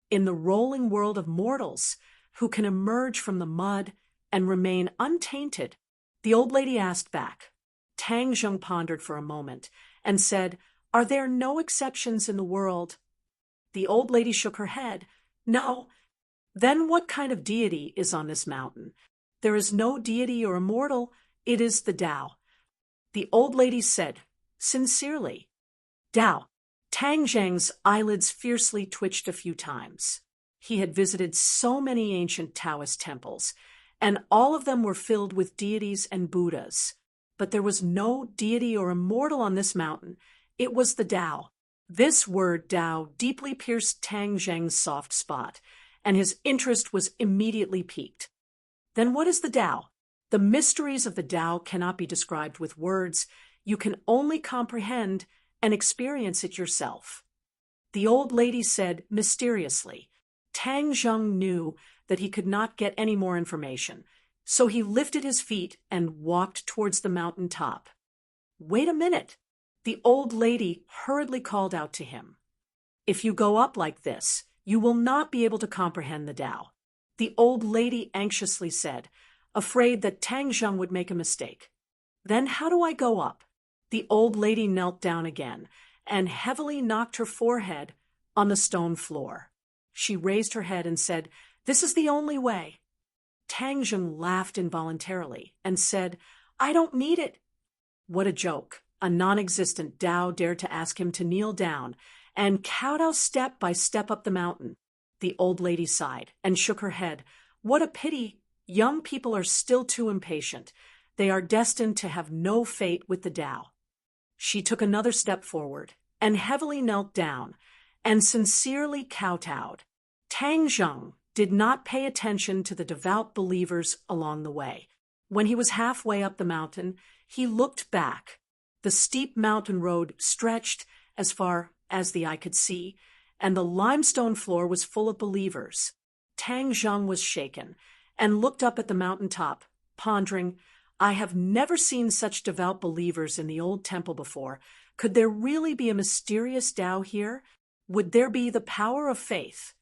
In the rolling world of mortals, who can emerge from the mud and remain untainted?" The old lady asked back. Tang Zheng pondered for a moment and said, "Are there no exceptions in the world?" The old lady shook her head. "No." "Then what kind of deity is on this mountain?" "There is no deity or immortal. It is the Tao." The old lady said, sincerely, "Tao." Tang Zheng's eyelids fiercely twitched a few times. He had visited so many ancient Taoist temples, and all of them were filled with deities and Buddhas. But there was no deity or immortal on this mountain. It was the Tao. This word Tao deeply pierced Tang Zheng's soft spot, and his interest was immediately piqued. "Then what is the Tao?" "The mysteries of the Tao cannot be described with words. You can only comprehend and experience it yourself." The old lady said mysteriously. Tang Zheng knew that he could not get any more information, so he lifted his feet and walked towards the mountain top. "Wait a minute," the old lady hurriedly called out to him. "If you go up like this, you will not be able to comprehend the Tao." The old lady anxiously said, afraid that Tang Zheng would make a mistake. "Then how do I go up?" The old lady knelt down again and heavily knocked her forehead on the stone floor. She raised her head and said, "This is the only way." Tang Zheng laughed involuntarily and said, "I don't need it." What a joke. A non-existent Tao dared to ask him to kneel down and kowtow step by step up the mountain. The old lady sighed and shook her head. What a pity. Young people are still too impatient. They are destined to have no fate with the Tao. She took another step forward and heavily knelt down and sincerely kowtowed. Tang Zheng did not pay attention to the devout believers along the way. When he was halfway up the mountain, he looked back. The steep mountain road stretched as far as the eye could see, and the limestone floor was full of believers. Tang Zheng was shaken and looked up at the mountain top, pondering, "I have never seen such devout believers in the old temple before. Could there really be a mysterious Tao here? Would there be the power of faith?"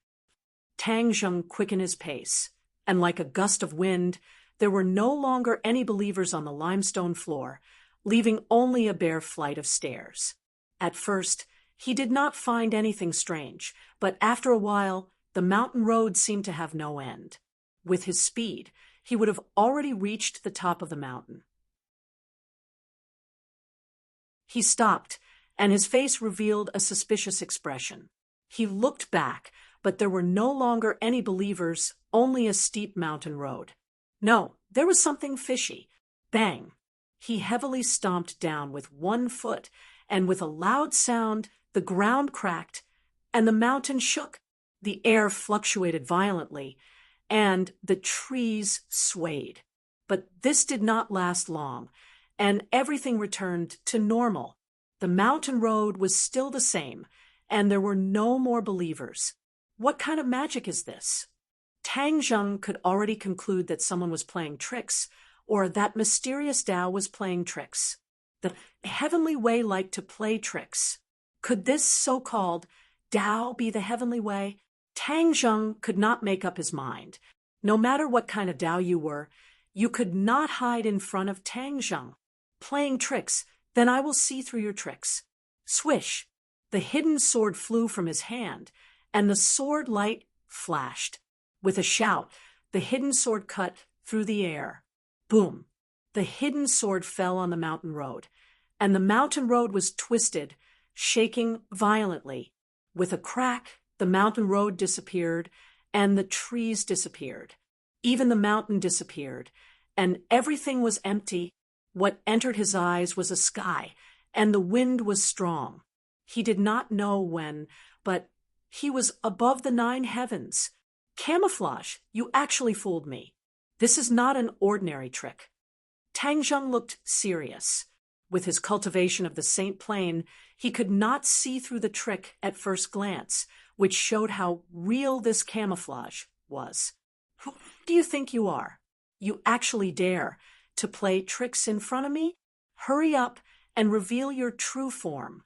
Tang Zheng quickened his pace, and like a gust of wind, there were no longer any believers on the limestone floor, leaving only a bare flight of stairs. At first, he did not find anything strange, but after a while, the mountain road seemed to have no end. With his speed, he would have already reached the top of the mountain. He stopped, and his face revealed a suspicious expression. He looked back, but there were no longer any believers, only a steep mountain road. No, there was something fishy. Bang! He heavily stomped down with one foot, and with a loud sound, the ground cracked, and the mountain shook. The air fluctuated violently, and the trees swayed. But this did not last long, and everything returned to normal. The mountain road was still the same, and there were no more believers. What kind of magic is this? Tang Zheng could already conclude that someone was playing tricks, or that mysterious Tao was playing tricks. The heavenly way liked to play tricks. Could this so-called Tao be the heavenly way? Tang Zheng could not make up his mind. No matter what kind of Tao you were, you could not hide in front of Tang Zheng. Playing tricks, then I will see through your tricks. Swish! The hidden sword flew from his hand, and the sword light flashed. With a shout, the hidden sword cut through the air. Boom! The hidden sword fell on the mountain road, and the mountain road was twisted, shaking violently. With a crack, the mountain road disappeared, and the trees disappeared. Even the mountain disappeared, and everything was empty. What entered his eyes was a sky, and the wind was strong. He did not know when, but he was above the 9 heavens. Camouflage, you actually fooled me. This is not an ordinary trick. Tang Zheng looked serious. With his cultivation of the Saint Plane, he could not see through the trick at first glance, which showed how real this camouflage was. Who do you think you are? You actually dare to play tricks in front of me? Hurry up and reveal your true form.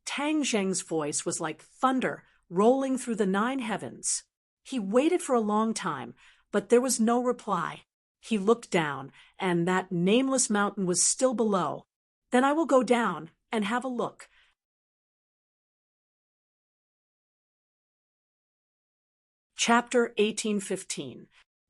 Tang Zheng's voice was like thunder rolling through the 9 heavens. He waited for a long time, but there was no reply. He looked down, and that nameless mountain was still below. Then I will go down and have a look. Chapter 1815.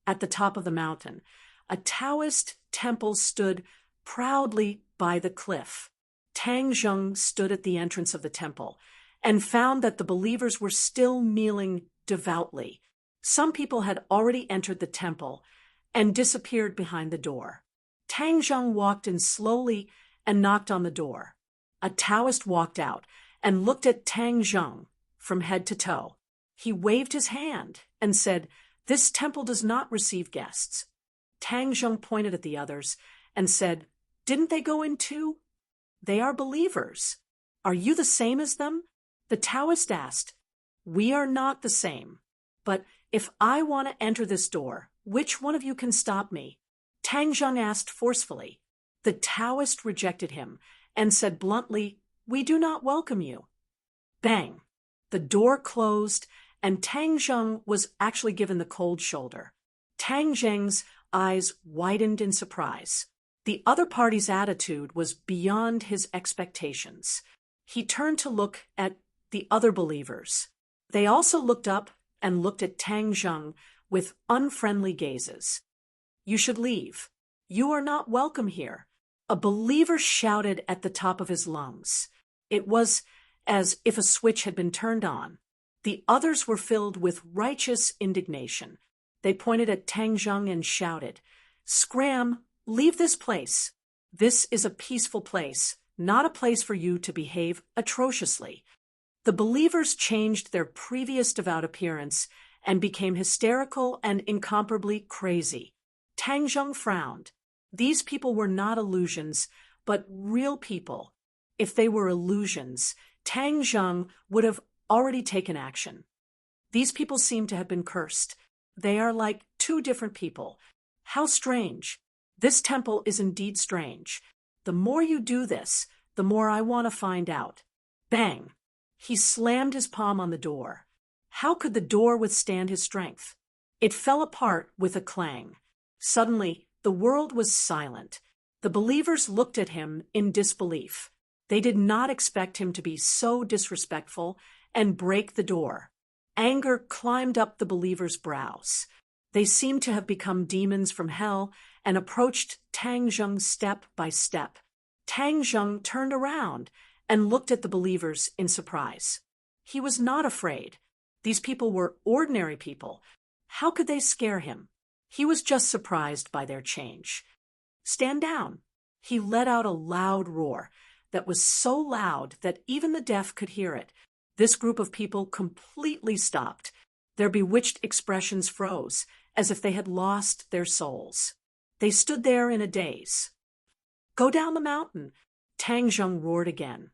At the top of the mountain, a Taoist temple stood proudly by the cliff. Tang Zheng stood at the entrance of the temple and found that the believers were still kneeling devoutly. Some people had already entered the temple and disappeared behind the door. Tang Zheng walked in slowly and knocked on the door. A Taoist walked out and looked at Tang Zheng from head to toe. He waved his hand and said, "This temple does not receive guests." Tang Zheng pointed at the others and said, "Didn't they go in too?" "They are believers." "Are you the same as them?" The Taoist asked. "We are not the same. But if I want to enter this door, which one of you can stop me?" Tang Zheng asked forcefully. The Taoist rejected him and said bluntly, "We do not welcome you." Bang! The door closed, and Tang Zheng was actually given the cold shoulder. Tang Zheng's eyes widened in surprise. The other party's attitude was beyond his expectations. He turned to look at the other believers. They also looked up and looked at Tang Zheng with unfriendly gazes. "You should leave. You are not welcome here." A believer shouted at the top of his lungs. It was as if a switch had been turned on. The others were filled with righteous indignation. They pointed at Tang Zheng and shouted, "Scram, leave this place. This is a peaceful place, not a place for you to behave atrociously." The believers changed their previous devout appearance and became hysterical and incomparably crazy. Tang Zheng frowned. These people were not illusions, but real people. If they were illusions, Tang Zheng would have already taken action. These people seem to have been cursed. They are like 2 different people. How strange. This temple is indeed strange. The more you do this, the more I want to find out. Bang! He slammed his palm on the door. How could the door withstand his strength? It fell apart with a clang. Suddenly, the world was silent. The believers looked at him in disbelief. They did not expect him to be so disrespectful and break the door. Anger climbed up the believers' brows. They seemed to have become demons from hell and approached Tang Zheng step by step. Tang Zheng turned around and looked at the believers in surprise. He was not afraid. These people were ordinary people. How could they scare him? He was just surprised by their change. "Stand down." He let out a loud roar that was so loud that even the deaf could hear it. This group of people completely stopped. Their bewitched expressions froze, as if they had lost their souls. They stood there in a daze. "Go down the mountain," Tang Zheng roared again.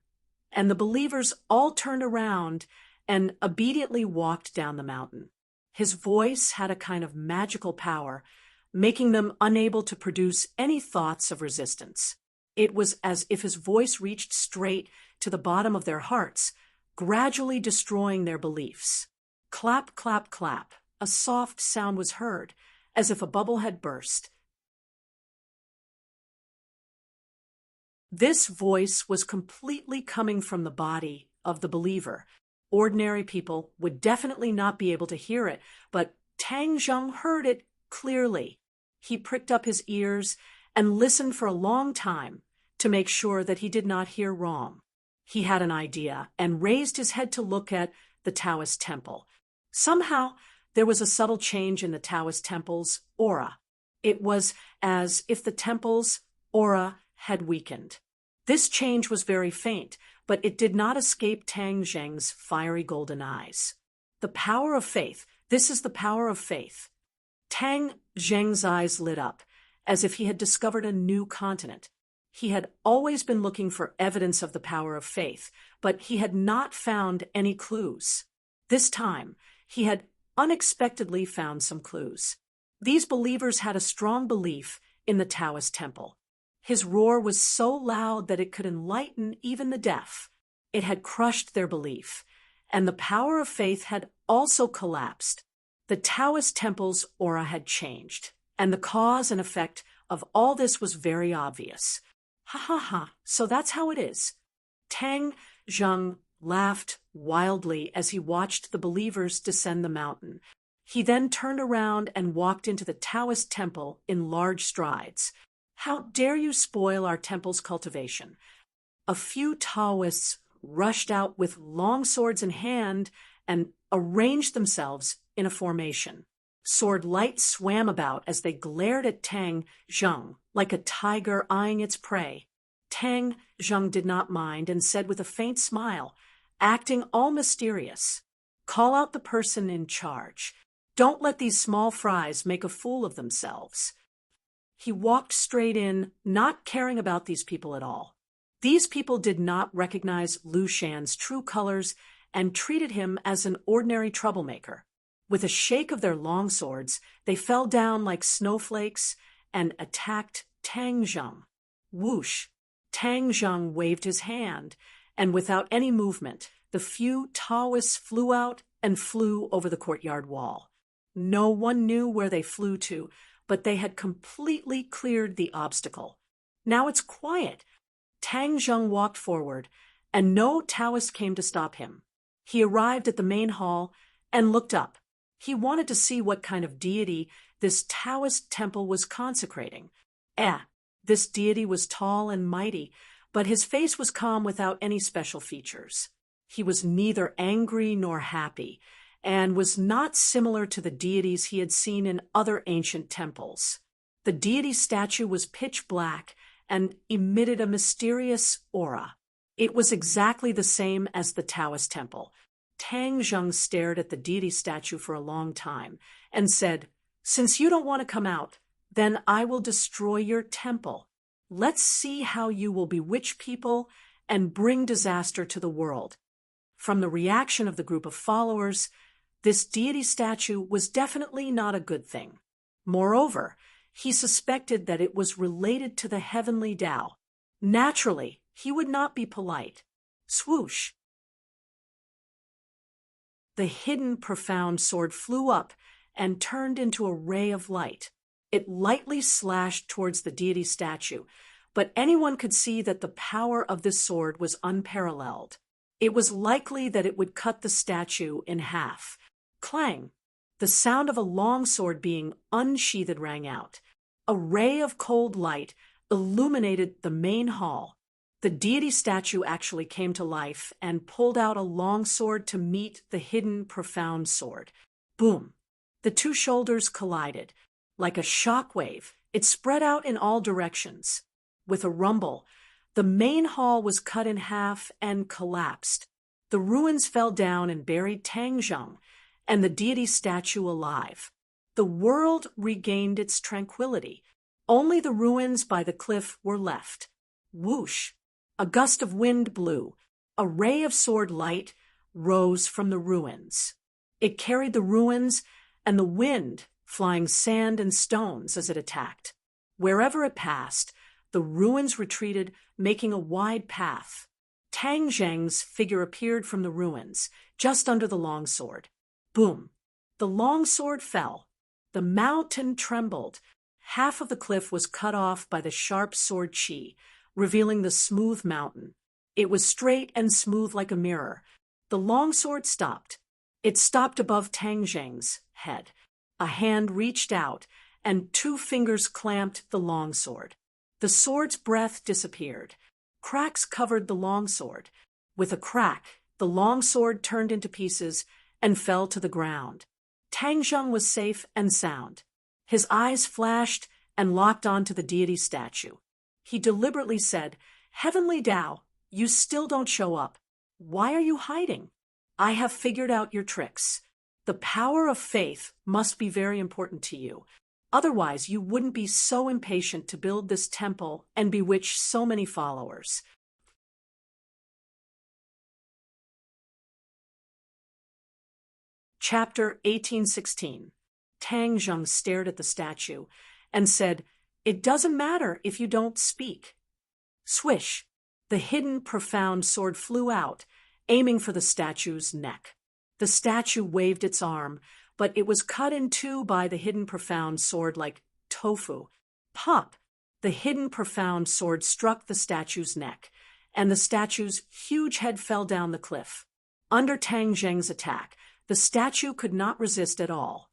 And the believers all turned around and obediently walked down the mountain. His voice had a kind of magical power, making them unable to produce any thoughts of resistance. It was as if his voice reached straight to the bottom of their hearts, gradually destroying their beliefs. Clap, clap, clap. A soft sound was heard, as if a bubble had burst. This voice was completely coming from the body of the believer. Ordinary people would definitely not be able to hear it, but Tang Zheng heard it clearly. He pricked up his ears and listened for a long time to make sure that he did not hear wrong. He had an idea and raised his head to look at the Taoist temple. Somehow, there was a subtle change in the Taoist temple's aura. It was as if the temple's aura had weakened. This change was very faint, but it did not escape Tang Zheng's fiery golden eyes. The power of faith. This is the power of faith. Tang Zheng's eyes lit up, as if he had discovered a new continent. He had always been looking for evidence of the power of faith, but he had not found any clues. This time, he had unexpectedly found some clues. These believers had a strong belief in the Taoist temple. His roar was so loud that it could enlighten even the deaf. It had crushed their belief, and the power of faith had also collapsed. The Taoist temple's aura had changed, and the cause and effect of all this was very obvious. Ha ha ha, so that's how it is. Tang Zheng laughed wildly as he watched the believers descend the mountain. He then turned around and walked into the Taoist temple in large strides. "How dare you spoil our temple's cultivation?" A few Taoists rushed out with long swords in hand and arranged themselves in a formation. Sword light swam about as they glared at Tang Zheng like a tiger eyeing its prey. Tang Zheng did not mind and said with a faint smile, acting all mysterious, "Call out the person in charge. Don't let these small fries make a fool of themselves." He walked straight in, not caring about these people at all. These people did not recognize Lu Shan's true colors and treated him as an ordinary troublemaker. With a shake of their long swords, they fell down like snowflakes and attacked Tang Zheng. Whoosh! Tang Zheng waved his hand, and without any movement, the few Taoists flew out and flew over the courtyard wall. No one knew where they flew to, but they had completely cleared the obstacle. Now it's quiet. Tang Zheng walked forward, and no Taoist came to stop him. He arrived at the main hall and looked up. He wanted to see what kind of deity this Taoist temple was consecrating. This deity was tall and mighty, but his face was calm without any special features. He was neither angry nor happy, and was not similar to the deities he had seen in other ancient temples. The deity statue was pitch black and emitted a mysterious aura. It was exactly the same as the Taoist temple. Tang Zheng stared at the deity statue for a long time and said, "Since you don't want to come out, then I will destroy your temple. Let's see how you will bewitch people and bring disaster to the world." From the reaction of the group of followers, this deity statue was definitely not a good thing. Moreover, he suspected that it was related to the heavenly Tao. Naturally, he would not be polite. Swoosh! The hidden profound sword flew up and turned into a ray of light. It lightly slashed towards the deity statue, but anyone could see that the power of this sword was unparalleled. It was likely that it would cut the statue in half. Clang! The sound of a long sword being unsheathed rang out. A ray of cold light illuminated the main hall. The deity statue actually came to life and pulled out a long sword to meet the hidden profound sword. Boom! The two shoulders collided. Like a shock wave, it spread out in all directions. With a rumble, the main hall was cut in half and collapsed. The ruins fell down and buried Tang Zheng and the deity statue alive. The world regained its tranquility. Only the ruins by the cliff were left. Whoosh! A gust of wind blew. A ray of sword light rose from the ruins. It carried the ruins and the wind, flying sand and stones as it attacked. Wherever it passed, the ruins retreated, making a wide path. Tang Zheng's figure appeared from the ruins, just under the longsword. Boom! The longsword fell. The mountain trembled. Half of the cliff was cut off by the sharp sword chi, revealing the smooth mountain. It was straight and smooth like a mirror. The longsword stopped. It stopped above Tang Zheng's head. A hand reached out, and 2 fingers clamped the longsword. The sword's breath disappeared. Cracks covered the longsword. With a crack, the longsword turned into pieces and fell to the ground. Tang Zheng was safe and sound. His eyes flashed and locked onto the deity statue. He deliberately said, "Heavenly Tao, you still don't show up. Why are you hiding? I have figured out your tricks. The power of faith must be very important to you. Otherwise, you wouldn't be so impatient to build this temple and bewitch so many followers." Chapter 1816. Tang Zheng stared at the statue and said, "It doesn't matter if you don't speak." Swish! The hidden, profound sword flew out, aiming for the statue's neck. The statue waved its arm, but it was cut in 2 by the hidden, profound sword like tofu. Pop! The hidden, profound sword struck the statue's neck, and the statue's huge head fell down the cliff. Under Tang Zheng's attack, the statue could not resist at all.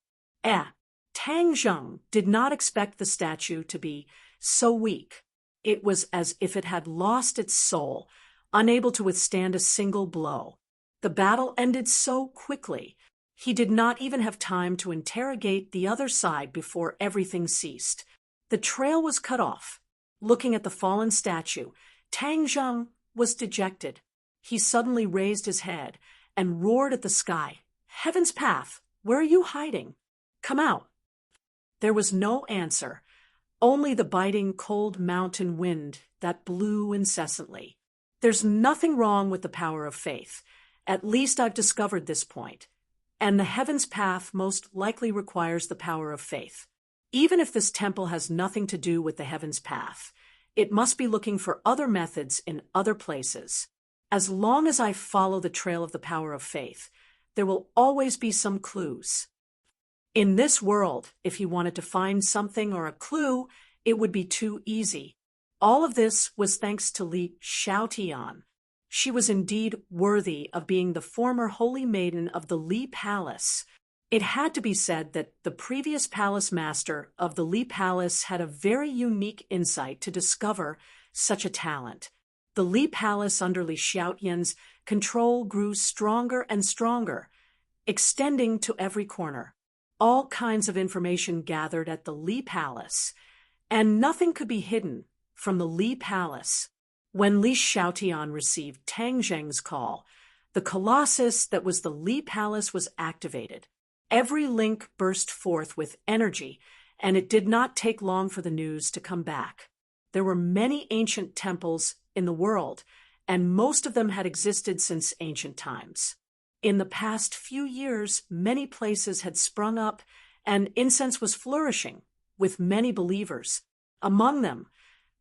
Tang Zheng did not expect the statue to be so weak. It was as if it had lost its soul, unable to withstand a single blow. The battle ended so quickly. He did not even have time to interrogate the other side before everything ceased. The trail was cut off. Looking at the fallen statue, Tang Zheng was dejected. He suddenly raised his head and roared at the sky, "Heaven's path, where are you hiding? Come out." There was no answer, only the biting cold mountain wind that blew incessantly. There's nothing wrong with the power of faith. At least I've discovered this point. And the heaven's path most likely requires the power of faith. Even if this temple has nothing to do with the heaven's path, it must be looking for other methods in other places. As long as I follow the trail of the power of faith, there will always be some clues. In this world, if he wanted to find something or a clue, it would be too easy. All of this was thanks to Li Xiaotian. She was indeed worthy of being the former holy maiden of the Li Palace. It had to be said that the previous palace master of the Li Palace had a very unique insight to discover such a talent. The Li Palace under Li Xiaotian's control grew stronger and stronger, extending to every corner. All kinds of information gathered at the Li Palace, and nothing could be hidden from the Li Palace. When Li Xiaotian received Tang Zheng's call, the colossus that was the Li Palace was activated. Every link burst forth with energy, and it did not take long for the news to come back. There were many ancient temples in the world, and most of them had existed since ancient times. In the past few years, many places had sprung up, and incense was flourishing, with many believers. Among them,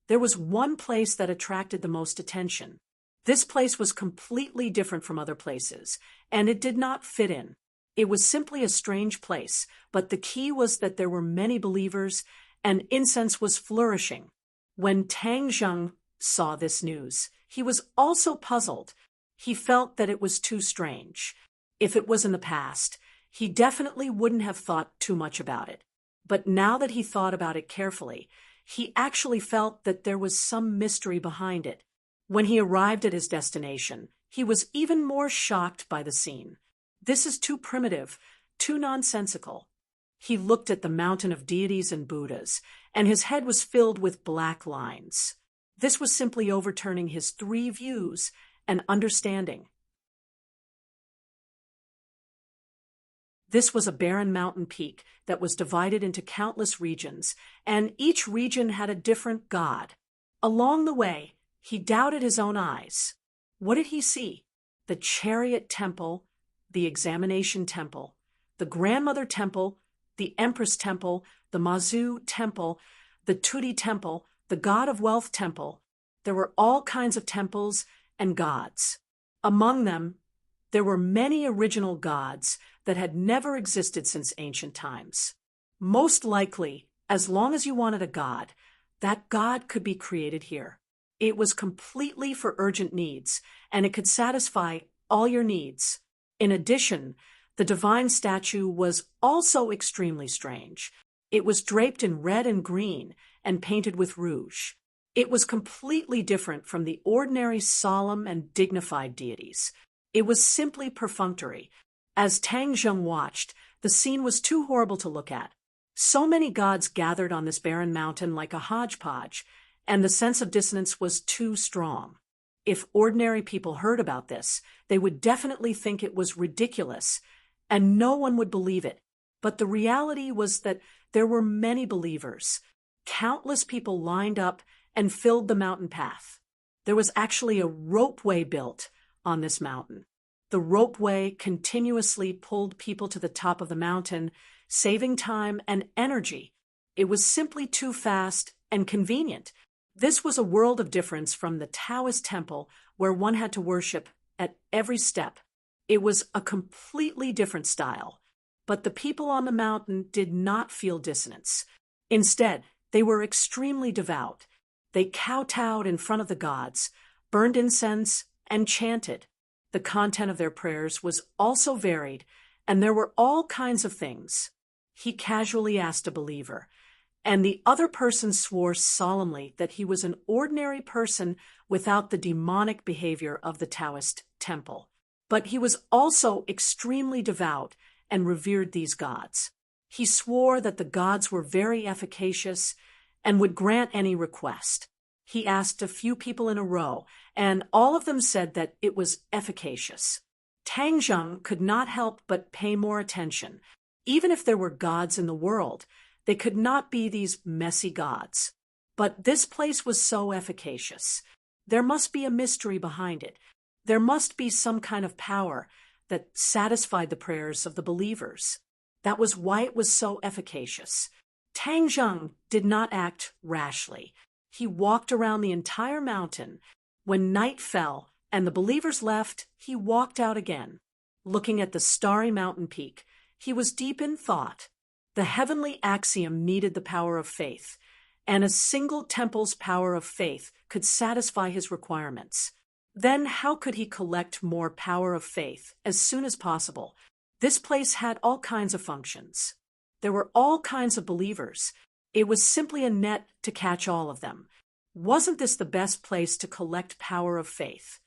there was one place that attracted the most attention. This place was completely different from other places, and it did not fit in. It was simply a strange place, but the key was that there were many believers, and incense was flourishing. When Tang Zheng saw this news, he was also puzzled. He felt that it was too strange. If it was in the past, he definitely wouldn't have thought too much about it. But now that he thought about it carefully, he actually felt that there was some mystery behind it. When he arrived at his destination, he was even more shocked by the scene. This is too primitive, too nonsensical. He looked at the mountain of deities and Buddhas, and his head was filled with black lines. This was simply overturning his three views and understanding. This was a barren mountain peak that was divided into countless regions, and each region had a different god. Along the way, he doubted his own eyes. What did he see? The Chariot Temple, the Examination Temple, the Grandmother Temple, the Empress Temple, the Mazu Temple, the Tudi Temple, the God of Wealth Temple. There were all kinds of temples and gods. Among them, there were many original gods that had never existed since ancient times. Most likely, as long as you wanted a god, that god could be created here. It was completely for urgent needs, and it could satisfy all your needs. In addition, the divine statue was also extremely strange. It was draped in red and green and painted with rouge. It was completely different from the ordinary solemn and dignified deities. It was simply perfunctory. As Tang Zheng watched, the scene was too horrible to look at. So many gods gathered on this barren mountain like a hodgepodge, and the sense of dissonance was too strong. If ordinary people heard about this, they would definitely think it was ridiculous, and no one would believe it. But the reality was that there were many believers. Countless people lined up and filled the mountain path. There was actually a ropeway built on this mountain. The ropeway continuously pulled people to the top of the mountain, saving time and energy. It was simply too fast and convenient. This was a world of difference from the Taoist temple, where one had to worship at every step. It was a completely different style. But the people on the mountain did not feel dissonance. Instead, they were extremely devout. They kowtowed in front of the gods, burned incense, and chanted. The content of their prayers was also varied, and there were all kinds of things. He casually asked a believer, and the other person swore solemnly that he was an ordinary person without the demonic behavior of the Taoist temple. But he was also extremely devout and revered these gods. He swore that the gods were very efficacious and would grant any request. He asked a few people in a row, and all of them said that it was efficacious. Tang Zheng could not help but pay more attention. Even if there were gods in the world, they could not be these messy gods. But this place was so efficacious. There must be a mystery behind it. There must be some kind of power that satisfied the prayers of the believers. That was why it was so efficacious. Tang Zheng did not act rashly. He walked around the entire mountain. When night fell and the believers left, he walked out again. Looking at the starry mountain peak, he was deep in thought. The heavenly axiom needed the power of faith, and a single temple's power of faith could satisfy his requirements. Then how could he collect more power of faith as soon as possible? This place had all kinds of functions. There were all kinds of believers. It was simply a net to catch all of them. Wasn't this the best place to collect power of faith?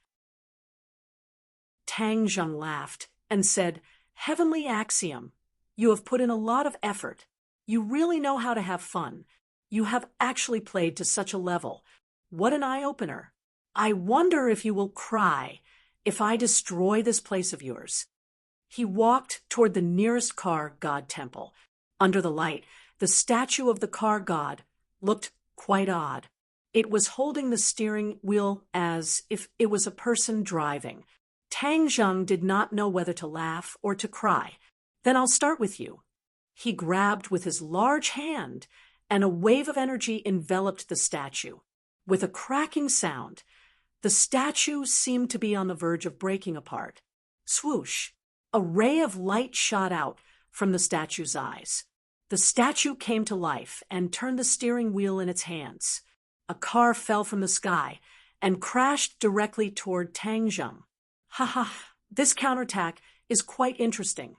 Tang Zheng laughed and said, "Heavenly axiom, you have put in a lot of effort. You really know how to have fun. You have actually played to such a level. What an eye-opener. I wonder if you will cry if I destroy this place of yours." He walked toward the nearest car god temple. Under the light, the statue of the car god looked quite odd. It was holding the steering wheel as if it was a person driving. Tang Zheng did not know whether to laugh or to cry. "Then I'll start with you." He grabbed with his large hand, and a wave of energy enveloped the statue. With a cracking sound, the statue seemed to be on the verge of breaking apart. Swoosh! A ray of light shot out from the statue's eyes. The statue came to life and turned the steering wheel in its hands. A car fell from the sky and crashed directly toward Tang Zheng. "Ha ha, this counterattack is quite interesting."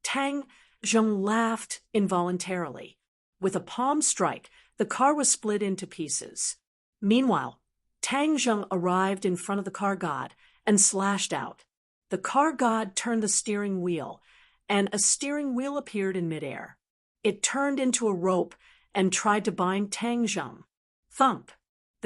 Tang Zheng laughed involuntarily. With a palm strike, the car was split into pieces. Meanwhile, Tang Zheng arrived in front of the car god and slashed out. The car god turned the steering wheel, and a steering wheel appeared in midair. It turned into a rope and tried to bind Tang Zheng. Thump!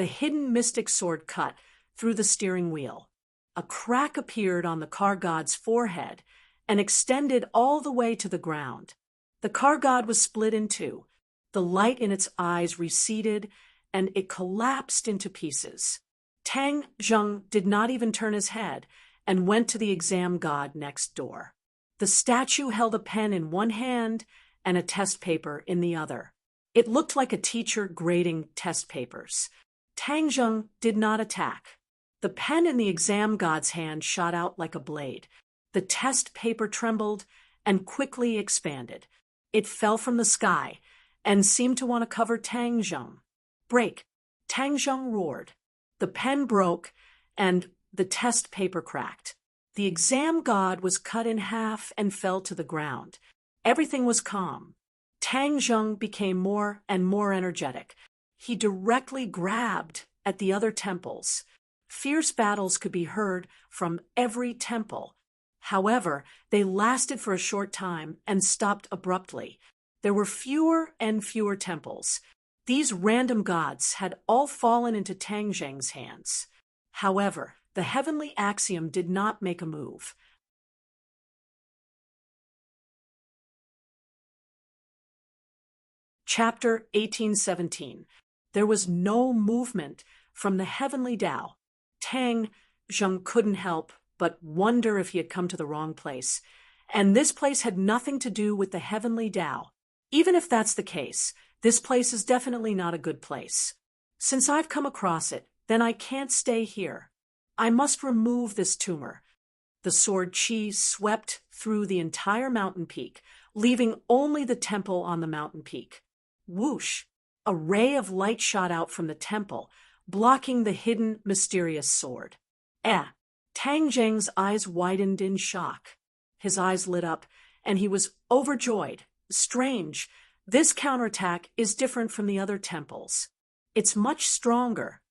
the hidden mystic sword cut through the steering wheel. A crack appeared on the car god's forehead and extended all the way to the ground. The car god was split in two. The light in its eyes receded, and it collapsed into pieces. Tang Zheng did not even turn his head and went to the exam god next door. The statue held a pen in one hand and a test paper in the other. It looked like a teacher grading test papers. Tang Zheng did not attack. The pen in the exam god's hand shot out like a blade. The test paper trembled and quickly expanded. It fell from the sky and seemed to want to cover Tang Zheng. "Break!" Tang Zheng roared. The pen broke and the test paper cracked. The exam god was cut in half and fell to the ground. Everything was calm. Tang Zheng became more and more energetic. He directly grabbed at the other temples. Fierce battles could be heard from every temple. However, they lasted for a short time and stopped abruptly. There were fewer and fewer temples. These random gods had all fallen into Tang Zheng's hands. However, the heavenly axiom did not make a move. Chapter 1817. There was no movement from the heavenly Tao. Tang Zheng couldn't help but wonder if he had come to the wrong place. And this place had nothing to do with the heavenly Tao. Even if that's the case, this place is definitely not a good place. Since I've come across it, then I can't stay here. I must remove this tumor. The sword Qi swept through the entire mountain peak, leaving only the temple on the mountain peak. Whoosh! A ray of light shot out from the temple, blocking the hidden, mysterious sword. Tang Zheng's eyes widened in shock. His eyes lit up, and he was overjoyed. Strange. This counterattack is different from the other temples. It's much stronger.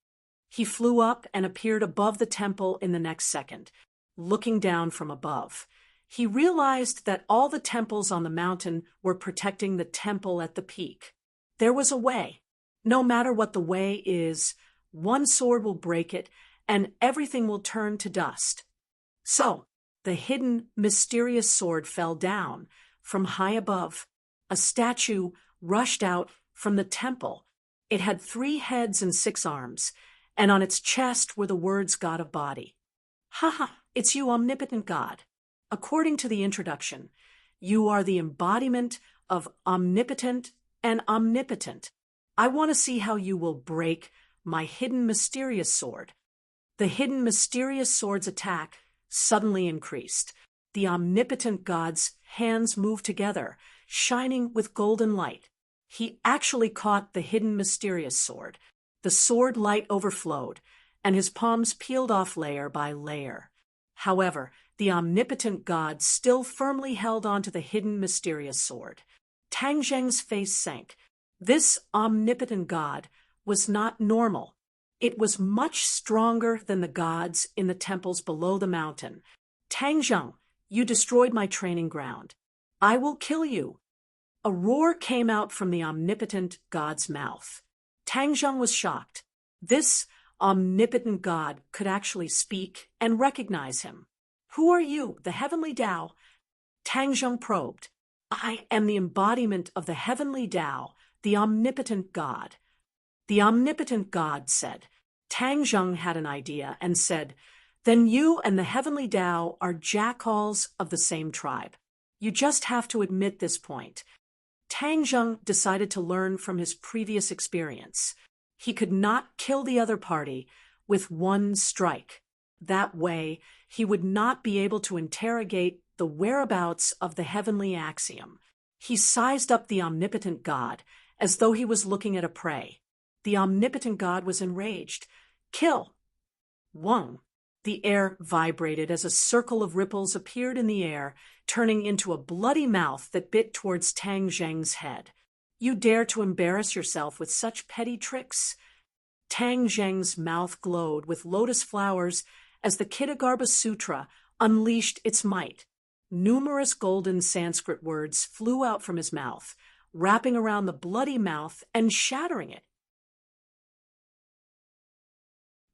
He flew up and appeared above the temple in the next second, looking down from above. He realized that all the temples on the mountain were protecting the temple at the peak. There was a way. No matter what the way is, one sword will break it, and everything will turn to dust. So, the hidden, mysterious sword fell down from high above. A statue rushed out from the temple. It had 3 heads and 6 arms, and on its chest were the words God of Body. "Ha, it's you, omnipotent God. According to the introduction, you are the embodiment of omnipotent and omnipotent. I want to see how you will break my hidden mysterious sword." The hidden mysterious sword's attack suddenly increased. The omnipotent god's hands moved together, shining with golden light. He actually caught the hidden mysterious sword. The sword light overflowed, and his palms peeled off layer by layer. However, the omnipotent god still firmly held onto the hidden mysterious sword. Tang Zheng's face sank. This omnipotent god was not normal. It was much stronger than the gods in the temples below the mountain. "Tang Zheng, you destroyed my training ground. I will kill you." A roar came out from the omnipotent god's mouth. Tang Zheng was shocked. This omnipotent god could actually speak and recognize him. "Who are you, the heavenly Tao?" Tang Zheng probed. "I am the embodiment of the heavenly Tao, the omnipotent god." The omnipotent god said. Tang Zheng had an idea and said, "Then you and the heavenly Tao are jackals of the same tribe. You just have to admit this point." Tang Zheng decided to learn from his previous experience. He could not kill the other party with one strike. That way, he would not be able to interrogate the whereabouts of the heavenly axiom. He sized up the omnipotent god as though he was looking at a prey. The omnipotent god was enraged. "Kill!" Wong. The air vibrated as a circle of ripples appeared in the air, turning into a bloody mouth that bit towards Tang Zheng's head. "You dare to embarrass yourself with such petty tricks?" Tang Zheng's mouth glowed with lotus flowers as the Kitagarbha Sutra unleashed its might. Numerous golden Sanskrit words flew out from his mouth, wrapping around the bloody mouth and shattering it.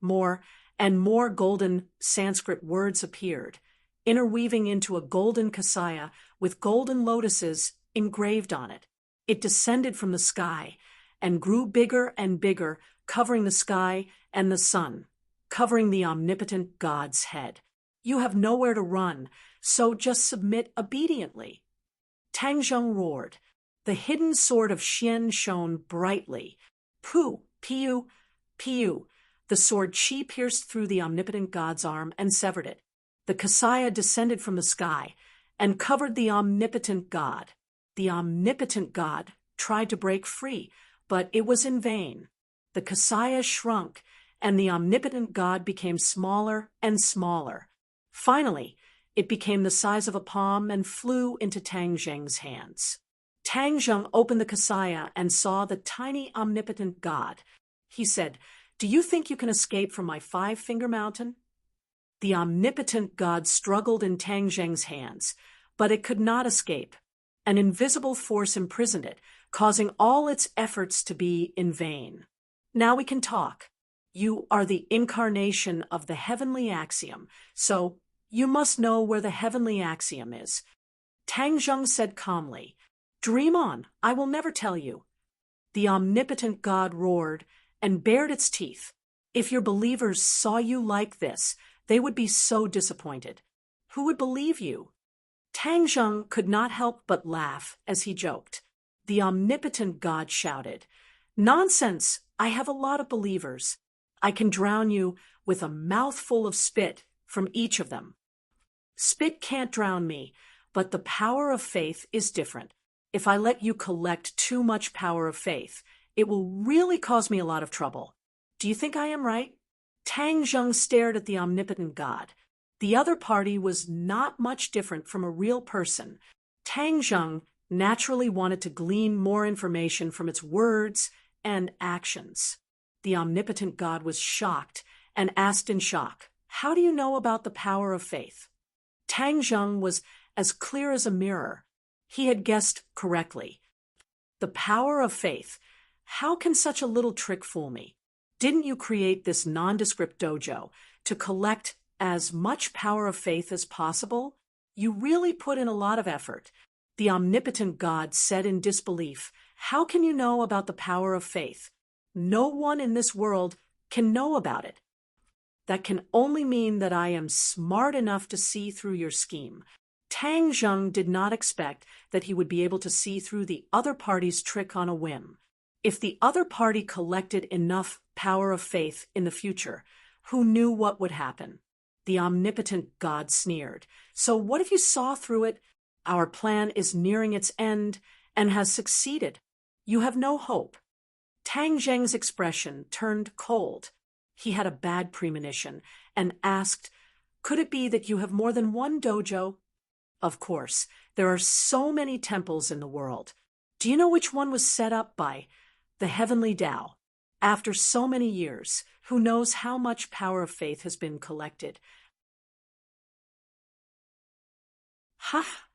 More and more golden Sanskrit words appeared, interweaving into a golden kasaya with golden lotuses engraved on it. It descended from the sky and grew bigger and bigger, covering the sky and the sun, covering the omnipotent God's head. You have nowhere to run, so just submit obediently. Tang Zheng roared. The hidden sword of Xian shone brightly. Pu, Piu, Piu. The sword Qi pierced through the omnipotent God's arm and severed it. The kasaya descended from the sky and covered the omnipotent God. The omnipotent God tried to break free, but it was in vain. The kasaya shrunk, and the omnipotent God became smaller and smaller. Finally, it became the size of a palm and flew into Tang Zheng's hands. Tang Zheng opened the kasaya and saw the tiny omnipotent God. He said, "Do you think you can escape from my 5-finger mountain?" The omnipotent God struggled in Tang Zheng's hands, but it could not escape. An invisible force imprisoned it, causing all its efforts to be in vain. Now we can talk. You are the incarnation of the heavenly axiom, so you must know where the heavenly axiom is. Tang Zheng said calmly, "Dream on, I will never tell you." The omnipotent God roared and bared its teeth. If your believers saw you like this, they would be so disappointed. Who would believe you? Tang Zheng could not help but laugh as he joked. The omnipotent God shouted, "Nonsense! I have a lot of believers. I can drown you with a mouthful of spit from each of them. Spit can't drown me, but the power of faith is different. If I let you collect too much power of faith, it will really cause me a lot of trouble. Do you think I am right?" Tang Zheng stared at the omnipotent God. The other party was not much different from a real person. Tang Zheng naturally wanted to glean more information from its words and actions. The omnipotent God was shocked and asked in shock, "How do you know about the power of faith?" Tang Zheng was as clear as a mirror. He had guessed correctly. The power of faith. How can such a little trick fool me? Didn't you create this nondescript dojo to collect as much power of faith as possible? You really put in a lot of effort. The omnipotent God said in disbelief, "How can you know about the power of faith? No one in this world can know about it." "That can only mean that I am smart enough to see through your scheme." Tang Zheng did not expect that he would be able to see through the other party's trick on a whim. If the other party collected enough power of faith in the future, who knew what would happen? The omnipotent God sneered. "So what if you saw through it? Our plan is nearing its end and has succeeded. You have no hope." Tang Zheng's expression turned cold. He had a bad premonition and asked, "Could it be that you have more than one dojo?" "Of course, there are so many temples in the world. Do you know which one was set up by the heavenly Tao? After so many years, who knows how much power of faith has been collected?" "Ha!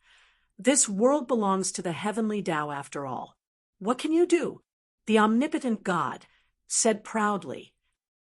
This world belongs to the heavenly Tao after all. What can you do?" The omnipotent God said proudly,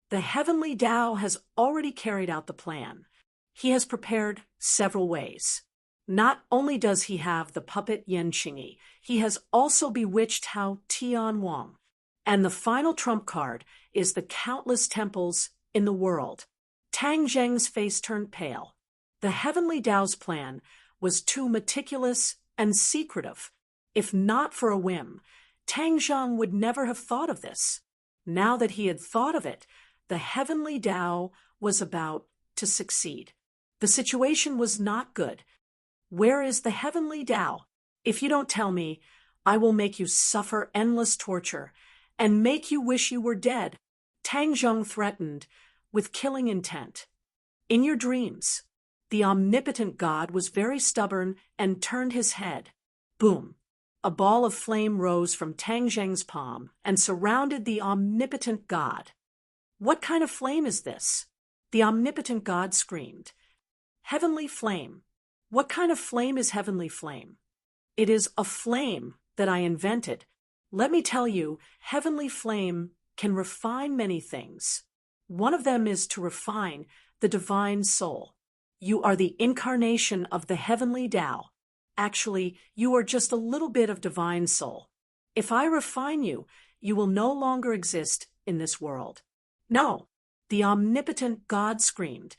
"The heavenly Tao has already carried out the plan. He has prepared several ways. Not only does he have the puppet Yen Qingyi, he has also bewitched Hao Tian Wang. And the final trump card is the countless temples in the world." Tang Zheng's face turned pale. The heavenly Tao's plan was too meticulous and secretive. If not for a whim, Tang Zheng would never have thought of this. Now that he had thought of it, the heavenly Tao was about to succeed. The situation was not good. Where is the heavenly Tao? If you don't tell me, I will make you suffer endless torture and make you wish you were dead. Tang Zheng threatened with killing intent. In your dreams. The omnipotent God was very stubborn and turned his head. Boom! A ball of flame rose from Tang Zheng's palm and surrounded the omnipotent God. "What kind of flame is this?" The omnipotent God screamed. "Heavenly flame." "What kind of flame is heavenly flame?" "It is a flame that I invented. Let me tell you, heavenly flame can refine many things. One of them is to refine the divine soul. You are the incarnation of the heavenly Tao. Actually, you are just a little bit of divine soul. If I refine you, you will no longer exist in this world. No, the omnipotent God screamed.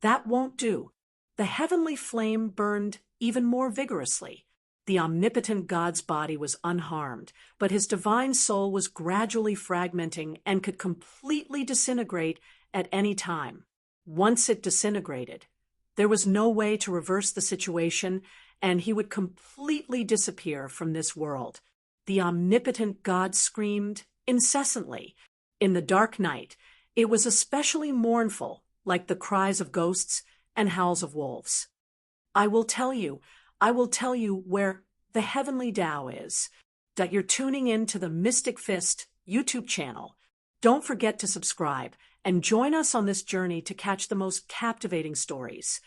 That won't do. The heavenly flame burned even more vigorously. The omnipotent God's body was unharmed, but his divine soul was gradually fragmenting and could completely disintegrate at any time. Once it disintegrated, there was no way to reverse the situation, and he would completely disappear from this world. The omnipotent God screamed incessantly. In the dark night, it was especially mournful, like the cries of ghosts and howls of wolves. I will tell you where the heavenly Tao is. That you're tuning in to the Mystic Fist YouTube channel. Don't forget to subscribe and join us on this journey to catch the most captivating stories.